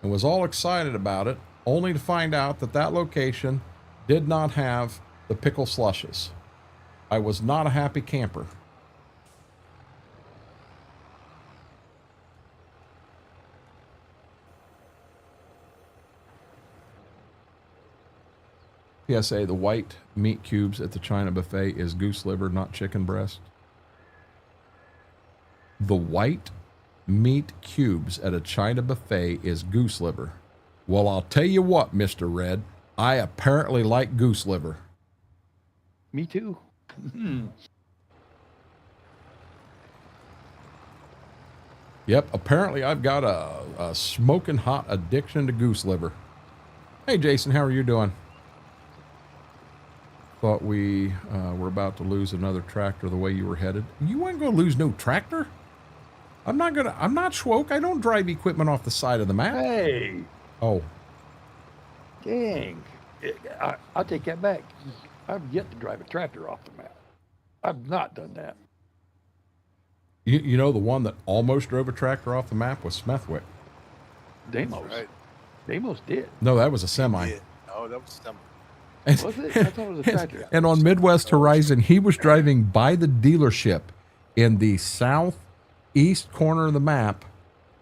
S1: and was all excited about it, only to find out that that location did not have the pickle slushes. I was not a happy camper. PSA, the white meat cubes at the China buffet is goose liver, not chicken breast. The white meat cubes at a China buffet is goose liver. Well, I'll tell you what, Mr. Red, I apparently like goose liver.
S3: Me too.
S1: Yep, apparently I've got a smoking hot addiction to goose liver. Hey, Jason, how are you doing? Thought we were about to lose another tractor the way you were headed. You ain't gonna lose no tractor. I'm not Schwoke. I don't drive equipment off the side of the map.
S3: Hey,
S1: Oh,
S3: dang. I'll take that back. I've yet to drive a tractor off the map. I've not done that.
S1: you know the one that almost drove a tractor off the map was Smethwick.
S3: Damos.
S2: Right.
S3: Damos did.
S1: No, that was a semi.
S2: Yeah. Oh, that was dumb.
S1: And,
S3: Was it? I thought it was a tractor.
S1: and on Midwest Horizon, he was driving by the dealership in the southeast corner of the map,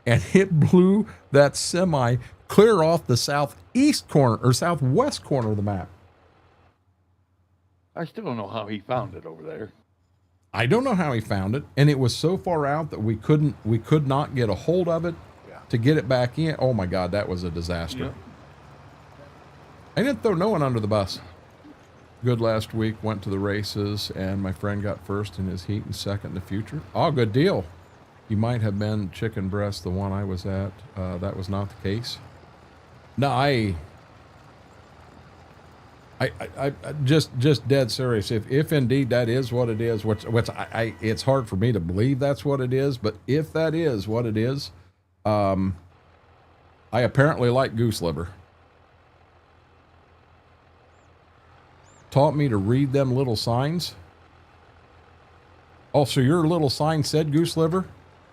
S1: and it blew that semi clear off the southeast corner or southwest corner of the map.
S3: I still don't know how he found it over there.
S1: I don't know how he found it, and it was so far out that we could not get a hold of it to get it back in. Oh my God, that was a disaster.
S3: Yep.
S1: I didn't throw no one under the bus. Good last week, went to the races, and my friend got first in his heat and second in the future. Oh, good deal. You might have been chicken breast, the one I was at. That was not the case. No, I just dead serious. If indeed that is what it is, which it's hard for me to believe that's what it is, but if that is what it is, I apparently like goose liver. Taught me to read them little signs. Oh, so your little sign said goose liver?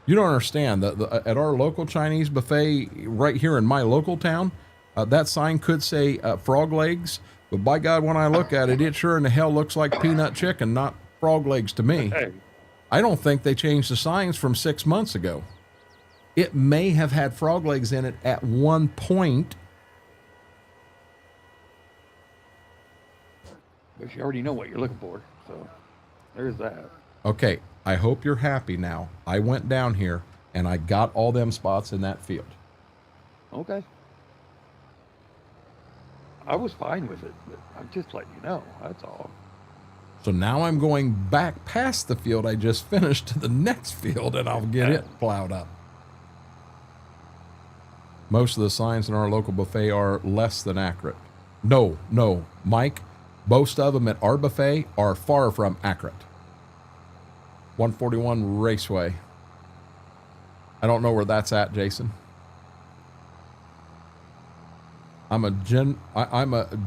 S1: You don't understand that at our local Chinese buffet right here in my local town, that sign could say frog legs, but by God, when I look at it, it sure in the hell looks like peanut chicken, not frog legs to me.
S3: Hey.
S1: I don't think they changed the signs from 6 months ago. It may have had frog legs in it at one point.
S3: But you already know what you're looking for, so there's that.
S1: Okay, I hope you're happy now. I went down here and I got all them spots in that field.
S3: Okay. I was fine with it, but I'm just letting you know, that's all.
S1: So now I'm going back past the field I just finished to the next field, and I'll get it plowed up. Most of the signs in our local buffet are less than accurate. No, Mike, most of them at our buffet are far from accurate. 141 Raceway. I don't know where that's at, Jason. I'm a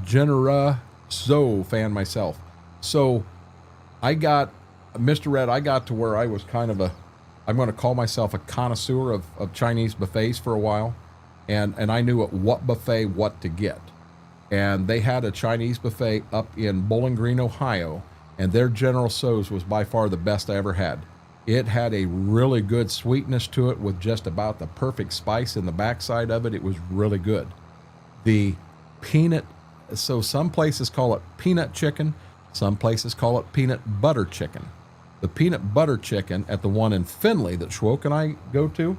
S1: Generazo fan myself. So I got, Mr. Red, I got to where I was kind of I'm going to call myself a connoisseur of Chinese buffets for a while. And I knew at what buffet what to get. And they had a Chinese buffet up in Bowling Green, Ohio, and their General Tso's was by far the best I ever had. It had a really good sweetness to it with just about the perfect spice in the backside of it. It was really good. The peanut, so some places call it peanut chicken, some places call it peanut butter chicken. The peanut butter chicken at the one in Findlay that Schwoke and I go to,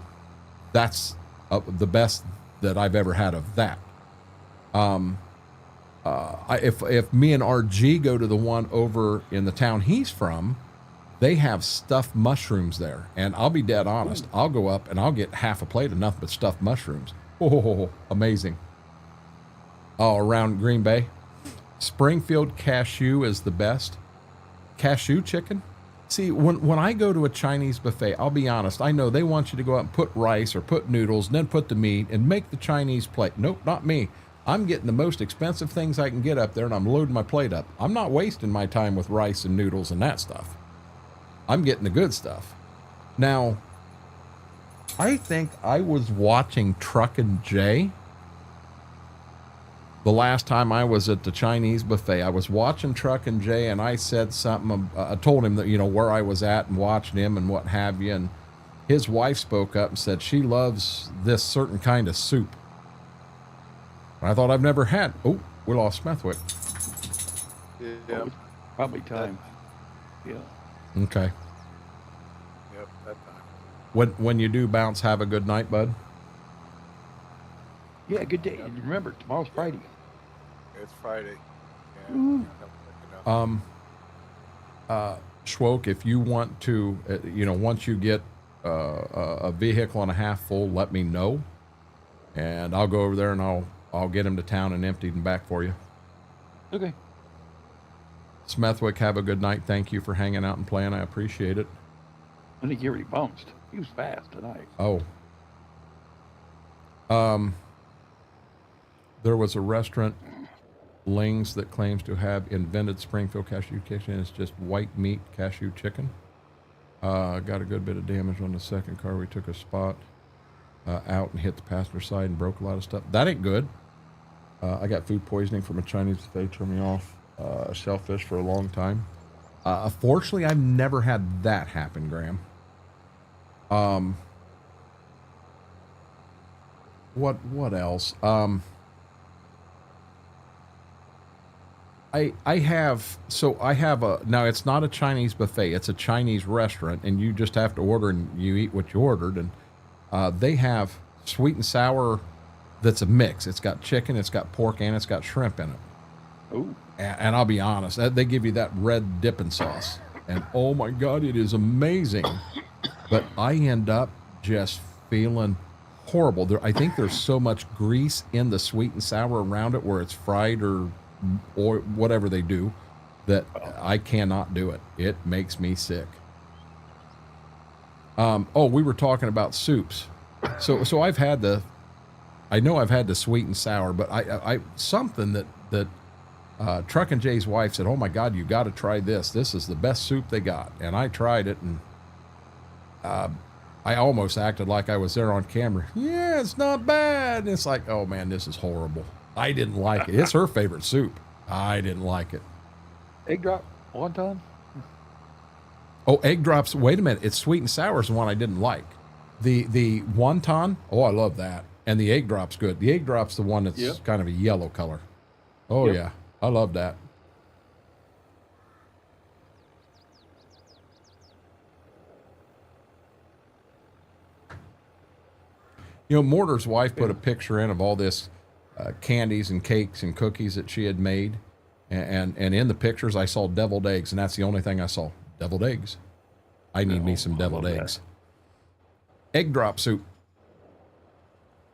S1: that's the best that I've ever had of that. If me and RG go to the one over in the town he's from, they have stuffed mushrooms there. And I'll be dead honest. I'll go up and I'll get half a plate of nothing but stuffed mushrooms. Oh, amazing. Oh, around Green Bay. Springfield cashew is the best. Cashew chicken. See, when I go to a Chinese buffet, I'll be honest, I know they want you to go out and put rice or put noodles and then put the meat and make the Chinese plate. Nope, not me. I'm getting the most expensive things I can get up there and I'm loading my plate up. I'm not wasting my time with rice and noodles and that stuff. I'm getting the good stuff. Now, I think I was watching Truckin' Jay the last time I was at the Chinese buffet. I was watching Truckin' Jay and I said something, I told him that, you know, where I was at and watching him and what have you. And his wife spoke up and said she loves this certain kind of soup. I thought I've never had. Oh, we lost Smethwick.
S2: Yeah.
S3: Probably time. Yeah.
S1: Okay.
S2: Yep, that time.
S1: When you do bounce, have a good night, bud.
S3: Yeah, good day. And remember, tomorrow's Friday.
S2: It's Friday. Yeah.
S1: Schwoke, if you want to, once you get a vehicle and a half full, let me know, and I'll go over there and I'll get him to town and empty him back for you.
S3: Okay.
S1: Smethwick, have a good night. Thank you for hanging out and playing. I appreciate it.
S3: I think he already bounced. He was fast tonight.
S1: Oh. There was a restaurant, Ling's, that claims to have invented Springfield cashew chicken. It's just white meat cashew chicken. Got a good bit of damage on the second car. We took a spot out and hit the passenger side and broke a lot of stuff. That ain't good. I got food poisoning from a Chinese buffet. Turned me off shellfish for a long time. Fortunately, I've never had that happen, Graham. What else? I have now it's not a Chinese buffet, it's a Chinese restaurant, and you just have to order and you eat what you ordered. And they have sweet and sour that's a mix. It's got chicken, it's got pork, and it's got shrimp in it.
S3: Ooh.
S1: And I'll be honest, they give you that red dipping sauce, and oh my God, it is amazing. But I end up just feeling horrible. I think there's so much grease in the sweet and sour around it where it's fried or whatever they do that I cannot do it. It makes me sick. We were talking about soups. So I've had I know I've had the sweet and sour, but I something that Truckin' Jay's wife said, "Oh my God, you got to try this. This is the best soup they got." And I tried it, and I almost acted like I was there on camera. Yeah, it's not bad. And it's like, oh man, this is horrible. I didn't like it. It's her favorite soup. I didn't like it.
S3: Egg drop wonton.
S1: Oh, egg drops. Wait a minute. It's sweet and sour is the one I didn't like. The wonton. Oh, I love that. And the egg drop's good. The egg drop's the one that's kind of a yellow color. Oh yeah, I love that. You know, Mortar's wife put a picture in of all this candies and cakes and cookies that she had made. And in the pictures, I saw deviled eggs, and that's the only thing I saw. Deviled eggs. I need me some deviled eggs. Egg drop soup.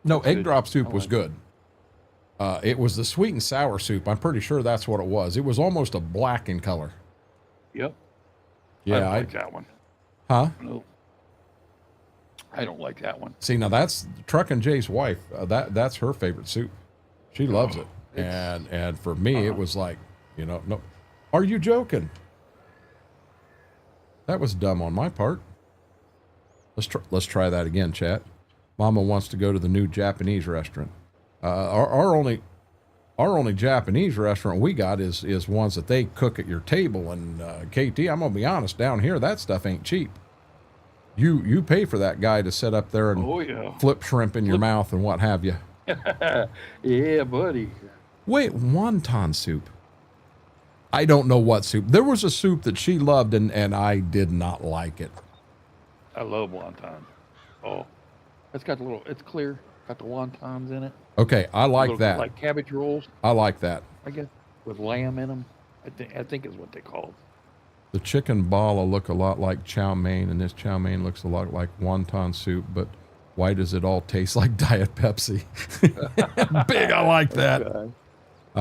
S1: No, egg drop soup was good. It was the sweet and sour soup. I'm pretty sure that's what it was. It was almost a black in color.
S3: Yep.
S1: Yeah,
S3: I don't like that one.
S1: Huh?
S3: No. I don't like that one.
S1: See, now that's Truckin' Jay's wife. That's her favorite soup. She loves it. And for me, it was like, you know, no. Are you joking? That was dumb on my part. Let's try that again, chat. Mama wants to go to the new Japanese restaurant. Our only Japanese restaurant we got is ones that they cook at your table. And KT, I'm gonna be honest, down here that stuff ain't cheap. You pay for that guy to sit up there and flip shrimp in your mouth and what have you.
S3: Yeah, buddy.
S1: Wait, wonton soup. I don't know what soup. There was a soup that she loved and I did not like it.
S3: I love wonton. Oh, it's got the little. It's clear. Got the wontons in it.
S1: Okay, I like that.
S3: Like cabbage rolls.
S1: I like that.
S3: I guess with lamb in them. I think is what they call.
S1: The chicken bala look a lot like chow mein, and this chow mein looks a lot like wonton soup, but why does it all taste like Diet Pepsi? Big, I like that. Okay.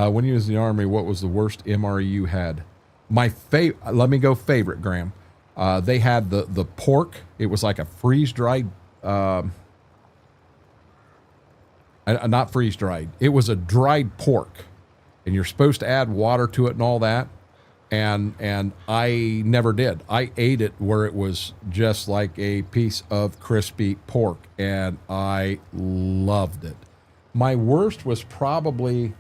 S1: When you was in the Army, what was the worst MRE you had? My favorite, let me go favorite, Graham. They had the pork. It was like a freeze-dried, not freeze-dried. It was a dried pork, and you're supposed to add water to it and all that. And I never did. I ate it where it was just like a piece of crispy pork, and I loved it. My worst was probably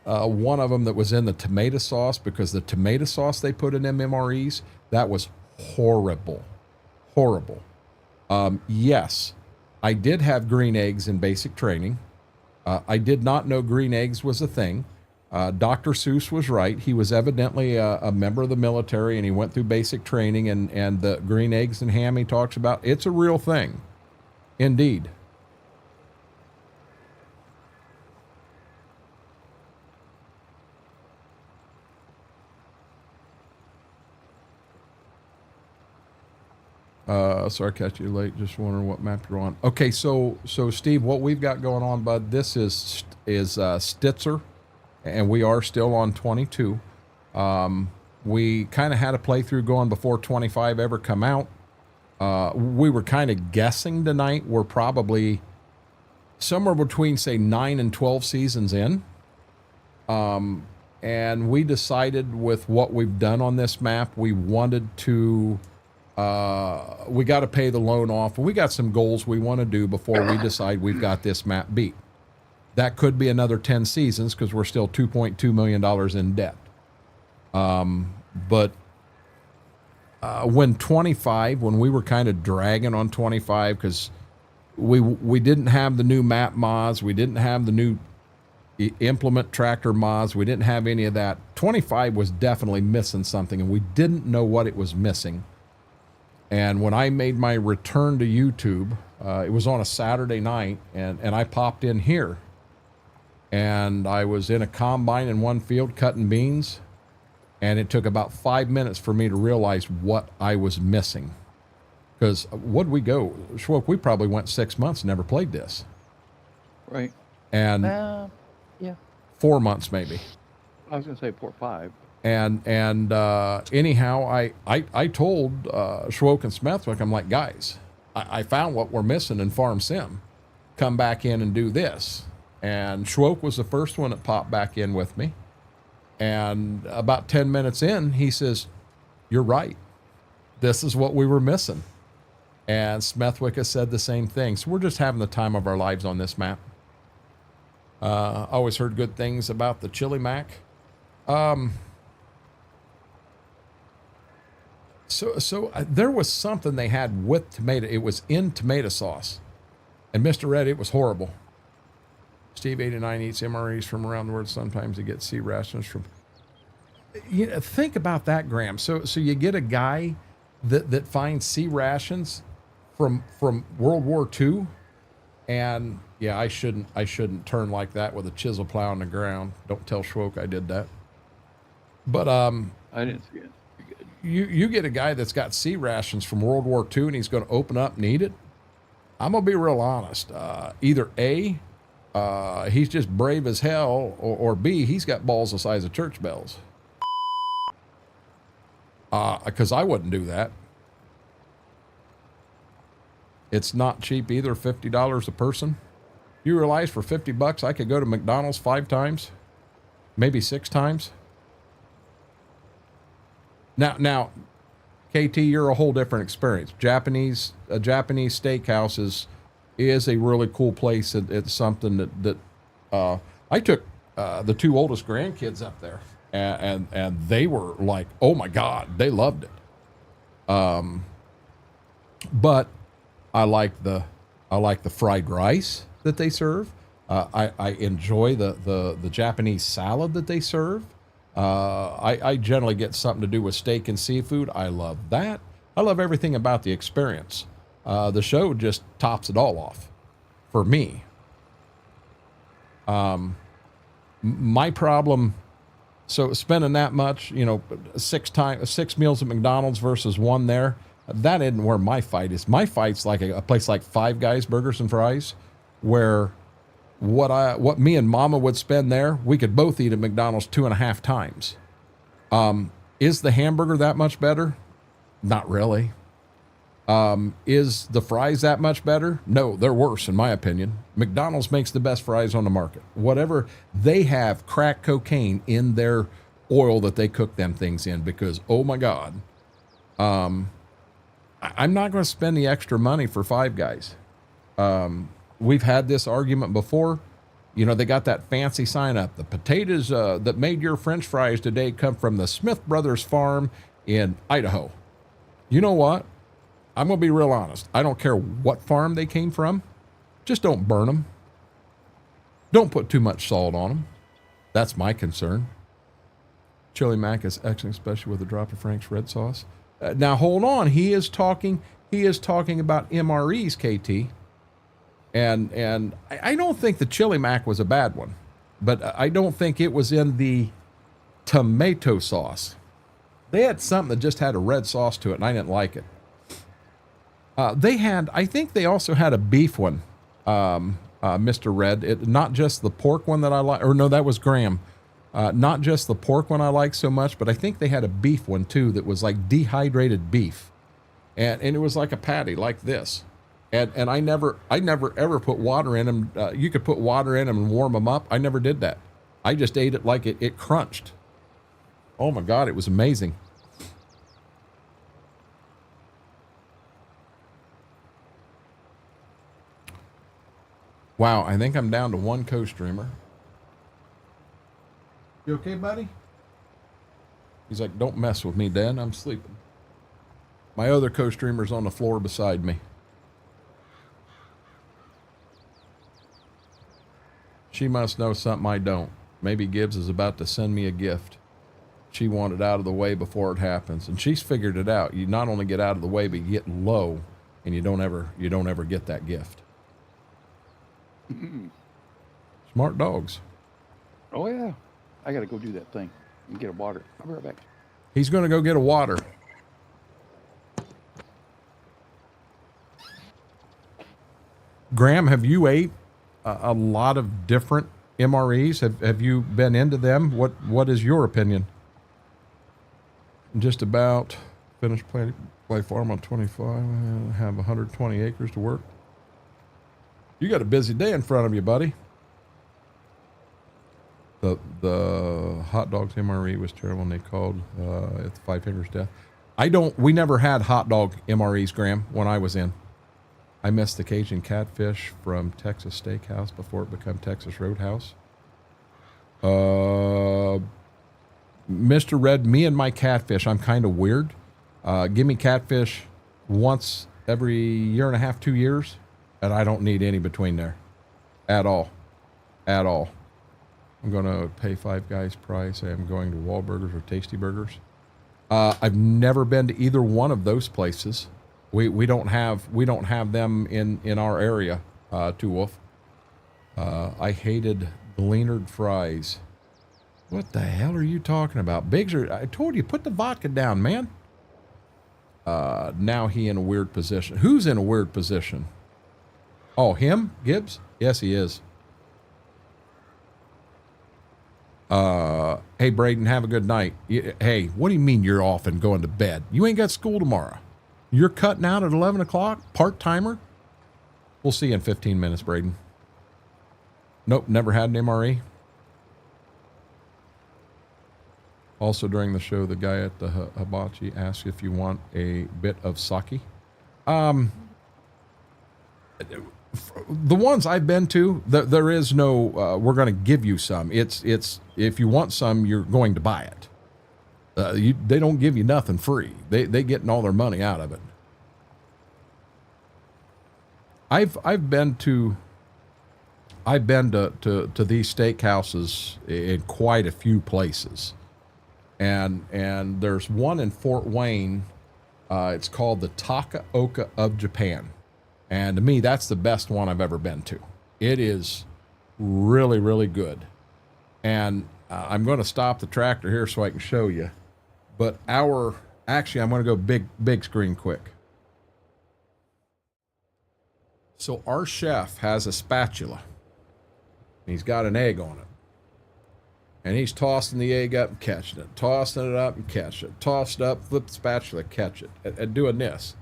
S1: one of them that was in the tomato sauce, because the tomato sauce they put in them MREs, that was horrible. Horrible. Yes, I did have green eggs in basic training. I did not know green eggs was a thing. Dr. Seuss was right. He was evidently a member of the military, and he went through basic training, and the green eggs and ham he talks about, it's a real thing. Indeed. Sorry, I catch you late. Just wondering what map you're on. Okay, so Steve, what we've got going on, bud, this is Stitzer, and we are still on 22. We kind of had a playthrough going before 25 ever come out. We were kind of guessing tonight. We're probably somewhere between, say, 9 and 12 seasons in. And we decided with what we've done on this map, we wanted to... we got to pay the loan off, and we got some goals we want to do before we decide we've got this map beat. That could be another 10 seasons because we're still $2.2 million in debt. But when we were kind of dragging on 25, because we didn't have the new map mods, we didn't have the new implement tractor mods, we didn't have any of that. 25 was definitely missing something, and we didn't know what it was missing. And when I made my return to YouTube, it was on a Saturday night, and I popped in here. And I was in a combine in one field cutting beans, and it took about 5 minutes for me to realize what I was missing. Because what'd we go? Schwoke, we probably went 6 months and never played this.
S3: Right.
S1: And
S3: yeah.
S1: 4 months maybe.
S3: I was going to say 5.
S1: And anyhow, I told Schwoke and Smethwick, I'm like, guys, I found what we're missing in Farm Sim. Come back in and do this. And Schwoke was the first one that popped back in with me. And about 10 minutes in, he says, you're right. This is what we were missing. And Smethwick has said the same thing. So we're just having the time of our lives on this map. Always heard good things about the Chili Mac. So there was something they had with tomato. It was in tomato sauce. And Mr. Red, it was horrible. Steve 89 eats MREs from around the world. Sometimes he gets sea rations from. You know, think about that, Graham. So you get a guy that finds sea rations from World War II, and yeah, I shouldn't turn like that with a chisel plow on the ground. Don't tell Schwoke I did that. But
S3: I didn't see it.
S1: You get a guy that's got sea rations from World War II, and he's going to open up and eat it. I'm gonna be real honest. Either A, he's just brave as hell, or B, he's got balls the size of church bells. Because I wouldn't do that. It's not cheap either, $50 a person. You realize for $50 I could go to McDonald's 5 times, maybe 6 times. Now, KT, you're a whole different experience. A Japanese steakhouse is a really cool place. It's something that I took the 2 oldest grandkids up there, and they were like, oh my God, they loved it. But I like the fried rice that they serve. I enjoy the Japanese salad that they serve. I generally get something to do with steak and seafood. I love that. I love everything about the experience. The show just tops it all off for me. My problem, so spending that much, 6 meals at McDonald's versus 1 there, that isn't where my fight is. My fight's like a place like Five Guys Burgers and Fries, where what me and Mama would spend there, we could both eat at McDonald's 2.5 times. Is the hamburger that much better? Not really. Is the fries that much better? No, they're worse in my opinion. McDonald's makes the best fries on the market. Whatever, they have crack cocaine in their oil that they cook them things in, because oh my God, I'm not going to spend the extra money for Five Guys. We've had this argument before. They got that fancy sign up. The potatoes that made your French fries today come from the Smith Brothers farm in Idaho. You know what? I'm going to be real honest. I don't care what farm they came from. Just don't burn them. Don't put too much salt on them. That's my concern. Chili Mac is excellent, especially with a drop of Frank's red sauce. Now, hold on. He is talking about MREs, KT. And I don't think the Chili Mac was a bad one, but I don't think it was in the tomato sauce. They had something that just had a red sauce to it, and I didn't like it. I think they also had a beef one, Mr. Red. Not just the pork one that I like, or no, that was Graham. Not just the pork one I like so much, but I think they had a beef one too that was like dehydrated beef. And it was like a patty like this. And I never ever put water in them. You could put water in them and warm them up. I never did that. I just ate it like it crunched. Oh my God, it was amazing. Wow, I think I'm down to 1 co-streamer. You okay, buddy? He's like, don't mess with me, Dad. I'm sleeping. My other co-streamer's on the floor beside me. She must know something I don't. Maybe Gibbs is about to send me a gift. She wanted out of the way before it happens, and she's figured it out. You not only get out of the way, but you get low, and you don't ever get that gift. Smart dogs.
S3: Oh yeah, I gotta go do that thing and get a water. I'll be right back.
S1: He's going to go get a water. Graham, have you ate a lot of different MREs? Have you been into them? What is your opinion? Just about finished play farm on 25. I have 120 acres to work. You got a busy day in front of you, buddy. The hot dogs MRE was terrible, and they called it the Five Fingers Death. We never had hot dog MREs, Graham, when I was in. I missed the Cajun catfish from Texas Steakhouse before it became Texas Roadhouse. Mr. Red, me and my catfish, I'm kind of weird. Give me catfish once every year and a half, 2 years, and I don't need any between there. At all. At all. I'm going to pay Five Guys price. I am going to Wahlburgers or Tasty Burgers. I've never been to either one of those places. We don't have them in our area, Two Wolf. I hated Gleanard fries. What the hell are you talking about? Biggs, I told you, put the vodka down, man. Now he in a weird position. Who's in a weird position? Oh, him? Gibbs? Yes, he is. Hey, Braden, have a good night. Hey, what do you mean you're off and going to bed? You ain't got school tomorrow. You're cutting out at 11 o'clock? Part-timer? We'll see you in 15 minutes, Braden. Nope, never had an MRE. Also, during the show, the guy at the hibachi asked if you want a bit of sake. The ones I've been to, there is no, we're going to give you some. It's if you want some, you're going to buy it. They don't give you nothing free. They getting all their money out of it. I've been to these steakhouses in quite a few places. And there's one in Fort Wayne. It's called the Takaoka of Japan. And to me, that's the best one I've ever been to. It is really, really good. And I'm going to stop the tractor here so I can show you. But actually, I'm going to go big screen quick. So our chef has a spatula. He's got an egg on it. And he's tossing the egg up and catching it. Tossing it up and catching it. Toss it up, flip the spatula, catch it. And doing this.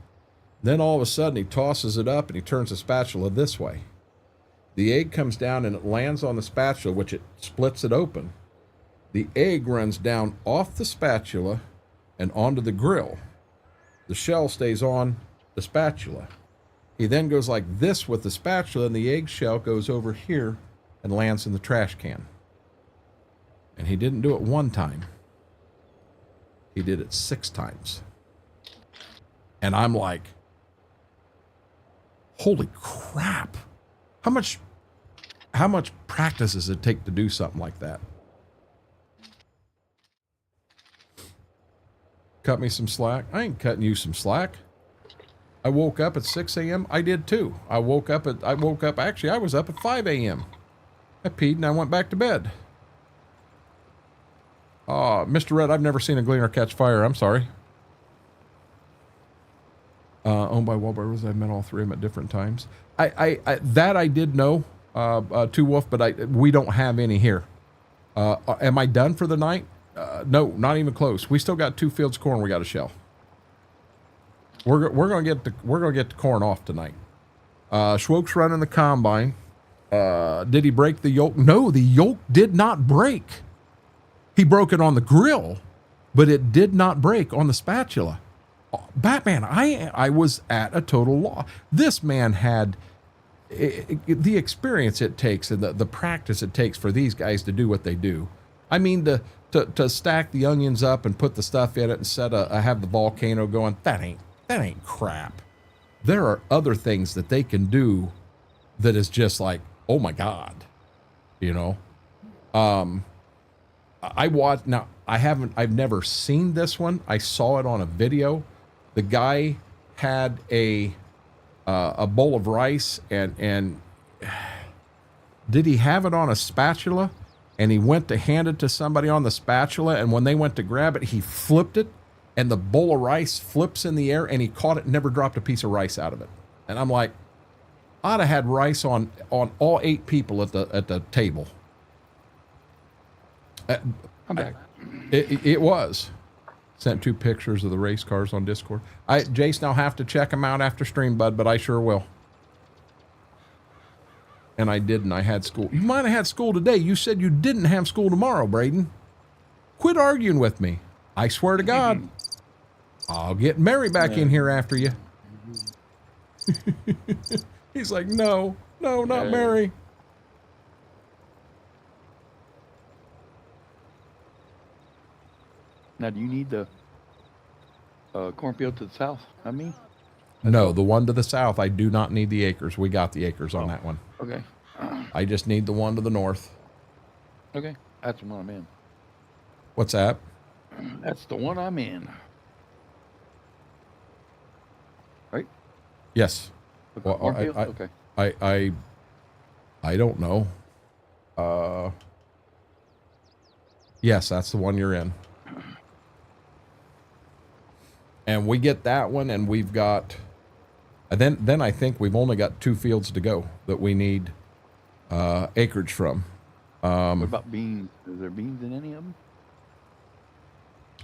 S1: Then all of a sudden he tosses it up and he turns the spatula this way. The egg comes down and it lands on the spatula, which it splits it open. The egg runs down off the spatula and onto the grill. The shell stays on the spatula. He then goes like this with the spatula and the egg shell goes over here and lands in the trash can. And he didn't do it one time. He did it 6 times. And I'm like, holy crap. How much practice does it take to do something like that? Cut me some slack. I ain't cutting you some slack. I woke up at 6 a.m. I did too. I woke up, actually, I was up at 5 a.m. I peed and I went back to bed. Mr. Red, I've never seen a gleaner catch fire. I'm sorry. Owned by Wahlburgers. I've met all 3 of them at different times. I did know, Two Wolf, but we don't have any here. Am I done for the night? No, not even close. We still got 2 fields of corn we got to shell. We're gonna get the corn off tonight. Schwoke's running the combine. Did he break the yoke? No, the yoke did not break. He broke it on the grill, but it did not break on the spatula. Batman, I was at a total loss. This man had the experience it takes and the practice it takes for these guys to do what they do. I mean, to stack the onions up and put the stuff in it and have the volcano going, that ain't crap. There are other things that they can do that is just like, oh my God, you know? I watched, now I've never seen this one. I saw it on a video. The guy had a bowl of rice and did he have it on a spatula? And he went to hand it to somebody on the spatula, and when they went to grab it, he flipped it, and the bowl of rice flips in the air, and he caught it and never dropped a piece of rice out of it. And I'm like, I'd have had rice on all 8 people at the table.
S3: I'm back.
S1: It was. Sent 2 pictures of the race cars on Discord. Jason, I'll have to check them out after stream, bud, but I sure will. And I didn't. I had school. You might have had school today. You said you didn't have school tomorrow, Braden. Quit arguing with me. I swear to God. I'll get Mary back in here after you. He's like, no, not Mary.
S3: Now, do you need the cornfield to the south? I mean?
S1: No, the one to the south, I do not need the acres. We got the acres on that one.
S3: Okay.
S1: I just need the one to the north.
S3: Okay. That's the one I'm in.
S1: What's that?
S3: That's the one I'm in. Right?
S1: Yes. Well,
S3: cornfield? Okay.
S1: I don't know. Yes, that's the one you're in. And we get that one, and we've got, then I think we've only got 2 fields to go that we need acreage from.
S3: What about beans? Is there beans in any of them?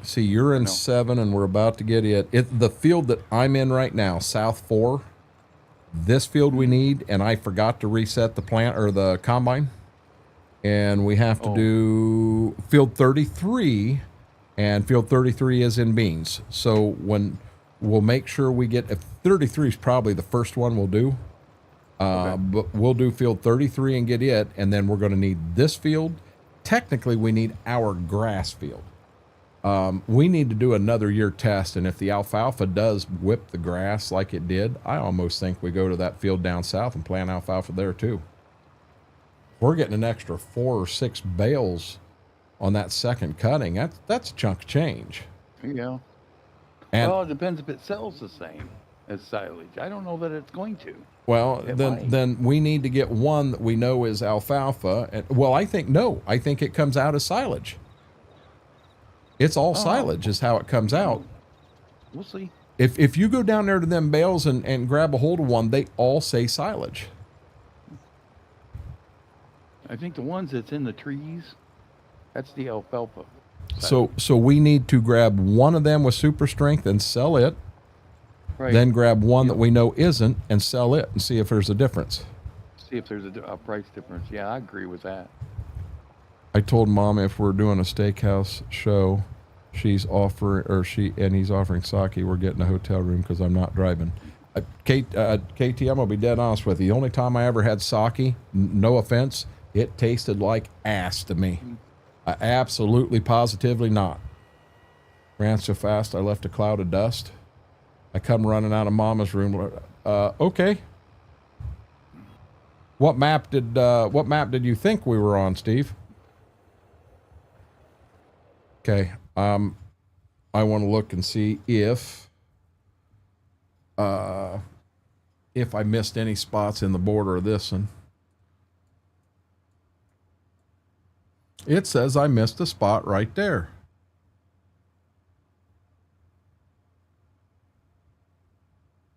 S1: See, you're in 7, and we're about to get it. The field that I'm in right now, South 4, this field we need, and I forgot to reset the plant or the combine. And we have to do field 33, and field 33 is in beans. So when we'll make sure we get, if 33 is probably the first one we'll do, but we'll do field 33 and get it, and then we're going to need this field. Technically, we need our grass field. We need to do another year test, and if the alfalfa does whip the grass like it did, I almost think we go to that field down south and plant alfalfa there too. We're getting an extra 4 or 6 bales on that second cutting. That's a chunk of change.
S3: Yeah.
S1: And,
S3: well, it depends if it sells the same as silage. I don't know that it's going to.
S1: Well, then we need to get one that we know is alfalfa. And, well, I think it comes out as silage. It's all silage is how it comes out.
S3: We'll see.
S1: If you go down there to them bales and grab a hold of one, they all say silage.
S3: I think the ones that's in the trees, that's the alfalfa.
S1: So we need to grab one of them with super strength and sell it. Right. Then grab one that we know isn't and sell it and see if there's a difference.
S3: See if there's a price difference. Yeah, I agree with that.
S1: I told Mom if we're doing a steakhouse show, he's offering sake, we're getting a hotel room because I'm not driving. KT, I'm gonna be dead honest with you. The only time I ever had sake, no offense, it tasted like ass to me. Absolutely, positively not. Ran so fast I left a cloud of dust. I come running out of Mama's room. Okay. What map did you think we were on, Steve? Okay. I want to look and see if I missed any spots in the border of this one. It says I missed a spot right there.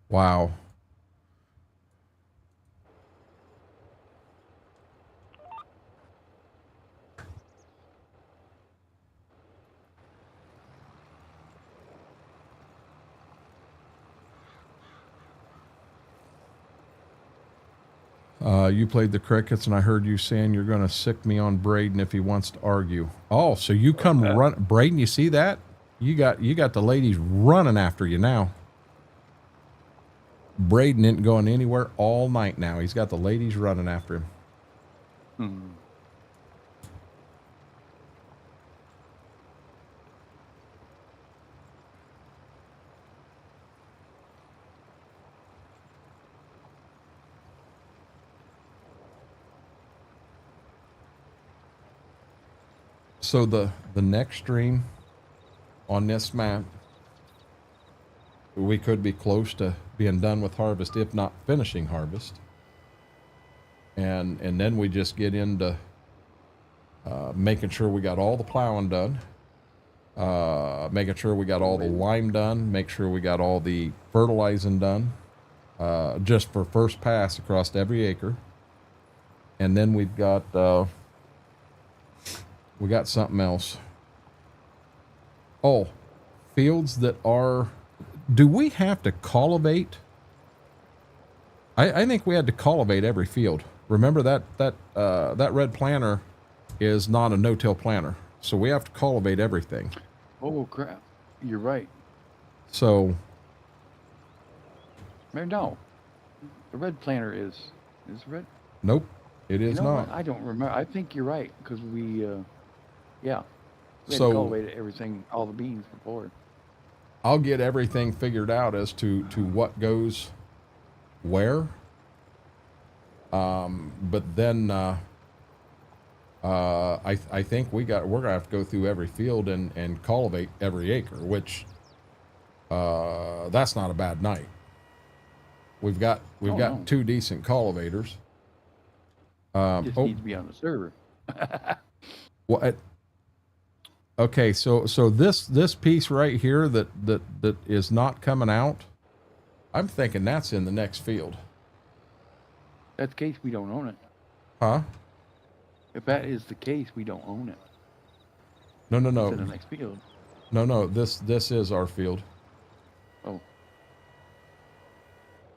S1: Wow. You played the crickets, and I heard you saying you're going to sick me on Braden if he wants to argue. Oh, so you come run, Braden? You see that? You got the ladies running after you now. Braden isn't going anywhere all night now. He's got the ladies running after him.
S3: Hmm.
S1: So the next stream on this map, we could be close to being done with harvest, if not finishing harvest. And then we just get into making sure we got all the plowing done, making sure we got all the lime done, make sure we got all the fertilizing done, just for first pass across every acre. And then we got something else. Oh, fields that are, do we have to cultivate? I think we had to cultivate every field. Remember that red planter is not a no-till planter, so we have to cultivate everything.
S3: Oh crap! You're right.
S1: So,
S3: No, the red planter is red.
S1: nope, it is not.
S3: What? I don't remember. I think you're right because we had
S1: So
S3: cultivated everything, all the beans before.
S1: I'll get everything figured out as to what goes where. But then I think we're gonna have to go through every field and cultivate every acre, which that's not a bad night. We've got two decent cultivators.
S3: Just needs to be on the server.
S1: Well, okay, so this piece right here that is not coming out, I'm thinking that's in the next field.
S3: That's the case, we don't own it.
S1: Huh?
S3: If that is the case, we don't own it.
S1: No.
S3: It's in the next field.
S1: No. This is our field.
S3: Oh.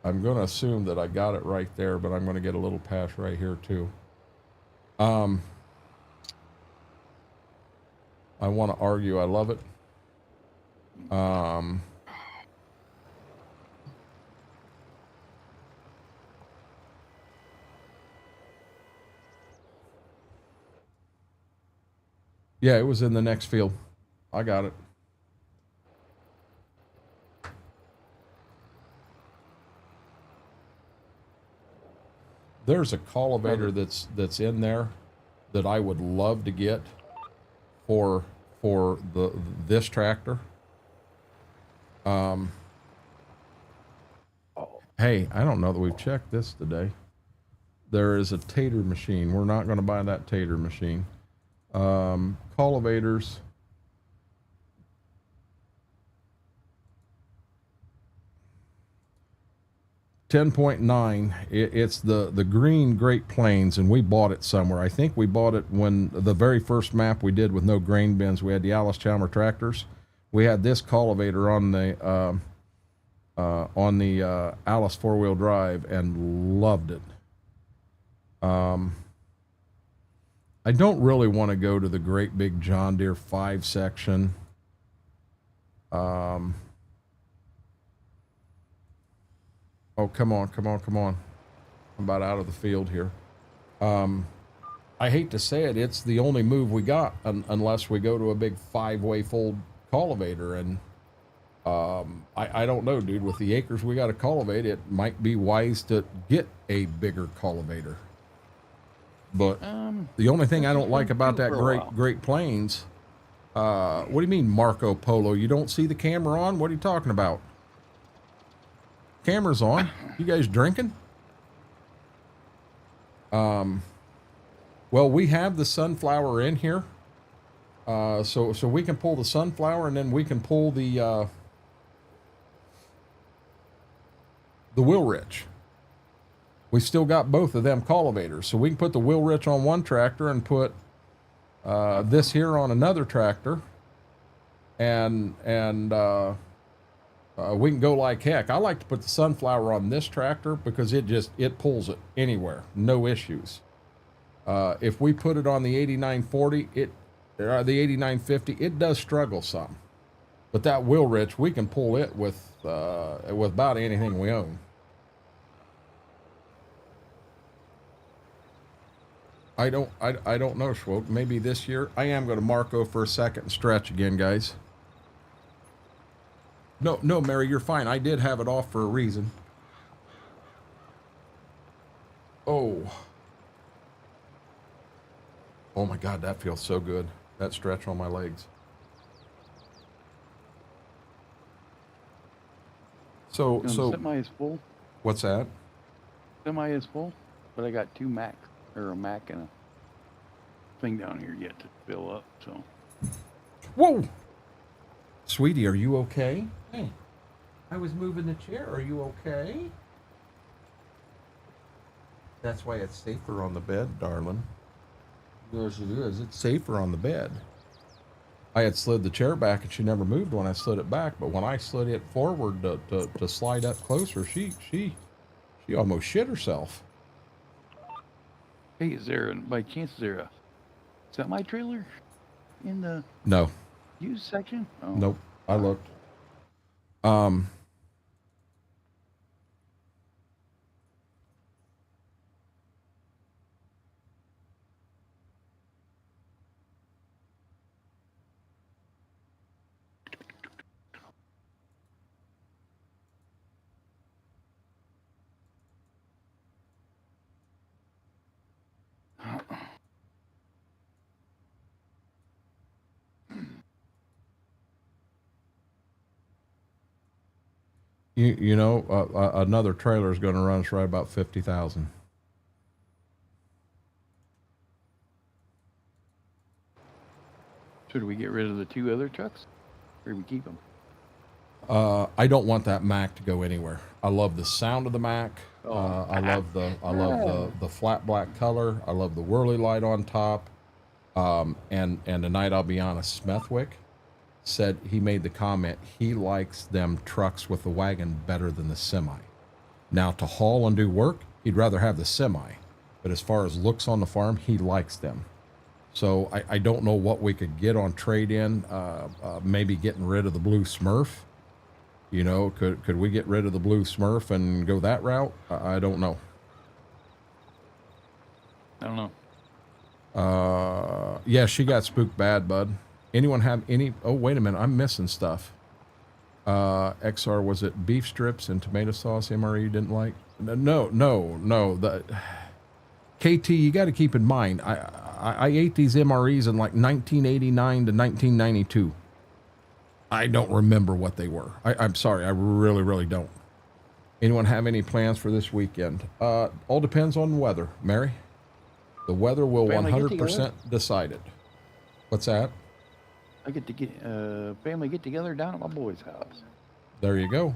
S1: I'm going to assume that I got it right there, but I'm going to get a little patch right here too. I want to argue. I love it. Yeah, it was in the next field. I got it. There's a cultivator that's in there that I would love to get for this tractor. Hey, I don't know that we've checked this today. There is a tater machine. We're not going to buy that tater machine. Cultivators. $10.9. It's the green Great Plains, and we bought it somewhere. I think we bought it when the very first map we did with no grain bins. We had the Alice Chalmer tractors. We had this cultivator on the Alice 4-wheel drive and loved it. I don't really want to go to the great big John Deere 5 section. Oh, come on. I'm about out of the field here. I hate to say it, it's the only move we got unless we go to a big 5-way fold cultivator. And I don't know, dude. With the acres we got to cultivate, it might be wise to get a bigger cultivator. But the only thing I don't like about that Great Plains, what do you mean Marco Polo? You don't see the camera on? What are you talking about? Camera's on. You guys drinking? Well, we have the sunflower in here. So we can pull the sunflower and then we can pull the wheel rich. We still got both of them cultivators. So we can put the wheel rich on one tractor and put this here on another tractor. And we can go like heck. I like to put the sunflower on this tractor because it pulls it anywhere, no issues. If we put it on the 8940, the 8950, it does struggle some. But that wheel rich, we can pull it with about anything we own. I don't know, Schwote. Maybe this year. I am going to Marco for a second and stretch again, guys. No, Mary, you're fine. I did have it off for a reason. Oh my God, that feels so good. that stretch on my legs. So,
S3: The semi is full.
S1: what's that?
S3: Semi is full, but I got two Mac or a Mac and a thing down here yet to fill up. So.
S1: Whoa, sweetie, are you okay? Hey, I was moving the chair. Are you okay? That's why it's safer on the bed, darling. Yes, it is. It's safer on the bed. I had slid the chair back and she never moved when I slid it back, but when I slid it forward to slide up closer, she almost shit herself.
S3: Hey, is there, by chance, is there a semi-trailer in the
S1: No.
S3: used section? Oh.
S1: Nope. I looked. You know, another trailer is going to run us right about 50,000.
S3: Should we get rid of the two other trucks, or we keep them?
S1: I don't want that Mac to go anywhere. I love the sound of the Mac. I love the flat black color. I love the whirly light on top. And tonight, I'll be honest, Smethwick said, he made the comment, he likes them trucks with the wagon better than the semi. Now, to haul and do work, he'd rather have the semi. But as far as looks on the farm, he likes them. So I don't know what we could get on trade-in. Maybe getting rid of the blue Smurf. You know, could we get rid of the blue Smurf and go that route? I don't know.
S3: I don't know.
S1: Yeah, she got spooked bad, bud. Anyone have any? Oh, wait a minute. I'm missing stuff. XR, was it beef strips and tomato sauce MRE you didn't like? No. The KT, you got to keep in mind, I ate these MREs in like 1989 to 1992. I don't remember what they were. I'm sorry. I really don't. Anyone have any plans for this weekend? All depends on the weather, Mary. The weather will 100% decide it. What's that?
S3: I get to get family get together down at my boy's house
S1: There you go.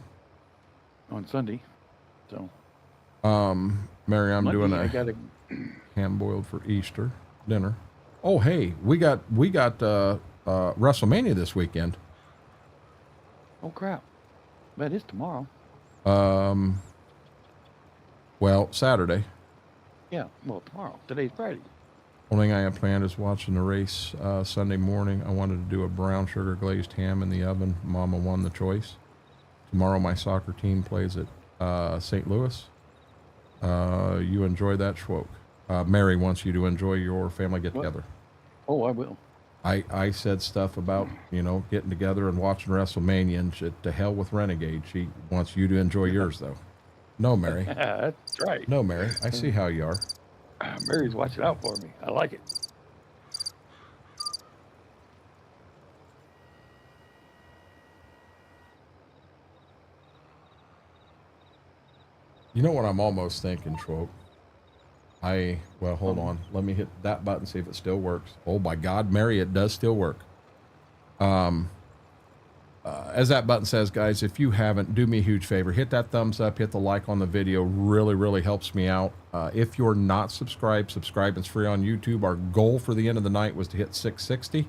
S3: on Sunday. So,
S1: Mary, I'm
S3: Monday,
S1: doing
S3: I
S1: a
S3: got
S1: ham boiled for Easter dinner. Oh, hey, we got WrestleMania this weekend.
S3: Oh crap! That is tomorrow.
S1: Well, Saturday.
S3: Yeah, well tomorrow. Today's Friday.
S1: Only thing I have planned is watching the race Sunday morning. I wanted to do a brown sugar glazed ham in the oven. Mama won the choice. Tomorrow my soccer team plays at St. Louis. You enjoy that, Schwoke. Mary wants you to enjoy your family get-together.
S3: Oh, I will.
S1: I said stuff about, you know, getting together and watching WrestleMania and shit. To hell with Renegade. She wants you to enjoy yours, though. No, Mary.
S3: That's right.
S1: No, Mary. I see how you are.
S3: Mary's watching out for me. I like it.
S1: You know what I'm almost thinking, Schwoke? Well, hold on. Let me hit that button, see if it still works. Oh, my God, Mary, it does still work. As that button says, guys, if you haven't, do me a huge favor. Hit that thumbs up, hit the like on the video. Really helps me out. If you're not subscribed, subscribing's free on YouTube. Our goal for the end of the night was to hit 660.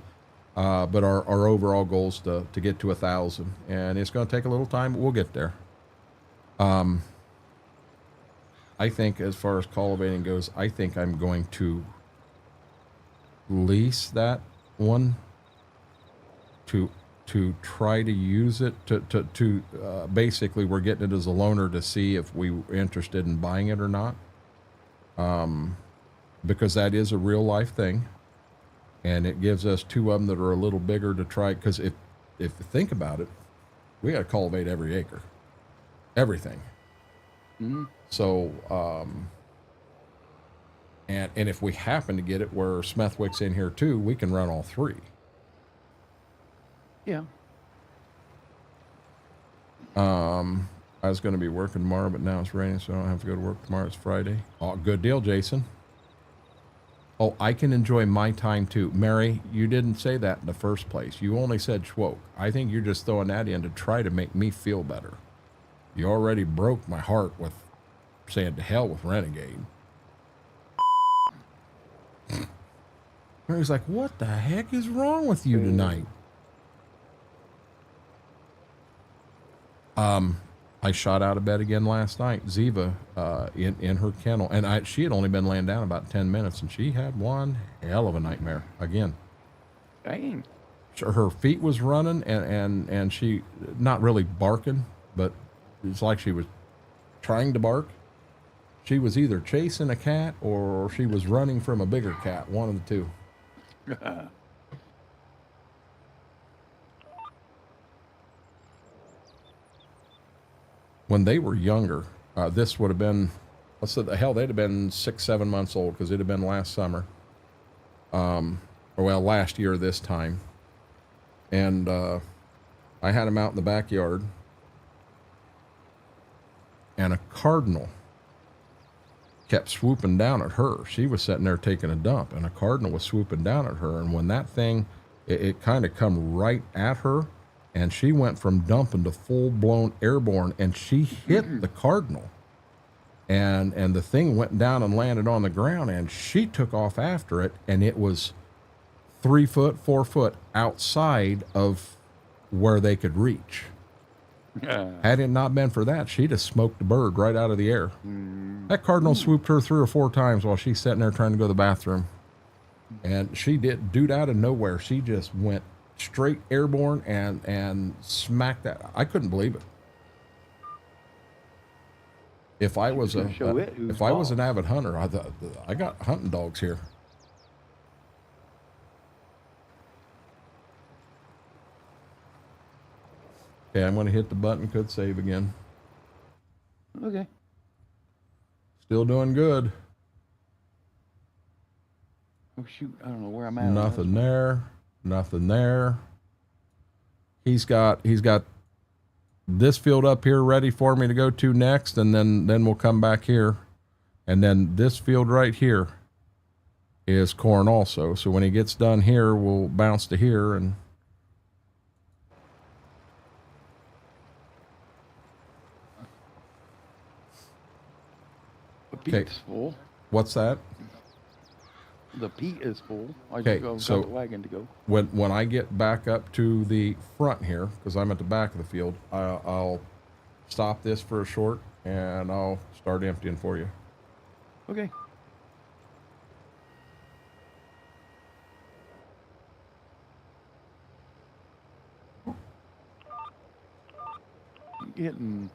S1: But our overall goal is to get to 1,000. And it's going to take a little time, but we'll get there. I think as far as cultivating goes, I think I'm going to lease that one to try to use it to basically we're getting it as a loaner to see if we're interested in buying it or not. Because that is a real life thing. And it gives us two of them that are a little bigger to try. Because if you think about it, we got to cultivate every acre. Everything.
S3: Mm-hmm.
S1: So, And if we happen to get it where Smethwick's in here too, we can run all three.
S3: Yeah.
S1: I was going to be working tomorrow, but now it's raining, so I don't have to go to work tomorrow. It's Friday. Oh, good deal, Jason. Oh, I can enjoy my time too. Mary, you didn't say that in the first place. You only said schwoke. I think you're just throwing that in to try to make me feel better. You already broke my heart with saying to hell with Renegade. Mary's like, what the heck is wrong with you tonight? I shot out of bed again last night. Ziva, in her kennel, and she had only been laying down about 10 minutes, and she had one hell of a nightmare again.
S3: Dang.
S1: Her feet was running, and she not really barking, but it's like she was trying to bark. She was either chasing a cat or she was running from a bigger cat. One of the two. When they were younger, this would have been, let's say the hell, they'd have been 6-7 months old, because it'd have been last summer. Or well, last year this time. And I had them out in the backyard, and a cardinal kept swooping down at her. She was sitting there taking a dump, and a cardinal was swooping down at her. And when that thing, it kind of come right at her, and she went from dumping to full-blown airborne, and she hit the cardinal. And the thing went down and landed on the ground, and she took off after it, and it was 3 foot, 4 foot outside of where they could reach. Had it not been for that, she'd have smoked the bird right out of the air. That cardinal swooped her 3 or 4 times while she's sitting there trying to go to the bathroom. And she did, dude, out of nowhere, she just went straight airborne and smacked that. I couldn't believe it. If I was I was an avid hunter, I got hunting dogs here. Okay, I'm going to hit the button. Could save again.
S3: Okay.
S1: Still doing good.
S3: Oh shoot! I don't know where I'm at.
S1: Nothing there. Nothing there. He's got this field up here ready for me to go to next, and then we'll come back here, and then this field right here is corn also. So when he gets done here, we'll bounce to here and.
S3: The peat's full.
S1: What's that?
S3: The peat is full. I
S1: Okay,
S3: just
S1: so
S3: got the wagon to go.
S1: When I get back up to the front here, because I'm at the back of the field, I'll stop this for a short, and I'll start emptying for you.
S3: Okay. Getting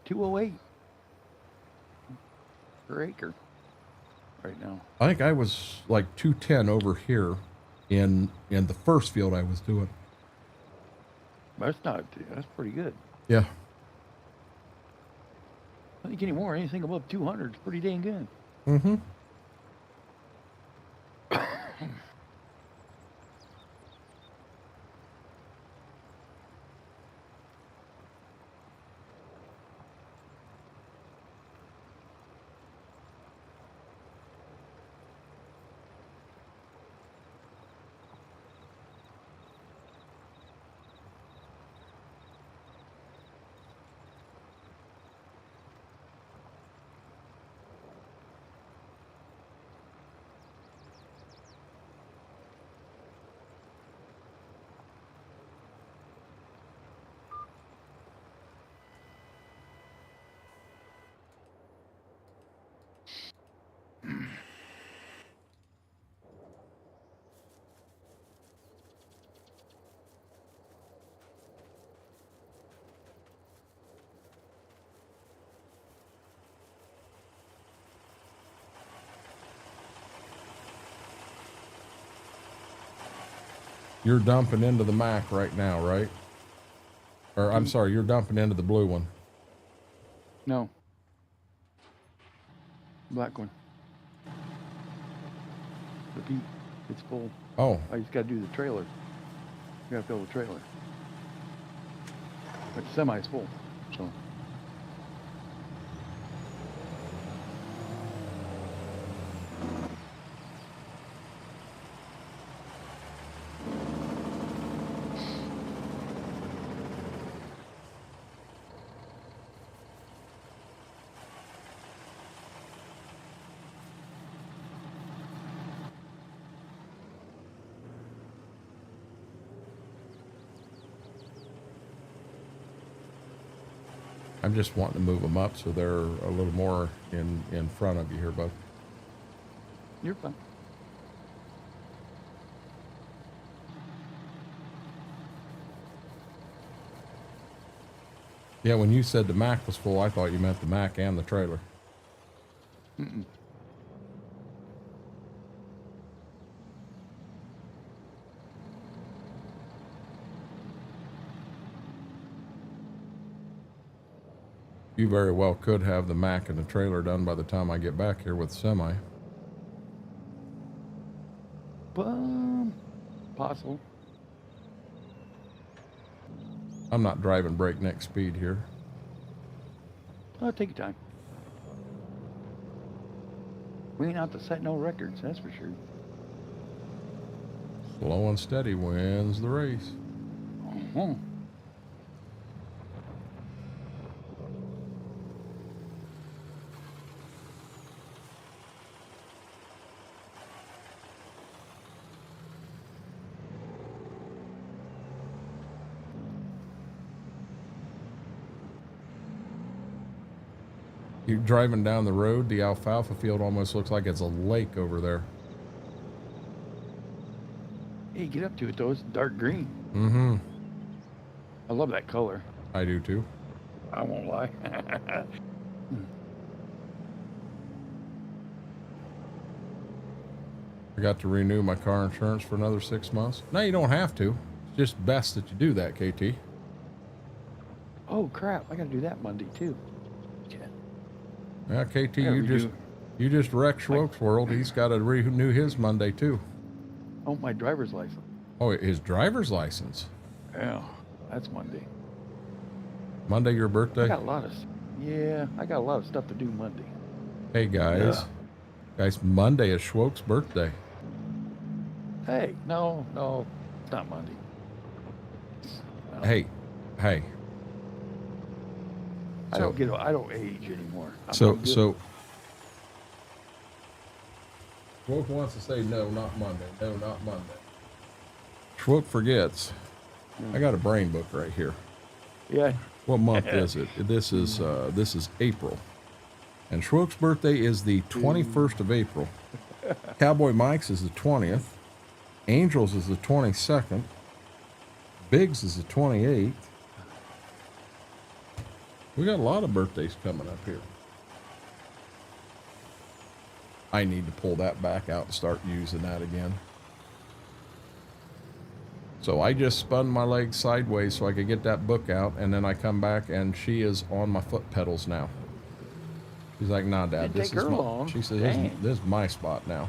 S3: 208 per acre right now.
S1: I think I was like 210 over here in the first field I was doing.
S3: That's pretty good.
S1: Yeah.
S3: I think anymore, anything above 200 is pretty dang good.
S1: Mm-hmm. You're dumping into the Mac right now, right? Or I'm sorry, you're dumping into the blue one.
S3: No. Black one. The Pete, it's full.
S1: Oh,
S3: I just got to do the trailer. You got to fill the trailer. But the semi's full, so.
S1: I'm just wanting to move them up so they're a little more in front of you here, bud.
S3: You're fine.
S1: Yeah, when you said the Mac was full, I thought you meant the Mac and the trailer.
S3: Mm-mm.
S1: You very well could have the Mac and the trailer done by the time I get back here with the semi.
S3: Possible.
S1: I'm not driving breakneck speed here.
S3: Oh, take your time. We ain't out to set no records, that's for sure.
S1: Slow and steady wins the race.
S3: Uh-huh.
S1: You're driving down the road, the alfalfa field almost looks like it's a lake over there.
S3: Hey, get up to it though, it's dark green.
S1: Mm-hmm.
S3: I love that color.
S1: I do too.
S3: I won't lie.
S1: I got to renew my car insurance for another 6 months. No, you don't have to. It's just best that you do that, KT.
S3: Oh crap, I gotta do that Monday too.
S1: Yeah, KT,
S3: Yeah,
S1: you just wrecked Schwoke's world. He's got to renew his Monday too.
S3: Oh, my driver's license.
S1: Oh, his driver's license.
S3: Yeah, that's Monday.
S1: Monday, your
S3: I
S1: birthday?
S3: got a lot of, yeah, I got a lot of stuff to do Monday.
S1: Hey guys, Monday is Schwoke's birthday.
S3: Hey, no, it's not Monday. No.
S1: Hey.
S3: I don't age anymore.
S1: So Schwoke wants to say no, not Monday. No, not Monday. Schwoke forgets. I got a brain book right here.
S3: Yeah.
S1: What month is it? This is April. And Schwoke's birthday is the 21st of April. Cowboy Mike's is the 20th. Angel's is the 22nd. Biggs is the 28th. We got a lot of birthdays coming up here. I need to pull that back out and start using that again. So I just spun my legs sideways so I could get that book out, and then I come back and she is on my foot pedals now. She's like, nah, Dad,
S3: Didn't take her long.
S1: She says,
S3: Dang.
S1: this is my spot now.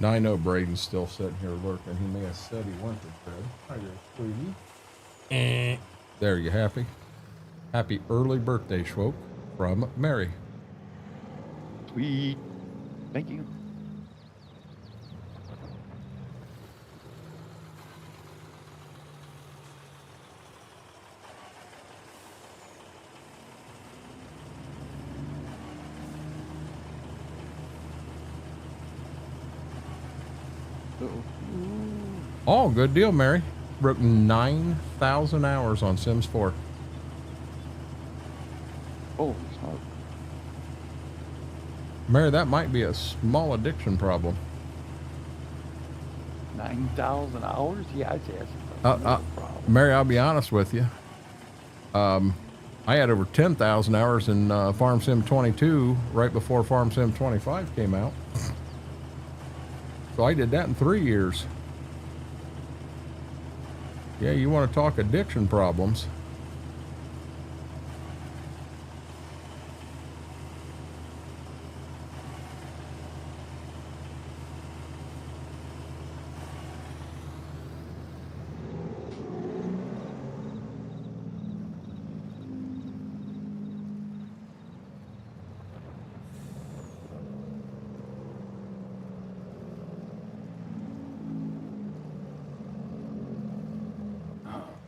S1: Now I know Braden's still sitting here lurking. He may have said he went to bed. Hi there, sweetie. There, you happy? Happy early birthday, Schwoke, from Mary.
S3: Sweet. Thank you.
S1: Oh, good deal, Mary. Broke 9,000 hours on Sims 4.
S3: Oh, smart.
S1: Mary, that might be a small addiction problem.
S3: 9,000 hours? Yeah, I'd say that's no problem.
S1: Mary, I'll be honest with you. I had over 10,000 hours in Farm Sim 22 right before Farm Sim 25 came out. So I did that in 3 years. Yeah, you want to talk addiction problems.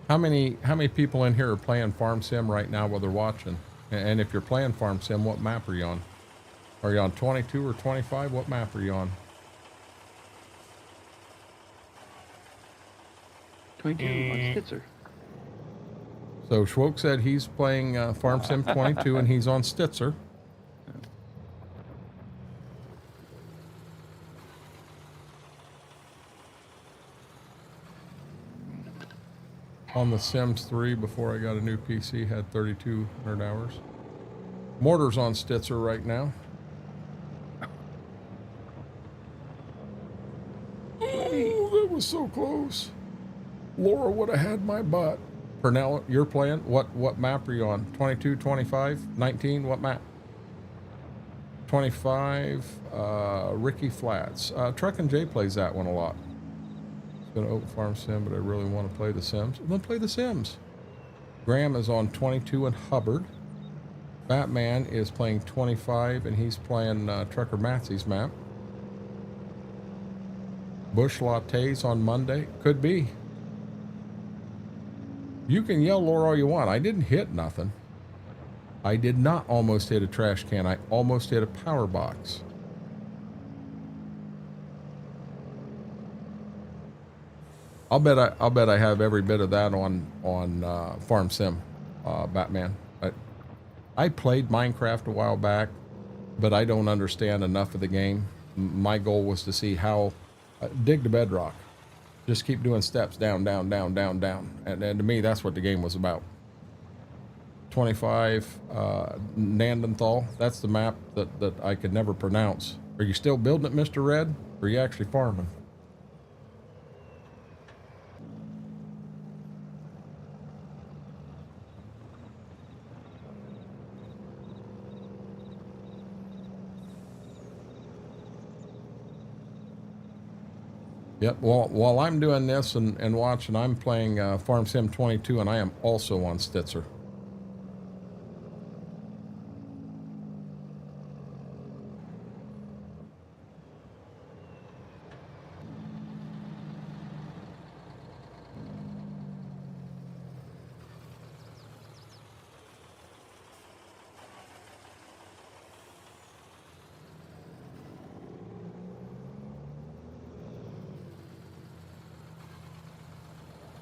S1: How many people in here are playing Farm Sim right now while they're watching? And if you're playing Farm Sim, what map are you on? Are you on 22 or 25? What map are you on?
S3: 22 on Stitzer.
S1: So Schwoke said he's playing Farm Sim 22 and he's on Stitzer. On the Sims 3 before I got a new PC, had 3,200 hours. Mortar's on Stitzer right now. Oh, that was so close. Laura would have had my butt. Pernell, you're playing? What map are you on? 22, 25, 19? What map? 25, Ricky Flats. Truck and Jay plays that one a lot. It's going to open Farm Sim, but I really want to play the Sims. I'm going to play the Sims. Graham is on 22 and Hubbard. Batman is playing 25 and he's playing Trucker Matsy's map. Bush Lattes on Monday. Could be. You can yell, Laura, all you want. I didn't hit nothing. I did not almost hit a trash can. I almost hit a power box. I'll bet I have every bit of that on Farm Sim, Batman. I played Minecraft a while back, but I don't understand enough of the game. My goal was to see how dig the bedrock. Just keep doing steps down, down, down, down, down. And to me, that's what the game was about. 25, Nandenthal. That's the map that I could never pronounce. Are you still building it, Mr. Red? Or are you actually farming? Yep, well, while I'm doing this and watching, I'm playing Farm Sim 22, and I am also on Stitzer.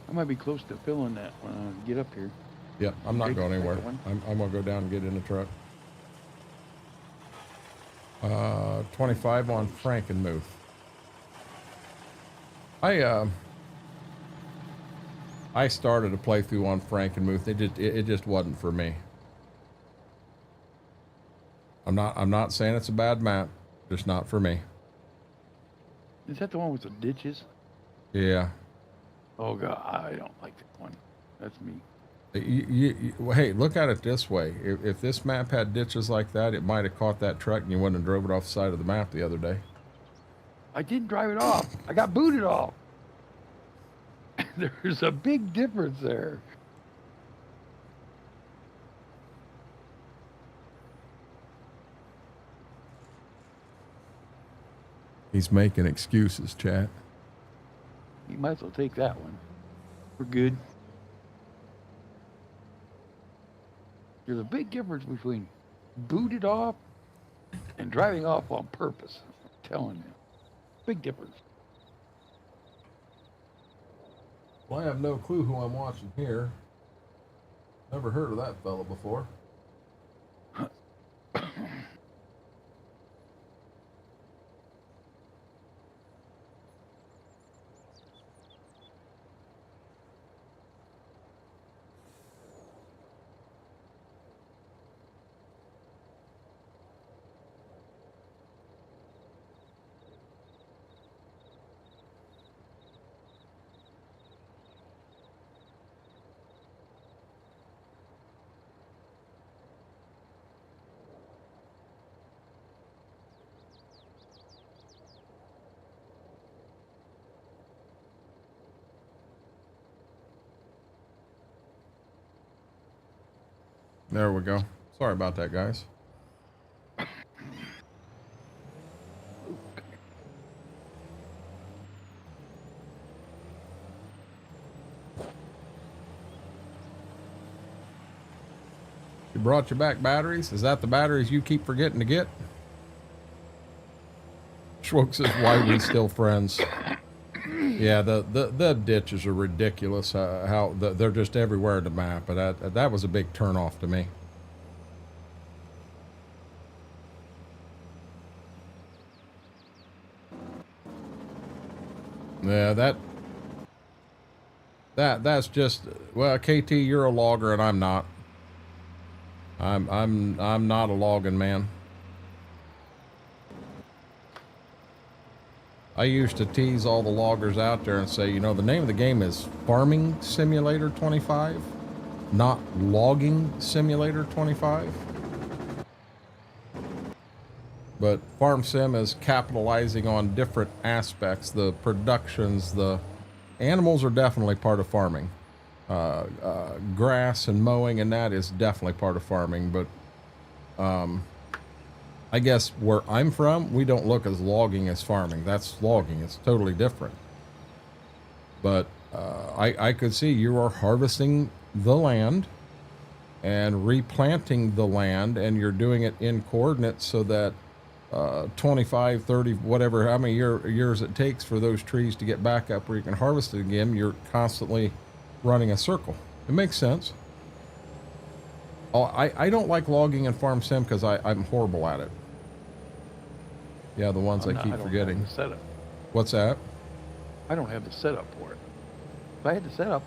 S3: I might be close to filling that when I get up here.
S1: Yep, I'm not
S3: Take
S1: going
S3: the
S1: anywhere.
S3: second one.
S1: I'm going to go down and get in the truck. 25 on Frankenmuth. I started a playthrough on Frankenmuth. It just wasn't for me. I'm not saying it's a bad map, just not for me.
S3: Is that the one with the ditches?
S1: Yeah.
S3: Oh God, I don't like that one. That's me.
S1: Well, hey, look at it this way. If this map had ditches like that, it might have caught that truck and you wouldn't have drove it off the side of the map the other day.
S3: I didn't drive it off. I got booted off. There's a big difference there.
S1: He's making excuses, chat.
S3: You might as well take that one. We're good. There's a big difference between booted off and driving off on purpose. I'm telling you. Big difference.
S1: Well, I have no clue who I'm watching here. Never heard of that fella before. There we go. Sorry about that, guys. You brought you back batteries? Is that the batteries you keep forgetting to get? Schwook says, why we still friends? Yeah, the ditches are ridiculous. How they're just everywhere in the map. But that was a big turnoff to me. Yeah, that's just, well, KT, you're a logger and I'm not. I'm not a logging man. I used to tease all the loggers out there and say, you know, the name of the game is Farming Simulator 25, not Logging Simulator 25. But Farm Sim is capitalizing on different aspects. The productions, the animals are definitely part of farming. Grass and mowing and that is definitely part of farming. But I guess where I'm from, we don't look as logging as farming. That's logging. It's totally different. But I could see you are harvesting the land and replanting the land, and you're doing it in coordinates so that 25, 30, whatever, how many years it takes for those trees to get back up where you can harvest it again, you're constantly running a circle. It makes sense. Oh, I don't like logging in Farm Sim because I'm horrible at it. Yeah, the ones I keep forgetting.
S3: Setup.
S1: What's that?
S3: I don't have the setup for it. If I had the setup,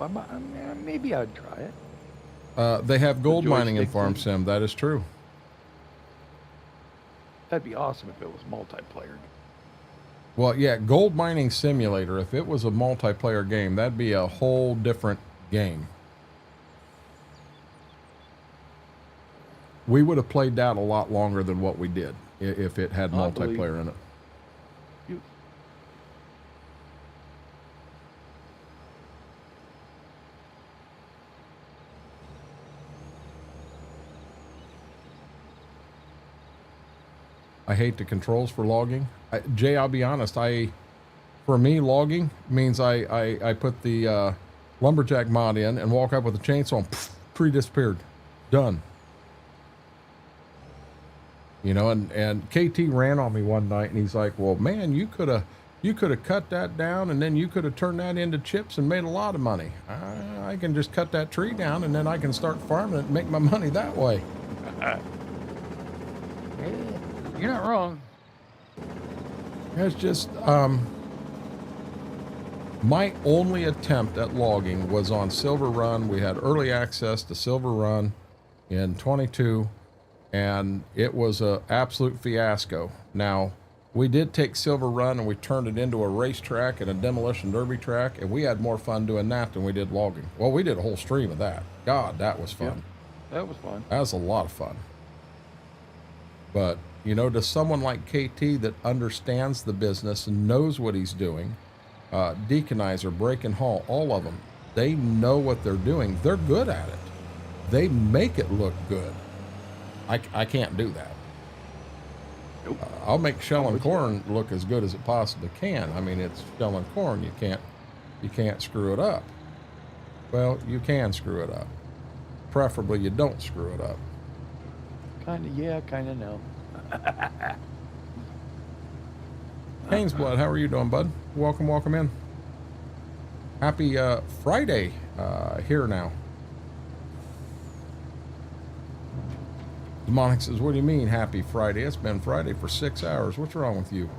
S3: maybe I'd try it.
S1: They have gold mining in
S3: joystick
S1: Farm
S3: thing.
S1: Sim. That is true.
S3: That'd be awesome if it was multiplayer.
S1: Well, yeah, Gold Mining Simulator, if it was a multiplayer game, that'd be a whole different game. We would have played that a lot longer than what we did if it had multiplayer in it. I hate the controls for logging. Jay, I'll be honest, for me, logging means I put the lumberjack mod in and walk up with a chainsaw and poof, tree disappeared. Done. You know, and KT ran on me one night and he's like, well, man, you could have cut that down and then you could have turned that into chips and made a lot of money. I can just cut that tree down and then I can start farming it and make my money that way.
S3: You're not wrong.
S1: It's just, my only attempt at logging was on Silver Run. We had early access to Silver Run in 22, and it was an absolute fiasco. Now, we did take Silver Run and we turned it into a racetrack and a demolition derby track, and we had more fun doing that than we did logging. Well, we did a whole stream of that. God, that was fun.
S3: Yeah, that was fun.
S1: That was a lot of fun. But, you know, to someone like KT that understands the business and knows what he's doing, Deaconizer, Break and Haul, all of them, they know what they're doing. They're good at it. They make it look good. I can't do that.
S3: Nope.
S1: I'll make shelling corn look as good as it possibly can. I mean, it's shelling corn. You can't screw it up. Well, you can screw it up. Preferably you don't screw it up.
S3: Kind of, yeah, kind of no.
S1: Cane's Blood, how are you doing, bud? Welcome in. Happy Friday here now. Demonic says, what do you mean happy Friday? It's been Friday for 6 hours. What's wrong with you?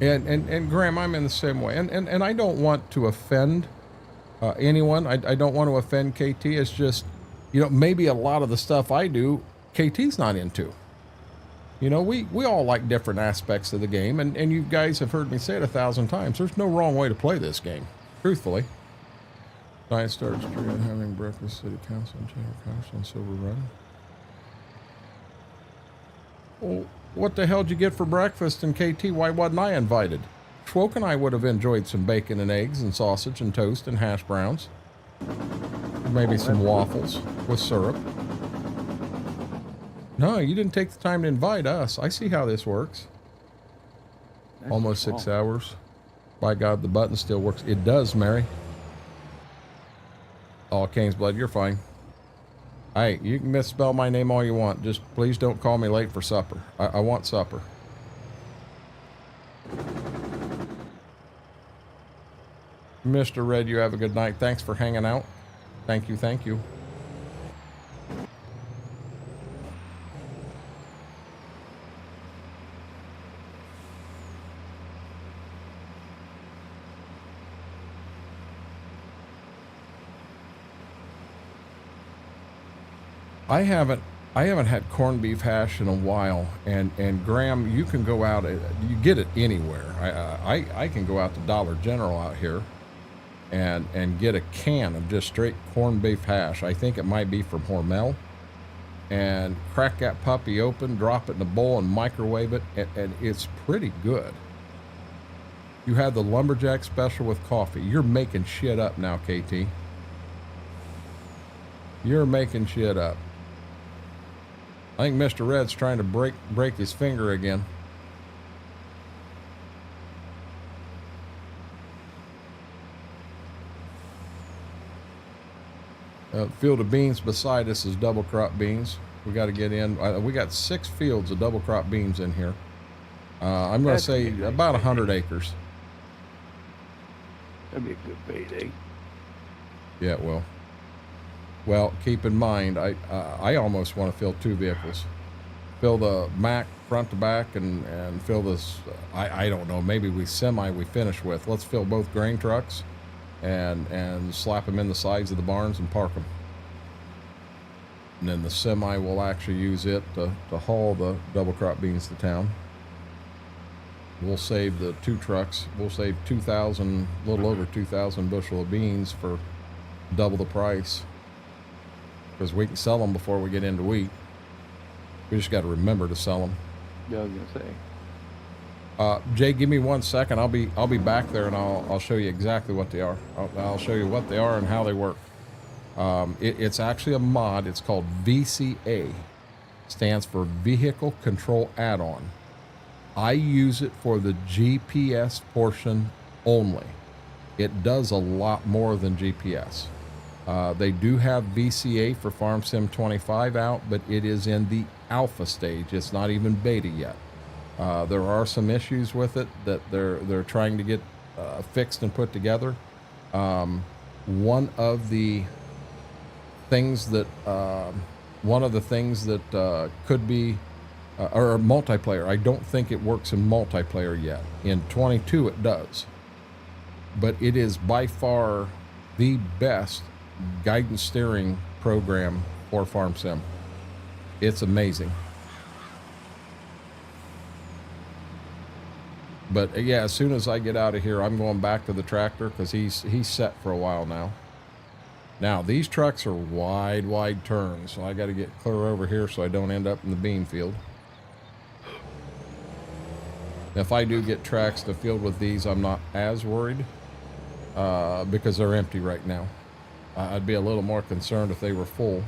S1: And Graham, I'm in the same way. And I don't want to offend anyone. I don't want to offend KT. It's just, you know, maybe a lot of the stuff I do, KT's not into. You know, we all like different aspects of the game, and you guys have heard me say it 1,000 times. There's no wrong way to play this game, truthfully. Night Star Street, having breakfast, City Council, and Chamber Council, and Silver Run. Well, what the hell did you get for breakfast in KT? Why wasn't I invited? Schwoke and I would have enjoyed some bacon and eggs and sausage and toast and hash browns. Maybe some waffles with syrup. No, you didn't take the time to invite us. I see how this works.
S3: That's
S1: Almost 6
S3: wrong.
S1: hours. By God, the button still works. It does, Mary. Oh, Kane's Blood, you're fine. Hey, you can misspell my name all you want. Just please don't call me late for supper. I want supper. Mr. Red, you have a good night. Thanks for hanging out. Thank you, thank you. I haven't had corned beef hash in a while, and Graham, you can go out, you get it anywhere. I can go out to Dollar General out here and get a can of just straight corned beef hash. I think it might be from Hormel, and crack that puppy open, drop it in a bowl, and microwave it, and it's pretty good. You had the lumberjack special with coffee. You're making shit up now, KT. You're making shit up. I think Mr. Red's trying to break his finger again. Field of beans beside us is double crop beans. We got to get in. We got 6 fields of double crop beans in here. I'm going to say about 100 acres.
S3: That'd be a good payday.
S1: Yeah, it will. Well, keep in mind, I almost want to fill 2 vehicles. Fill the Mack front to back and fill this, I don't know, maybe we finish with. Let's fill both grain trucks and slap them in the sides of the barns and park them. And then the semi will actually use it to haul the double crop beans to town. We'll save the 2 trucks. We'll save 2,000, a little over 2,000 bushel of beans for double the price. Because we can sell them before we get into wheat. We just got to remember to sell them.
S3: Yeah, I was gonna say.
S1: Jay, give me 1 second. I'll be back there and I'll show you exactly what they are. I'll show you what they are and how they work. It's actually a mod. It's called VCA. Stands for Vehicle Control Add-on. I use it for the GPS portion only. It does a lot more than GPS. They do have VCA for Farm Sim 25 out, but it is in the alpha stage. It's not even beta yet. There are some issues with it that they're trying to get fixed and put together. One of the things that could be or multiplayer. I don't think it works in multiplayer yet. In 22 it does, but it is by far the best guidance steering program for Farm Sim. It's amazing. But yeah, as soon as I get out of here, I'm going back to the tractor because he's set for a while now. Now these trucks are wide turns, so I got to get clear over here so I don't end up in the bean field. If I do get tracks to field with these, I'm not as worried because they're empty right now. I'd be a little more concerned if they were full.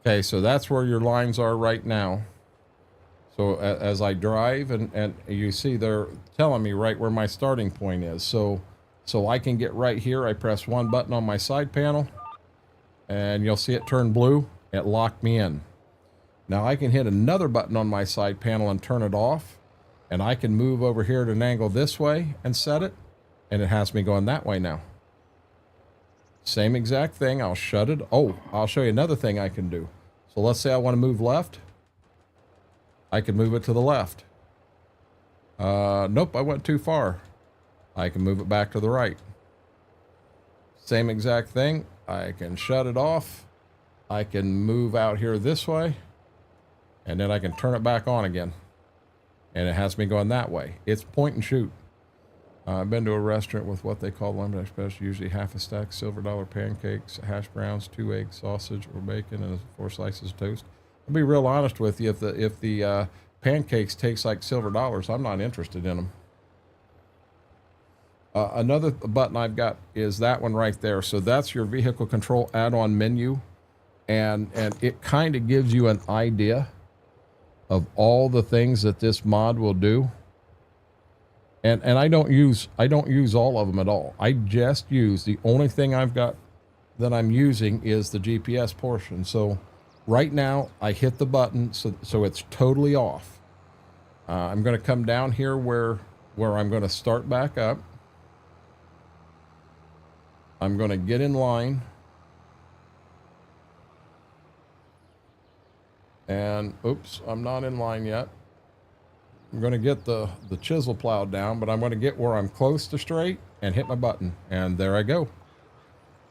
S1: Okay, so that's where your lines are right now. So as I drive, and you see they're telling me right where my starting point is. So I can get right here. I press one button on my side panel, and you'll see it turn blue. It locked me in. Now I can hit another button on my side panel and turn it off, and I can move over here at an angle this way and set it, and it has me going that way now. Same exact thing. I'll shut it. Oh, I'll show you another thing I can do. So let's say I want to move left. I can move it to the left. Nope, I went too far. I can move it back to the right. Same exact thing. I can shut it off. I can move out here this way. And then I can turn it back on again. And it has me going that way. It's point and shoot. I've been to a restaurant with what they call limited special, usually half a stack silver dollar pancakes, hash browns, 2 eggs, sausage or bacon, and 4 slices of toast. I'll be real honest with you. If the pancakes taste like silver dollars, I'm not interested in them. Another button I've got is that one right there. So that's your vehicle control add-on menu. And it kind of gives you an idea of all the things that this mod will do. And I don't use all of them at all. I just use the only thing I've got that I'm using is the GPS portion. So right now I hit the button so it's totally off. I'm going to come down here where I'm going to start back up. I'm going to get in line. And oops, I'm not in line yet. I'm going to get the chisel plow down, but I'm going to get where I'm close to straight and hit my button. And there I go.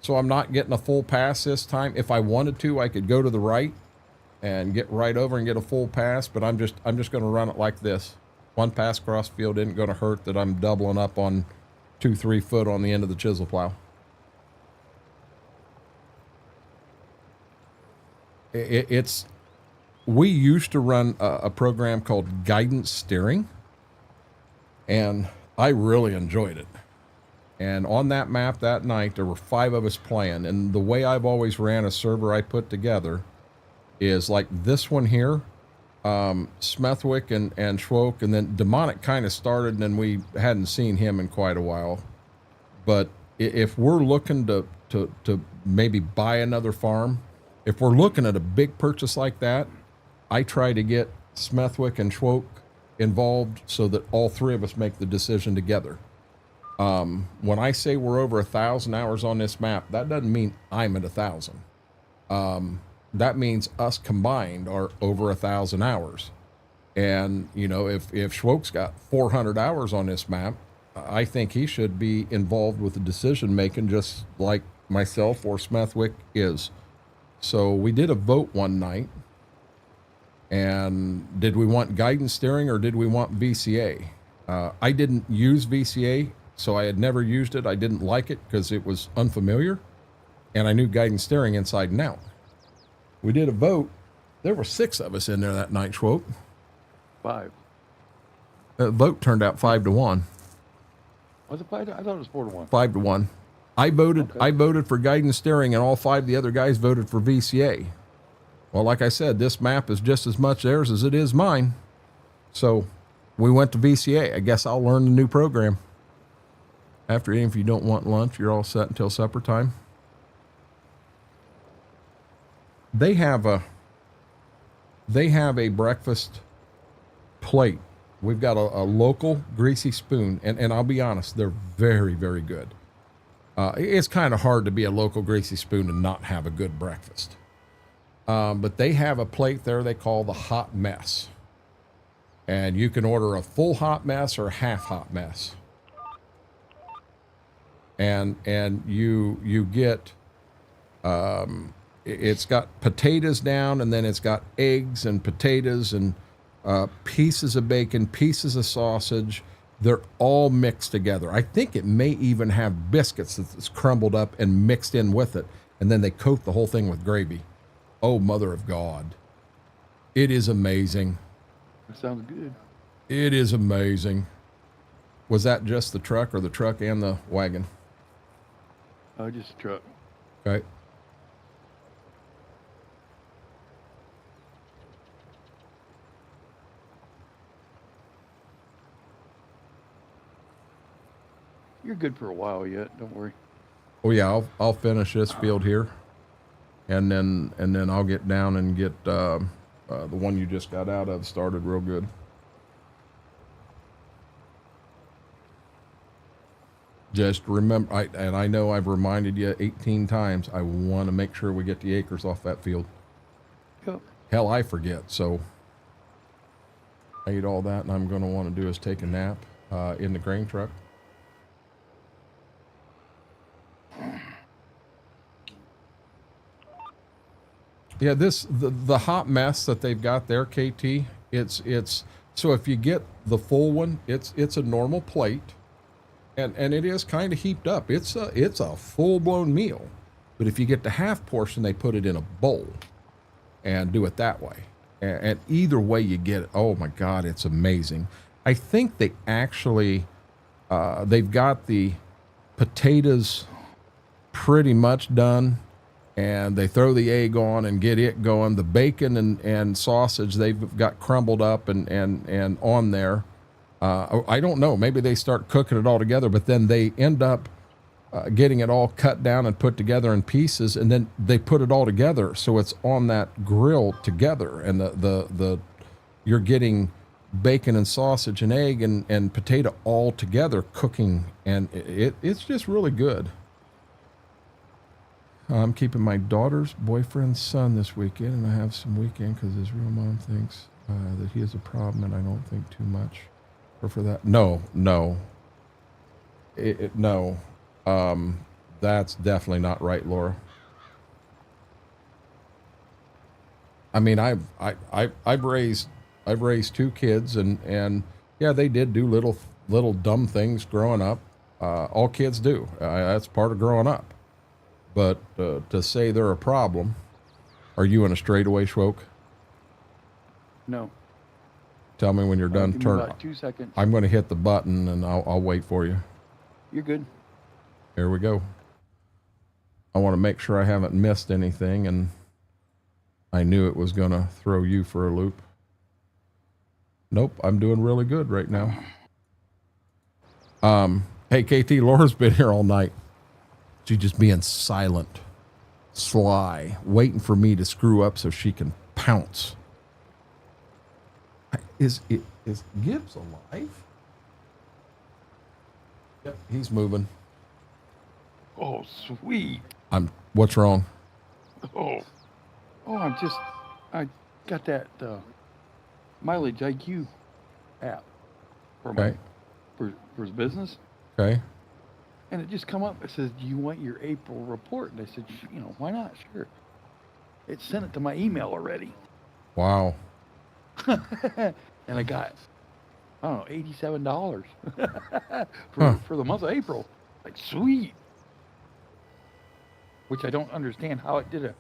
S1: So I'm not getting a full pass this time. If I wanted to, I could go to the right and get right over and get a full pass, but I'm just going to run it like this. 1 pass across field isn't going to hurt that I'm doubling up on 2-3 foot on the end of the chisel plow. We used to run a program called guidance steering, and I really enjoyed it. And on that map that night, there were 5 of us playing. And the way I've always ran a server I put together is like this one here, Smethwick and Schwoke, and then Demonic kind of started, and then we hadn't seen him in quite a while. But if we're looking to maybe buy another farm, if we're looking at a big purchase like that, I try to get Smethwick and Schwoke involved so that all 3 of us make the decision together. When I say we're over 1,000 hours on this map, that doesn't mean I'm at 1,000. That means us combined are over 1,000 hours. And, you know, if Schwoke's got 400 hours on this map, I think he should be involved with the decision making just like myself or Smethwick is. So we did a vote one night. And did we want guidance steering or did we want VCA? I didn't use VCA, so I had never used it. I didn't like it because it was unfamiliar, and I knew guidance steering inside and out. We did a vote. There were 6 of us in there that night, Schwoke.
S3: 5.
S1: The vote turned out 5-1.
S3: Was it 5? I thought it was 4-1.
S1: 5-1. I voted.
S3: Okay.
S1: I voted for guidance steering, and all 5 of the other guys voted for VCA. Well, like I said, this map is just as much theirs as it is mine. So we went to VCA. I guess I'll learn the new program. After eating, if you don't want lunch, you're all set until supper time. They have a breakfast plate. We've got a local greasy spoon, and I'll be honest, they're very, very good. It's kind of hard to be a local greasy spoon and not have a good breakfast. But they have a plate there they call the hot mess. And you can order a full hot mess or a half hot mess. And you get, it's got potatoes down, and then it's got eggs and potatoes and pieces of bacon, pieces of sausage. They're all mixed together. I think it may even have biscuits that's crumbled up and mixed in with it. And then they coat the whole thing with gravy. Oh, mother of God. It is amazing.
S3: That sounds good.
S1: It is amazing. Was that just the truck or the truck and the wagon?
S3: Just a truck.
S1: Okay.
S3: You're good for a while yet. Don't worry.
S1: Oh yeah, I'll finish this field here. And then I'll get down and get the one you just got out of started real good. Just remember, I know I've reminded you 18 times, I want to make sure we get the acres off that field.
S3: Yep.
S1: Hell, I forget. So ate all that, and I'm going to want to do is take a nap in the grain truck. Yeah, the hot mess that they've got there, KT. It's so if you get the full one, it's a normal plate, and it is kind of heaped up. It's a full blown meal, but if you get the half portion, they put it in a bowl, and do it that way. And either way you get it, oh my God, it's amazing. I think they actually they've got the potatoes pretty much done. And they throw the egg on and get it going. The bacon and sausage they've got crumbled up and on there. I don't know. Maybe they start cooking it all together, but then they end up getting it all cut down and put together in pieces, and then they put it all together so it's on that grill together. And the you're getting bacon and sausage and egg and potato all together cooking, and it's just really good. I'm keeping my daughter's boyfriend's son this weekend, and I have some weekend because his real mom thinks that he has a problem, and I don't think too much for that. No. That's definitely not right, Laura. I mean, I've raised 2 kids, and yeah, they did do little dumb things growing up. All kids do. That's part of growing up. But to say they're a problem, are you in a straightaway, Schwoke?
S3: No.
S1: Tell me when you're done.
S3: Give me
S1: Turn.
S3: about 2 seconds.
S1: I'm going to hit the button, and I'll wait for you.
S3: You're good.
S1: Here we go. I want to make sure I haven't missed anything, and I knew it was going to throw you for a loop. Nope, I'm doing really good right now. Hey, KT, Laura's been here all night. She's just being silent, sly, waiting for me to screw up so she can pounce. Is Gibbs alive? Yep, he's moving.
S3: Oh, sweet.
S1: What's wrong?
S3: Oh, I got that mileage IQ app for his business.
S1: Okay.
S3: And it just come up. It says, "Do you want your April report?" And I said, "Why not? Sure." It sent it to my email already.
S1: Wow.
S3: And I got, I don't know, $87 for the month of April. Like, sweet. Which I don't understand how it did a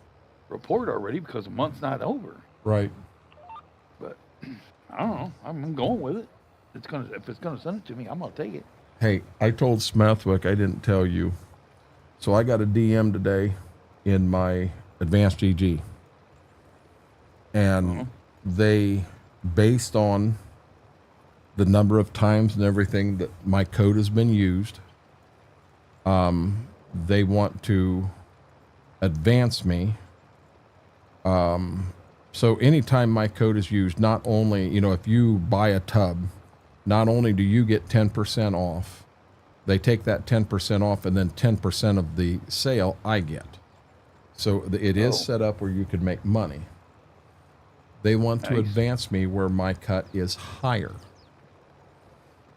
S3: report already because the month's not over.
S1: Right.
S3: But I don't know. I'm going with it. If it's gonna send it to me, I'm gonna take it.
S1: Hey, I told Smethwick, I didn't tell you. So I got a DM today in my advanced GG. And they, based on the number of times and everything that my code has been used, they want to advance me. So anytime my code is used, not only, if you buy a tub, not only do you get 10% off, they take that 10% off, and then 10% of the sale I get. So it is set up where you could make money. They want to advance me where my cut is higher.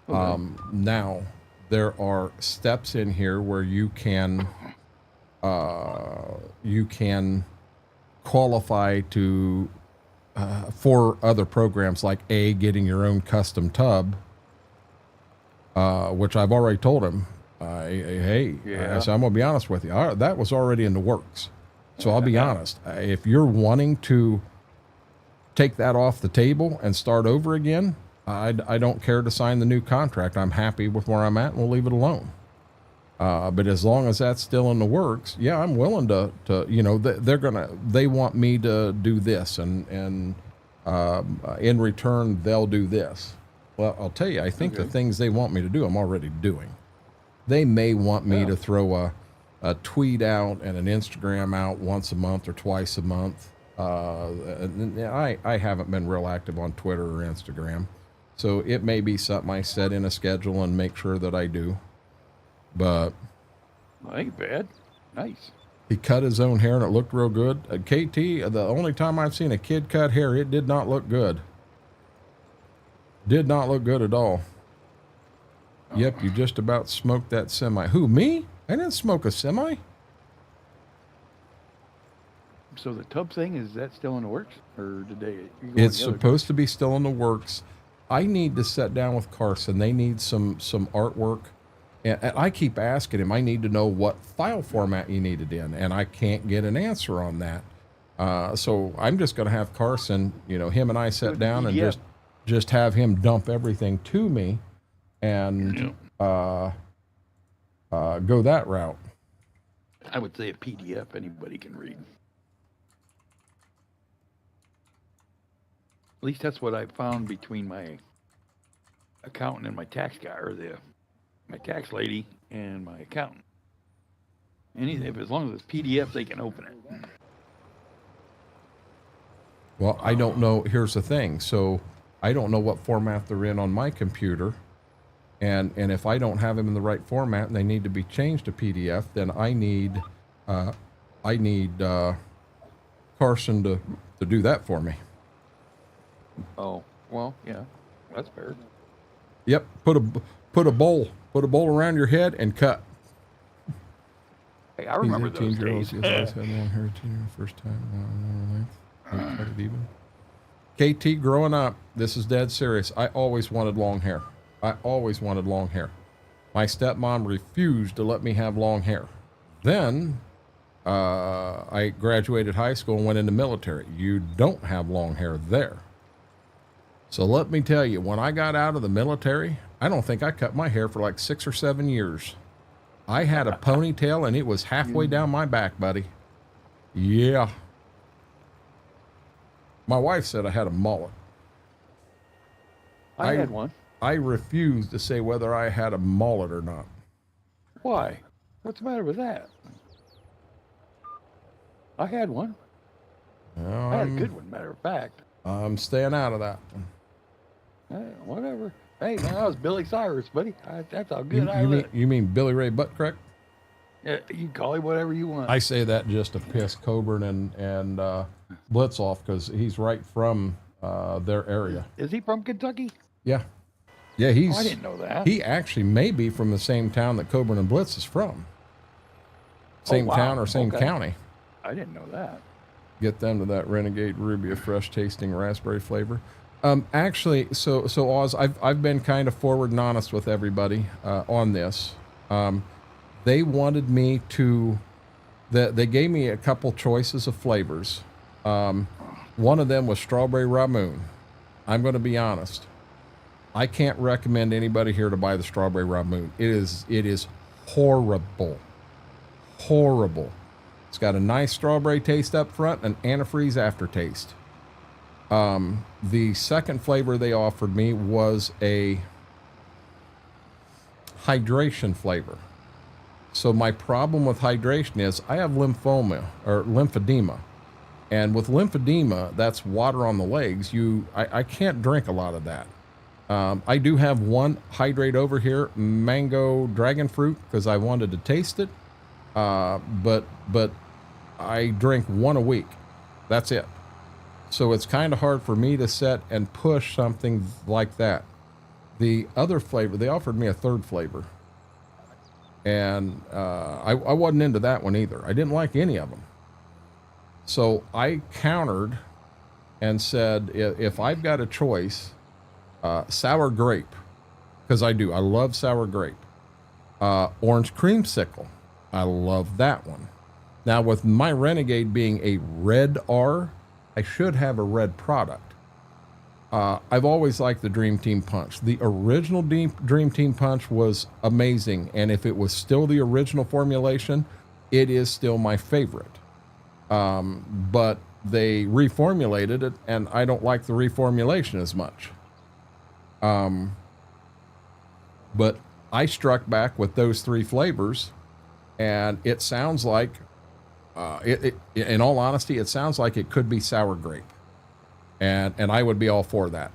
S1: Now, there are steps in here where you can qualify to for other programs like getting your own custom tub, which I've already told him. I said, I'm gonna be honest with you. That was already in the works. So I'll be honest. If you're wanting to take that off the table and start over again, I don't care to sign the new contract. I'm happy with where I'm at, and we'll leave it alone. But as long as that's still in the works, yeah, I'm willing to they want me to do this, and in return, they'll do this. Well, I'll tell you, I think the things they want me to do, I'm already doing. They may want me to throw a tweet out and an Instagram out once a month or twice a month. I haven't been real active on Twitter or Instagram, so it may be something I set in a schedule and make sure that I do. But
S3: ain't bad. Nice.
S1: He cut his own hair and it looked real good. KT, the only time I've seen a kid cut hair, it did not look good. Did not look good at all. Yep, you just about smoked that semi. Who, me? I didn't smoke a semi.
S3: So the tub thing, is that still in the works? Or did they...
S1: It's supposed to be still in the works. I need to sit down with Carson. They need some artwork. And I keep asking him, I need to know what file format you need it in. And I can't get an answer on that. So I'm just going to have Carson, you know, him and I sit down and just have him dump everything to me and go that route.
S3: I would say a PDF anybody can read. At least that's what I found between my accountant and my tax guy, or my tax lady and my accountant. If as long as it's PDF, they can open it.
S1: Well, I don't know. Here's the thing. So I don't know what format they're in on my computer. And if I don't have them in the right format and they need to be changed to PDF, then I need Carson to do that for me.
S3: Oh, well, yeah, that's fair.
S1: Yep. Put a bowl around your head and cut.
S3: Hey, I remember those days.
S1: Yes, I had long hair first time. Cut it even. KT, growing up, this is dead serious. I always wanted long hair. My stepmom refused to let me have long hair. Then I graduated high school and went into military. You don't have long hair there. So let me tell you, when I got out of the military, I don't think I cut my hair for like 6 or 7 years. I had a ponytail and it was halfway down my back, buddy. Yeah. My wife said I had a mullet.
S3: I had one.
S1: I refused to say whether I had a mullet or not.
S3: Why? What's the matter with that? I had one. I had a good one, matter of fact.
S1: I'm staying out of that one.
S3: Whatever. Hey, man, I was Billy Cyrus, buddy. That's how good I look.
S1: You mean Billy Ray Buttcrack?
S3: Yeah, you can call him whatever you want.
S1: I say that just to piss Coburn and Blitz off because he's right from their area.
S3: Is he from Kentucky?
S1: Yeah. Yeah, he's...
S3: I didn't know that.
S1: He actually may be from the same town that Coburn and Blitz is from. Same town or same county.
S3: I didn't know that.
S1: Get them to that Renegade Ruby, a fresh tasting raspberry flavor. Actually, so Oz, I've been kind of forward and honest with everybody on this. They wanted me to, they gave me a couple choices of flavors. One of them was strawberry ramoon. I'm going to be honest. I can't recommend anybody here to buy the strawberry ramoon. It is horrible. Horrible. It's got a nice strawberry taste up front and antifreeze aftertaste. The second flavor they offered me was a hydration flavor. So my problem with hydration is I have lymphedema. And with lymphedema, that's water on the legs. I can't drink a lot of that. I do have one hydrate over here, mango dragon fruit, because I wanted to taste it. But I drink one a week. That's it. So it's kind of hard for me to set and push something like that. The other flavor, they offered me a third flavor. And I wasn't into that one either. I didn't like any of them. So I countered and said, if I've got a choice, sour grape, because I love sour grape. Orange creamsicle, I love that one. Now with my Renegade being a red R, I should have a red product. I've always liked the Dream Team Punch. The original Dream Team Punch was amazing, and if it was still the original formulation, it is still my favorite. But they reformulated it, and I don't like the reformulation as much. But I struck back with those three flavors, and it sounds like, in all honesty, it sounds like it could be sour grape. And I would be all for that.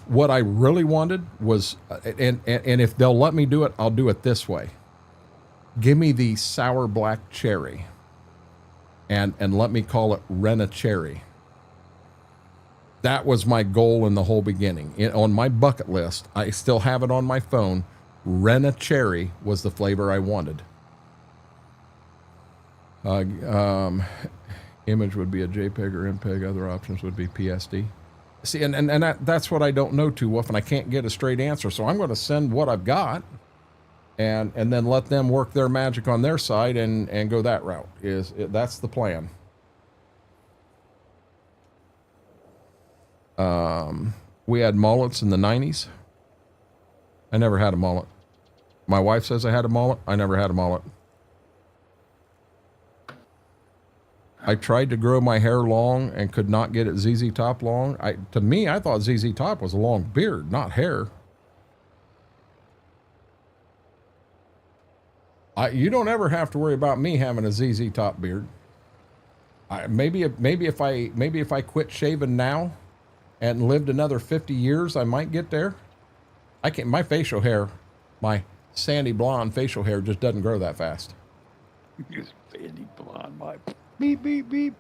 S1: What I really wanted was, and if they'll let me do it, I'll do it this way. Give me the sour black cherry, and let me call it Rena Cherry. That was my goal in the whole beginning. On my bucket list, I still have it on my phone. Renegade Cherry was the flavor I wanted. Image would be a JPEG or MPEG. Other options would be PSD. See, and that's what I don't know too often. I can't get a straight answer. So I'm going to send what I've got and then let them work their magic on their side and go that route. That's the plan. We had mullets in the 90s. I never had a mullet. My wife says I had a mullet. I never had a mullet. I tried to grow my hair long and could not get it ZZ Top long. To me, I thought ZZ Top was a long beard, not hair. You don't ever have to worry about me having a ZZ Top beard. Maybe if I quit shaving now and lived another 50 years, I might get there. My facial hair, my sandy blonde facial hair just doesn't grow that fast.
S3: Sandy blonde, my beep, beep, beep.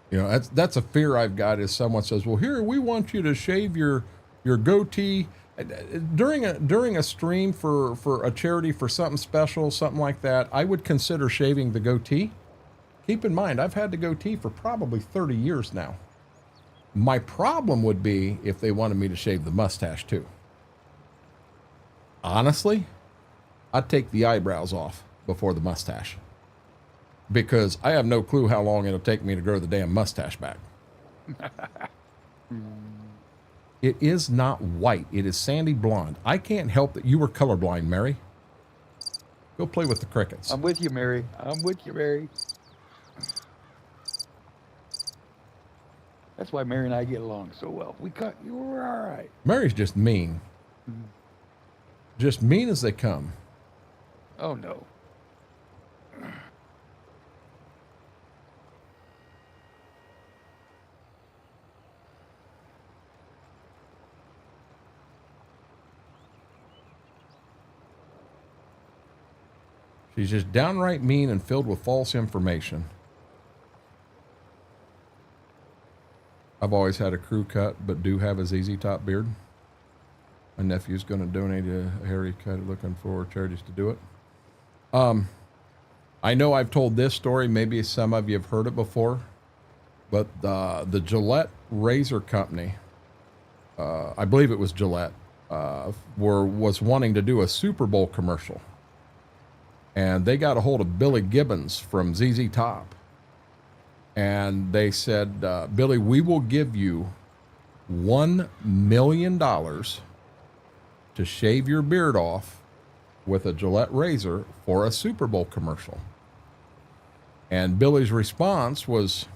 S1: You know, that's a fear I've got is someone says, well, here, we want you to shave your goatee during a stream for a charity, for something special, something like that. I would consider shaving the goatee. Keep in mind, I've had the goatee for probably 30 years now. My problem would be if they wanted me to shave the mustache too. Honestly, I'd take the eyebrows off before the mustache, because I have no clue how long it'll take me to grow the damn mustache back. It is not white. It is sandy blonde. I can't help that you were colorblind, Mary. Go play with the crickets.
S3: I'm with you, Mary. I'm with you, Mary. That's why Mary and I get along so well. You were all right.
S1: Mary's just mean. Just mean as they come.
S3: Oh, no.
S1: She's just downright mean and filled with false information. I've always had a crew cut, but do have a ZZ Top beard. My nephew's going to donate a hairy cut, looking for charities to do it. I know I've told this story. Maybe some of you have heard it before, but the Gillette razor company, I believe it was Gillette, was wanting to do a Super Bowl commercial. And they got a hold of Billy Gibbons from ZZ Top. And they said, Billy, we will give you $1 million to shave your beard off with a Gillette razor for a Super Bowl commercial. And Billy's response was,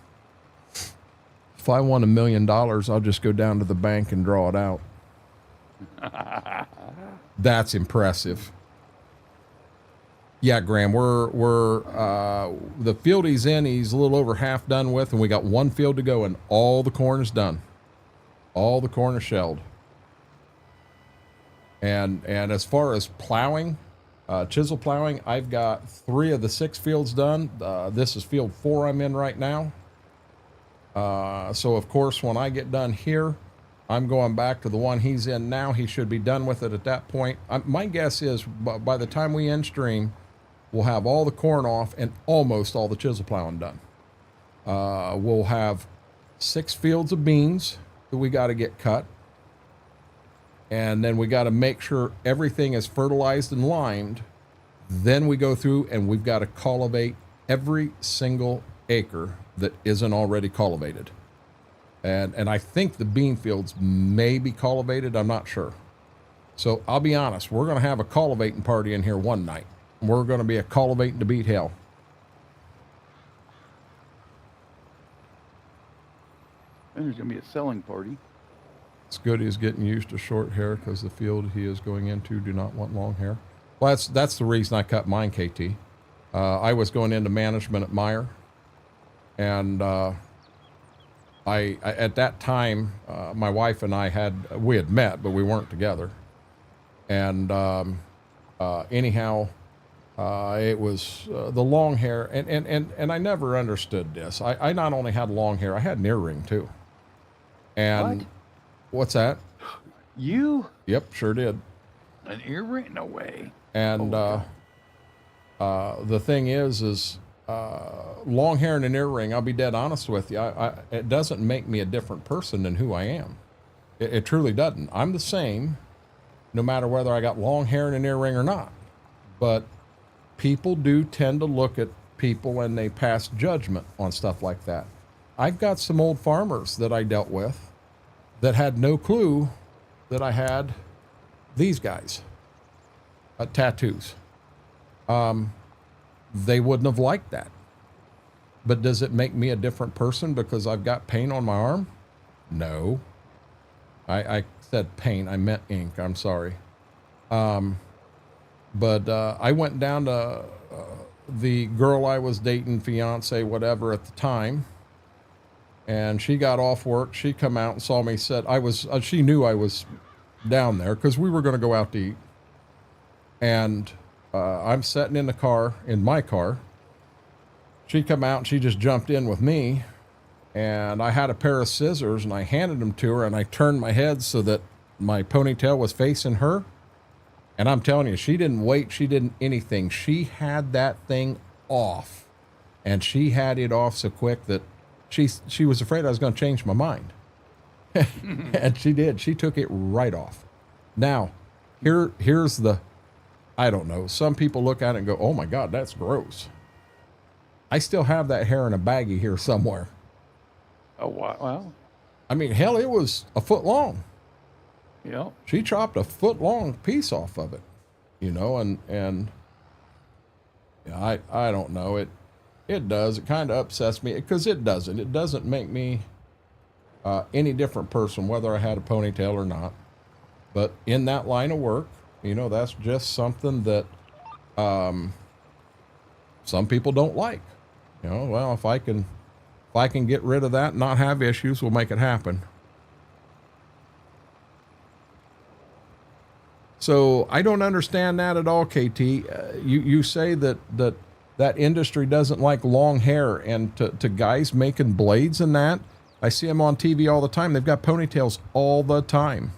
S1: if I want $1 million, I'll just go down to the bank and draw it out. That's impressive. Yeah, Graham, we're the field he's in, he's a little over half done with, and we got one field to go, and all the corn is done. All the corn is shelled. And as far as plowing, chisel plowing, I've got 3 of the 6 fields done. This is field 4 I'm in right now. So of course, when I get done here, I'm going back to the one he's in now. He should be done with it at that point. My guess is by the time we end stream, we'll have all the corn off and almost all the chisel plowing done. We'll have 6 fields of beans that we got to get cut. And then we got to make sure everything is fertilized and limed. Then we go through and we've got to cultivate every single acre that isn't already cultivated. And I think the bean fields may be cultivated. I'm not sure. So I'll be honest, we're going to have a cultivating party in here one night. We're going to be a cultivating to beat hell.
S3: And there's going to be a selling party.
S1: Scotty is getting used to short hair because the field he is going into do not want long hair. Well, that's the reason I cut mine, KT. I was going into management at Meyer, and I at that time, my wife and I had met, but we weren't together. And anyhow, it was the long hair, and I never understood this. I not only had long hair, I had an earring too. And
S3: What?
S1: what's that?
S3: You?
S1: Yep, sure did.
S3: An earring? No way.
S1: And
S3: Oh,
S1: the thing is long hair and an earring, I'll be dead honest with you, it doesn't make me a different person than who I am. It truly doesn't. I'm the same no matter whether I got long hair and an earring or not. But people do tend to look at people and they pass judgment on stuff like that. I've got some old farmers that I dealt with that had no clue that I had these guys, tattoos. They wouldn't have liked that. But does it make me a different person because I've got paint on my arm? No. I said paint, I meant ink, I'm sorry. But I went down to the girl I was dating, fiance, whatever at the time, and she got off work. She come out and saw me, said she knew I was down there because we were going to go out to eat. And I'm sitting in my car. She come out and she just jumped in with me, and I had a pair of scissors and I handed them to her, and I turned my head so that my ponytail was facing her. And I'm telling you, she didn't wait. She didn't anything. She had that thing off, and she had it off so quick that she was afraid I was going to change my mind. And she did. She took it right off. Now, here's the, I don't know. Some people look at it and go, oh my God, that's gross. I still have that hair in a baggie here somewhere.
S3: Oh, wow.
S1: I mean, hell, it was a foot long.
S3: Yeah.
S1: She chopped a foot long piece off of it, and yeah, I don't know. It does. It kind of upsets me because it doesn't make me any different person, whether I had a ponytail or not. But in that line of work, that's just something that some people don't like. Well, if I can get rid of that and not have issues, we'll make it happen. So I don't understand that at all, KT. You say that industry doesn't like long hair, and to guys making blades and that, I see them on TV all the time. They've got ponytails all the time.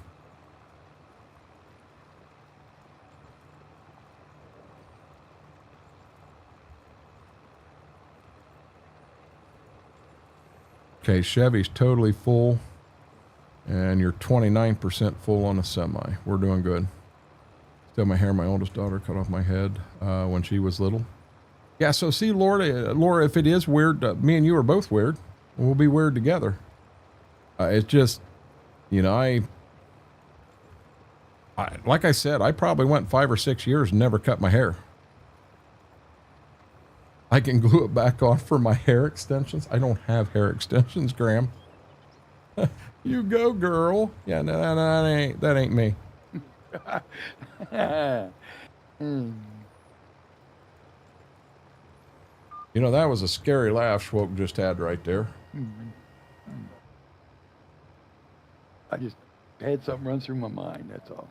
S1: Okay, Chevy's totally full, and you're 29% full on a semi. We're doing good. Still my hair, my oldest daughter cut off my head when she was little. Yeah, so see, Laura, if it is weird, me and you are both weird. We'll be weird together. It's just, I like I said, I probably went 5 or 6 years and never cut my hair. I can glue it back on for my hair extensions. I don't have hair extensions, Graham. You go, girl. Yeah, no, that ain't me. That was a scary laugh Schwoke just had right there.
S3: I just had something run through my mind, that's all.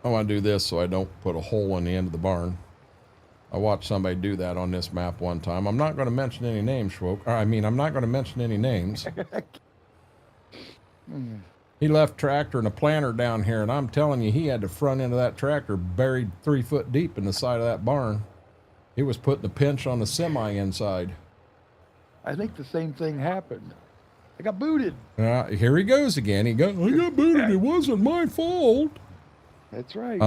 S1: I want to do this so I don't put a hole in the end of the barn. I watched somebody do that on this map one time. I'm not going to mention any names, Schwoke. I'm not going to mention any names. He left tractor and a planter down here, and I'm telling you, he had the front end of that tractor buried 3 foot deep in the side of that barn. He was putting a pinch on the semi inside.
S3: I think the same thing happened. I got booted.
S1: Here he goes again. He goes, I got booted. It wasn't my fault.
S3: That's right.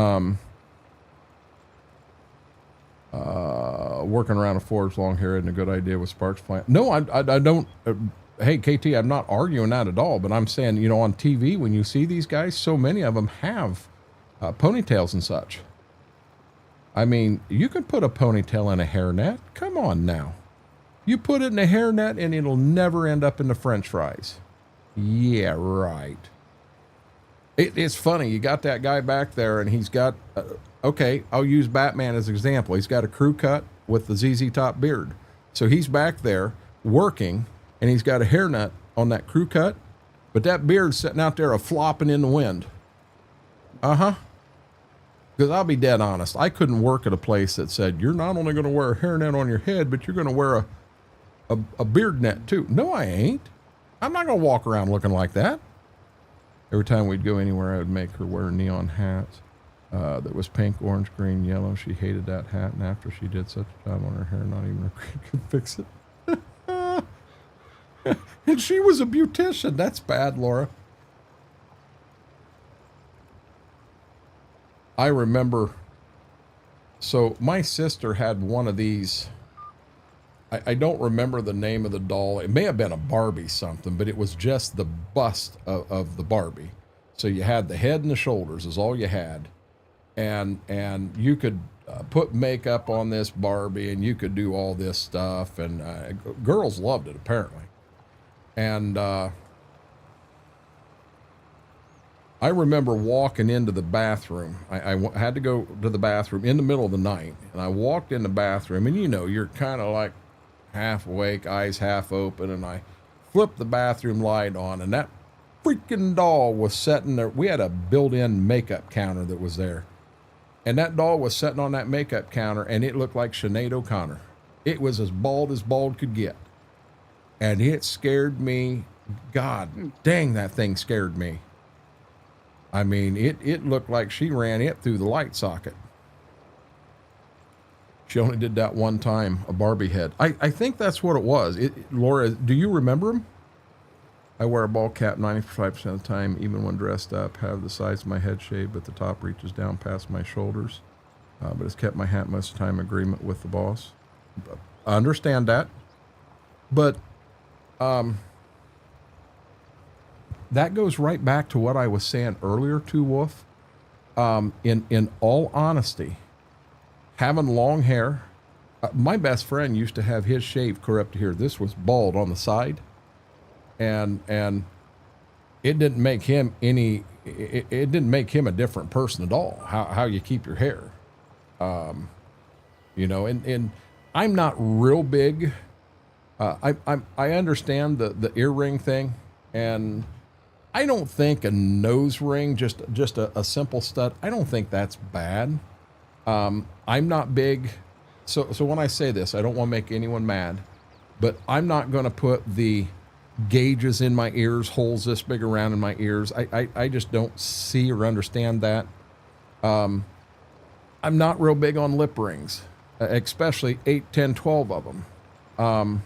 S1: Working around a forge long hair isn't a good idea with sparks flying. No, I don't. Hey, KT, I'm not arguing that at all, but I'm saying, on TV, when you see these guys, so many of them have ponytails and such. I mean, you can put a ponytail in a hairnet. Come on now. You put it in a hairnet and it'll never end up in the French fries. Yeah, right. It's funny. You got that guy back there and he's got, okay, I'll use Batman as an example. He's got a crew cut with the ZZ Top beard. So he's back there working and he's got a hairnet on that crew cut, but that beard's sitting out there flopping in the wind. Uh-huh. Because I'll be dead honest. I couldn't work at a place that said, you're not only going to wear a hairnet on your head, but you're going to wear a beard net too. No, I ain't. I'm not going to walk around looking like that. Every time we'd go anywhere, I would make her wear neon hats that was pink, orange, green, yellow. She hated that hat, and after she did such a job on her hair, not even her cream could fix it. And she was a beautician. That's bad, Laura. I remember, so my sister had one of these. I don't remember the name of the doll. It may have been a Barbie something, but it was just the bust of the Barbie. So you had the head and the shoulders is all you had. And you could put makeup on this Barbie and you could do all this stuff. And girls loved it, apparently. And I remember walking into the bathroom. I had to go to the bathroom in the middle of the night. And I walked in the bathroom and, you know, you're kind of like half awake, eyes half open. And I flipped the bathroom light on and that freaking doll was sitting there. We had a built-in makeup counter that was there. And that doll was sitting on that makeup counter and it looked like Sinead O'Connor. It was as bald could get. And it scared me. God dang, that thing scared me. I mean, it looked like she ran it through the light socket. She only did that one time, a Barbie head. I think that's what it was. Laura, do you remember him? I wear a ball cap 95% of the time, even when dressed up, have the sides of my head shaved, but the top reaches down past my shoulders. But it's kept my hat most of the time in agreement with the boss. I understand that. But that goes right back to what I was saying earlier to Wolf. In all honesty, having long hair, my best friend used to have his shaved clear up to here. This was bald on the side. And it didn't make him it didn't make him a different person at all. How you keep your hair, you know, and I'm not real big. I understand the earring thing, and I don't think a nose ring, just a simple stud, I don't think that's bad. I'm not big. So when I say this, I don't want to make anyone mad, but I'm not going to put the gauges in my ears, holes this big around in my ears. I just don't see or understand that. I'm not real big on lip rings, especially 8, 10, 12 of them.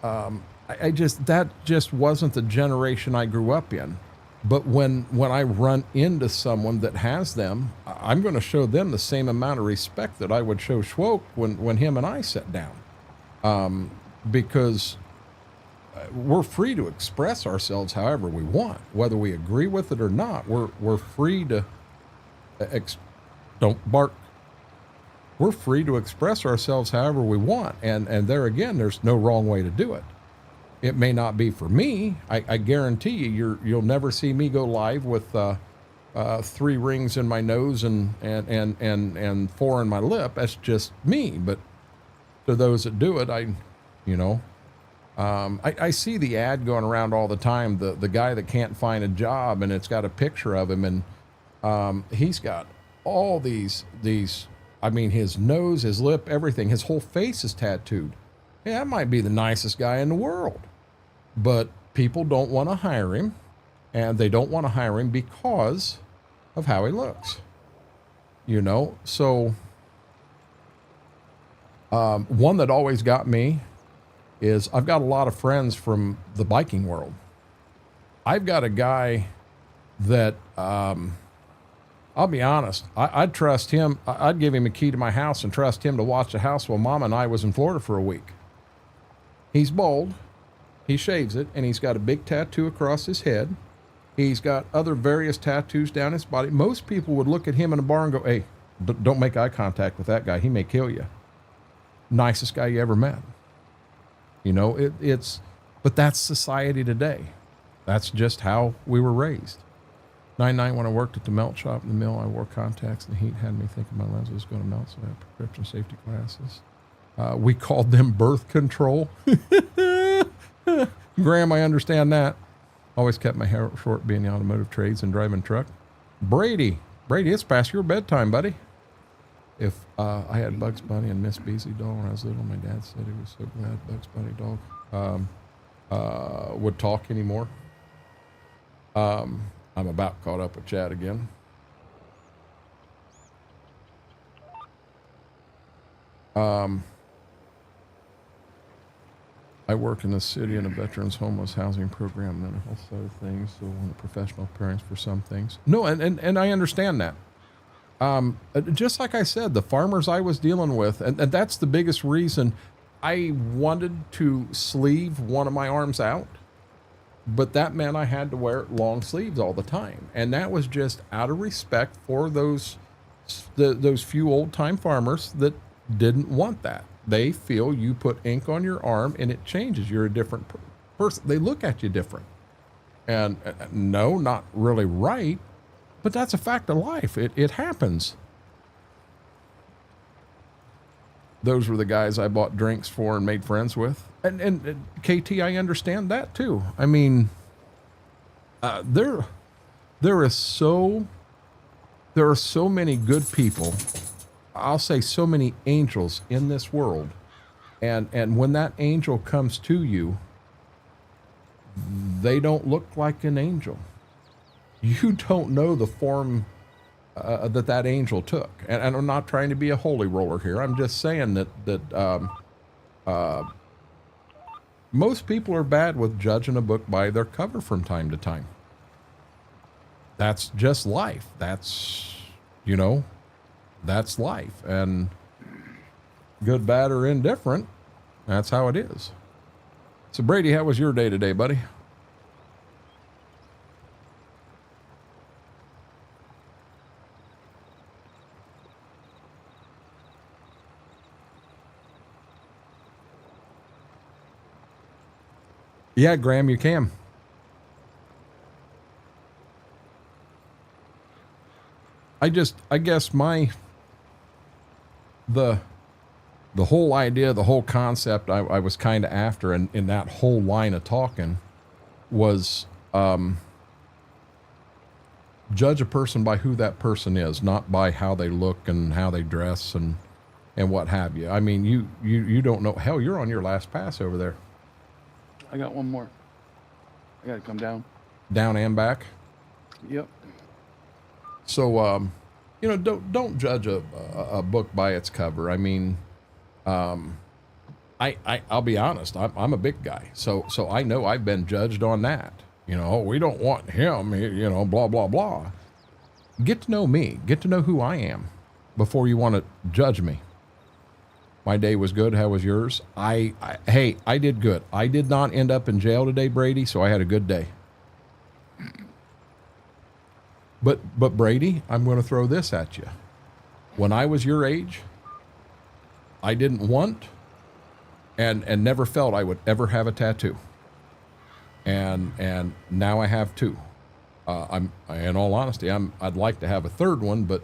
S1: That just wasn't the generation I grew up in. But when I run into someone that has them, I'm going to show them the same amount of respect that I would show Schwoke when him and I sat down. Because we're free to express ourselves however we want, whether we agree with it or not. We're free to don't bark. We're free to express ourselves however we want, and there again, there's no wrong way to do it. It may not be for me. I guarantee you'll never see me go live with 3 rings in my nose and 4 in my lip. That's just me. But to those that do it, I see the ad going around all the time, the guy that can't find a job, and it's got a picture of him, and he's got all these, I mean, his nose, his lip, everything, his whole face is tattooed. Yeah, that might be the nicest guy in the world, but people don't want to hire him, and they don't want to hire him because of how he looks, you know? So one that always got me is I've got a lot of friends from the biking world. I've got a guy that, I'll be honest, I'd trust him. I'd give him a key to my house and trust him to watch the house while Mama and I was in Florida for a week. He's bald. He shaves it, and he's got a big tattoo across his head. He's got other various tattoos down his body. Most people would look at him in a bar and go, hey, don't make eye contact with that guy. He may kill you. Nicest guy you ever met. You know, but that's society today. That's just how we were raised. 99, when I worked at the melt shop in the mill, I wore contacts, and the heat had me thinking my lens was going to melt, so I had prescription safety glasses. We called them birth control. Graham, I understand that. Always kept my hair short, being the automotive trades and driving truck. Brady, it's past your bedtime, buddy. If I had Bugs Bunny and Miss Beasley doll when I was little, my dad said he was so glad Bugs Bunny dog would talk anymore. I'm about caught up with Chad again. I work in the city in a veterans homeless housing program, mental health side of things, so on a professional appearance for some things. No, and I understand that. Just like I said, the farmers I was dealing with, and that's the biggest reason I wanted to sleeve one of my arms out, but that meant I had to wear long sleeves all the time. And that was just out of respect for those few old time farmers that didn't want that. They feel you put ink on your arm and it changes. You're a different person. They look at you different. And no, not really right, but that's a fact of life. It happens. Those were the guys I bought drinks for and made friends with. And KT, I understand that too. I mean, there are so many good people. I'll say so many angels in this world. And when that angel comes to you, they don't look like an angel. You don't know the form that angel took. And I'm not trying to be a holy roller here. I'm just saying that most people are bad with judging a book by their cover from time to time. That's just life. That's life. And good, bad, or indifferent, that's how it is. So Brady, how was your day today, buddy? Yeah, Graham, you can. I guess the whole idea, the whole concept I was kind of after in that whole line of talking was judge a person by who that person is, not by how they look and how they dress and what have you. I mean, you don't know. Hell, you're on your last pass over there.
S3: I got one more. I got to come down. Down
S1: and back?
S3: Yep.
S1: So, don't judge a book by its cover. I mean, I'll be honest. I'm a big guy, so I know I've been judged on that. We don't want him. Blah blah blah. Get to know me. Get to know who I am before you want to judge me. My day was good. How was yours? I did good. I did not end up in jail today, Brady, so I had a good day. But Brady, I'm going to throw this at you. When I was your age, I didn't want and never felt I would ever have a tattoo. And now I have two. In all honesty, I'd like to have a third one, but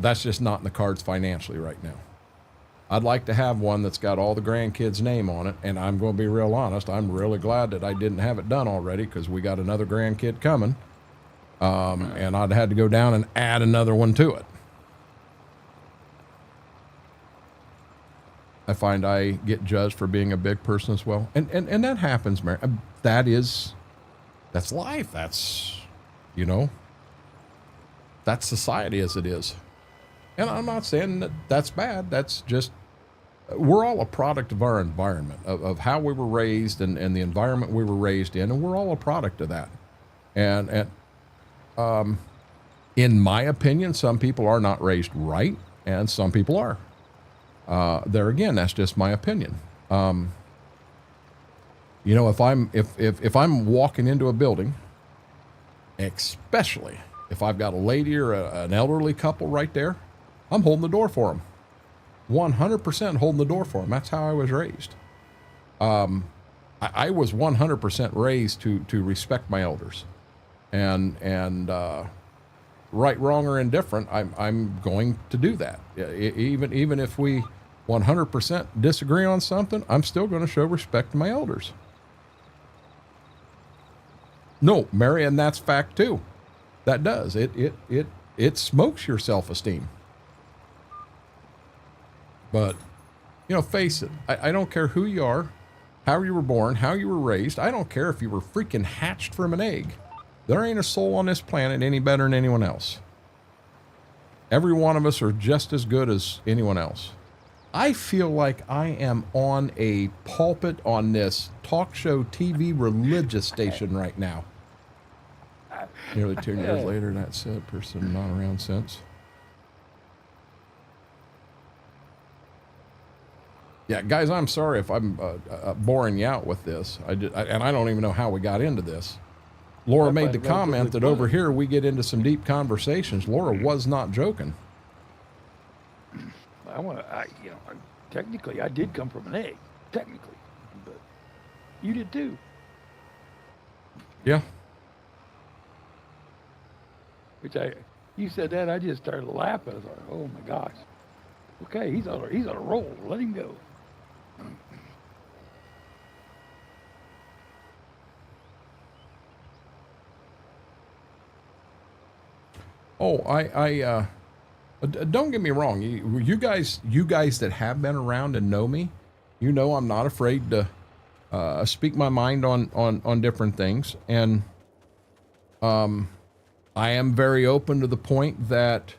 S1: that's just not in the cards financially right now. I'd like to have one that's got all the grandkids' name on it, and I'm going to be real honest. I'm really glad that I didn't have it done already because we got another grandkid coming. And I'd had to go down and add another one to it. I find I get judged for being a big person as well. And that happens, Mary. That's life. That's society as it is. And I'm not saying that that's bad. That's just, we're all a product of our environment, of how we were raised and the environment we were raised in. And we're all a product of that. And in my opinion, some people are not raised right and some people are. There again, that's just my opinion. If I'm walking into a building, especially If I've got a lady or an elderly couple right there, I'm holding the door for them. 100% holding the door for them. That's how I was raised. I was 100% raised to respect my elders, and right, wrong, or indifferent, I'm going to do that. Even if we 100% disagree on something, I'm still going to show respect to my elders. No, Mary, and that's fact too. That does it smokes your self-esteem. But face it. I don't care who you are, how you were born, how you were raised. I don't care if you were freaking hatched from an egg. There ain't a soul on this planet any better than anyone else. Every one of us are just as good as anyone else. I feel like I am on a pulpit on this talk show TV religious station right now. Nearly 10 years later, that said person not around since. Yeah, guys, I'm sorry if I'm boring you out with this. And I don't even know how we got into this. Laura made the comment that over here we get into some deep conversations. Laura was not joking.
S3: Technically, I did come from an egg, technically, but you did too.
S1: Yeah.
S3: You said that, I just started laughing. I was like, oh my gosh. Okay, he's on a roll. Let him go.
S1: Oh, don't get me wrong. You guys that have been around and know me, I'm not afraid to speak my mind on different things, and I am very open to the point that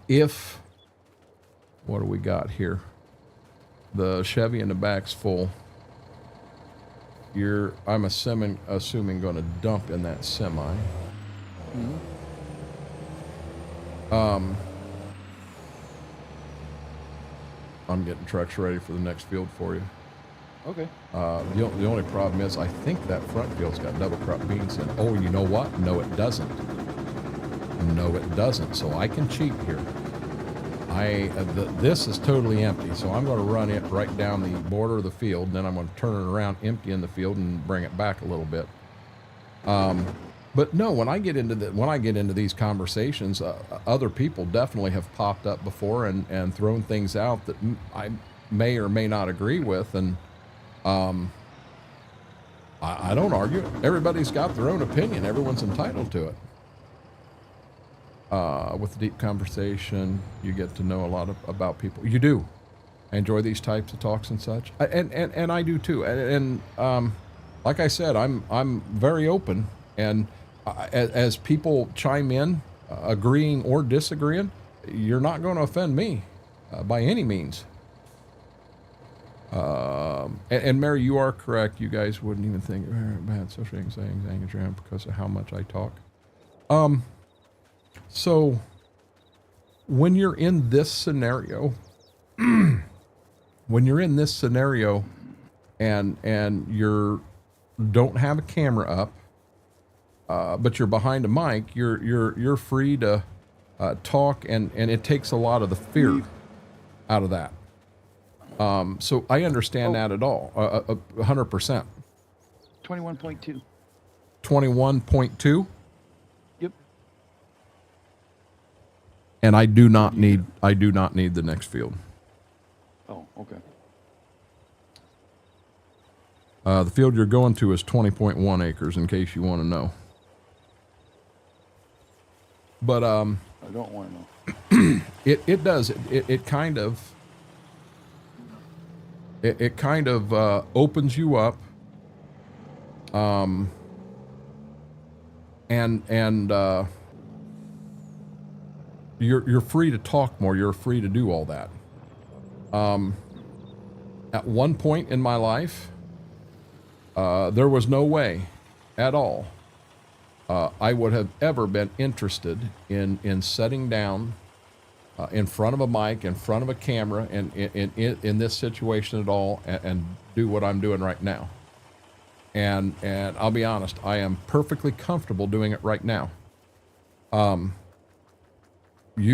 S1: if what do we got here? The Chevy in the back's full. I'm assuming going to dump in that semi.
S3: Mm-hmm.
S1: I'm getting trucks ready for the next field for you.
S3: Okay.
S1: The only problem is I think that front field's got double crop beans in. Oh, you know what? No, it doesn't. No, it doesn't. So I can cheat here. This is totally empty, so I'm going to run it right down the border of the field, and then I'm going to turn it around, empty in the field, and bring it back a little bit. But no, when I get into these conversations, other people definitely have popped up before and thrown things out that I may or may not agree with, and I don't argue. Everybody's got their own opinion. Everyone's entitled to it. With deep conversation, you get to know a lot about people. You do. I enjoy these types of talks and such, and I do too. And like I said, I'm very open, and as people chime in, agreeing or disagreeing, you're not going to offend me by any means. And Mary, you are correct. You guys wouldn't even think bad social anxiety because of how much I talk. So when you're in this scenario, and you don't have a camera up, but you're behind a mic, you're free to talk, and it takes a lot of the fear out of that. So I understand that at all, 100%.
S3: 21.2.
S1: 21.2.
S3: Yep.
S1: And I do not need the next field.
S3: Oh, okay.
S1: The field you're going to is 20.1 acres, in case you want to know. But
S3: I don't want to know.
S1: it does. It kind of opens you up. And you're free to talk more. You're free to do all that. At one point in my life, there was no way at all I would have ever been interested in sitting down in front of a mic, in front of a camera, and in this situation at all, and do what I'm doing right now. And I'll be honest, I am perfectly comfortable doing it right now. You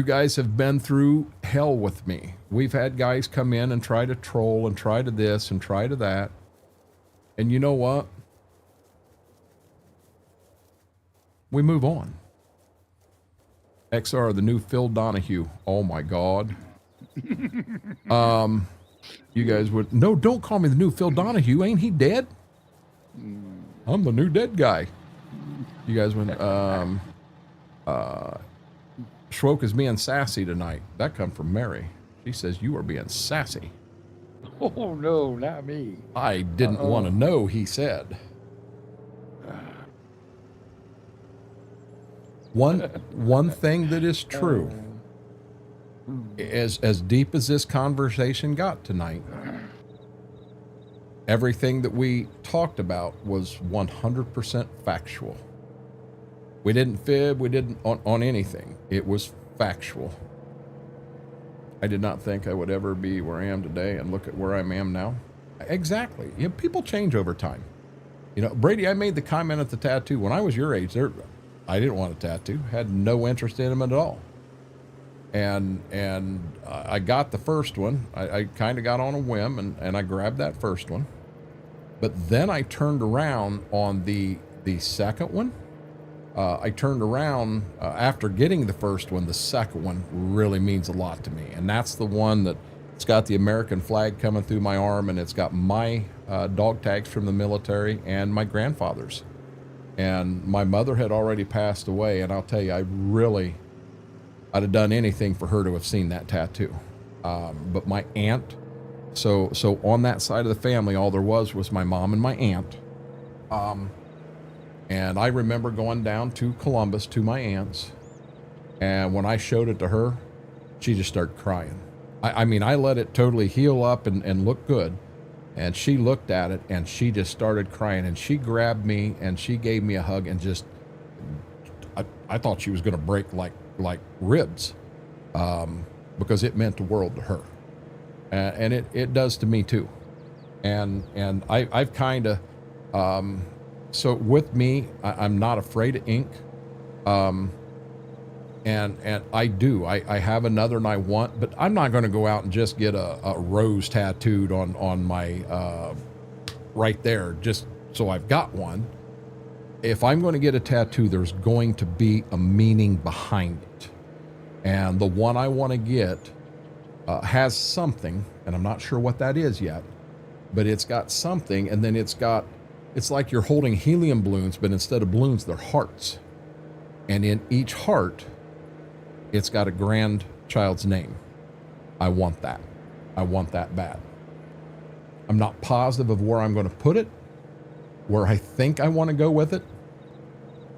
S1: guys have been through hell with me. We've had guys come in and try to troll and try to this and try to that. And you know what? We move on. XR, the new Phil Donahue. Oh my God. You guys would, no, don't call me the new Phil Donahue. Ain't he dead? I'm the new dead guy. You guys went, Schwoke is being sassy tonight. That come from Mary. She says, you are being sassy.
S3: Oh, no, not me.
S1: I didn't want to know, he said. One thing that is true, as deep as this conversation got tonight, everything that we talked about was 100% factual. We didn't fib, we didn't on anything. It was factual. I did not think I would ever be where I am today, and look at where I am now. Exactly. You know, people change over time. You know, Brady, I made the comment at the tattoo. When I was your age, I didn't want a tattoo. Had no interest in them at all. And I got the first one. I kind of got on a whim, and I grabbed that first one. But then I turned around on the second one. I turned around after getting the first one. The second one really means a lot to me. And that's the one that it's got the American flag coming through my arm, and it's got my dog tags from the military and my grandfather's. And my mother had already passed away. And I'll tell you, I'd have done anything for her to have seen that tattoo. But my aunt, so on that side of the family, all there was my mom and my aunt. And I remember going down to Columbus to my aunt's, and when I showed it to her, she just started crying. I mean, I let it totally heal up and look good, and she looked at it and she just started crying, and she grabbed me and she gave me a hug, and just, I thought she was going to break like ribs, because it meant the world to her, and it does to me too. And I've kind of, so with me, I'm not afraid of ink. And I have another and I want, but I'm not going to go out and just get a rose tattooed on my, right there, just so I've got one. If I'm going to get a tattoo, there's going to be a meaning behind it. And the one I want to get has something, and I'm not sure what that is yet, but it's got something, and then it's like you're holding helium balloons, but instead of balloons, they're hearts. And in each heart, it's got a grandchild's name. I want that. I want that bad. I'm not positive of where I'm going to put it. Where I think I want to go with it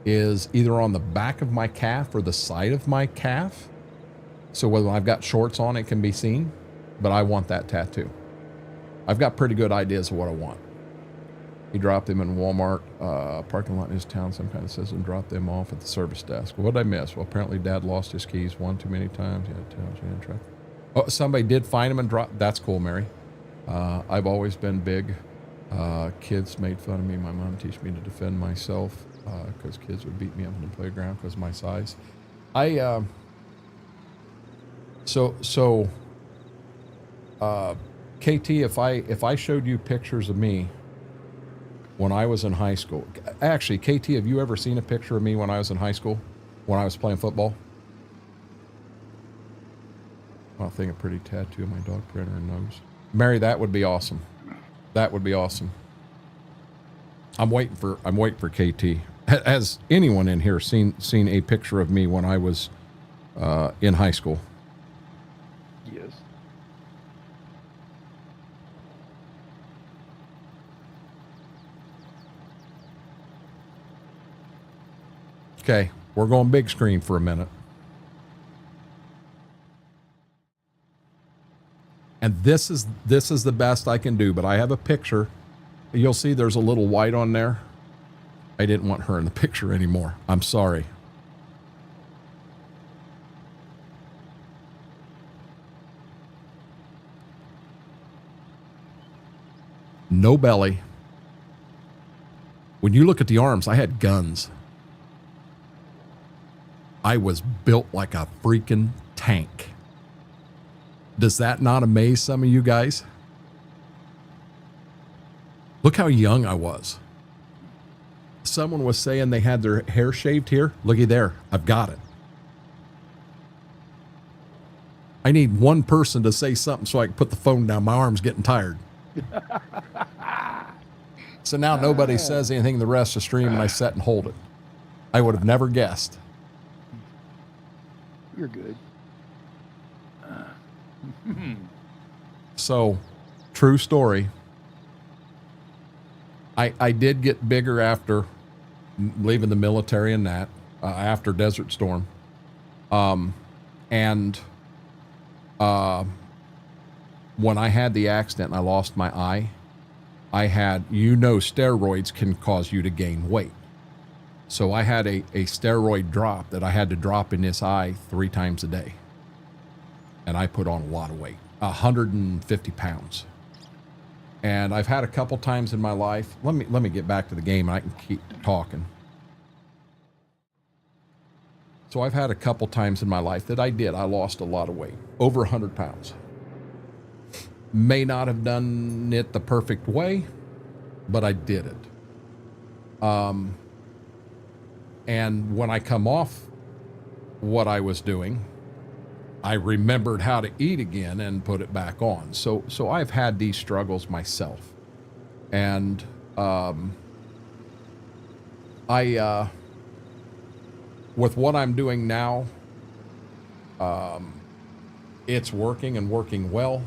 S1: is either on the back of my calf or the side of my calf. So whether I've got shorts on, it can be seen, but I want that tattoo. I've got pretty good ideas of what I want. He dropped them in Walmart parking lot in his town. Some kind of says and dropped them off at the service desk. What did I miss? Well, apparently Dad lost his keys one too many times. Oh, somebody did find him and drop. That's cool, Mary. I've always been big. Kids made fun of me. My mom taught me to defend myself because kids would beat me up in the playground because of my size. KT, if I showed you pictures of me when I was in high school, actually, KT, have you ever seen a picture of me when I was in high school, when I was playing football? I think a pretty tattoo of my dog printer and nose. Mary, that would be awesome. That would be awesome. I'm waiting for KT. Has anyone in here seen a picture of me when I was in high school?
S3: Yes.
S1: Okay, we're going big screen for a minute. And this is the best I can do, but I have a picture. You'll see there's a little white on there. I didn't want her in the picture anymore. I'm sorry. No belly. When you look at the arms, I had guns. I was built like a freaking tank. Does that not amaze some of you guys? Look how young I was. Someone was saying they had their hair shaved here. Looky there. I've got it. I need one person to say something so I can put the phone down. My arm's getting tired. So now nobody says anything the rest of the stream, and I sit and hold it. I would have never guessed.
S3: You're good.
S1: So, true story. I did get bigger after leaving the military and that, after Desert Storm. When I had the accident and I lost my eye, I had, steroids can cause you to gain weight. So I had a steroid drop that I had to drop in this eye 3 times a day. And I put on a lot of weight, 150 pounds. And I've had a couple times in my life. Let me get back to the game and I can keep talking. So I've had a couple times in my life that I lost a lot of weight, over 100 pounds. May not have done it the perfect way, but I did it. And when I come off what I was doing, I remembered how to eat again and put it back on. So I've had these struggles myself. And with what I'm doing now, it's working and working well.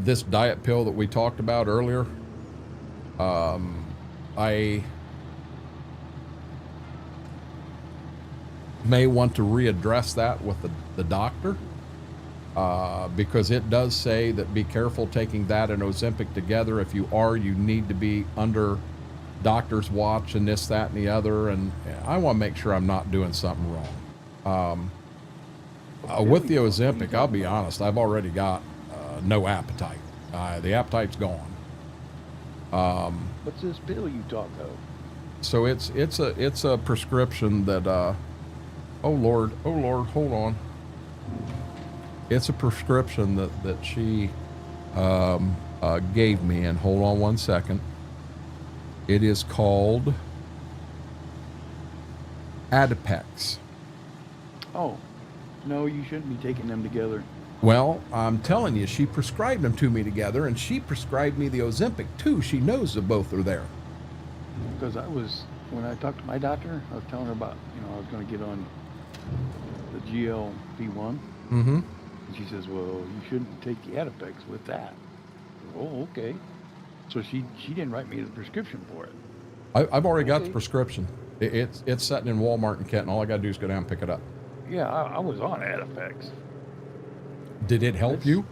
S1: This diet pill that we talked about earlier, I may want to readdress that with the doctor, because it does say that be careful taking that and Ozempic together. If you are, you need to be under doctor's watch and this, that, and the other. And I want to make sure I'm not doing something wrong. With the Ozempic, I'll be honest, I've already got no appetite. The appetite's gone.
S3: What's this pill you talk of?
S1: So it's a prescription that oh Lord, hold on. It's a prescription that she gave me, and hold on one second. It is called Adipex.
S3: Oh, no, you shouldn't be taking them together.
S1: Well, I'm telling you, she prescribed them to me together, and she prescribed me the Ozempic too. She knows that both are there.
S3: Because when I talked to my doctor, I was telling her about, I was going to get on the GLP-1.
S1: Mm-hmm.
S3: And she says, well, you shouldn't take the Adipex with that. Oh, okay. So she didn't write me the prescription for it.
S1: I've already got the prescription. It's sitting in Walmart in Kenton. All I got to do is go down and pick it up.
S3: Yeah, I was on Adipex.
S1: Did it help you?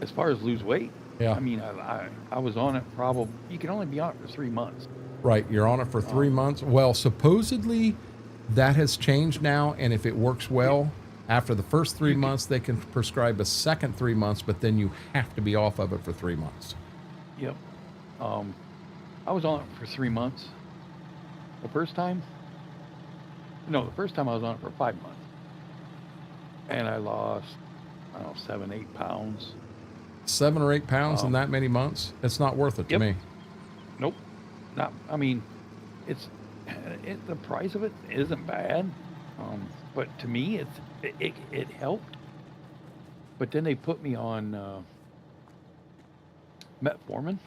S3: As far as lose weight,
S1: yeah.
S3: I mean, I was on it probably. You can only be on it for 3 months.
S1: Right, you're on it for 3 months. Well, supposedly that has changed now, and if it works well, after the first 3 months, they can prescribe a second 3 months, but then you have to be off of it for 3 months.
S3: Yep. I was on it for 3 months. The first time I was on it for 5 months. And I lost, 7, 8 pounds.
S1: 7 or 8 pounds in that many months? It's not worth it to me.
S3: Nope. Not, I mean, the price of it isn't bad. But to me, it helped. But then they put me on metformin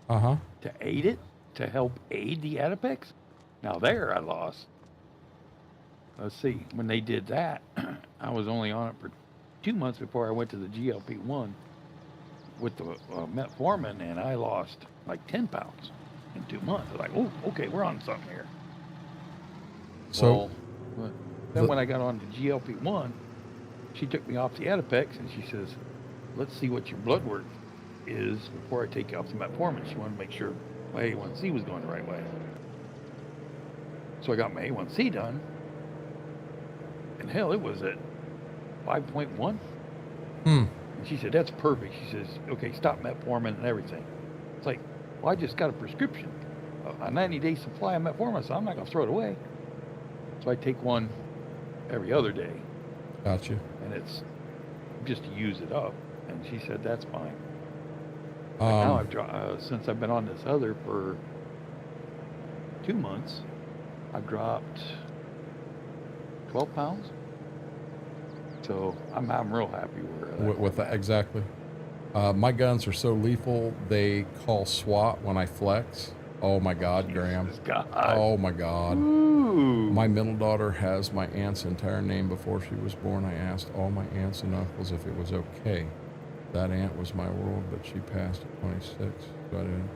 S3: to aid it, to help aid the Adipex. Now there I lost. Let's see, when they did that, I was only on it for 2 months before I went to the GLP-1 with the metformin, and I lost like 10 pounds in 2 months. I was like, oh, okay, we're on something here.
S1: So
S3: then when I got on the GLP-1, she took me off the Adipex, and she says, let's see what your blood work is before I take you off the metformin. She wanted to make sure my A1C was going the right way. So I got my A1C done, and hell, it was at 5.1. And she said, that's perfect. She says, okay, stop metformin and everything. It's like, well, I just got a prescription. a 90-day supply of metformin. So I'm not going to throw it away. So I take one every other day.
S1: Gotcha.
S3: And it's just to use it up. And she said, that's fine. Now I've since I've been on this other for 2 months, I've dropped 12 pounds. So I'm real happy
S1: with that. Exactly. My guns are so lethal, they call SWAT when I flex. Oh my God, Graham.
S3: God.
S1: Oh my God.
S3: Ooh.
S1: My middle daughter has my aunt's entire name before she was born. I asked all my aunts and uncles if it was okay. That aunt was my world, but she passed at 26. So I didn't.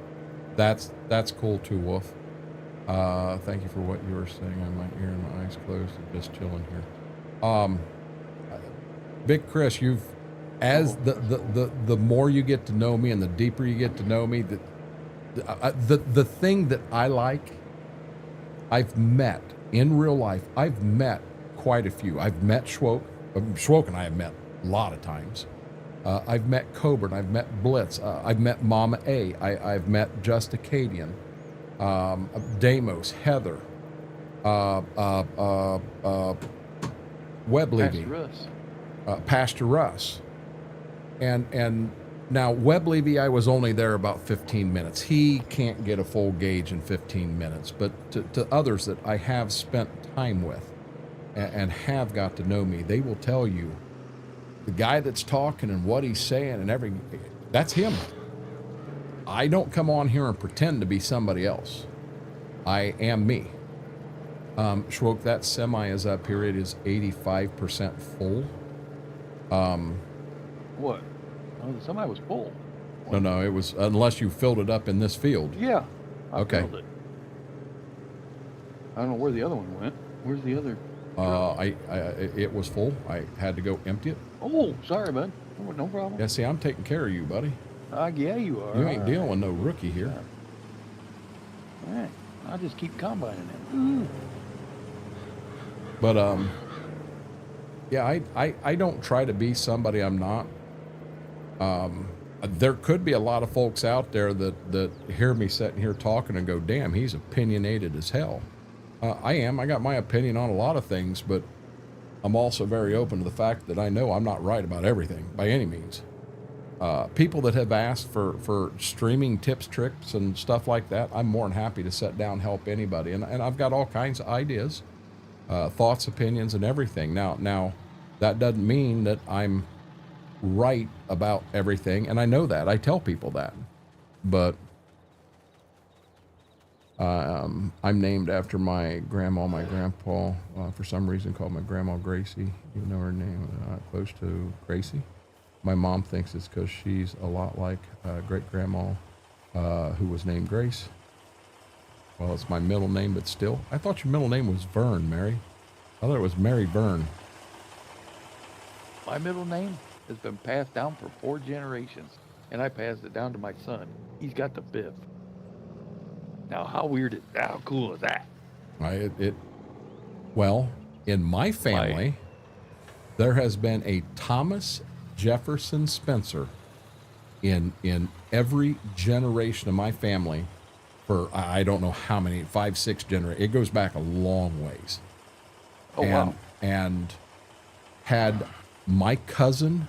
S1: That's cool too, Wolf. Thank you for what you were saying. I have my ear and my eyes closed and just chilling here. Big Chris, you've as the more you get to know me and the deeper you get to know me, the thing that I like, I've met in real life. I've met quite a few. I've met Schwoke. Schwoke and I have met a lot of times. I've met Coburn. I've met Blitz. I've met Mama A. I've met Just Acadian, Damos, Heather, Webb Levy, Pastor Russ, and now Webb Levy, I was only there about 15 minutes. He can't get a full gauge in 15 minutes, but to others that I have spent time with and have got to know me, they will tell you the guy that's talking and what he's saying and that's him. I don't come on here and pretend to be somebody else. I am me. Schwoke, that semi is up here. It is 85% full.
S3: What? Oh, the semi was full.
S1: No, it was, unless you filled it up in this field.
S3: Yeah. I
S1: okay.
S3: filled it. I don't know where the other one went. Where's the other?
S1: It was full. I had to go empty it.
S3: Oh, sorry, bud. No problem.
S1: Yeah, see, I'm taking care of you, buddy.
S3: Yeah, you are.
S1: You ain't dealing with no rookie here.
S3: All right. I'll just keep combining him.
S1: But, yeah, I don't try to be somebody I'm not. There could be a lot of folks out there that hear me sitting here talking and go, damn, he's opinionated as hell. I am. I got my opinion on a lot of things, but I'm also very open to the fact that I know I'm not right about everything by any means. People that have asked for streaming tips, tricks, and stuff like that, I'm more than happy to sit down and help anybody. And I've got all kinds of ideas, thoughts, opinions, and everything. Now, that doesn't mean that I'm right about everything, and I know that. I tell people that. But I'm named after my grandma, my grandpa, for some reason called my grandma Gracie, even though her name was not close to Gracie. My mom thinks it's because she's a lot like great-grandma who was named Grace. Well, it's my middle name, but still. I thought your middle name was Vern, Mary. I thought it was Mary Vern.
S3: My middle name has been passed down for 4 generations, and I passed it down to my son. He's got the 5th. Now, how cool is that?
S1: Well, in my family, there has been a Thomas Jefferson Spencer in every generation of my family for, I don't know how many, 5, 6 generations. It goes back a long ways.
S3: Oh, wow.
S1: And had my cousin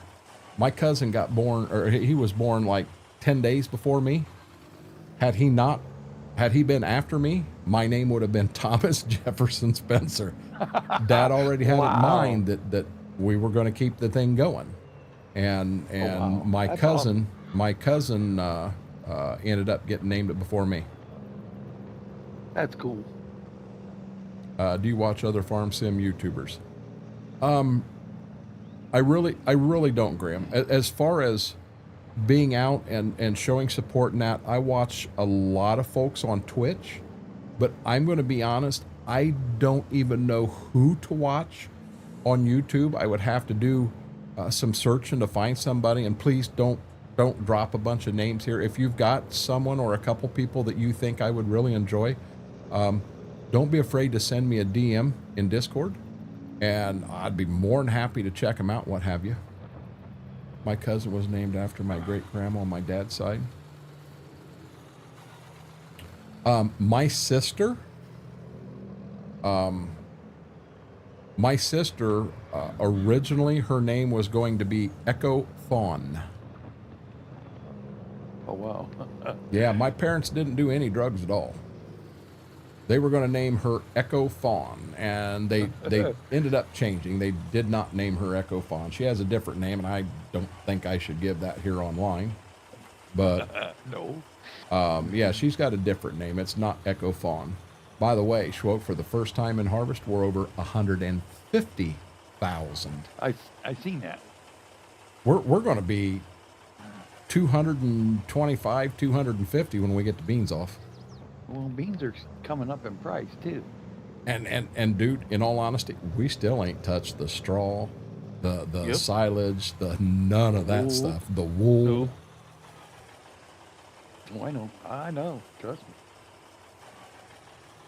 S1: got born, or he was born like 10 days before me. Had he been after me, my name would have been Thomas Jefferson Spencer. Dad already had in mind that we were going to keep the thing going. And my cousin ended up getting named it before me.
S3: That's cool.
S1: Do you watch other farm sim YouTubers? I really don't, Graham. As far as being out and showing support in that, I watch a lot of folks on Twitch, but I'm going to be honest, I don't even know who to watch on YouTube. I would have to do some searching to find somebody, and please don't drop a bunch of names here. If you've got someone or a couple people that you think I would really enjoy, don't be afraid to send me a DM in Discord, and I'd be more than happy to check them out, what have you. My cousin was named after my great-grandma on my dad's side. My sister, originally her name was going to be Echo Fawn.
S3: Oh, wow.
S1: Yeah, my parents didn't do any drugs at all. They were going to name her Echo Fawn, and they ended up changing. They did not name her Echo Fawn. She has a different name, and I don't think I should give that here online. But
S3: No.
S1: yeah, she's got a different name. It's not Echo Fawn. By the way, Schwoke, for the first time in harvest, we're over 150,000.
S3: I seen that.
S1: We're going to be 225, 250 when we get the beans off.
S3: Well, beans are coming up in price too.
S1: And dude, in all honesty, we still ain't touched the straw, the
S3: Yep.
S1: silage, none of that
S3: Wool.
S1: stuff. The wool.
S3: Oh, I know. Trust me.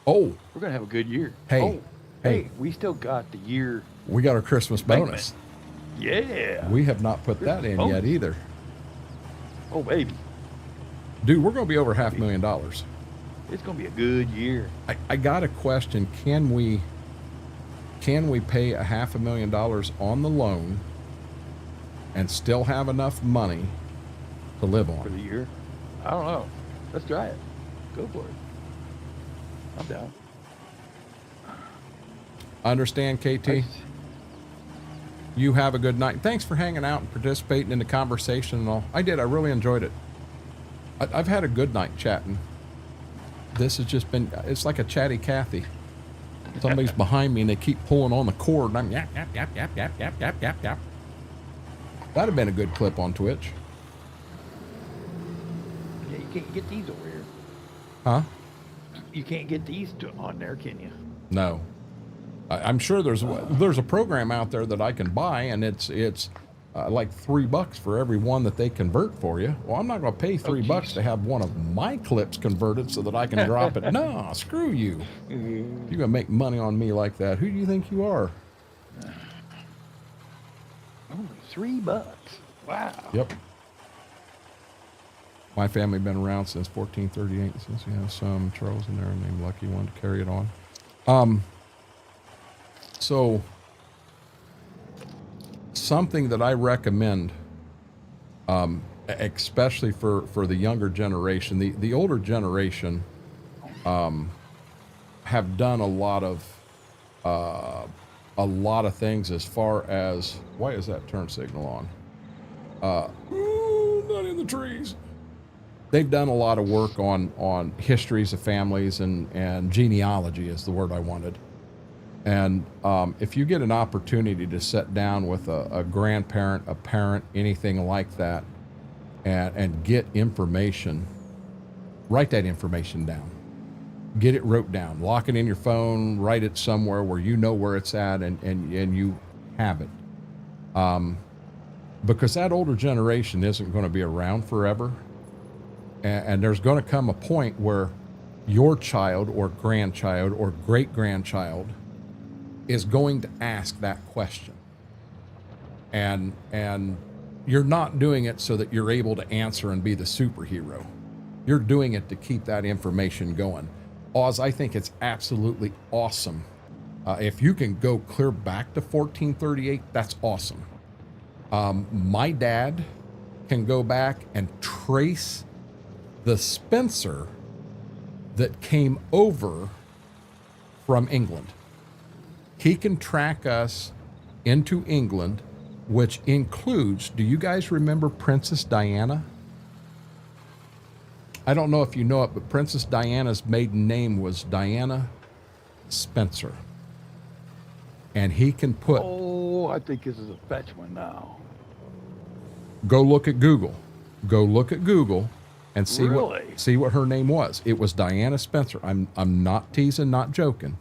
S1: Oh,
S3: We're gonna have a good year.
S1: Hey,
S3: Oh,
S1: hey.
S3: we still got the year.
S1: we got our Christmas bonus.
S3: Yeah.
S1: We have not put that in yet
S3: Bonus.
S1: either.
S3: Oh, baby,
S1: Dude, we're going to be over $500,000.
S3: it's gonna be a good year.
S1: I got a question. Can we pay $500,000 on the loan and still have enough money to live
S3: For
S1: on?
S3: the year? I don't know. Let's try it. Go for it. I'm down.
S1: Understand, KT? You have a good night. Thanks for hanging out and participating in the conversation and all. I did. I really enjoyed it. I've had a good night chatting. This has just been, it's like a chatty Cathy. Somebody's behind me and they keep pulling on the cord and I'm yap, yap, yap, yap, yap, yap, yap, yap, yap. That'd have been a good clip on Twitch.
S3: Yeah, you can't get these over here.
S1: Huh?
S3: You can't get these on there, can you?
S1: No. I'm sure there's a program out there that I can buy, and it's like $3 for every one that they convert for you. Well, I'm not going to pay $3
S3: geez.
S1: to have one of my clips converted so that I can drop it. No, screw you. You're going to make money on me like that. Who do you think you are?
S3: Only $3. Wow.
S1: Yep. My family been around since 1438. Since we have some Charles in there named Lucky one to carry it on. So something that I recommend, especially for the younger generation, the older generation, have done a lot of things as far as, why is that turn signal on? Not in the trees. They've done a lot of work on histories of families and genealogy is the word I wanted. And if you get an opportunity to sit down with a grandparent, a parent, anything like that, and get information, write that information down. Get it wrote down. Lock it in your phone. Write it somewhere where you know where it's at and you have it. Because that older generation isn't going to be around forever. And there's going to come a point where your child or grandchild or great-grandchild is going to ask that question. And you're not doing it so that you're able to answer and be the superhero. You're doing it to keep that information going. Oz, I think it's absolutely awesome. If you can go clear back to 1438, that's awesome. My dad can go back and trace the Spencer that came over from England. He can track us into England, which includes, do you guys remember Princess Diana? I don't know if you know it, but Princess Diana's maiden name was Diana Spencer. And he can put...
S3: Oh, I think this is a fetch one now.
S1: Go look at Google. Go look at Google and see
S3: Really?
S1: what her name was. It was Diana Spencer. I'm not teasing, not joking.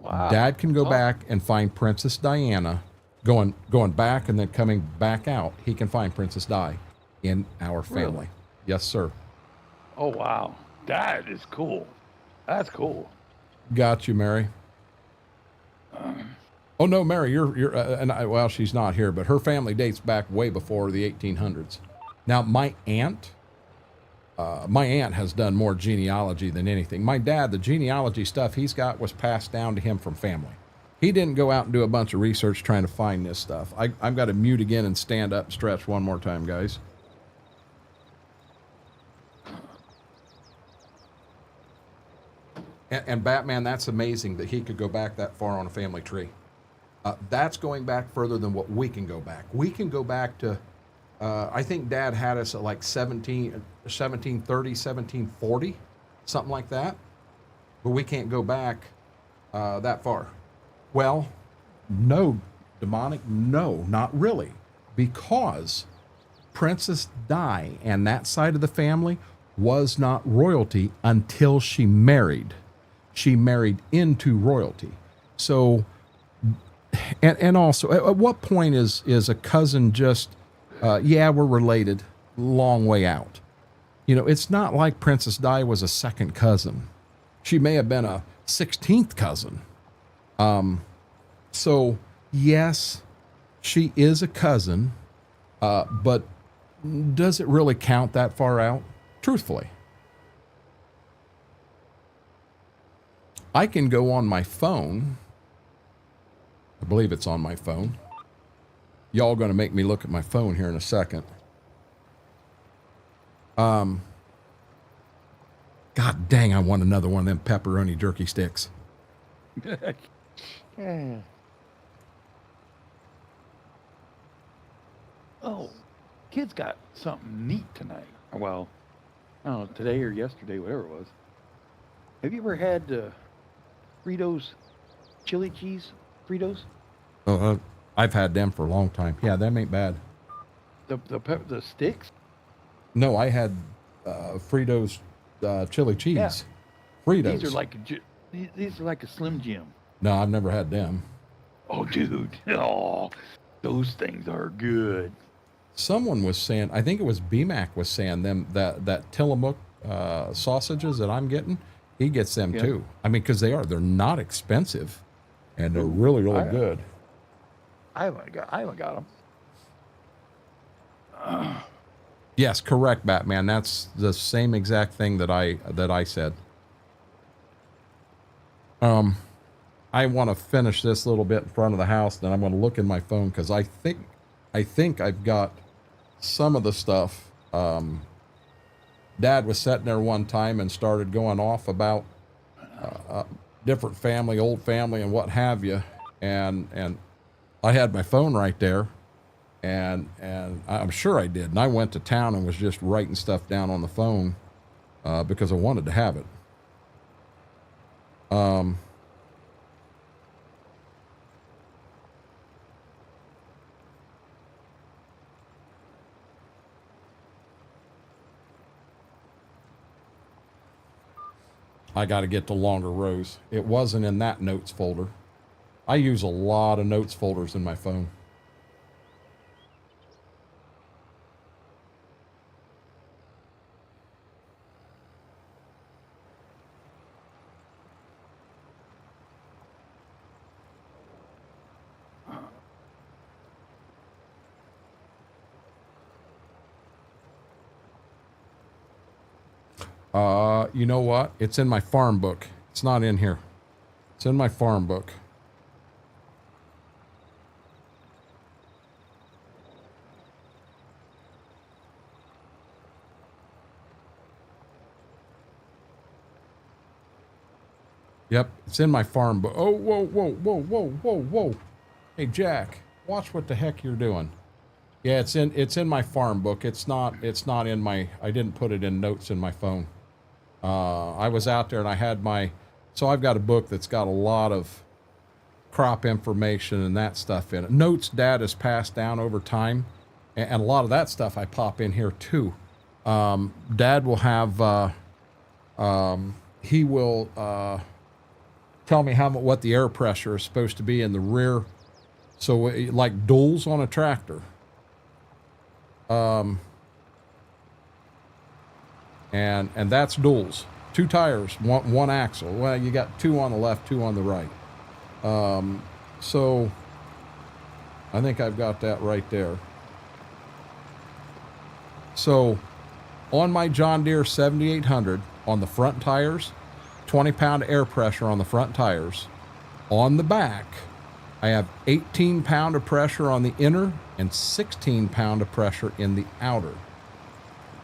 S3: Wow.
S1: Dad can go back and find Princess Diana, going back and then coming back out. He can find Princess Di in our family.
S3: Really?
S1: Yes, sir.
S3: Oh, wow. That is cool. That's cool.
S1: Got you, Mary. Oh no, Mary, well, she's not here, but her family dates back way before the 1800s. Now, my aunt my aunt has done more genealogy than anything. My dad, the genealogy stuff he's got was passed down to him from family. He didn't go out and do a bunch of research trying to find this stuff. I've got to mute again and stand up and stretch one more time, guys. And Batman, that's amazing that he could go back that far on a family tree. That's going back further than what we can go back. We can go back to, I think Dad had us at like 1730, 1740, something like that. But we can't go back that far. Well, no, demonic, no, not really. Because Princess Di and that side of the family was not royalty until she married. She married into royalty. So, and also, at what point is a cousin just, yeah, we're related, long way out. You know, it's not like Princess Di was a second cousin. She may have been a 16th cousin. So, yes, she is a cousin, but does it really count that far out? Truthfully. I can go on my phone. I believe it's on my phone. Y'all going to make me look at my phone here in a second. God dang, I want another one of them pepperoni jerky sticks.
S3: Oh, kids got something neat tonight. Well, I don't know, today or yesterday, whatever it was. Have you ever had Fritos chili cheese Fritos?
S1: Oh, I've had them for a long time. Yeah, them ain't bad.
S3: The sticks?
S1: No, I had Fritos chili cheese.
S3: Yeah.
S1: Fritos.
S3: These are like a Slim Jim.
S1: No, I've never had them.
S3: Oh, dude. Oh, those things are good.
S1: Someone was saying, I think it was BMAC was saying them that Tillamook sausages that I'm getting, he gets them too. I mean, because they're not expensive, and they're really good.
S3: I haven't got them.
S1: Yes, correct, Batman. That's the same exact thing that I said. I want to finish this little bit in front of the house, then I'm going to look in my phone because I think I've got some of the stuff. Dad was sitting there one time and started going off about different family, old family, and what have you, and I had my phone right there, and I'm sure I did, and I went to town and was just writing stuff down on the phone because I wanted to have it. I got to get the longer rows. It wasn't in that notes folder. I use a lot of notes folders in my phone. You know what? It's in my farm book. It's not in here. It's in my farm book. Yep, it's in my farm book. Oh, whoa, whoa, whoa, whoa, whoa, whoa. Hey, Jack, watch what the heck you're doing. Yeah, it's in my farm book. It's not in my, I didn't put it in notes in my phone. I was out there and I had so I've got a book that's got a lot of crop information and that stuff in it. Notes Dad has passed down over time, and a lot of that stuff I pop in here too. Dad will have, he will tell me what the air pressure is supposed to be in the rear. So like duals on a tractor. And that's duals, 2 tires, one axle. Well, you got 2 on the left, 2 on the right. So I think I've got that right there. So On my John Deere 7800, on the front tires, 20-pound air pressure on the front tires. On the back, I have 18-pound of pressure on the inner and 16-pound of pressure in the outer.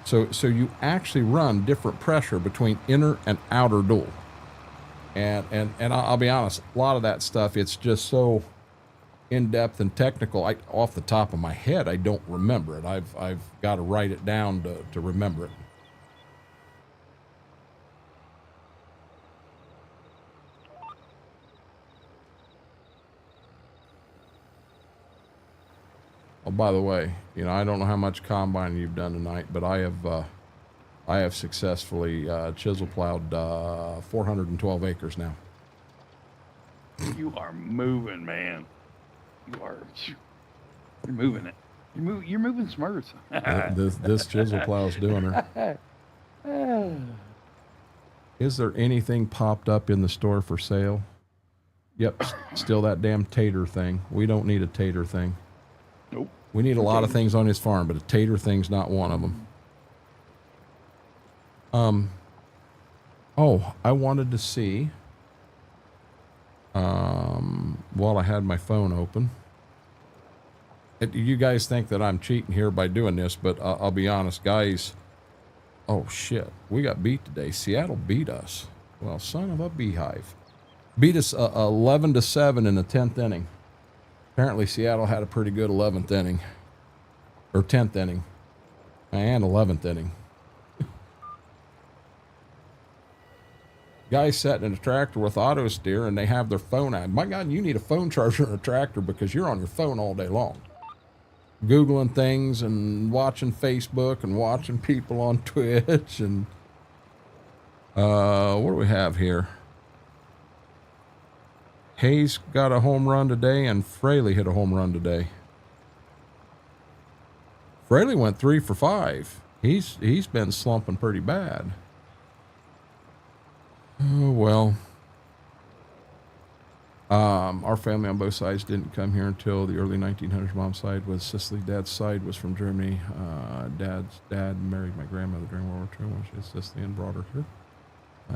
S1: So you actually run different pressure between inner and outer dual. And I'll be honest, a lot of that stuff, it's just so in-depth and technical. Off the top of my head, I don't remember it. I've got to write it down to remember it. Oh, by the way, you know, I don't know how much combining you've done tonight, but I have successfully chisel plowed 412 acres now.
S3: You are moving, man. You're moving it. You're moving Smurfs.
S1: this chisel plow's doing her. Is there anything popped up in the store for sale? Yep, still that damn tater thing. We don't need a tater thing.
S3: Nope.
S1: We need a lot of things on his farm, but a tater thing's not one of them. Oh, I wanted to see, while I had my phone open. You guys think that I'm cheating here by doing this, but I'll be honest, guys. Oh, shit. We got beat today. Seattle beat us. Well, son of a beehive. Beat us 11-7 in the 10th inning. Apparently, Seattle had a pretty good 11th inning. Or 10th inning. And 11th inning. Guys sitting in a tractor with auto steer and they have their phone out. My God, you need a phone charger in a tractor because you're on your phone all day long. Googling things and watching Facebook and watching people on Twitch. And what do we have here? Hayes got a home run today and Fraley hit a home run today. Fraley went 3 for 5. He's been slumping pretty bad. Oh, well. Our family on both sides didn't come here until the early 1900s. Mom's side was Sicily. Dad's side was from Germany. Dad's dad married my grandmother during World War II when she was Sicily and brought her here.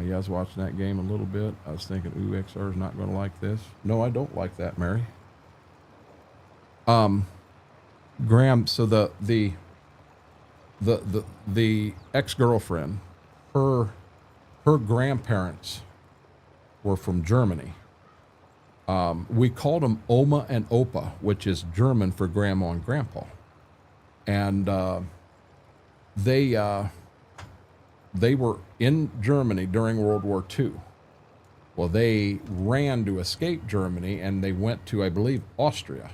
S1: Yeah, I was watching that game a little bit. I was thinking, ooh, XR is not going to like this. No, I don't like that, Mary. Graham, so the ex-girlfriend, her grandparents were from Germany. We called them Oma and Opa, which is German for grandma and grandpa. And they were in Germany during World War II. Well, they ran to escape Germany and they went to, I believe, Austria.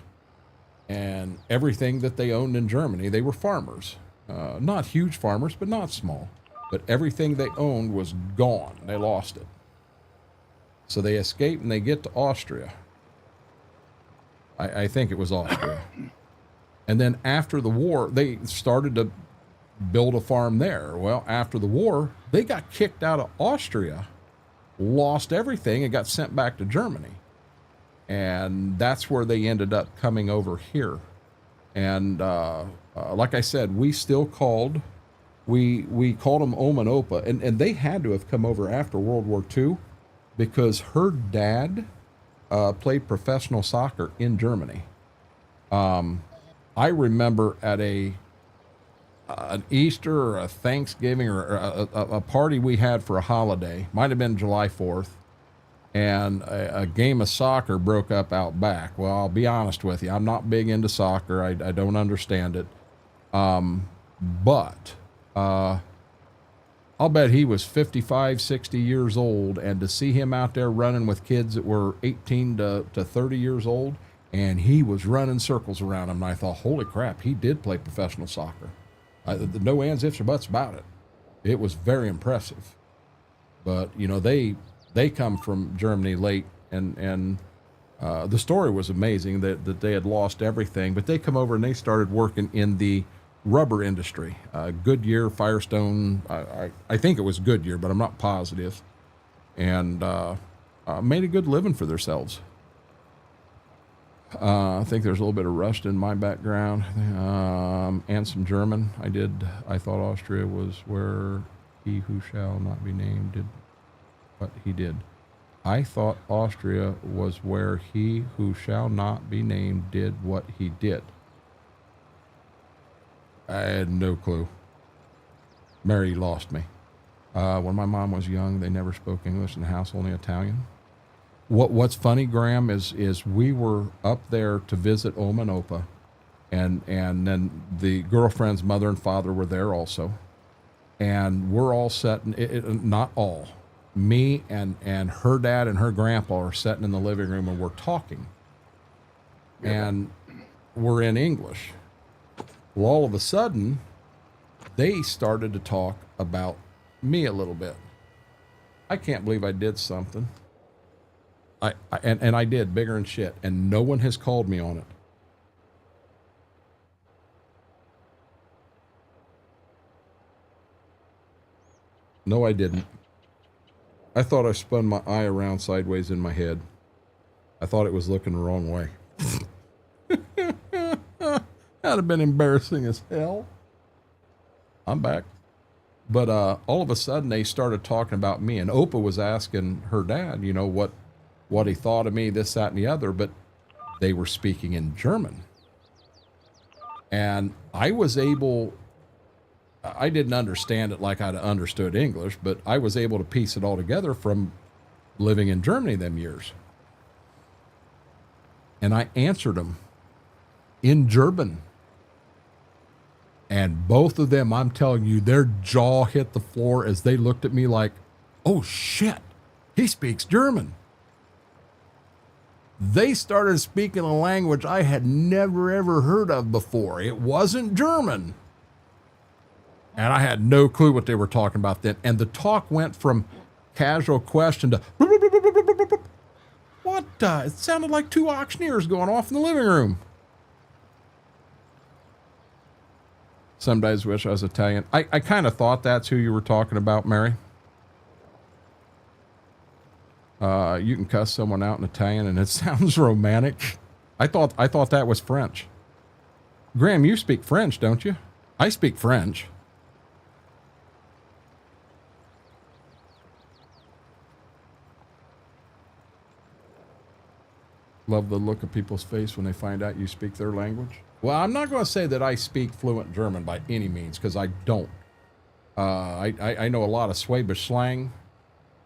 S1: And everything that they owned in Germany, they were farmers. Not huge farmers, but not small. But everything they owned was gone. They lost it. So they escape and they get to Austria. I think it was Austria. And then after the war, they started to build a farm there. Well, after the war, they got kicked out of Austria, lost everything, and got sent back to Germany. And that's where they ended up coming over here. And like I said, we still called, we called them Oma and Opa, and they had to have come over after World War II because her dad played professional soccer in Germany. I remember at an Easter or a Thanksgiving or a party we had for a holiday, might have been July 4th, and a game of soccer broke up out back. Well, I'll be honest with you, I'm not big into soccer. I don't understand it. But I'll bet he was 55, 60 years old, and to see him out there running with kids that were 18 to 30 years old, and he was running circles around him, and I thought, holy crap, he did play professional soccer. No ands, ifs, or buts about it. It was very impressive. But, you know, they come from Germany late, and the story was amazing that they had lost everything, but they come over and they started working in the rubber industry. Goodyear, Firestone, I think it was Goodyear, but I'm not positive, and made a good living for themselves. I think there's a little bit of Rust in my background, and some German. I thought Austria was where he who shall not be named did what he did. I thought Austria was where he who shall not be named did what he did. I had no clue. Mary lost me. When my mom was young, they never spoke English in the house, only Italian. What's funny, Graham, is we were up there to visit Oma and Opa, and then the girlfriend's mother and father were there also, and we're all sitting. Not all, me and her dad and her grandpa are sitting in the living room and we're talking, and we're in English. Well, all of a sudden, they started to talk about me a little bit. I can't believe I did something. And I did, bigger than shit, and no one has called me on it. No, I didn't. I thought I spun my eye around sideways in my head. I thought it was looking the wrong way. That'd have been embarrassing as hell. I'm back. But all of a sudden, they started talking about me, and Opa was asking her dad, you know, what he thought of me, this, that, and the other, but they were speaking in German. And I was able, I didn't understand it like I'd understood English, but I was able to piece it all together from living in Germany them years. And I answered them in German. And both of them, I'm telling you, their jaw hit the floor as they looked at me like, oh shit, he speaks German. They started speaking a language I had never, ever heard of before. It wasn't German. And I had no clue what they were talking about then. And the talk went from casual question to, what? It sounded like two auctioneers going off in the living room. Some days wish I was Italian. I kind of thought that's who you were talking about, Mary. You can cuss someone out in Italian and it sounds romantic. I thought that was French. Graham, you speak French, don't you? I speak French. Love the look of people's face when they find out you speak their language. Well, I'm not going to say that I speak fluent German by any means, because I don't. I know a lot of Schwäbisch slang.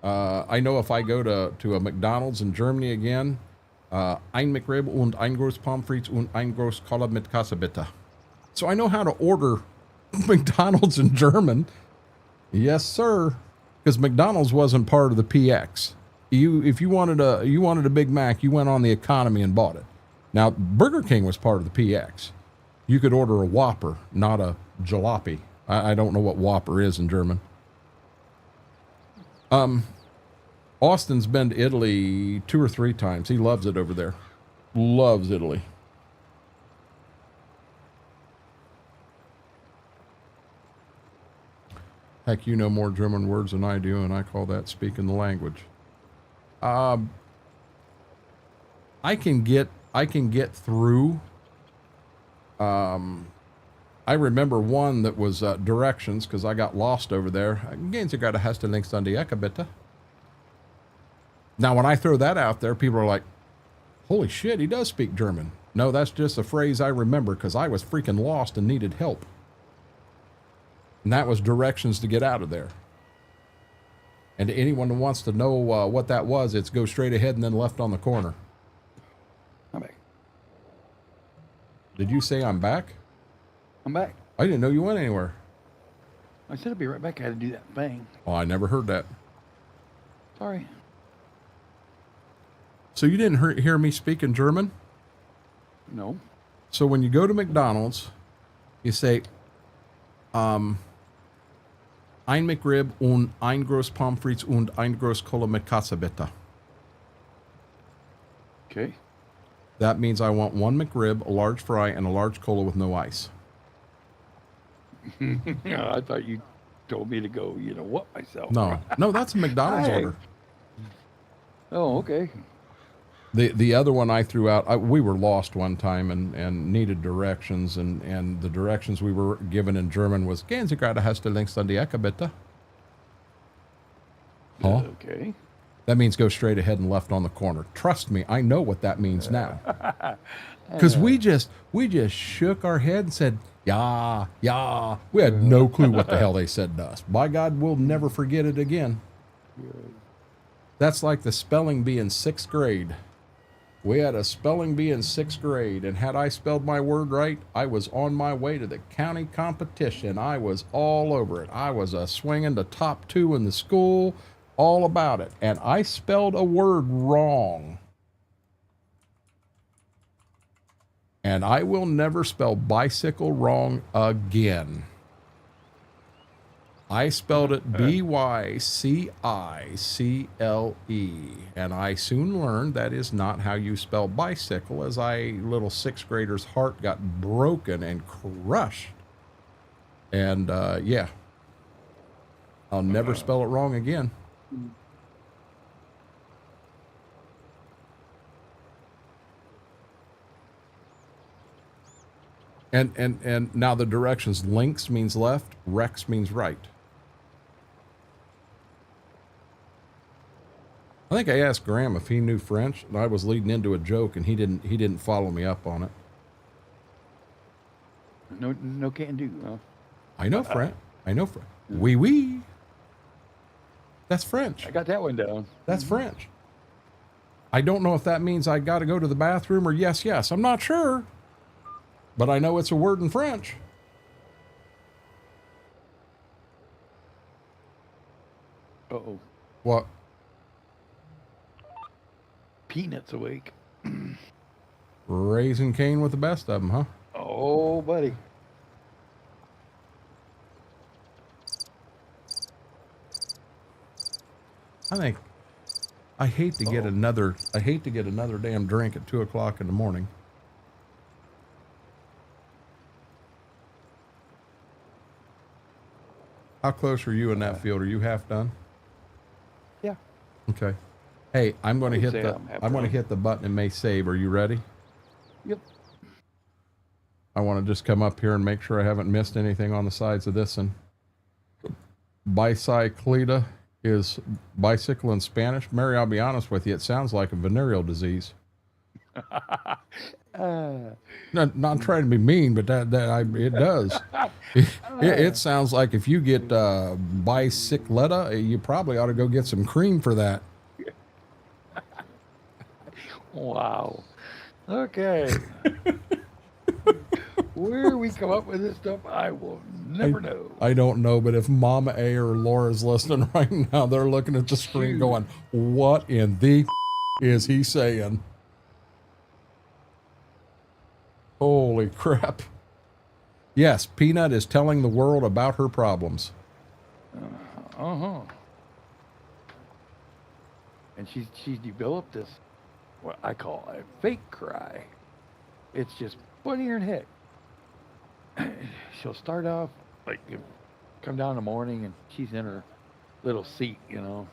S1: I know if I go to a McDonald's in Germany again, ein McRib und ein groß Pommes frites und ein groß Cola mit Käse bitte. So I know how to order McDonald's in German. Yes, sir. Because McDonald's wasn't part of the PX. If you wanted a Big Mac, you went on the economy and bought it. Now, Burger King was part of the PX. You could order a Whopper, not a jalopy. I don't know what Whopper is in German. Austin's been to Italy 2 or 3 times. He loves it over there. Loves Italy. Heck, you know more German words than I do, and I call that speaking the language. I can get through. I remember one that was directions, because I got lost over there. Gehen Sie gerade hast du links an die Ecke, bitte. Now, when I throw that out there, people are like, holy shit, he does speak German. No, that's just a phrase I remember because I was freaking lost and needed help. And that was directions to get out of there. And to anyone who wants to know what that was, it's go straight ahead and then left on the corner.
S3: I'm back.
S1: Did you say I'm back?
S3: I'm back.
S1: I didn't know you went anywhere.
S3: I said I'd be right back. I had to do that thing.
S1: Oh, I never heard that.
S3: Sorry.
S1: So you didn't hear me speak in German?
S3: No.
S1: So when you go to McDonald's, you say, ein McRib und ein groß Pommes frites und ein groß Cola mit Käse bitte.
S3: Okay.
S1: That means I want 1 McRib, a large fry, and a large cola with no ice.
S3: I thought you told me to go, what myself.
S1: No, that's a McDonald's
S3: Hey.
S1: order.
S3: Oh, okay.
S1: The other one I threw out, we were lost one time and needed directions, and the directions we were given in German was "Gehen Sie geradeaus links an die Ecke, bitte." Huh?
S3: Okay.
S1: That means go straight ahead and left on the corner. Trust me, I know what that means now. Because we just shook our head and said, "Yeah, yeah." We had no clue what the hell they said to us. By God, we'll never forget it again. That's like the spelling bee in 6th grade. We had a spelling bee in 6th grade, and had I spelled my word right, I was on my way to the county competition. I was all over it. I was swinging the top 2 in the school, all about it. And I spelled a word wrong. And I will never spell bicycle wrong again. I spelled it Bycicle, and I soon learned that is not how you spell bicycle, as little 6th grader's heart got broken and crushed. And yeah, I'll never spell it wrong again. And now the directions: links means left, rex means right. I think I asked Graham if he knew French, and I was leading into a joke, and he didn't follow me up on it.
S3: No can do, huh?
S1: I know French. I know French. Oui, oui. That's French.
S3: I got that one down.
S1: That's French. I don't know if that means I got to go to the bathroom or yes, yes. I'm not sure. But I know it's a word in French.
S3: Uh-oh.
S1: What?
S3: Peanuts awake.
S1: Raising Cain with the best of them, huh?
S3: Oh, buddy.
S1: I hate to get another damn drink at 2 o'clock in the morning. How close are you in that field? Are you half done?
S3: Yeah.
S1: Okay. Hey, I'm going to hit the button and may save. Are you ready?
S3: Yep.
S1: I want to just come up here and make sure I haven't missed anything on the sides of this one. Bicicleta is bicycle in Spanish. Mary, I'll be honest with you, it sounds like a venereal disease. Not trying to be mean, but it does. It sounds like if you get bicicleta, you probably ought to go get some cream for that.
S3: Wow. Okay. Where we come up with this stuff, I will never know.
S1: I don't know, but if Mama A or Laura's listening right now, they're looking at the screen going, "What in the is he saying?" Holy crap. Yes, Peanut is telling the world about her problems.
S3: And she's developed this, what I call a fake cry. It's just funnier than heck. She'll start off like, come down in the morning and she's in her little seat, and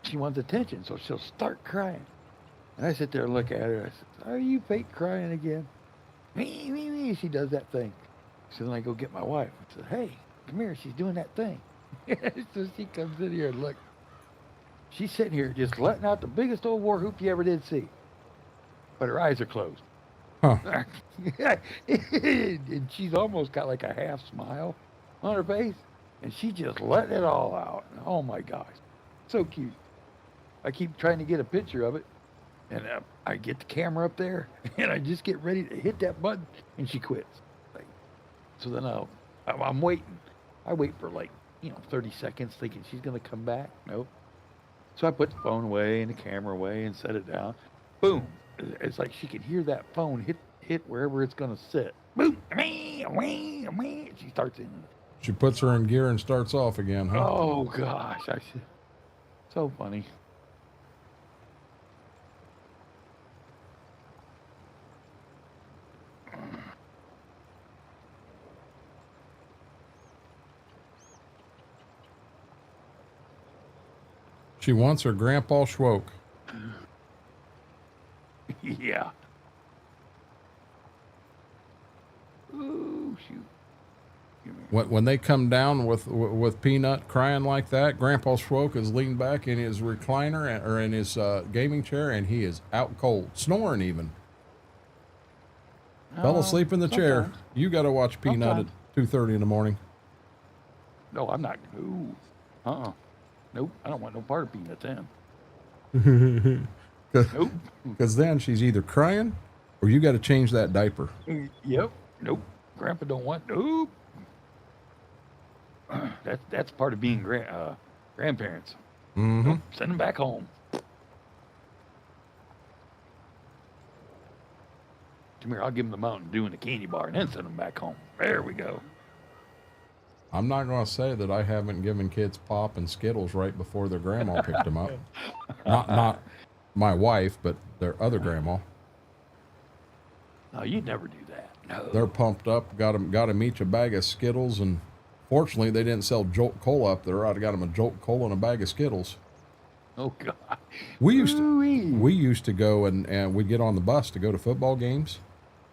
S3: she wants attention, so she'll start crying. And I sit there and look at her. I said, "Are you fake crying again?" Me, me, me. She does that thing. So then I go get my wife. I said, "Hey, come here. She's doing that thing." So she comes in here and look. She's sitting here just letting out the biggest old war whoop you ever did see. But her eyes are closed.
S1: Huh.
S3: And she's almost got like a half smile on her face. And she just let it all out. Oh my gosh. So cute. I keep trying to get a picture of it. And I get the camera up there. And I just get ready to hit that button. And she quits. So then I'm waiting. I wait for 30 seconds thinking she's going to come back. Nope. So I put the phone away and the camera away and set it down. Boom. It's like she can hear that phone hit wherever it's going to sit. Boom. She starts in.
S1: She puts her in gear and starts off again, huh?
S3: Oh, gosh. So funny.
S1: She wants her Grandpa Schwoke.
S3: Yeah. Ooh, shoot.
S1: When they come down with Peanut crying like that, Grandpa Swoke is leaned back in his recliner or in his gaming chair, and he is out cold, snoring even. Fell asleep in the chair. You got to watch Peanut at 2:30 in the morning.
S3: No, I'm not. Ooh. Nope. I don't want no part of Peanut then. Nope.
S1: Because then she's either crying or you got to change that diaper.
S3: Yep. Nope. Grandpa don't want. Nope. That's part of being grandparents.
S1: Mm-hmm.
S3: Nope. Send them back home. Come here, I'll give them the Mountain Dew and the candy bar, and then send them back home. There we go.
S1: I'm not going to say that I haven't given kids pop and Skittles right before their grandma picked them up. Not my wife, but their other grandma.
S3: No, you'd never do that. No.
S1: They're pumped up. Got them each a bag of Skittles, and fortunately they didn't sell Jolt Cola up there. I'd have got them a Jolt Cola and a bag of Skittles.
S3: Oh God.
S1: We used to go and we'd get on the bus to go to football games,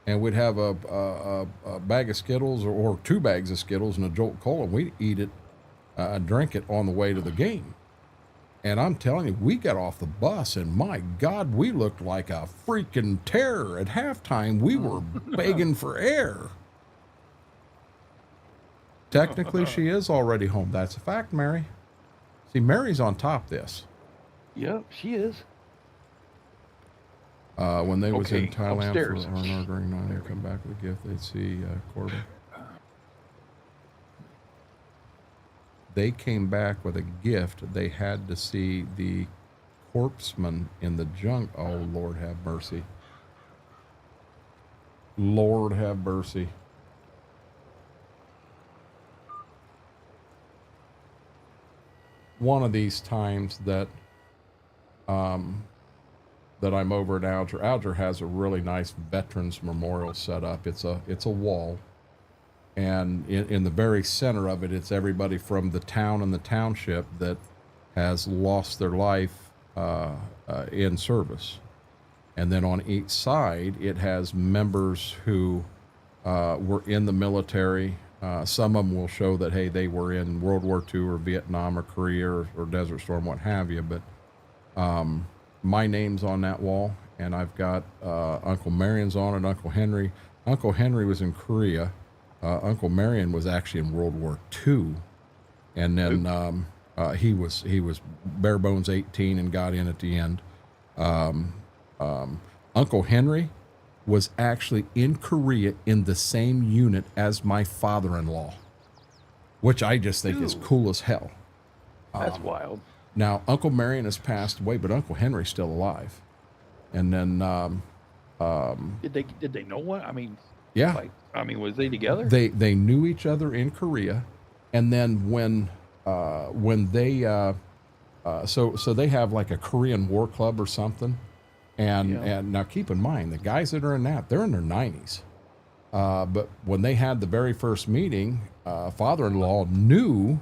S1: and we'd have a bag of Skittles or 2 bags of Skittles and a Jolt Cola, and we'd eat it, drink it on the way to the game. And I'm telling you, we got off the bus, and my God, we looked like a freaking terror. At halftime, we were begging for air. Technically, she is already home. That's a fact, Mary. See, Mary's on top of this.
S3: Yep, she is.
S1: When they was in Thailand
S3: upstairs.
S1: for R&R during 9, they'd come back with a gift. They'd see Corbin. They came back with a gift. They had to see the corpseman in the junk. Oh, Lord have mercy. Lord have mercy. One of these times that that I'm over at Alger. Alger has a really nice veterans memorial set up. It's a wall, and in the very center of it, it's everybody from the town and the township that has lost their life in service. And then on each side, it has members who were in the military. Some of them will show that, hey, they were in World War II or Vietnam or Korea or Desert Storm, what have you. But my name's on that wall, and I've got Uncle Marion's on it, Uncle Henry. Uncle Henry was in Korea. Uncle Marion was actually in World War II, and then he was bare bones 18 and got in at the end. Uncle Henry was actually in Korea in the same unit as my father-in-law, which I just think is cool as hell.
S3: That's wild.
S1: Now, Uncle Marion has passed away, but Uncle Henry's still alive. And then,
S3: did they know what? I mean,
S1: yeah.
S3: Was they together?
S1: They knew each other in Korea, and then when they so they have like a Korean War Club or something, and now keep in mind the guys that are in that, they're in their 90s. But when they had the very first meeting, father-in-law knew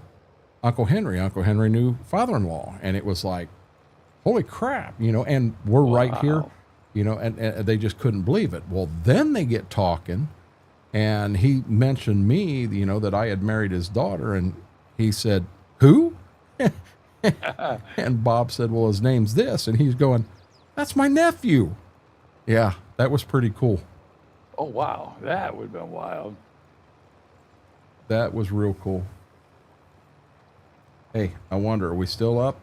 S1: Uncle Henry. Uncle Henry knew father-in-law, and it was like, holy crap, and we're right here, and they just couldn't believe it. Well, then they get talking, and he mentioned me, that I had married his daughter, and he said, who? And Bob said, well, his name's this, and he's going, that's my nephew. Yeah, that was pretty cool.
S3: Oh, wow. That would have been wild.
S1: That was real cool. Hey, I wonder, are we still up?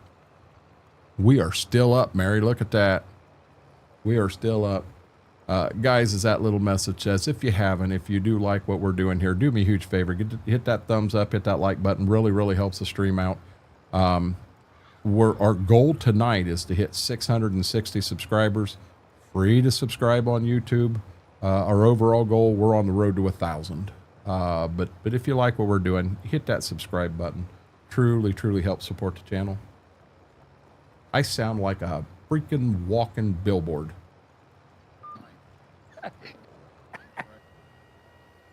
S1: We are still up, Mary. Look at that. We are still up. Guys, as that little message says, if you do like what we're doing here, do me a huge favor. Hit that thumbs up, hit that like button. Really, really helps the stream out. Our goal tonight is to hit 660 subscribers. Free to subscribe on YouTube. Our overall goal, we're on the road to 1,000. But if you like what we're doing, hit that subscribe button. Truly, truly helps support the channel. I sound like a freaking walking billboard.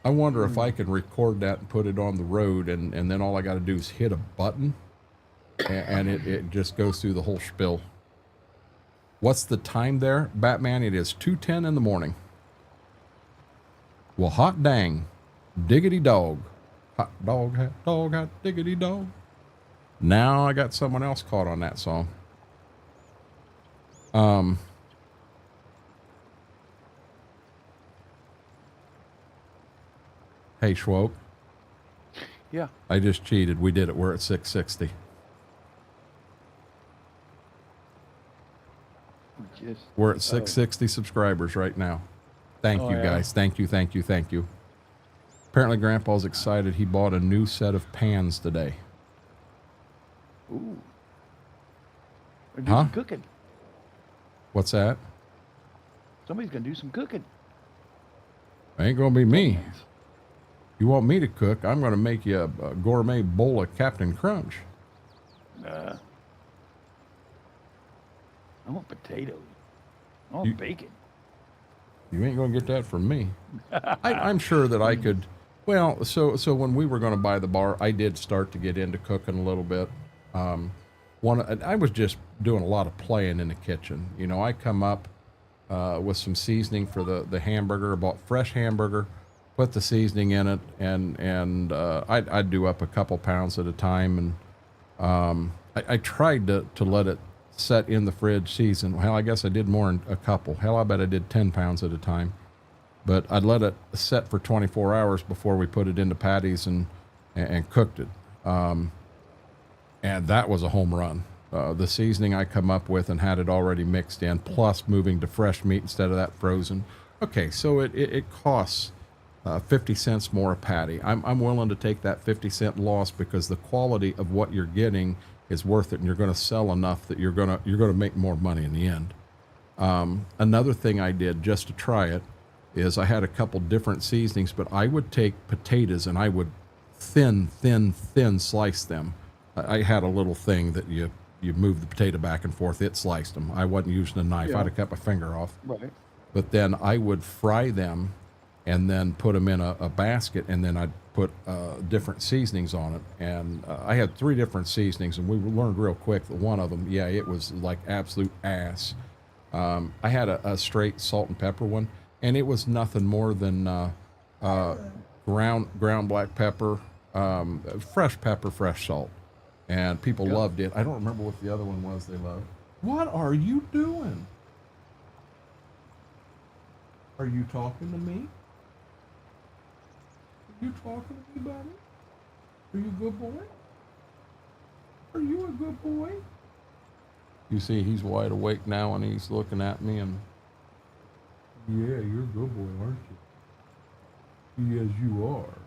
S1: I wonder if I can record that and put it on the road, and then all I got to do is hit a button, and it just goes through the whole spiel. What's the time there, Batman? It is 2:10 in the morning. Well, hot dang, diggity dog, hot diggity dog. Now I got someone else caught on that song. Hey, Schwoke.
S3: Yeah.
S1: I just cheated. We did it. We're at 660. We're at 660 subscribers right now. Thank you, guys. Thank you, thank you, thank you. Apparently, Grandpa's excited. He bought a new set of pans today.
S3: Ooh. Do some cooking.
S1: What's that?
S3: Somebody's going to do some cooking.
S1: Ain't going to be me. You want me to cook? I'm going to make you a gourmet bowl of Captain Crunch.
S3: Nah. I want potatoes. I want bacon.
S1: You ain't going to get that from me. I'm sure that I could. Well, so when we were going to buy the bar, I did start to get into cooking a little bit. I was just doing a lot of playing in the kitchen. You know, I come up with some seasoning for the hamburger. I bought fresh hamburger, put the seasoning in it, and I'd do up a couple pounds at a time. And I tried to let it set in the fridge season. Well, I guess I did more than a couple. Hell, I bet I did 10 pounds at a time. But I'd let it set for 24 hours before we put it into patties and cooked it. And that was a home run. The seasoning I come up with and had it already mixed in, plus moving to fresh meat instead of that frozen. Okay, so it costs 50 cents more a patty. I'm willing to take that 50-cent loss because the quality of what you're getting is worth it, and you're going to sell enough that you're going to make more money in the end. Another thing I did just to try it is I had a couple different seasonings, but I would take potatoes and I would thin slice them. I had a little thing that you move the potato back and forth. It sliced them. I wasn't using a knife.
S3: Yeah.
S1: I'd have cut my finger off.
S3: Right.
S1: But then I would fry them and then put them in a basket, and then I'd put different seasonings on it. And I had 3 different seasonings, and we learned real quick that one of them, yeah, it was like absolute ass. I had a straight salt and pepper one, and it was nothing more than ground black pepper, fresh pepper, fresh salt. And people loved it. I don't remember what the other one was they loved. What are you doing? Are you talking to me? Are you talking to me, buddy? Are you a good boy? Are you a good boy? You see, he's wide awake now and he's looking at me and, yeah, you're a good boy, aren't you? Yes, you are.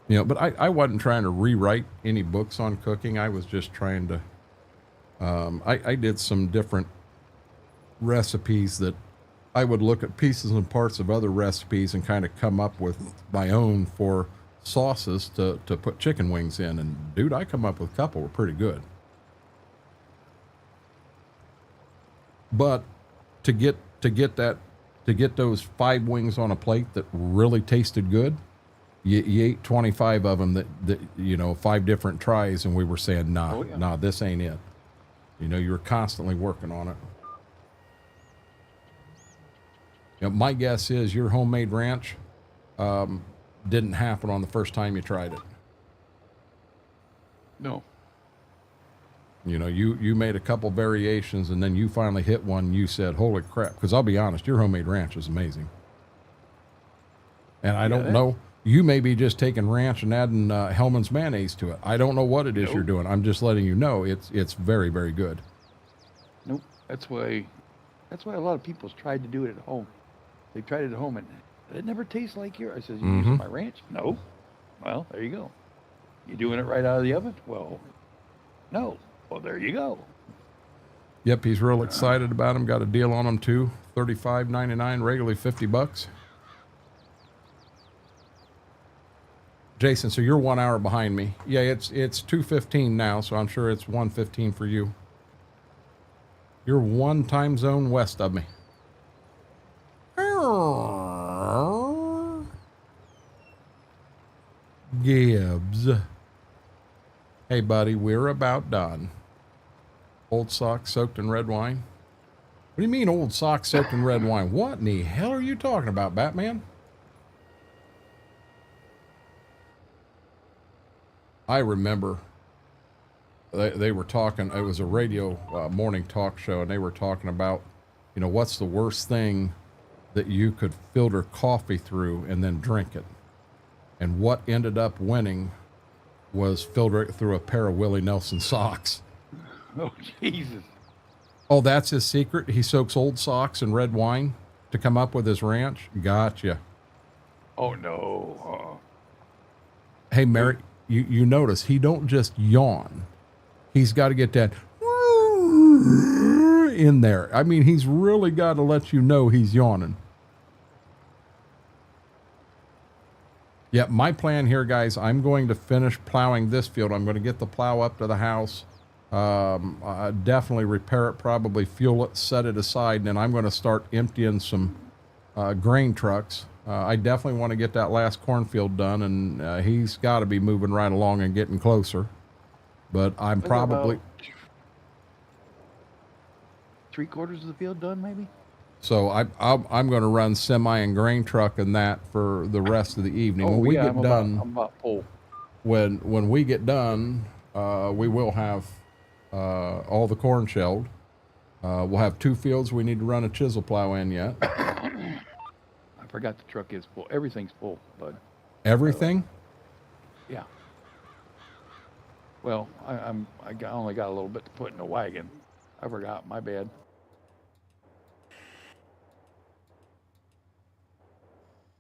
S1: You know, but I wasn't trying to rewrite any books on cooking. I was just trying to, I did some different recipes that I would look at pieces and parts of other recipes and kind of come up with my own for sauces to put chicken wings in. And dude, I come up with a couple were pretty good. But to get those 5 wings on a plate that really tasted good, you ate 25 of them that you know, 5 different tries, and we were saying, nah, this ain't it. You know, you were constantly working on it. You know, my guess is your homemade ranch didn't happen on the first time you tried it.
S3: No.
S1: You know, you made a couple variations, and then you finally hit one. You said, "Holy crap!" Because I'll be honest, your homemade ranch is amazing. And I don't know. You may be just taking ranch and adding Hellman's mayonnaise to it. I don't know what it is you're doing. I'm just letting you know it's very, very good.
S3: Nope. That's why a lot of people's tried to do it at home. They tried it at home and it never tastes like yours. I says, you using my ranch? No. Well, there you go. You doing it right out of the oven? Well, no. Well, there you go.
S1: Yep, he's real excited about them. Got a deal on them too. $35.99, regularly $50. Jason, so you're 1 hour behind me. Yeah, it's 2:15 now, so I'm sure it's 1:15 for you. You're 1 time zone west of me. Gibbs. Hey, buddy, we're about done. Old socks soaked in red wine. What do you mean old socks soaked in red wine? What in the hell are you talking about, Batman? I remember they were talking, it was a radio morning talk show, and they were talking about, you know, what's the worst thing that you could filter coffee through and then drink it. And what ended up winning was filter it through a pair of Willie Nelson socks.
S3: Oh, Jesus.
S1: Oh, that's his secret? He soaks old socks in red wine to come up with his ranch? Gotcha.
S3: Oh, no.
S1: Hey, Mary, you notice he don't just yawn. He's got to get that in there. I mean, he's really got to let you know he's yawning. Yeah, my plan here, guys, I'm going to finish plowing this field. I'm going to get the plow up to the house. Definitely repair it, probably fuel it, set it aside, and then I'm going to start emptying some grain trucks. I definitely want to get that last cornfield done, and he's got to be moving right along and getting closer. But I'm probably...
S3: Three-quarters of the field done, maybe?
S1: So I'm going to run semi and grain truck and that for the rest of the evening.
S3: Oh,
S1: When we
S3: yeah,
S1: get done,
S3: I'm about full.
S1: when we get done, we will have all the corn shelled. We'll have 2 fields we need to run a chisel plow in yet.
S3: I forgot the truck is full. Everything's full, bud.
S1: Everything?
S3: Yeah. Well, I only got a little bit to put in the wagon. I forgot. My bad.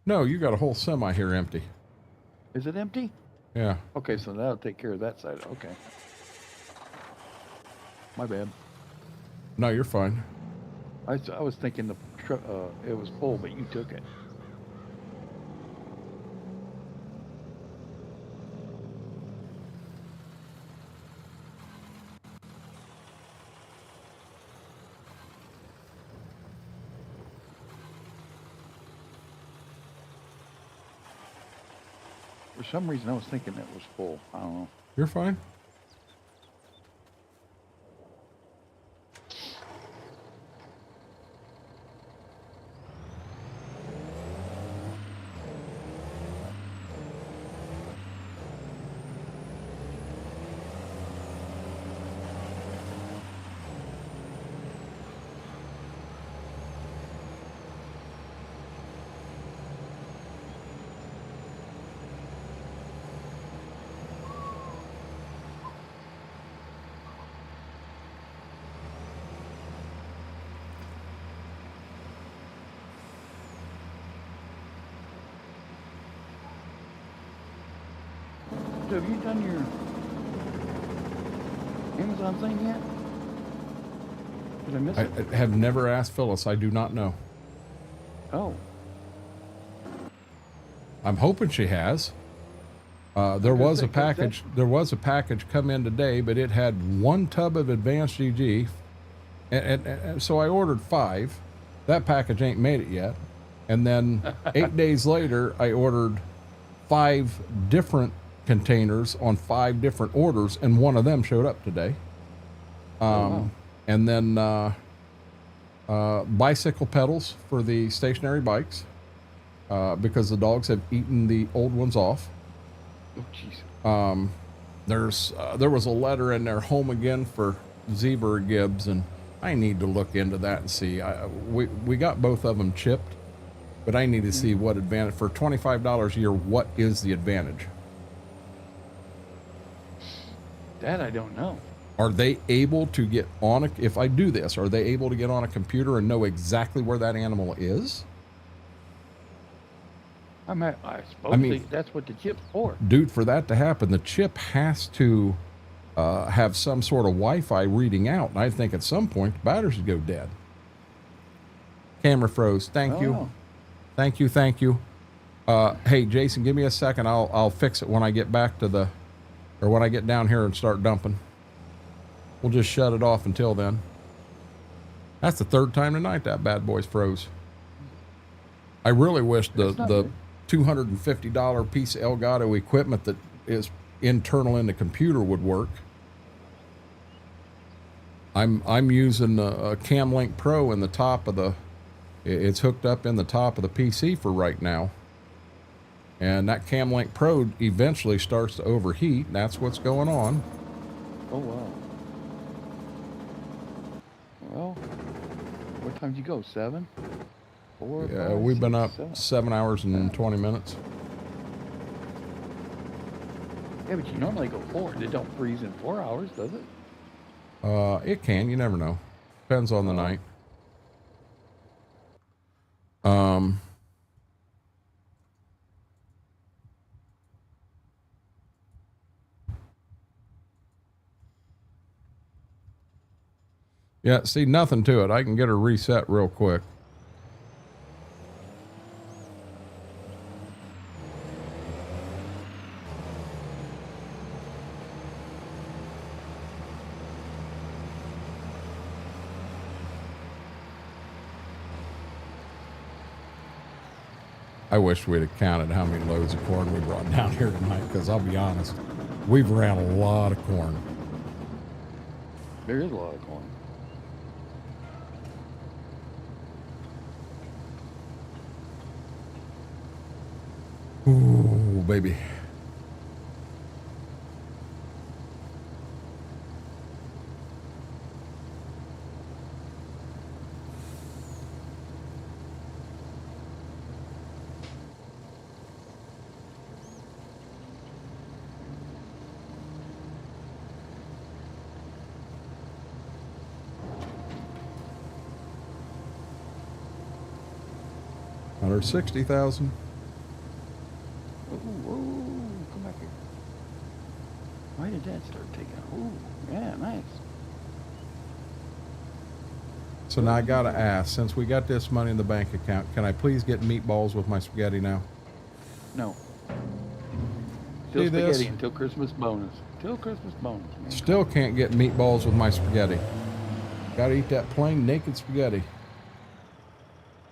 S1: No, you got a whole semi here empty.
S3: Is it empty?
S1: Yeah.
S3: Okay, so that'll take care of that side. Okay. My bad.
S1: No, you're fine.
S3: I was thinking it was full, but you took it. For some reason, I was thinking it was full. I don't know.
S1: You're fine.
S3: So have you done your Amazon thing yet? Did I miss it?
S1: I have never asked Phyllis. I do not know.
S3: Oh.
S1: I'm hoping she has. There was a package. There was a package come in today, but it had 1 tub of advanced GG, and so I ordered 5. That package ain't made it yet. And then 8 days later, I ordered 5 different containers on 5 different orders, and one of them showed up today.
S3: Wow.
S1: And then bicycle pedals for the stationary bikes, because the dogs have eaten the old ones off.
S3: Oh, jeez.
S1: There was a letter in there, home again for Zebra Gibbs, and I need to look into that and see. We got both of them chipped, but I need to see what advantage for $25 a year. What is the advantage?
S3: That I don't know.
S1: Are they able to get on a, if I do this, are they able to get on a computer and know exactly where that animal is?
S3: I suppose that's what the chip's for.
S1: Dude, for that to happen, the chip has to have some sort of Wi-Fi reading out. And I think at some point the batteries would go dead. Camera froze. Thank you. Thank you. Thank you. Hey, Jason, give me a second. I'll fix it when I get back to when I get down here and start dumping. We'll just shut it off until then. That's the 3rd time tonight that bad boy's froze. I really wish the $250 piece of Elgato equipment that is internal in the computer would work. I'm using a CamLink Pro in the top of the, it's hooked up in the top of the PC for right now. And that CamLink Pro eventually starts to overheat, and that's what's going on.
S3: Oh, wow. Well, what time did you go? 7? 4?
S1: Yeah,
S3: 5,
S1: we've been
S3: 6,
S1: up
S3: 7.
S1: 7 hours and 20 minutes.
S3: Yeah, but you normally go 4. It don't freeze in 4 hours, does it?
S1: It can, you never know. Depends on the night. Yeah, see, nothing to it. I can get her reset real quick. I wish we'd have counted how many loads of corn we brought down here tonight, because I'll be honest, we've ran a lot of corn.
S3: There is a lot of corn.
S1: Ooh, baby. $160,000.
S3: Come back here. Why did that start taking? Ooh, yeah, nice.
S1: So now I gotta ask, since we got this money in the bank account, can I please get meatballs with my spaghetti now?
S3: No. Still
S1: See
S3: spaghetti
S1: this?
S3: until Christmas bonus. Till Christmas bonus, man.
S1: Still can't get meatballs with my spaghetti. Gotta eat that plain naked spaghetti.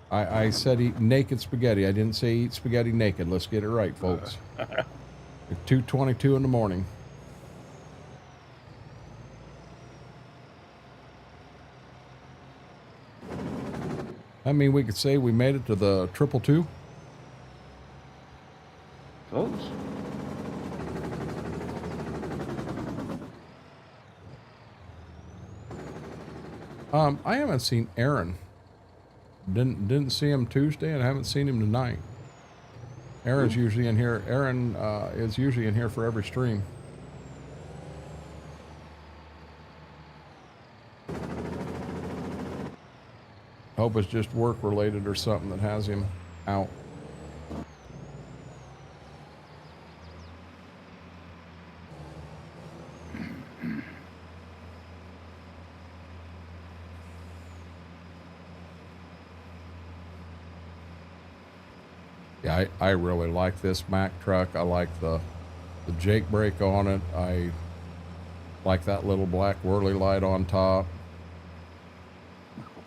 S1: I said eat naked spaghetti. I didn't say eat spaghetti naked. Let's get it right, folks. It's 2:22 in the morning. I mean, we could say we made it to the 222.
S3: Close.
S1: I haven't seen Aaron. Didn't see him Tuesday, and I haven't seen him tonight. Aaron's usually in here. Aaron is usually in here for every stream. Hope it's just work related or something that has him out. Yeah, I really like this Mack truck. I like the Jake brake on it. I like that little black whirly light on top.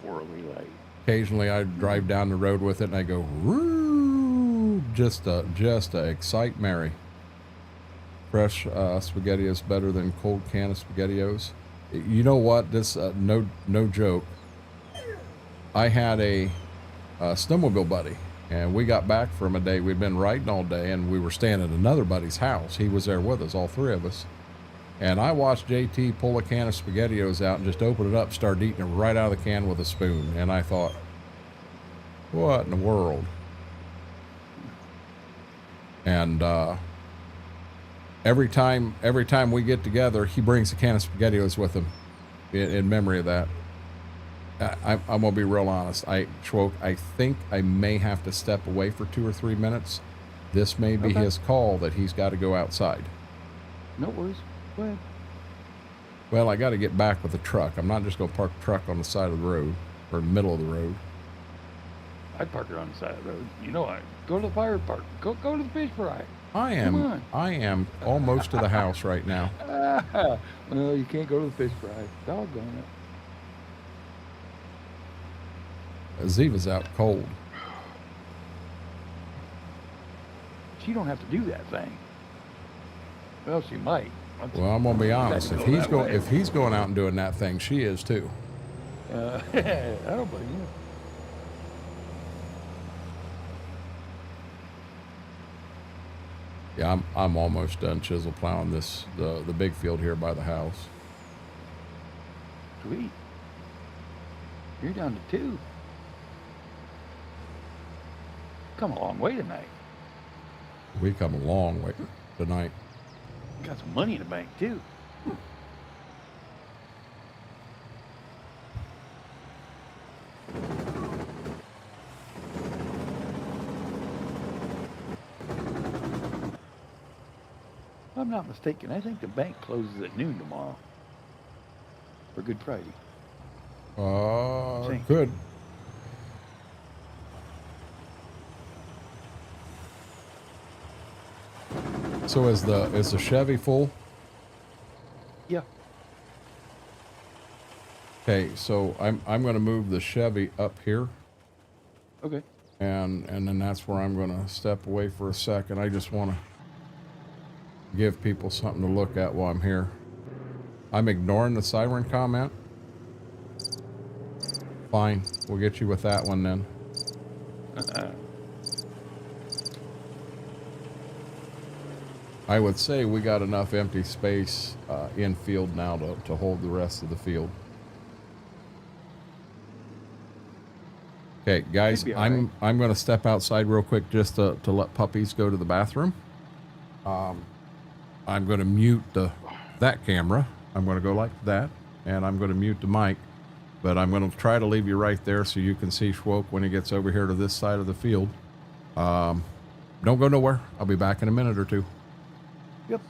S3: Whirly light.
S1: Occasionally I drive down the road with it and I go, woo, just to excite Mary. Fresh spaghetti is better than cold can of SpaghettiOs. You know what? This no joke. I had a snowmobile buddy, and we got back from a day. We'd been riding all day, and we were staying at another buddy's house. He was there with us, all three of us. And I watched JT pull a can of SpaghettiOs out and just open it up, start eating it right out of the can with a spoon. And I thought, what in the world? And every time we get together, he brings a can of SpaghettiOs with him in memory of that. I'm gonna be real honest. I think I may have to step away for 2 or 3 minutes. This may be his call that he's got to go outside.
S3: No worries. Go ahead.
S1: Well, I got to get back with the truck. I'm not just gonna park the truck on the side of the road or the middle of the road.
S3: I'd park it on the side of the road. You know, I go to the fire park. Go to the fish fry.
S1: I am almost to the house right now.
S3: Well, you can't go to the fish fry. Doggone it.
S1: Ziva's out cold.
S3: She don't have to do that thing. Well, she might.
S1: Well, I'm gonna be honest. If he's
S3: going,
S1: if he's going out and doing that thing, she is too.
S3: I don't believe you.
S1: Yeah, I'm almost done chisel plowing the big field here by the house.
S3: Sweet. You're down to 2. Come a long way tonight.
S1: We come a long way tonight.
S3: Got some money in the bank too. If I'm not mistaken, I think the bank closes at noon tomorrow for Good Friday.
S1: Good. So is the Chevy full?
S3: Yeah.
S1: Okay, so I'm going to move the Chevy up here,
S3: Okay.
S1: and then that's where I'm going to step away for a second. I just want to give people something to look at while I'm here. I'm ignoring the siren comment. Fine, we'll get you with that one then. I would say we got enough empty space in field now to hold the rest of the field. Okay, guys, I'm going to step outside real quick just to let puppies go to the bathroom. I'm going to mute that camera. I'm going to go like that, and I'm going to mute the mic. But I'm going to try to leave you right there so you can see Schwoke when he gets over here to this side of the field. Don't go nowhere. I'll be back in a minute or two.
S3: Yep.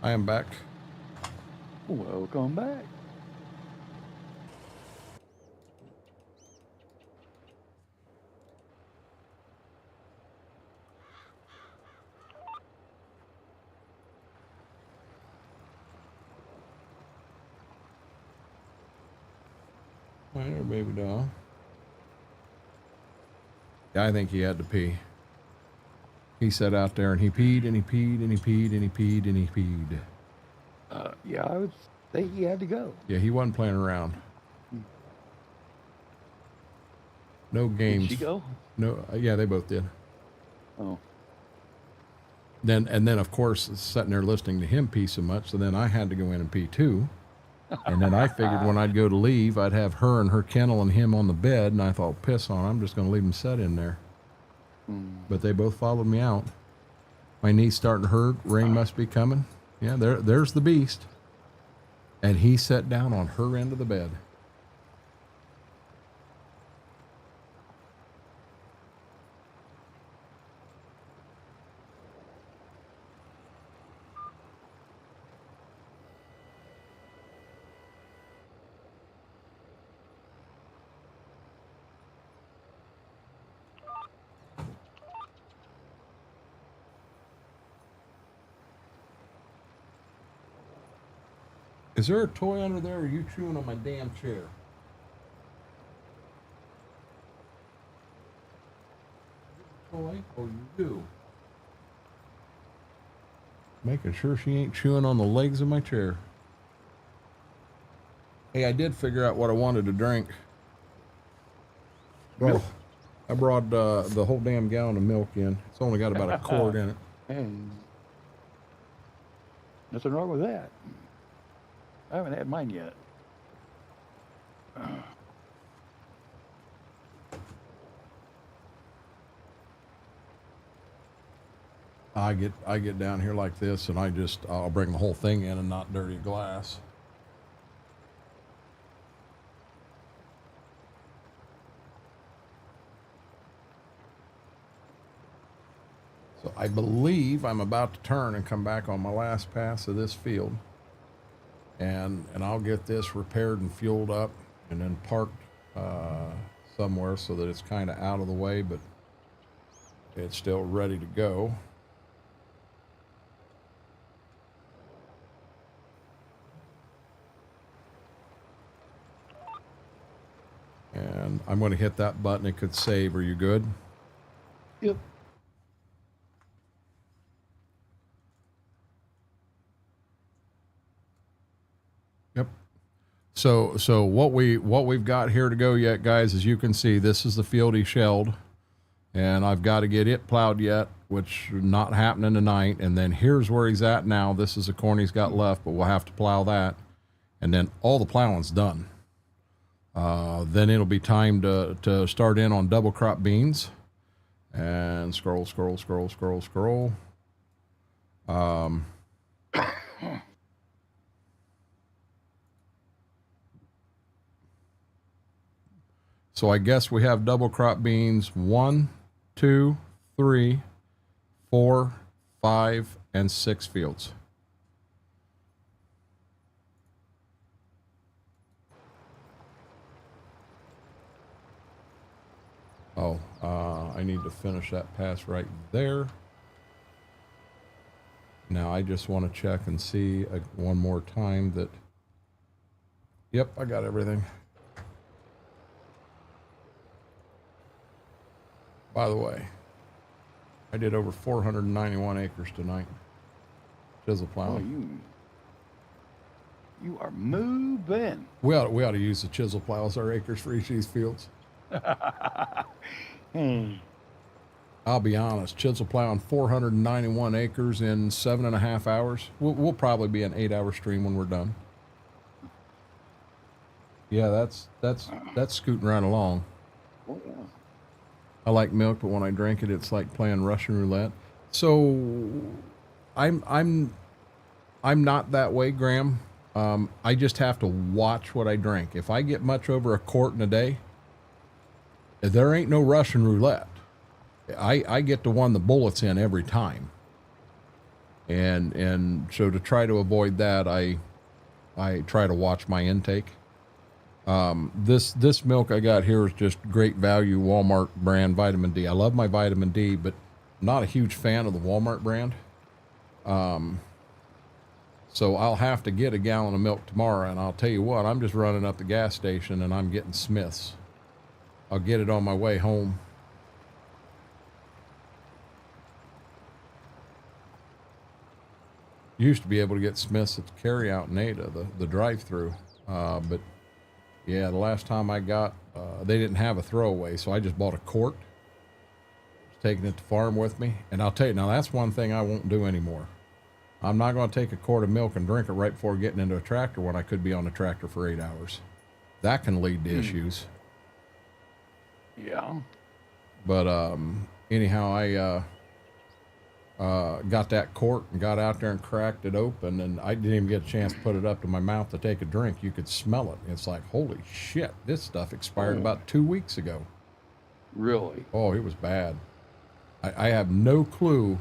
S1: I am back.
S3: Welcome back.
S1: Hi there, baby doll. Yeah, I think he had to pee. He sat out there and he peed and he peed and he peed and he peed and he peed.
S3: Yeah, I would say he had to go.
S1: Yeah, he wasn't playing around. No games.
S3: Did she go?
S1: No, yeah, they both did.
S3: Oh.
S1: Then of course sitting there listening to him pee so much, so then I had to go in and pee too. And then I figured when I'd go to leave, I'd have her and her kennel and him on the bed, and I thought, piss on, I'm just going to leave them set in there. But they both followed me out. My knee's starting to hurt. Rain must be coming. Yeah, there's the beast. And he sat down on her end of the bed. Is there a toy under there, or are you chewing on my damn chair? Toy? Oh, you do. Making sure she ain't chewing on the legs of my chair. Hey, I did figure out what I wanted to drink. Well, I brought the whole damn gallon of milk in. It's only got about a quart in it.
S3: And nothing wrong with that. I haven't had mine yet.
S1: I get down here like this, and I'll bring the whole thing in and not dirty glass. So I believe I'm about to turn and come back on my last pass of this field. And I'll get this repaired and fueled up and then parked somewhere so that it's kind of out of the way, but it's still ready to go. And I'm going to hit that button. It could save. Are you good?
S3: Yep.
S1: Yep. So what we've got here to go yet, guys, as you can see, this is the field he shelled, and I've got to get it plowed yet, which not happening tonight. And then here's where he's at now. This is the corn he's got left, but we'll have to plow that, and then all the plowing's done. Then it'll be time to start in on double crop beans, and scroll. So I guess we have double crop beans 1, 2, 3, 4, 5, and 6 fields. Oh, I need to finish that pass right there. Now I just want to check and see one more time that, yep, I got everything. By the way, I did over 491 acres tonight. Chisel plowing.
S3: Oh, you are moving.
S1: We ought to use the chisel plow as our acres for each of these fields. I'll be honest, chisel plowing 491 acres in 7.5 hours. We'll probably be an 8-hour stream when we're done. Yeah, that's scooting right along.
S3: Oh, yeah.
S1: I like milk, but when I drink it, it's like playing Russian roulette. So I'm not that way, Graham. I just have to watch what I drink. If I get much over a quart in a day, there ain't no Russian roulette. I get the one the bullets in every time. And so to try to avoid that, I try to watch my intake. This milk I got here is just great value Walmart brand vitamin D. I love my vitamin D, but I'm not a huge fan of the Walmart brand. So I'll have to get a gallon of milk tomorrow, and I'll tell you what, I'm just running up the gas station and I'm getting Smith's. I'll get it on my way home. Used to be able to get Smith's at the carry out in Ada, the drive-through. But yeah, the last time I got, they didn't have a throwaway, so I just bought a quart. Taking it to farm with me. And I'll tell you, now that's one thing I won't do anymore. I'm not going to take a quart of milk and drink it right before getting into a tractor when I could be on the tractor for 8 hours. That can lead to issues.
S3: Yeah.
S1: But anyhow, I got that quart and got out there and cracked it open, and I didn't even get a chance to put it up to my mouth to take a drink. You could smell it. It's like, holy shit, this stuff expired about 2 weeks ago.
S3: Really?
S1: Oh, it was bad. I have no clue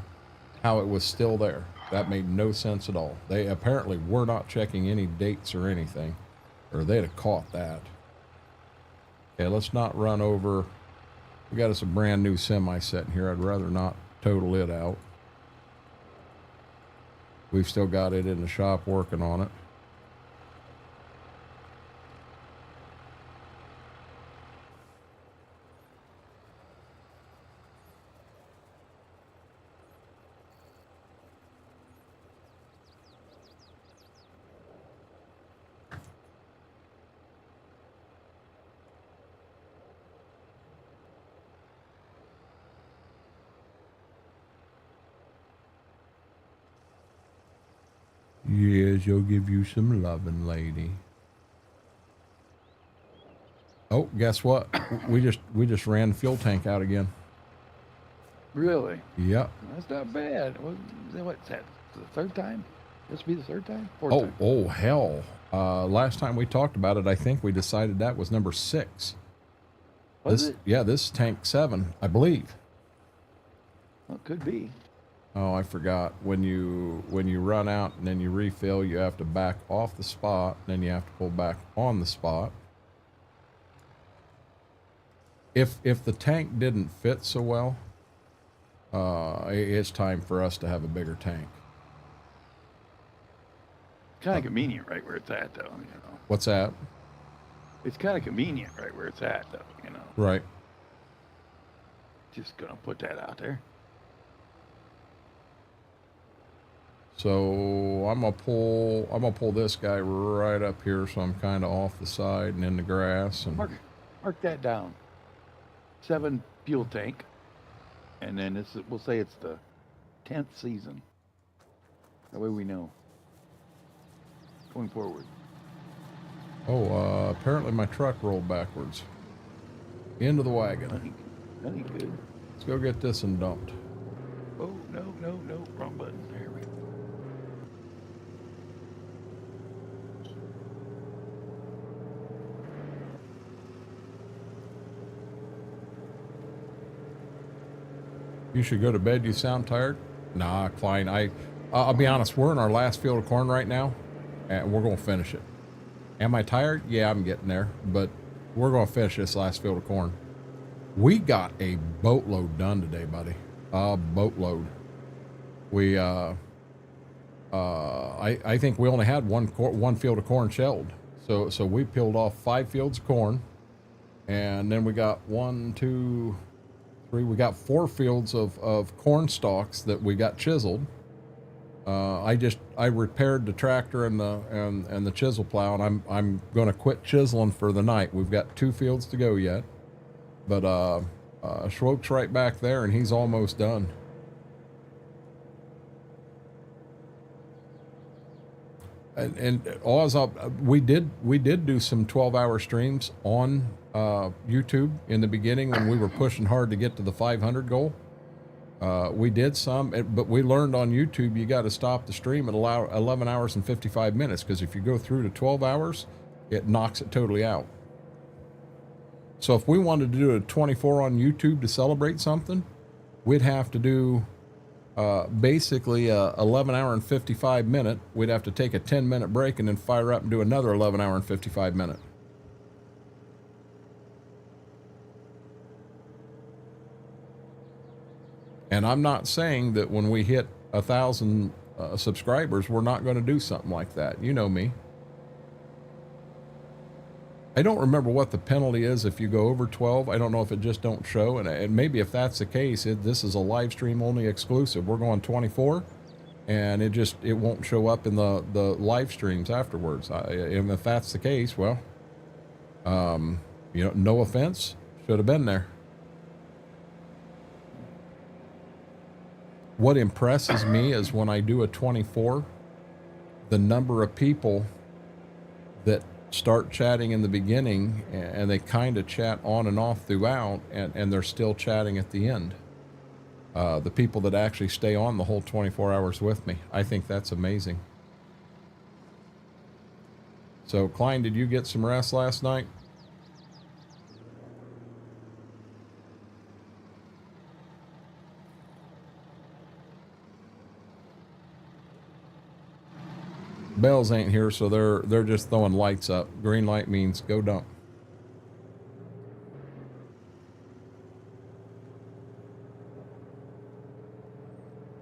S1: how it was still there. That made no sense at all. They apparently were not checking any dates or anything, or they'd have caught that. Okay, let's not run over. We got us a brand new semi sitting here. I'd rather not total it out. We've still got it in the shop working on it. Yes, you'll give you some loving, lady. Oh, guess what? we just ran the fuel tank out again.
S3: Really?
S1: Yep.
S3: That's not bad. What's that? The third time? This will be the third time? Fourth
S1: Oh,
S3: time?
S1: oh, hell. Last time we talked about it, I think we decided that was number 6.
S3: Was it?
S1: Yeah, this is tank 7, I believe.
S3: Well, it could be.
S1: Oh, I forgot. When you run out and then you refill, you have to back off the spot, and then you have to pull back on the spot. If the tank didn't fit so well, it's time for us to have a bigger tank.
S3: Kind of convenient right where it's at, though, you know.
S1: What's that?
S3: It's kind of convenient right where it's at, though, you know.
S1: Right.
S3: Just gonna put that out there.
S1: So I'm gonna pull this guy right up here, so I'm kind of off the side and in the grass. And
S3: Mark that down. 7 fuel tank, and then we'll say it's the 10th season. That way we know. Going forward.
S1: oh, apparently my truck rolled backwards into the wagon.
S3: That ain't good.
S1: Let's go get this and dumped.
S3: Oh, no, wrong button. There we go.
S1: You should go to bed. You sound tired. Nah, Klein. I'll be honest. We're in our last field of corn right now, and we're gonna finish it. Am I tired? Yeah, I'm getting there, but we're gonna finish this last field of corn. We got a boatload done today, buddy. A boatload. We I think we only had one field of corn shelled. So we peeled off 5 fields of corn, and then we got 1, 2, 3. We got 4 fields of corn stalks that we got chiseled. I repaired the tractor and the chisel plow, and I'm going to quit chiseling for the night. We've got 2 fields to go yet, but Schwoke's right back there, and he's almost done. And we did do some 12-hour streams on YouTube in the beginning when we were pushing hard to get to the 500 goal. We did some, but we learned on YouTube you got to stop the stream at 11 hours and 55 minutes, because if you go through to 12 hours, it knocks it totally out. So if we wanted to do a 24 on YouTube to celebrate something, we'd have to do basically 11 hour and 55 minute. We'd have to take a 10-minute break and then fire up and do another 11 hour and 55 minute. And I'm not saying that when we hit 1,000 subscribers, we're not going to do something like that. You know me. I don't remember what the penalty is if you go over 12. I don't know if it just don't show. And maybe if that's the case, this is a live stream only exclusive. We're going 24 and it won't show up in the live streams afterwards. And if that's the case, well, you know, no offense, should have been there. What impresses me is when I do a 24, the number of people that start chatting in the beginning and they kind of chat on and off throughout and they're still chatting at the end. The people that actually stay on the whole 24 hours with me. I think that's amazing. So Klein, did you get some rest last night? Bells ain't here, so they're just throwing lights up. Green light means go dump.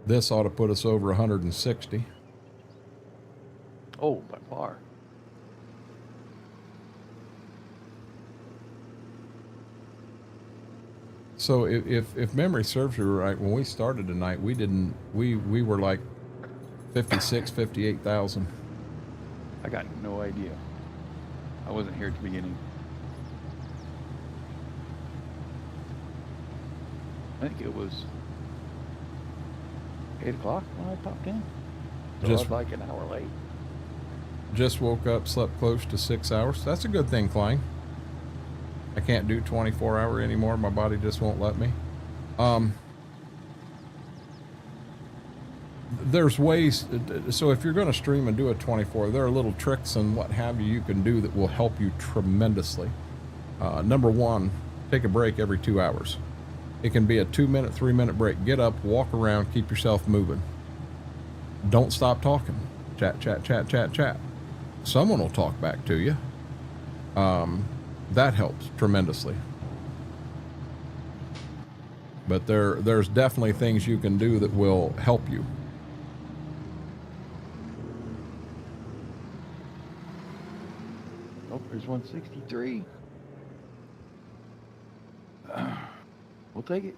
S1: This ought to put us over 160.
S3: Oh, by far.
S1: So if memory serves you right, when we started tonight, we were like 56, 58,000.
S3: I got no idea. I wasn't here at the beginning. I think it was 8 o'clock when I popped in. So I was like an hour late.
S1: Just woke up, slept close to 6 hours. That's a good thing, Klein. I can't do 24 hour anymore. My body just won't let me. There's ways, so if you're going to stream and do a 24, there are little tricks and what have you can do that will help you tremendously. Number one, take a break every 2 hours. It can be a 2-minute, 3-minute break. Get up, walk around, keep yourself moving. Don't stop talking. Chat, chat, chat, chat, chat. Someone will talk back to you. That helps tremendously. But there's definitely things you can do that will help you.
S3: Oh, there's 163. We'll take it.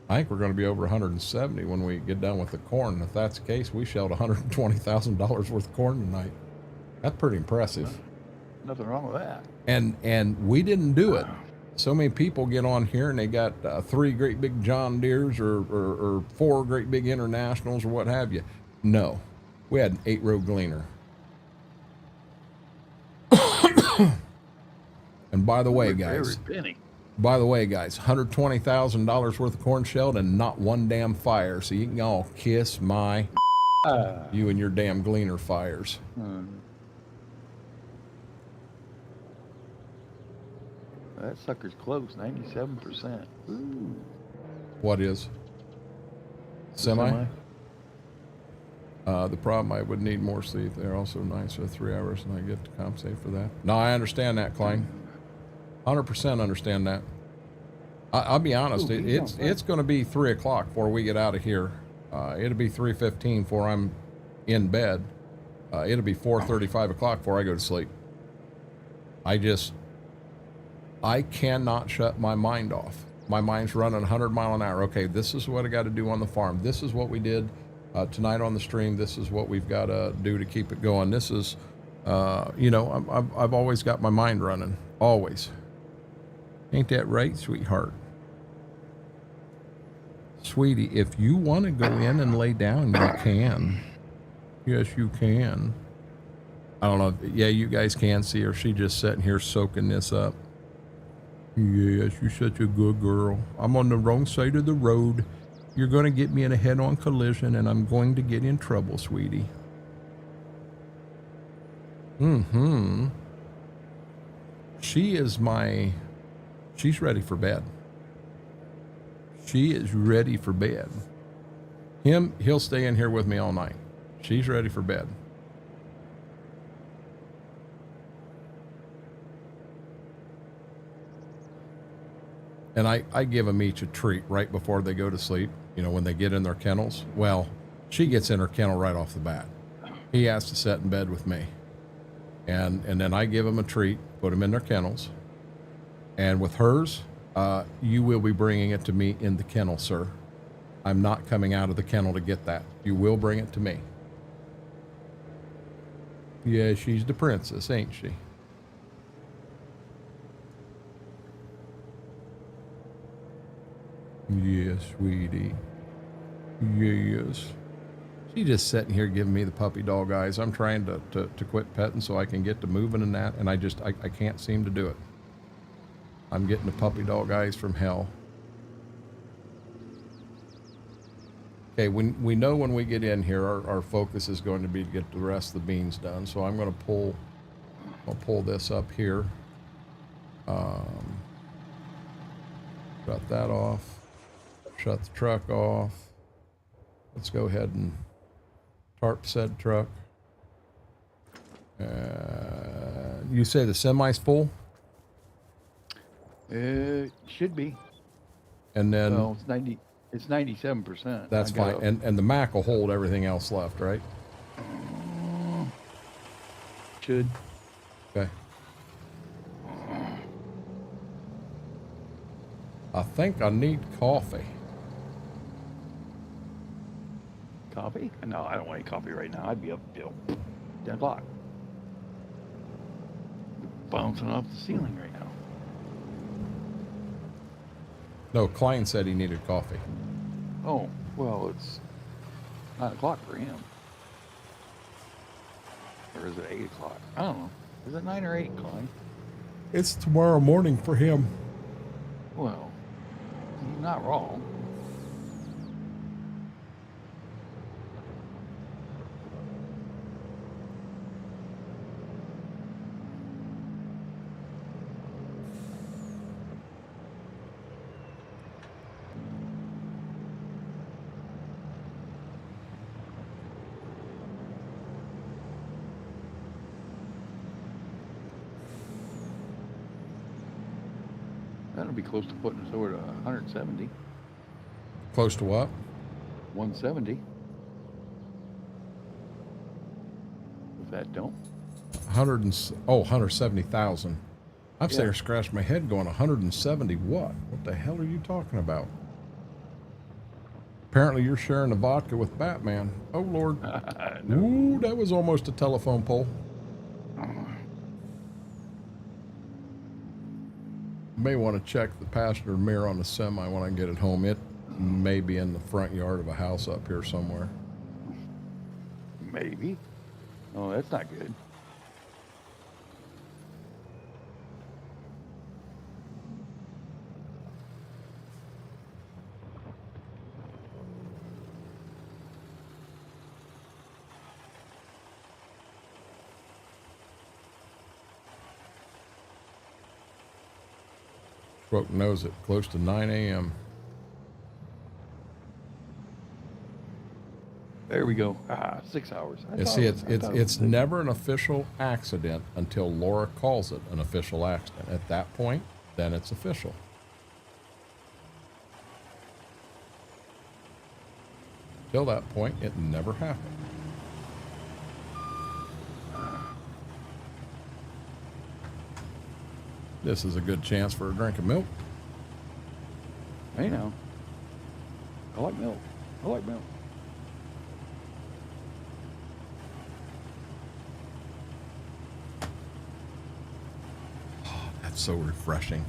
S1: I think we're going to be over 170 when we get done with the corn. If that's the case, we shelled $120,000 worth of corn tonight. That's pretty impressive.
S3: Nothing wrong with that.
S1: And we didn't do it. So many people get on here and they got 3 great big John Deeres or 4 great big Internationals or what have you. No, we had an 8-row gleaner. And by the way, guys, $120,000 worth of corn shelled and not one damn fire. So you can all kiss my you and your damn gleaner fires.
S3: That sucker's close, 97%. Ooh.
S1: What is? Semi? The problem, I would need more sleep. They're also nice for 3 hours, and I get to compensate for that. No, I understand that, Klein. 100% understand that. I'll be honest. It's going to be 3 o'clock before we get out of here. It'll be 3:15 before I'm in bed. It'll be 4:35 o'clock before I go to sleep. I cannot shut my mind off. My mind's running 100 mile an hour. Okay, this is what I got to do on the farm. This is what we did tonight on the stream. This is what we've got to do to keep it going. This is, you know, I've always got my mind running. Always. Ain't that right, sweetheart? Sweetie, if you want to go in and lay down, you can. Yes, you can. I don't know. Yeah, you guys can see her. She just sitting here soaking this up. Yes, you're such a good girl. I'm on the wrong side of the road. You're going to get me in a head-on collision, and I'm going to get in trouble, sweetie. She's ready for bed. She is ready for bed. He'll stay in here with me all night. She's ready for bed. And I give them each a treat right before they go to sleep, you know, when they get in their kennels. Well, she gets in her kennel right off the bat. He has to sit in bed with me. And then I give them a treat, put them in their kennels. And with hers, you will be bringing it to me in the kennel, sir. I'm not coming out of the kennel to get that. You will bring it to me. Yeah, she's the princess, ain't she? Yes, sweetie. Yes. She's just sitting here giving me the puppy dog eyes. I'm trying to quit petting so I can get to moving and that, and I can't seem to do it. I'm getting the puppy dog eyes from hell. Okay, we know when we get in here, our focus is going to be to get the rest of the beans done. So I'm going to I'll pull this up here. Shut that off. Shut the truck off. Let's go ahead and tarp said truck. You say the semi's full?
S3: It should be.
S1: And then
S3: well, it's 97%.
S1: That's fine. And the Mac will hold everything else left, right?
S3: Should.
S1: Okay. I think I need coffee.
S3: Coffee? No, I don't want any coffee right now. I'd be up till 10 o'clock. Bouncing off the ceiling right now.
S1: No, Klein said he needed coffee.
S3: Oh, well, it's 9 o'clock for him. Or is it 8 o'clock? I don't know. Is it 9 or 8, Klein?
S1: It's tomorrow morning for him.
S3: Well, he's not wrong. That'll be close to putting us over to 170.
S1: Close to what?
S3: 170. If that don't.
S1: 170,000. I'm sitting
S3: Yeah.
S1: here scratching my head going 170 what? What the hell are you talking about? Apparently you're sharing the vodka with Batman. Oh, Lord.
S3: No.
S1: Ooh, that was almost a telephone pole. May want to check the passenger mirror on the semi when I get it home. It may be in the front yard of a house up here somewhere.
S3: Maybe. Oh, that's not good.
S1: Truck knows it. Close to 9 a.m.
S3: There we go. 6 hours.
S1: You see, it's never an official accident until Laura calls it an official accident. At that point, then it's official. Till that point, it never happened. This is a good chance for a drink of milk.
S3: Hey now. I like milk. I like milk.
S1: Oh, that's so refreshing.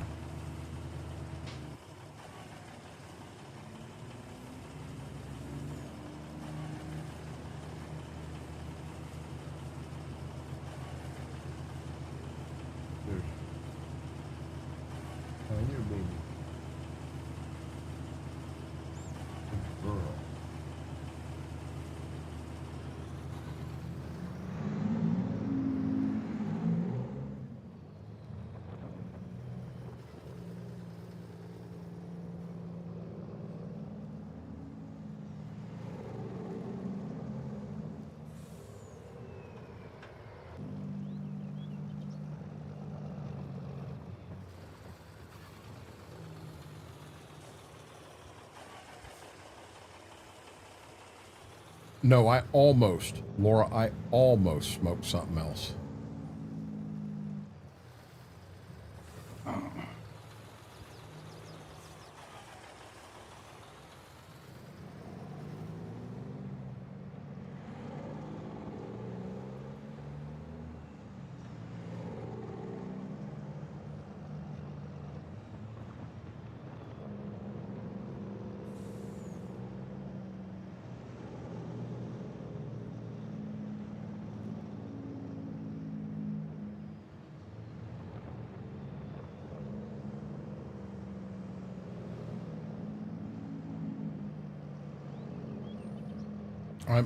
S1: No, Laura, I almost smoked something else.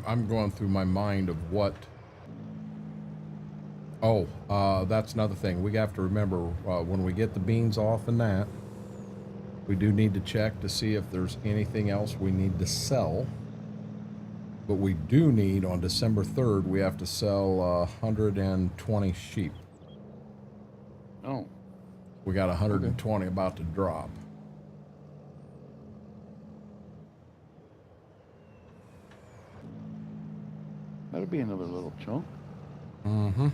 S1: I'm going through my mind of what. Oh, that's another thing. We have to remember when we get the beans off and that, we do need to check to see if there's anything else we need to sell. But we do need, on December 3rd, we have to sell 120 sheep.
S3: Oh.
S1: We got 120 about to drop.
S3: That'll be another little chunk.
S1: Mm-hmm.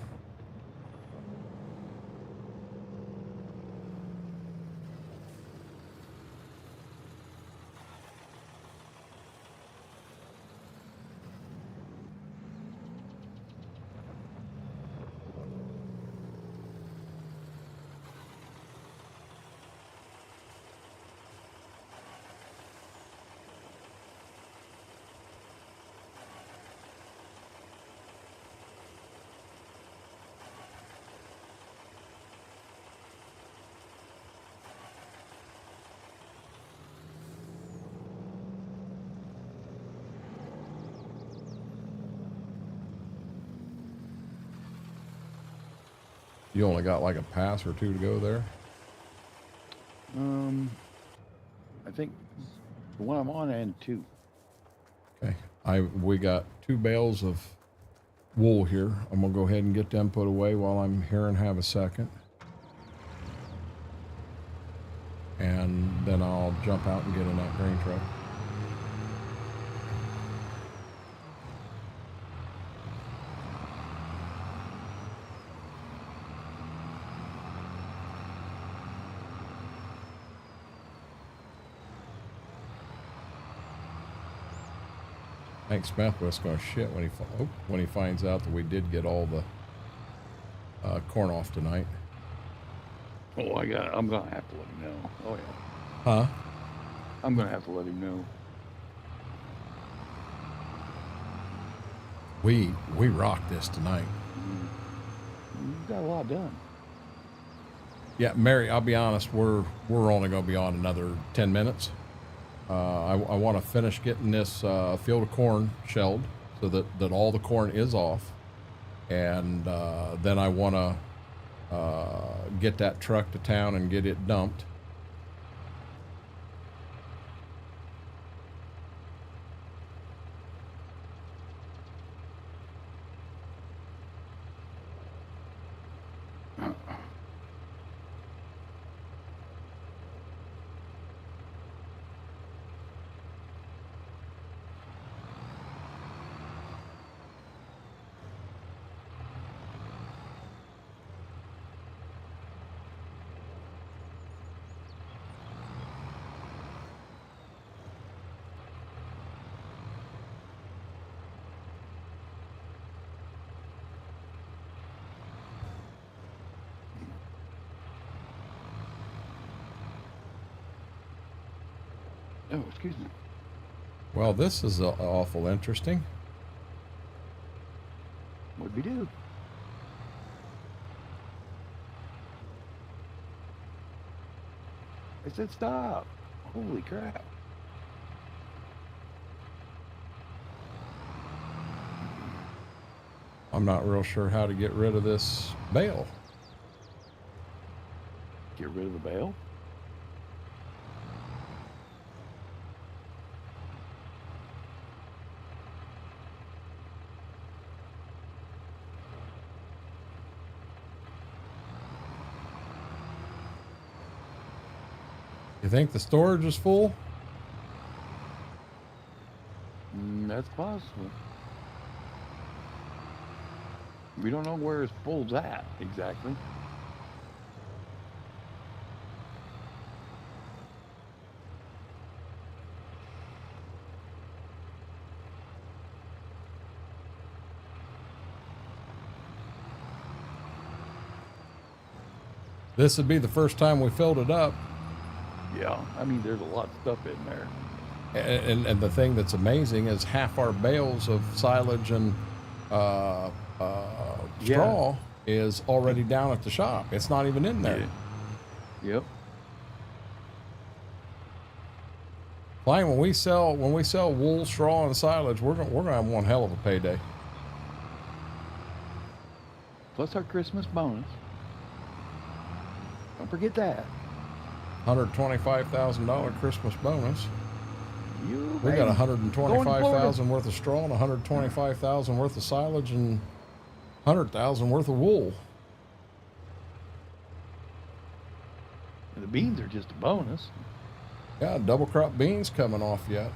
S1: You only got like a pass or two to go there?
S3: I think the one I'm on and 2.
S1: Okay. We got 2 bales of wool here. I'm gonna go ahead and get them put away while I'm here and have a second. And then I'll jump out and get in that grain truck. I think Smithwest's going to shit when he finds out that we did get all the corn off tonight.
S3: Oh, I'm gonna have to let him know. Oh yeah.
S1: Huh?
S3: I'm gonna have to let him know.
S1: We rocked this tonight.
S3: You got a lot done.
S1: Yeah, Mary, I'll be honest, we're only going to be on another 10 minutes. I want to finish getting this field of corn shelled so that all the corn is off. And then I want to get that truck to town and get it dumped.
S3: Oh, excuse me.
S1: Well, this is awful interesting.
S3: What'd we do? I said stop. Holy crap.
S1: I'm not real sure how to get rid of this bale.
S3: Get rid of the bale?
S1: You think the storage is full?
S3: That's That's possible. We don't know where his bull's at exactly.
S1: This would be the first time we filled it up.
S3: Yeah, I mean, there's a lot of stuff in there.
S1: And the thing that's amazing is half our bales of silage and straw is already down at the shop. It's not even in there.
S3: Yeah. Yep.
S1: Klein, when we sell wool, straw, and silage, we're gonna have one hell of a payday.
S3: Plus our Christmas bonus. Don't forget that.
S1: $125,000 Christmas bonus. We got 125,000 worth of straw and 125,000 worth of silage and 100,000 worth of wool.
S3: And the beans are just a bonus.
S1: Yeah, double crop beans coming off yet.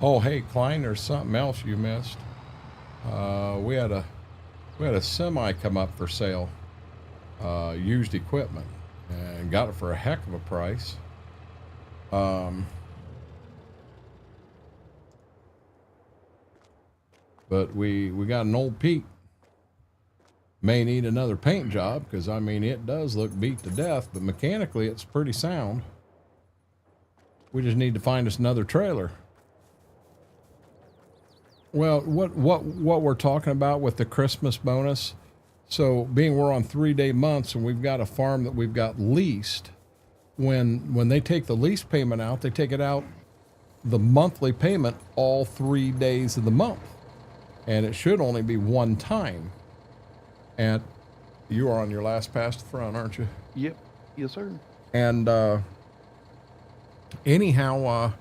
S1: Oh, hey, Klein, there's something else you missed. We had a semi come up for sale, used equipment, and got it for a heck of a price. But we got an old Pete. May need another paint job because I mean it does look beat to death, but mechanically it's pretty sound. We just need to find us another trailer. Well, what we're talking about with the Christmas bonus, so being we're on 3-day months and we've got a farm that we've got leased, when they take the lease payment out, they take it out the monthly payment all 3 days of the month. And it should only be one time. And you are on your last pass to the front, aren't you?
S3: Yep. Yes, sir.
S1: And anyhow,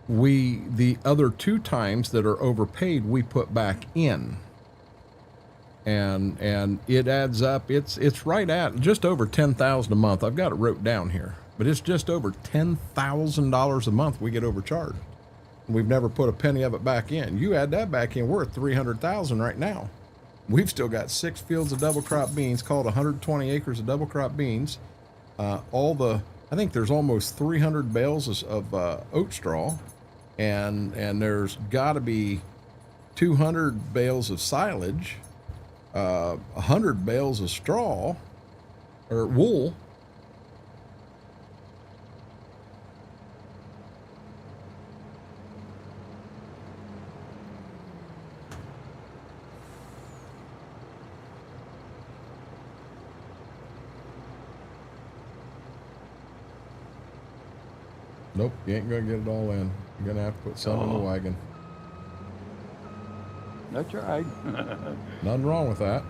S1: the other 2 times that are overpaid, we put back in. And it adds up. It's right at just over $10,000 a month. I've got it wrote down here, but it's just over $10,000 a month we get overcharged. We've never put a penny of it back in. You add that back in, we're at $300,000 right now. We've still got 6 fields of double crop beans, called 120 acres of double crop beans. I think there's almost 300 bales of oat straw, and there's got to be 200 bales of silage, 100 bales of straw or wool. Nope, you ain't gonna get it all in. You're gonna have to put some in the wagon.
S3: That's right.
S1: Nothing wrong with that.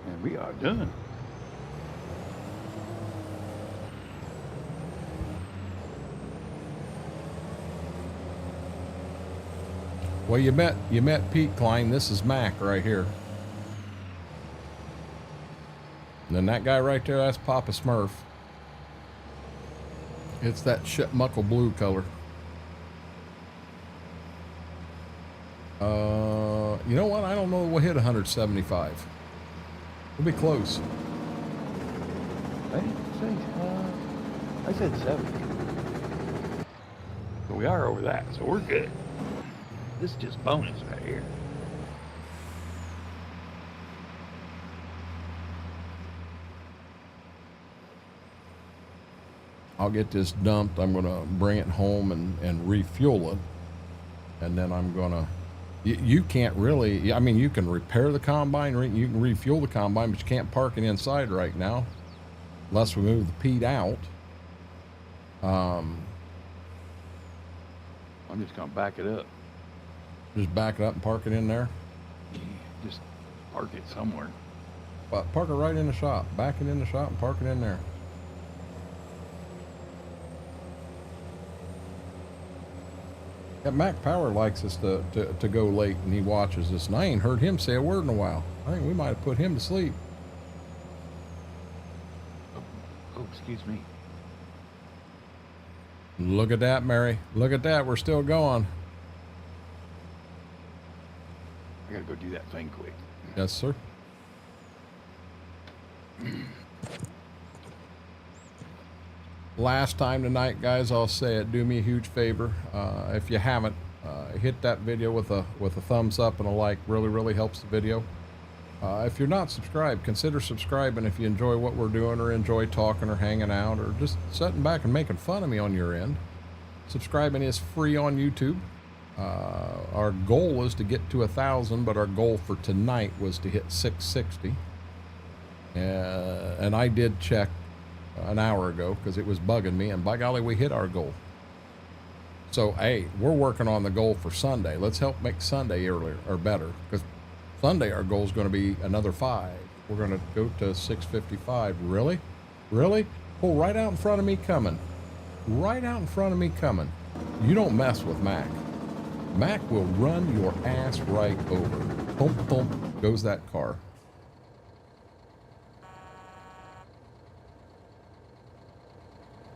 S3: And we are done.
S1: Well, you met Pete Klein. This is Mac right here. And then that guy right there, that's Papa Smurf. It's that shit muckle blue color. You know what? I don't know. We'll hit 175. We'll be close.
S3: I said 70. But we are over that, so we're good. This is just bonus right here.
S1: I'll get this dumped. I'm going to bring it home and refuel it. And then I'm going to, you can't really, I mean, you can repair the combine, you can refuel the combine, but you can't park it inside right now unless we move the Pete out.
S3: I'm just going to back it up.
S1: Just back it up and park it in there?
S3: Yeah, just park it somewhere.
S1: Park it right in the shop. Back it in the shop and park it in there. Yeah, Mac Power likes us to go late, and he watches us, and I ain't heard him say a word in a while. I think we might have put him to sleep.
S3: Oh, excuse me.
S1: Look at that, Mary. Look at that. We're still going.
S3: I gotta go do that thing quick.
S1: Yes, sir. Last time tonight, guys, I'll say it. Do me a huge favor. If you haven't, hit that video with a thumbs up and a like. Really helps the video. If you're not subscribed, consider subscribing if you enjoy what we're doing or enjoy talking or hanging out or just sitting back and making fun of me on your end. Subscribing is free on YouTube. Our goal is to get to 1,000, but our goal for tonight was to hit 660. And I did check an hour ago because it was bugging me, and by golly, we hit our goal. So, hey, we're working on the goal for Sunday. Let's help make Sunday earlier or better, because Sunday our goal is going to be another 5. We're going to go to 655. Really? Pull right out in front of me coming. Right out in front of me coming. You don't mess with Mac. Mac will run your ass right over. Thump, thump goes that car.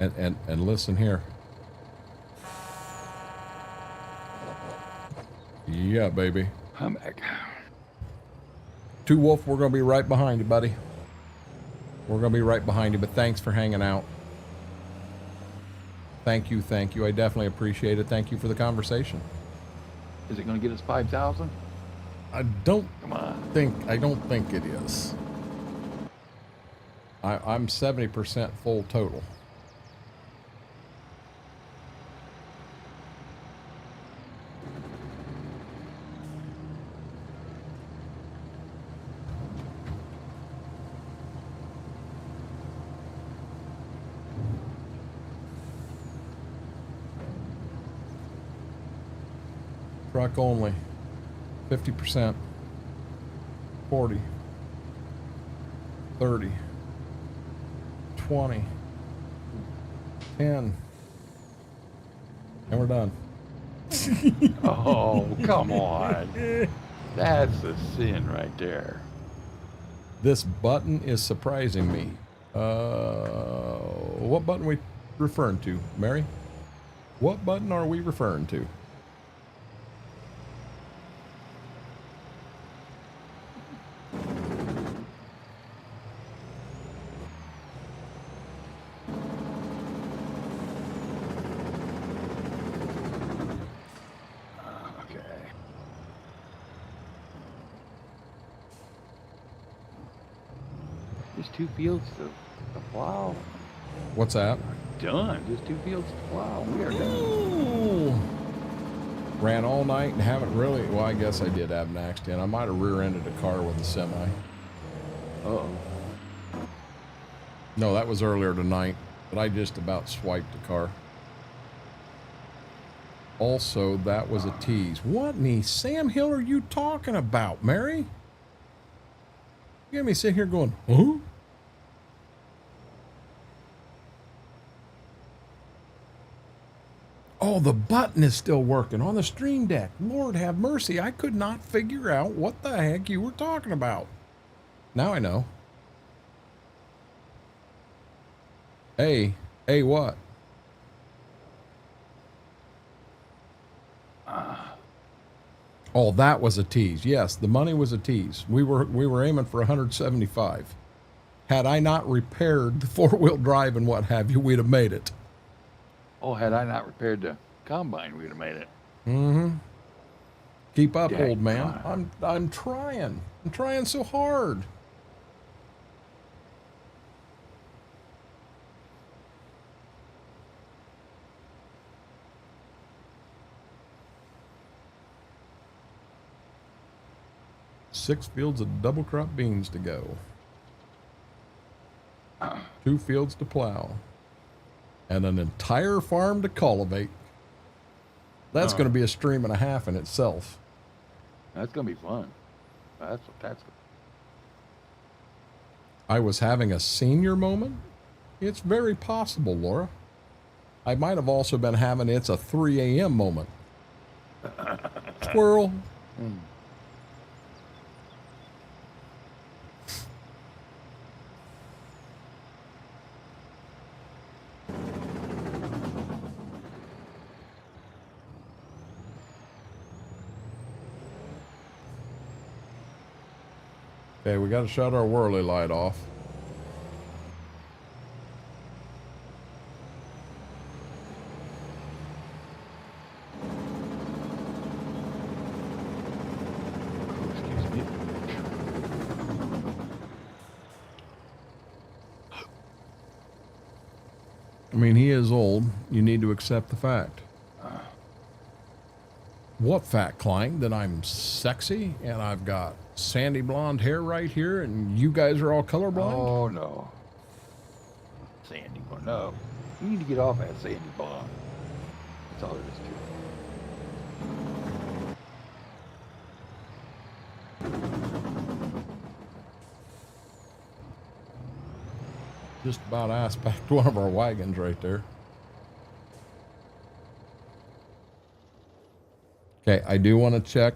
S1: And listen here. Yeah, baby.
S3: I'm back.
S1: 2 Wolf, we're going to be right behind you, buddy. We're going to be right behind you, but thanks for hanging out. Thank you. I definitely appreciate it. Thank you for the conversation.
S3: Is it going to get us 5,000?
S1: I don't think it is. I'm 70% full total. Truck only. 50%. 40. 30. 20. 10. And we're done.
S3: Oh, come on. That's a sin right there.
S1: This button is surprising me. What button are we referring to, Mary? What button are we referring to?
S3: Just 2 fields to plow.
S1: What's that?
S3: Done. Just 2 fields to plow. We are done.
S1: Ooh. Ran all night and haven't really. Well, I guess I did have an accident. I might have rear-ended a car with a semi.
S3: Uh-oh.
S1: No, that was earlier tonight, but I just about swiped the car. Also, that was a tease. What in the Sam Hill are you talking about, Mary? You got me sitting here going, huh? Oh, the button is still working on the stream deck. Lord have mercy. I could not figure out what the heck you were talking about. Now I know. Hey, what? Oh, that was a tease. Yes, the money was a tease. We were aiming for 175. Had I not repaired the 4-wheel drive and what have you, we'd have made it.
S3: Oh, had I not repaired the combine, we'd have made it.
S1: Mm-hmm. Keep up,
S3: Dang
S1: old man.
S3: God.
S1: I'm trying. I'm trying so hard. Six fields of double crop beans to go. 2 fields to plow. And an entire farm to cultivate. That's going to be a stream and a half in itself.
S3: That's going to be fun. That's
S1: I was having a senior moment? It's very possible, Laura. I might have also been having it's a 3 a.m. moment. Squirrel. Okay, we got to shut our whirly light off.
S3: Excuse me.
S1: I mean, he is old. You need to accept the fact. What fact, Clank? That I'm sexy and I've got sandy blonde hair right here and you guys are all colorblind?
S3: Oh, no. Sandy blonde. No. You need to get off that sandy blonde. That's all there is to it.
S1: Just about aspect one of our wagons right there. Okay, I do want to check.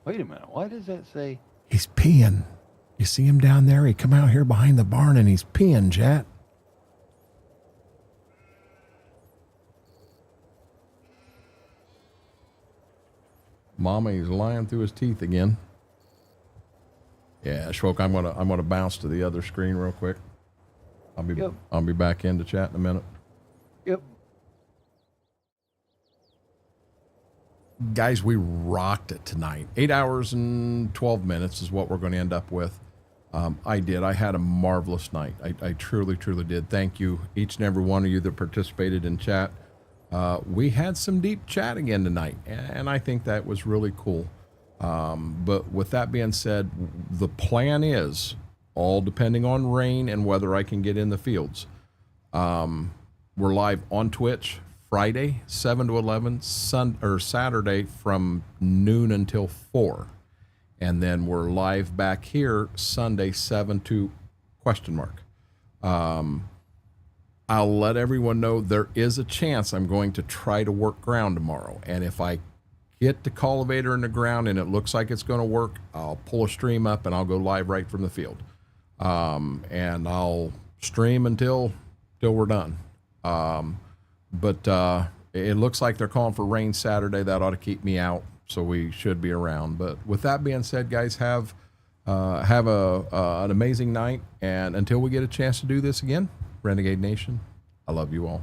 S3: Wait a minute. Why does that say?
S1: He's peeing. You see him down there? He come out here behind the barn and he's peeing, chat. Mommy's lying through his teeth again. Yeah, Schwoke, I'm gonna bounce to the other screen real quick. I'll be back into chat in a minute.
S3: Yep.
S1: Guys, we rocked it tonight. 8 hours and 12 minutes is what we're going to end up with. I had a marvelous night. I truly did. Thank you, each and every one of you that participated in chat. We had some deep chat again tonight, and I think that was really cool. But with that being said, the plan is, all depending on rain and whether I can get in the fields. We're live on Twitch Friday, 7 to 11, Saturday from noon until 4. And then we're live back here Sunday, 7 to ? I'll let everyone know there is a chance I'm going to try to work ground tomorrow. And if I get the cultivator in the ground and it looks like it's going to work, I'll pull a stream up and I'll go live right from the field. And I'll stream until we're done. But it looks like they're calling for rain Saturday. That ought to keep me out, so we should be around. But with that being said, guys, have an amazing night. And until we get a chance to do this again, Renegade Nation, I love you all.